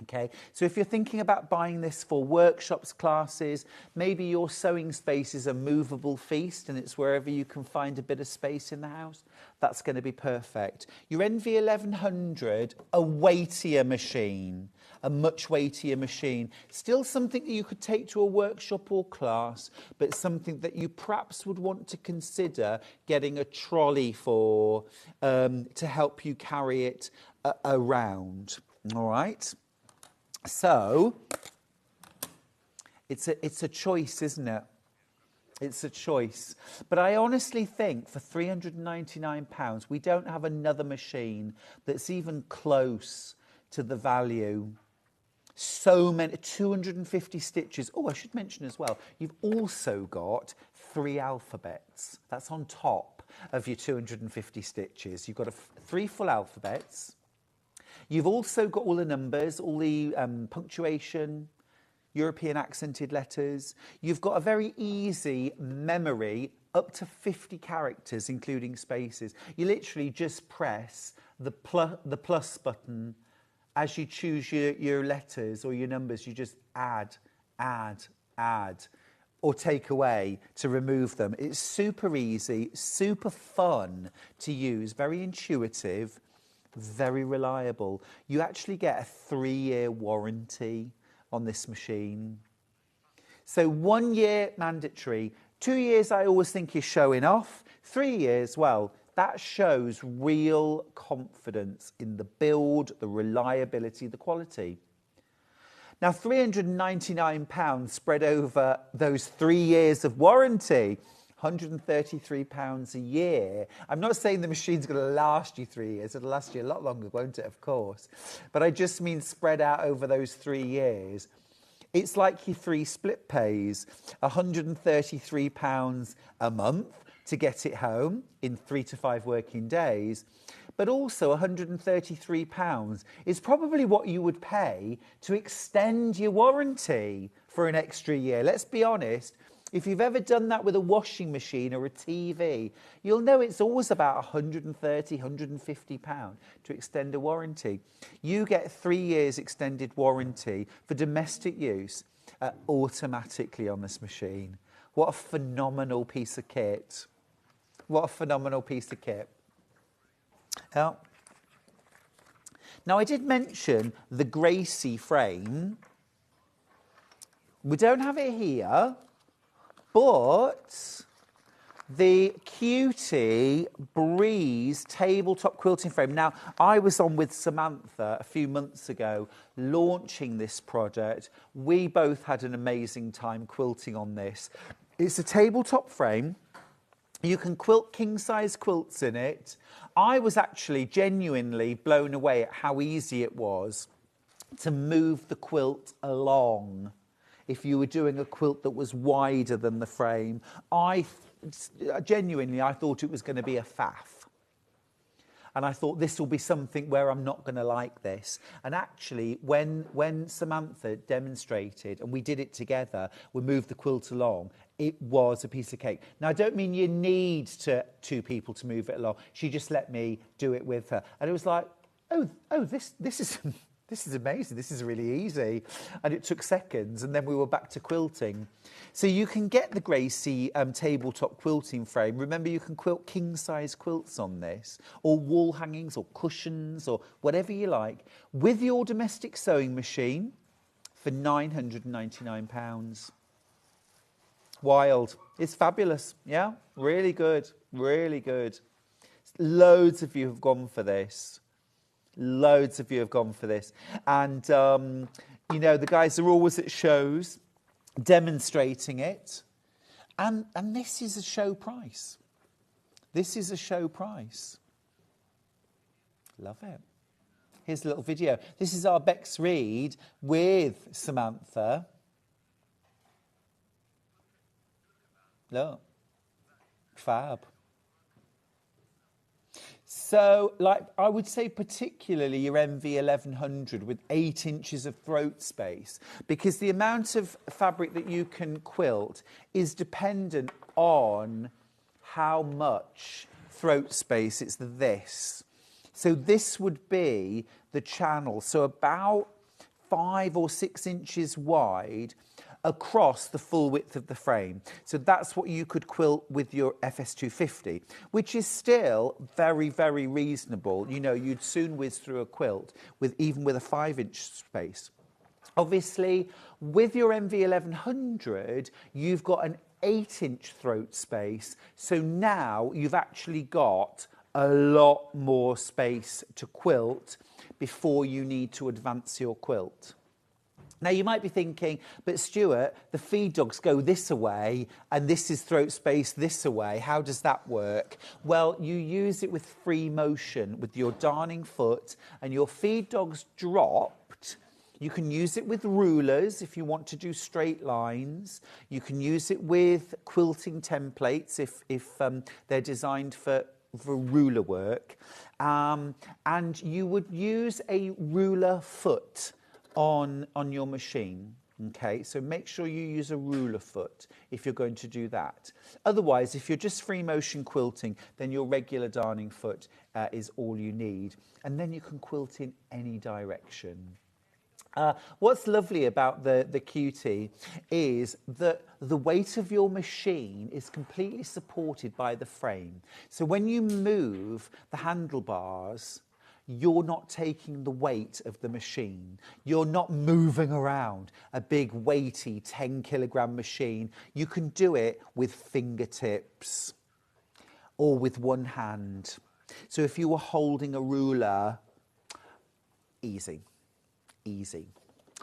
Okay, so if you're thinking about buying this for workshops, classes, maybe your sewing space is a movable feast and it's wherever you can find a bit of space in the house, that's going to be perfect. Your NV1100, a weightier machine, a much weightier machine. Still something that you could take to a workshop or class, but something that you perhaps would want to consider getting a trolley for to help you carry it around. All right? So, it's a choice, isn't it? It's a choice. But I honestly think for £399, we don't have another machine that's even close to the value. So many, 250 stitches. Oh, I should mention as well, you've also got 3 alphabets. That's on top of your 250 stitches. You've got 3 full alphabets. You've also got all the numbers, all the punctuation, European accented letters. You've got a very easy memory, up to 50 characters, including spaces. You literally just press the plus button as you choose your letters or your numbers. You just add, or take away to remove them. It's super easy, super fun to use, very intuitive, very reliable. You actually get a 3-year warranty on this machine. So 1 year mandatory. 2 years I always think is showing off. 3 years, well, that shows real confidence in the build, the reliability, the quality. Now, £399 spread over those 3 years of warranty, £133 a year. I'm not saying the machine's going to last you 3 years. It'll last you a lot longer, won't it, of course? But I just mean spread out over those 3 years. It's like your 3 split pays, £133 a month to get it home in 3 to 5 working days. But also £133 is probably what you would pay to extend your warranty for an extra year. Let's be honest. If you've ever done that with a washing machine or a TV, you'll know it's always about £130, £150 to extend a warranty. You get 3 years extended warranty for domestic use automatically on this machine. What a phenomenal piece of kit. What a phenomenal piece of kit. Now, I did mention the Gracie frame. We don't have it here. But the Cutie Breeze tabletop quilting frame. Now, I was on with Samantha a few months ago launching this product. We both had an amazing time quilting on this. It's a tabletop frame. You can quilt king-size quilts in it. I was actually genuinely blown away at how easy it was to move the quilt along. If you were doing a quilt that was wider than the frame, I thought it was going to be a faff. And I thought this will be something where I'm not going to like this. And actually, when Samantha demonstrated, and we did it together, we moved the quilt along, it was a piece of cake. Now, I don't mean you need 2 people to move it along. She just let me do it with her. And it was like, oh, this is... This is amazing. This is really easy. And it took seconds, and then we were back to quilting. So you can get the Gracie tabletop quilting frame. Remember, you can quilt king-size quilts on this, or wall hangings, or cushions, or whatever you like, with your domestic sewing machine for £999. Wild. It's fabulous. Yeah, really good. Really good. Loads of you have gone for this. Loads of you have gone for this. And, you know, the guys are always at shows demonstrating it. And this is a show price. This is a show price. Love it. Here's a little video. This is our Bex Reed with Samantha. Look. Fab. So, like, I would say particularly your MV1100 with 8 inches of throat space, because the amount of fabric that you can quilt is dependent on how much throat space it's this. So this would be the channel, so about 5 or 6 inches wide across the full width of the frame. So that's what you could quilt with your FS250, which is still very, very reasonable. You know, you'd soon whiz through a quilt even with a 5-inch space. Obviously, with your MV1100, you've got an 8-inch throat space. So now you've actually got a lot more space to quilt before you need to advance your quilt. Now, you might be thinking, but Stuart, the feed dogs go this away and this is throat space this away. How does that work? Well, you use it with free motion with your darning foot, and your feed dogs dropped. You can use it with rulers if you want to do straight lines. You can use it with quilting templates if they're designed for ruler work. And you would use a ruler foot on your machine. Okay, so make sure you use a ruler foot if you're going to do that. Otherwise, if you're just free motion quilting, then your regular darning foot is all you need. And then you can quilt in any direction. What's lovely about the Cutie is that the weight of your machine is completely supported by the frame. So when you move the handlebars, you're not taking the weight of the machine. You're not moving around a big weighty 10-kilogram machine. You can do it with fingertips or with one hand. So if you were holding a ruler, easy, easy.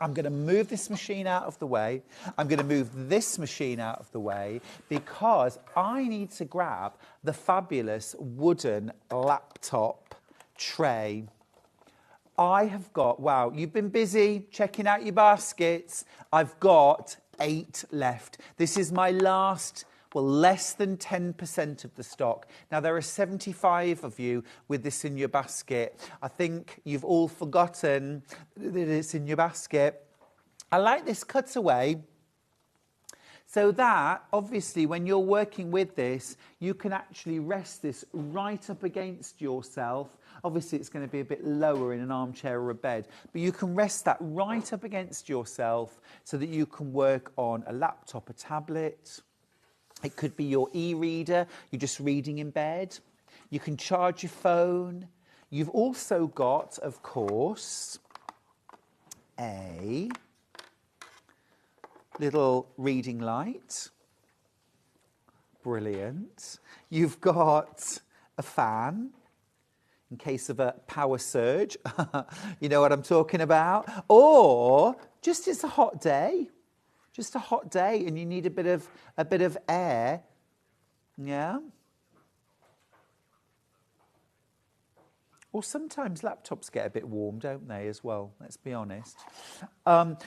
I'm going to move this machine out of the way. I'm going to move this machine out of the way because I need to grab the fabulous wooden laptop tray. I have got, wow, you've been busy checking out your baskets. I've got 8 left. This is my last, well, less than 10% of the stock. Now, there are 75 of you with this in your basket. I think you've all forgotten that it's in your basket. I like this cutaway, so that, obviously, when you're working with this, you can actually rest this right up against yourself. Obviously, it's going to be a bit lower in an armchair or a bed, but you can rest that right up against yourself so that you can work on a laptop, a tablet. It could be your e-reader. You're just reading in bed. You can charge your phone. You've also got, of course, a little reading light. Brilliant. You've got a fan in case of a power surge. You know what I'm talking about. Or just it's a hot day. Just a hot day and you need a bit of air. Yeah. Or sometimes laptops get a bit warm, don't they, as well? Let's be honest.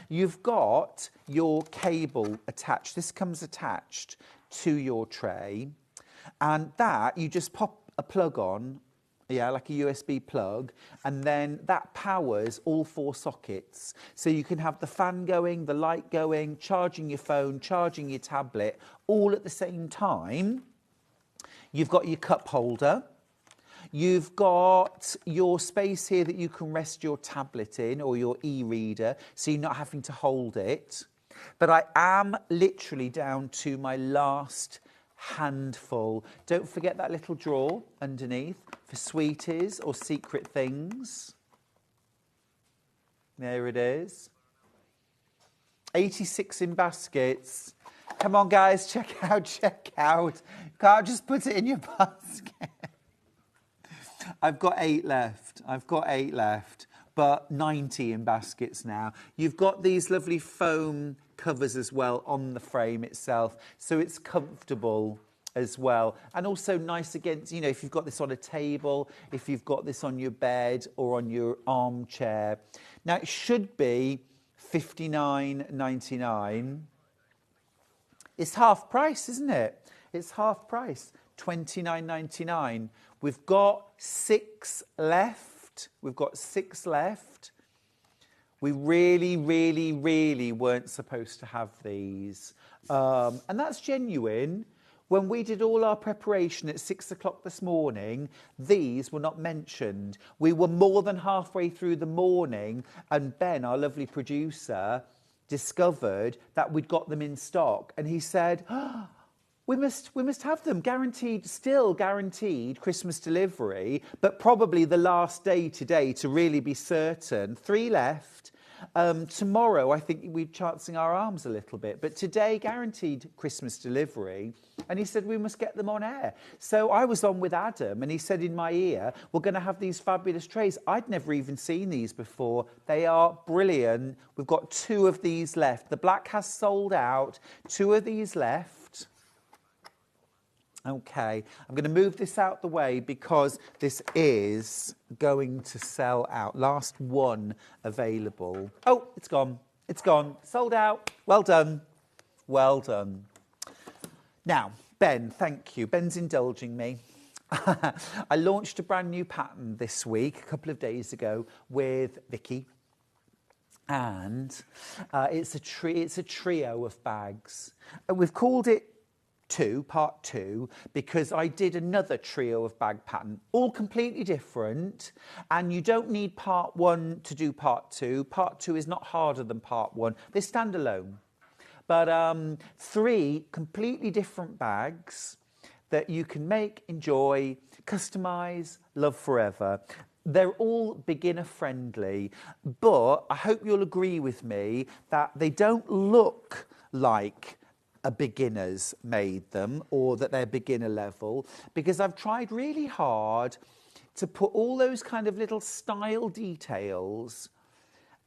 You've got your cable attached. This comes attached to your tray. And that, you just pop a plug on, yeah, like a USB plug, and then that powers all 4 sockets. So you can have the fan going, the light going, charging your phone, charging your tablet, all at the same time. You've got your cup holder. You've got your space here that you can rest your tablet in or your e-reader, so you're not having to hold it. But I am literally down to my last handful. Don't forget that little drawer underneath for sweeties or secret things. There it is. 86 in baskets. Come on, guys, check out. Can't just put it in your basket. I've got 8 left. But 90 in baskets now. You've got these lovely foam covers as well on the frame itself, so it's comfortable as well. And also nice against, you know, if you've got this on a table, if you've got this on your bed or on your armchair. Now, it should be $59.99. It's half price, isn't it? It's half price, $29.99. We've got 6 left. We really weren't supposed to have these. And that's genuine. When we did all our preparation at 6 o'clock this morning, these were not mentioned. We were more than halfway through the morning, and Ben, our lovely producer, discovered that we'd got them in stock. And he said, we must have them, still guaranteed Christmas delivery, but probably the last day today to really be certain. 3 left. Tomorrow, I think we're chancing our arms a little bit, but today guaranteed Christmas delivery. And he said we must get them on air. So I was on with Adam, and he said in my ear, we're going to have these fabulous trays. I'd never even seen these before. They are brilliant. We've got 2 of these left. The black has sold out. 2 of these left. Okay, I'm going to move this out the way because this is going to sell out. Last one available. Oh, it's gone. It's gone. Sold out. Well done. Well done. Now, Ben, thank you. Ben's indulging me. I launched a brand new pattern this week, a couple of days ago, with Vicky. And it's a trio of bags. We've called it part 2, because I did another trio of bag pattern, all completely different, and you don't need part 1 to do part 2. Part 2 is not harder than part 1. They stand alone. But 3 completely different bags that you can make, enjoy, customise, love forever. They're all beginner friendly, but I hope you'll agree with me that they don't look like a beginner's made them, or that they're beginner level, because I've tried really hard to put all those kind of little style details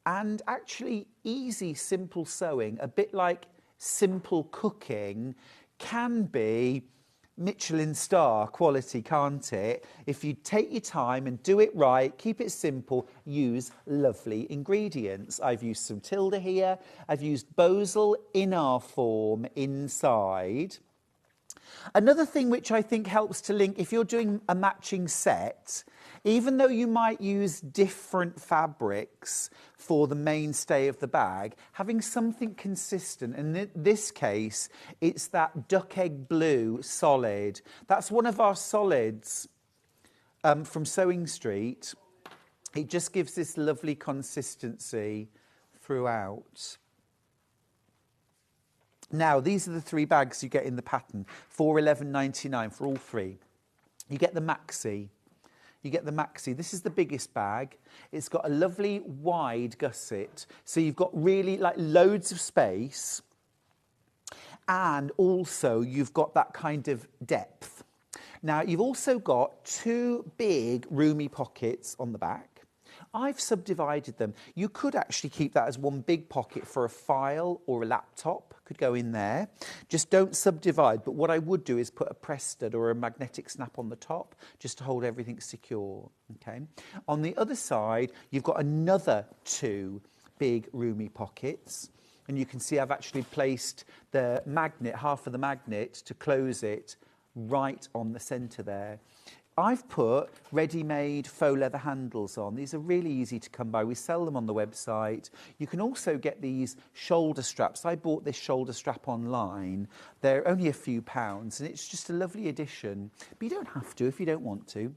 and actually easy, simple sewing, a bit like simple cooking, can be Michelin star quality, can't it? If you take your time and do it right, keep it simple, use lovely ingredients. I've used some Tilda here. I've used Bosal in our form inside. Another thing which I think helps to link, if you're doing a matching set, even though you might use different fabrics for the mainstay of the bag, having something consistent, and in this case, it's that duck egg blue solid. That's one of our solids from Sewing Street. It just gives this lovely consistency throughout. Now, these are the 3 bags you get in the pattern, for $11.99 for all 3. You get the maxi. This is the biggest bag. It's got a lovely wide gusset, so you've got really like loads of space, and also you've got that kind of depth. Now, you've also got 2 big roomy pockets on the back. I've subdivided them. You could actually keep that as one big pocket for a file or a laptop, could go in there. Just don't subdivide, but what I would do is put a press stud or a magnetic snap on the top just to hold everything secure, okay? On the other side, you've got another 2 big roomy pockets, and you can see I've actually placed the magnet, half of the magnet, to close it right on the centre there. I've put ready-made faux leather handles on. These are really easy to come by. We sell them on the website. You can also get these shoulder straps. I bought this shoulder strap online. They're only a few pounds, and it's just a lovely addition. But you don't have to if you don't want to.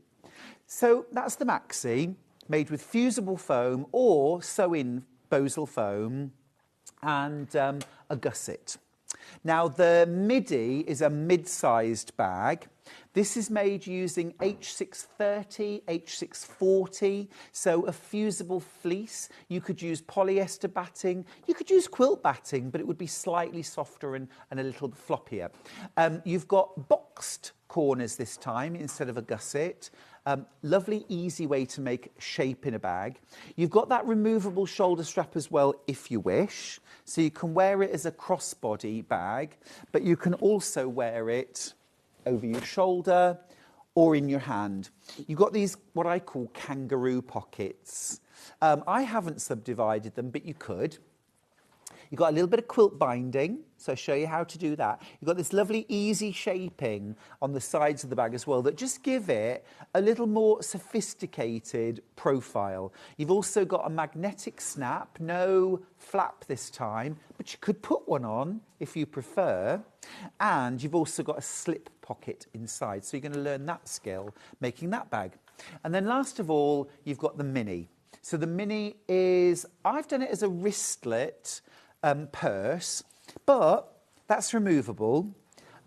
So that's the maxi, made with fusible foam or sew-in Bosal foam, and a gusset. Now, the midi is a mid-sized bag. This is made using H630, H640, so a fusible fleece. You could use polyester batting. You could use quilt batting, but it would be slightly softer and a little floppier. You've got boxed corners this time instead of a gusset. Lovely, easy way to make shape in a bag. You've got that removable shoulder strap as well, if you wish. So you can wear it as a crossbody bag, but you can also wear it over your shoulder or in your hand. You've got these, what I call kangaroo pockets. I haven't subdivided them, but you could. You've got a little bit of quilt binding, so I'll show you how to do that. You've got this lovely easy shaping on the sides of the bag as well that just give it a little more sophisticated profile. You've also got a magnetic snap, no flap this time, but you could put one on if you prefer. And you've also got a slip pocket inside, so you're going to learn that skill, making that bag. And then last of all, you've got the mini. So the mini is, I've done it as a wristlet purse, but that's removable.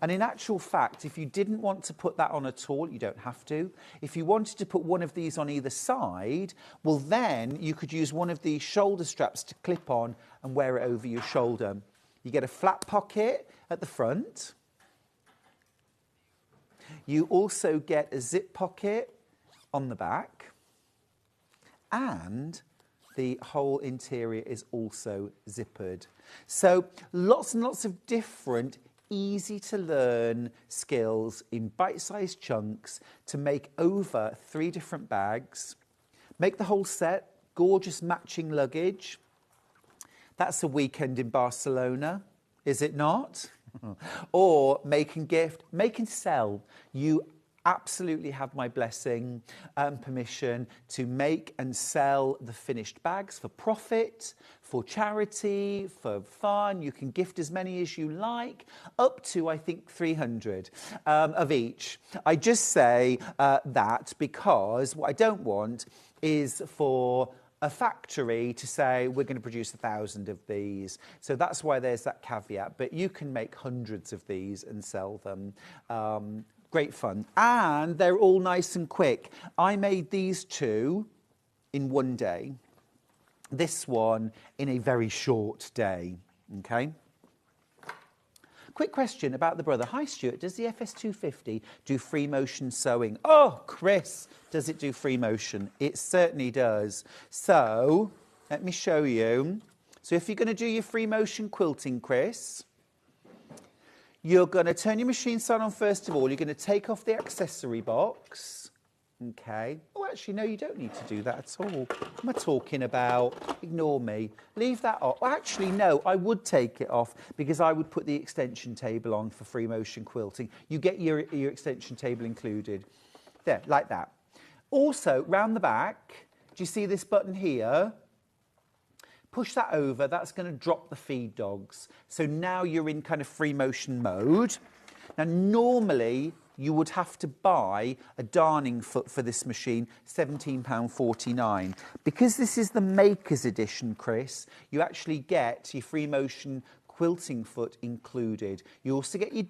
And in actual fact, if you didn't want to put that on at all, you don't have to. If you wanted to put one of these on either side, well, then you could use one of these shoulder straps to clip on and wear it over your shoulder. You get a flat pocket at the front. You also get a zip pocket on the back. And the whole interior is also zippered. So lots and lots of different, easy to learn skills in bite-sized chunks to make over 3 different bags. Make the whole set, gorgeous matching luggage. That's a weekend in Barcelona, is it not? Or make and gift, make and sell. You absolutely have my blessing and permission to make and sell the finished bags for profit, for charity, for fun. You can gift as many as you like, up to, I think, 300 of each. I just say that because what I don't want is for a factory to say, we're going to produce 1,000 of these. So that's why there's that caveat. But you can make hundreds of these and sell them. Great fun. And they're all nice and quick. I made these 2 in one day. This one in a very short day. Okay? Quick question about the Brother. Hi, Stuart. Does the FS250 do free motion sewing? Oh, Chris, does it do free motion? It certainly does. So, let me show you. So if you're going to do your free motion quilting, Chris, you're going to turn your machine side on first of all. You're going to take off the accessory box. Okay. Oh, actually, no, you don't need to do that at all. What am I talking about? Ignore me. Leave that off. Well, actually, no, I would take it off because I would put the extension table on for free motion quilting. You get your extension table included. There, like that. Also, round the back, do you see this button here? Push that over, that's going to drop the feed dogs. So now you're in kind of free motion mode. Now, normally, you would have to buy a darning foot for this machine, £17.49. Because this is the Maker's Edition, Chris, you actually get your free motion quilting foot included. You also get your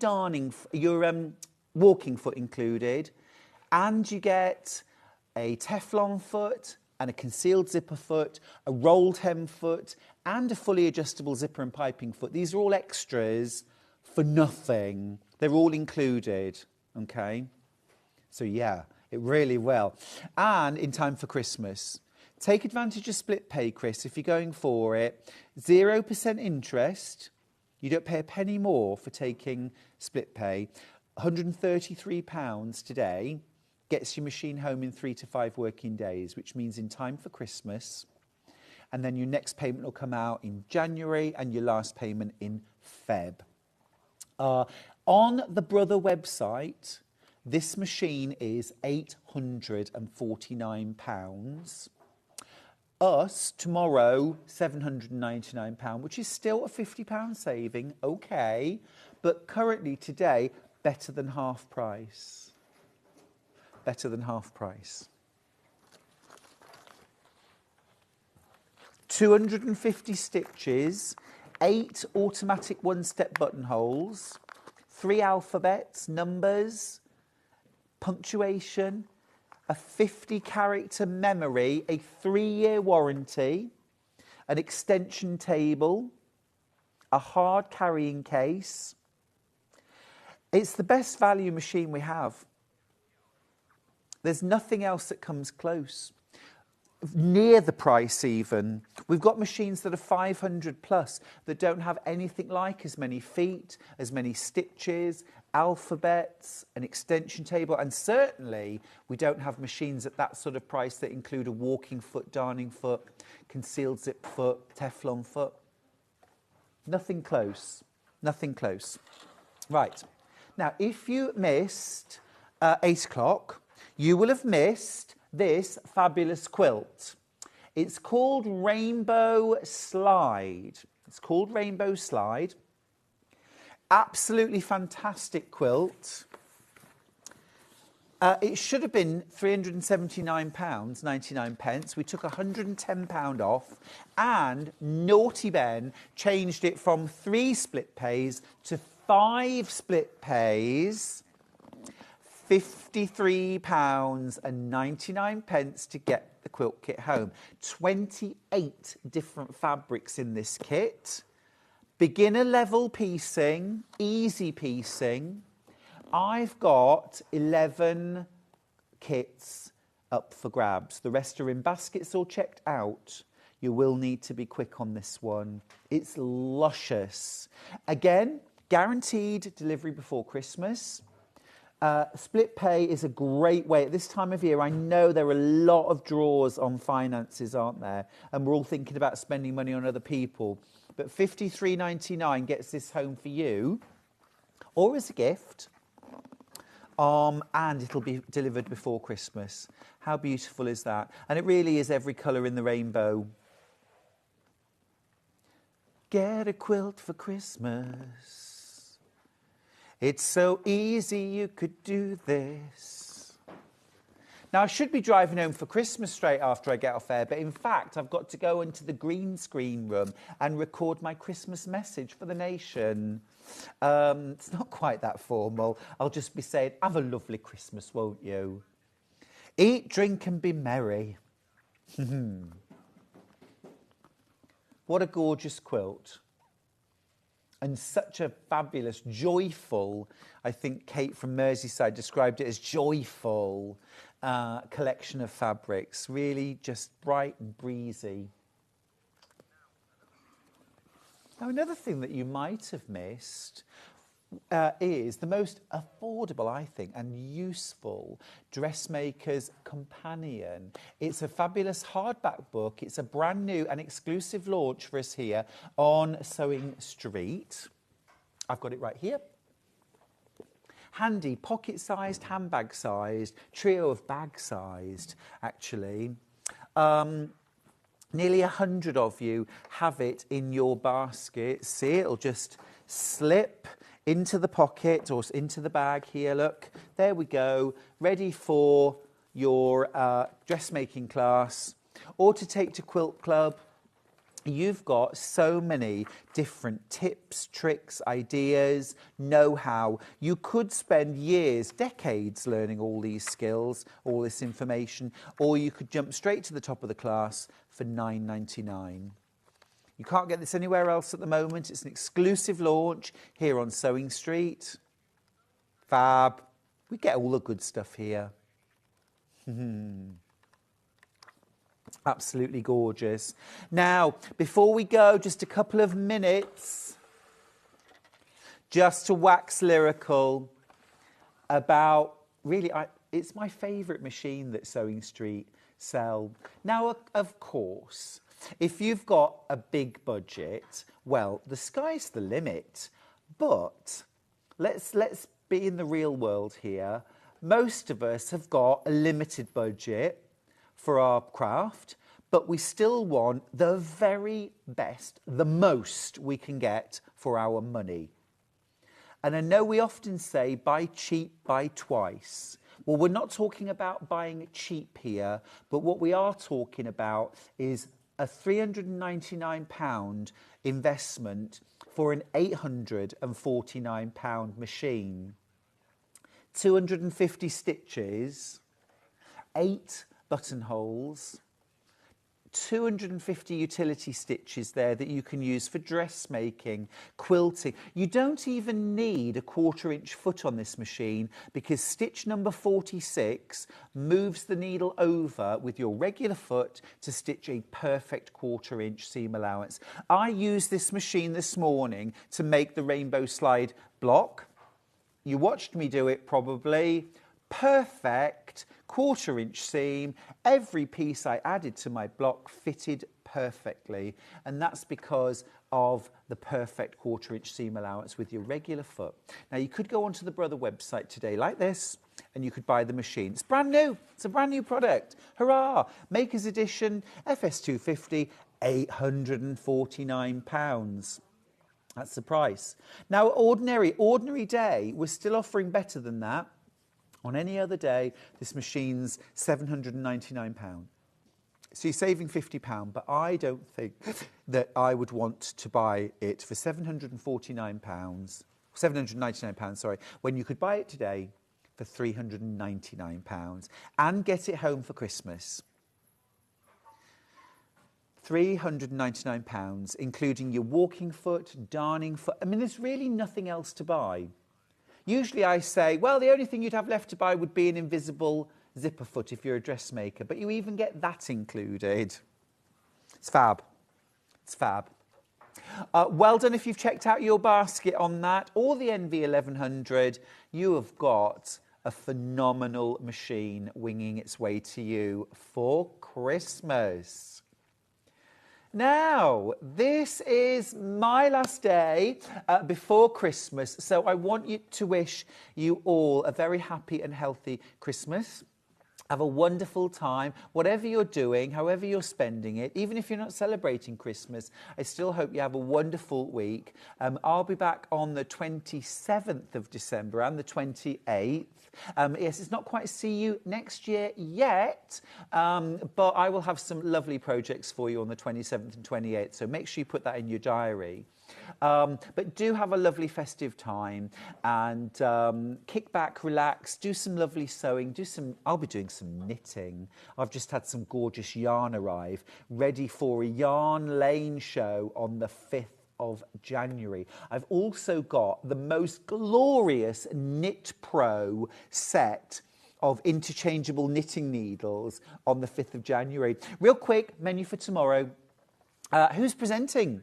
walking foot included, and you get a Teflon foot, and a concealed zipper foot, a rolled hem foot, and a fully adjustable zipper and piping foot. These are all extras for nothing. They're all included, okay? So yeah, it really will. And in time for Christmas. Take advantage of split pay, Chris, if you're going for it. 0% interest. You don't pay a penny more for taking split pay. £133 today. Gets your machine home in 3 to 5 working days, which means in time for Christmas. And then your next payment will come out in January and your last payment in Feb. On the Brother website, this machine is £849. Us, tomorrow, £799, which is still a £50 saving, okay. But currently, today, better than half price. Better than half price. 250 stitches 8 automatic one-step buttonholes, 3 alphabets, numbers, punctuation, a 50-character memory, a 3-year warranty, an extension table, a hard carrying case. It's the best value machine we have. There's nothing else that comes close. Near the price even. We've got machines that are 500 plus that don't have anything like as many feet, as many stitches, alphabets, an extension table, and certainly we don't have machines at that sort of price that include a walking foot, darning foot, concealed zip foot, Teflon foot. Nothing close. Nothing close. Right. Now, if you missed 8 o'clock, you will have missed this fabulous quilt. It's called Rainbow Slide. It's called Rainbow Slide. Absolutely fantastic quilt. It should have been £379.99. We took £110 off, and Naughty Ben changed it from 3 split pays to 5 split pays. £53.99 to get the quilt kit home. 28 different fabrics in this kit. Beginner level piecing, easy piecing. I've got 11 kits up for grabs. The rest are in baskets or checked out. You will need to be quick on this one. It's luscious. Again, guaranteed delivery before Christmas. Split pay is a great way. At this time of year, I know there are a lot of draws on finances, aren't there? And we're all thinking about spending money on other people. But £53.99 gets this home for you, or as a gift, and it'll be delivered before Christmas. How beautiful is that? And it really is every colour in the rainbow. Get a quilt for Christmas. It's so easy you could do this. Now, I should be driving home for Christmas straight after I get off air, but in fact, I've got to go into the green screen room and record my Christmas message for the nation. It's not quite that formal. I'll just be saying, have a lovely Christmas, won't you? Eat, drink and be merry. What a gorgeous quilt. And such a fabulous, joyful, I think Kate from Merseyside described it as joyful collection of fabrics. Really just bright and breezy. Now, another thing that you might have missed is the most affordable, I think, and useful Dressmaker's Companion. It's a fabulous hardback book. It's a brand new and exclusive launch for us here on Sewing Street. I've got it right here. Handy, pocket-sized, handbag-sized, trio of bag-sized, actually. Nearly 100 of you have it in your basket. See, it'll just slip into the pocket or into the bag here, look. There we go, ready for your dressmaking class or to take to Quilt Club. You've got so many different tips, tricks, ideas, know-how. You could spend years, decades learning all these skills, all this information, or you could jump straight to the top of the class for £9.99. You can't get this anywhere else at the moment. It's an exclusive launch here on Sewing Street. Fab. We get all the good stuff here. Absolutely gorgeous. Now, before we go, just a couple of minutes just to wax lyrical about, really, it's my favourite machine that Sewing Street sell. Now, of course, if you've got a big budget, well, the sky's the limit. But let's be in the real world here. Most of us have got a limited budget for our craft, but we still want the very best, the most we can get for our money. And I know we often say, buy cheap, buy twice. Well, we're not talking about buying cheap here, but what we are talking about is a £399 investment for an £849 machine. 250 stitches, 8 buttonholes, 250 utility stitches there that you can use for dressmaking, quilting. You don't even need a 1/4 inch foot on this machine because stitch number 46 moves the needle over with your regular foot to stitch a perfect 1/4 inch seam allowance. I used this machine this morning to make the rainbow slide block. You watched me do it probably. Perfect 1/4 inch seam. Every piece I added to my block fitted perfectly, and that's because of the perfect 1/4 inch seam allowance with your regular foot. Now you could go onto the Brother website today like this and you could buy the machine. It's brand new. It's a brand new product. Hurrah! Maker's Edition FS250, £849. That's the price. Now ordinary day, we're still offering better than that. On any other day, this machine's £799. So you're saving £50, but I don't think that I would want to buy it for £799, when you could buy it today for £399 and get it home for Christmas. £399, including your walking foot, darning foot. I mean, there's really nothing else to buy. Usually I say, well, the only thing you'd have left to buy would be an invisible zipper foot if you're a dressmaker, but you even get that included. It's fab. It's fab. Well done if you've checked out your basket on that, or the NV1100. You have got a phenomenal machine winging its way to you for Christmas. Now, this is my last day before Christmas, so I want to wish you all a very happy and healthy Christmas. Have a wonderful time, whatever you're doing, however you're spending it. Even if you're not celebrating Christmas, I still hope you have a wonderful week. I'll be back on the 27th of December and the 28th. Yes, it's not quite see you next year yet, but I will have some lovely projects for you on the 27th and 28th, so make sure you put that in your diary. But do have a lovely festive time and kick back, relax, do some lovely sewing, I'll be doing some knitting. I've just had some gorgeous yarn arrive, ready for a Yarn Lane show on the 5th of January. I've also got the most glorious Knit Pro set of interchangeable knitting needles on the 5th of January. Real quick, menu for tomorrow. Who's presenting?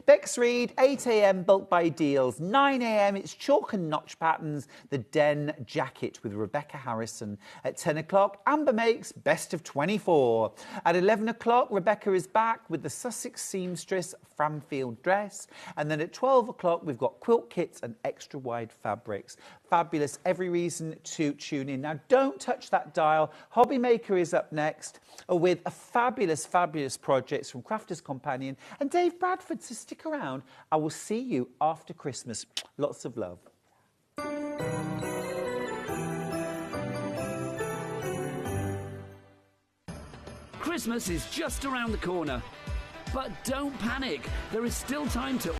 Bex Reed, 8 a.m, bulk buy deals. 9 a.m, it's chalk and notch patterns, the Den jacket with Rebecca Harrison. At 10 o'clock, Amber makes best of 24. At 11 o'clock, Rebecca is back with the Sussex seamstress Framfield dress. And then at 12 o'clock, we've got quilt kits and extra wide fabrics. Fabulous, every reason to tune in. Now, don't touch that dial. Hobby Maker is up next with a fabulous projects from Crafters Companion and Dave Bradford. So stick around. I will see you after Christmas. Lots of love. Christmas is just around the corner. But don't panic. There is still time to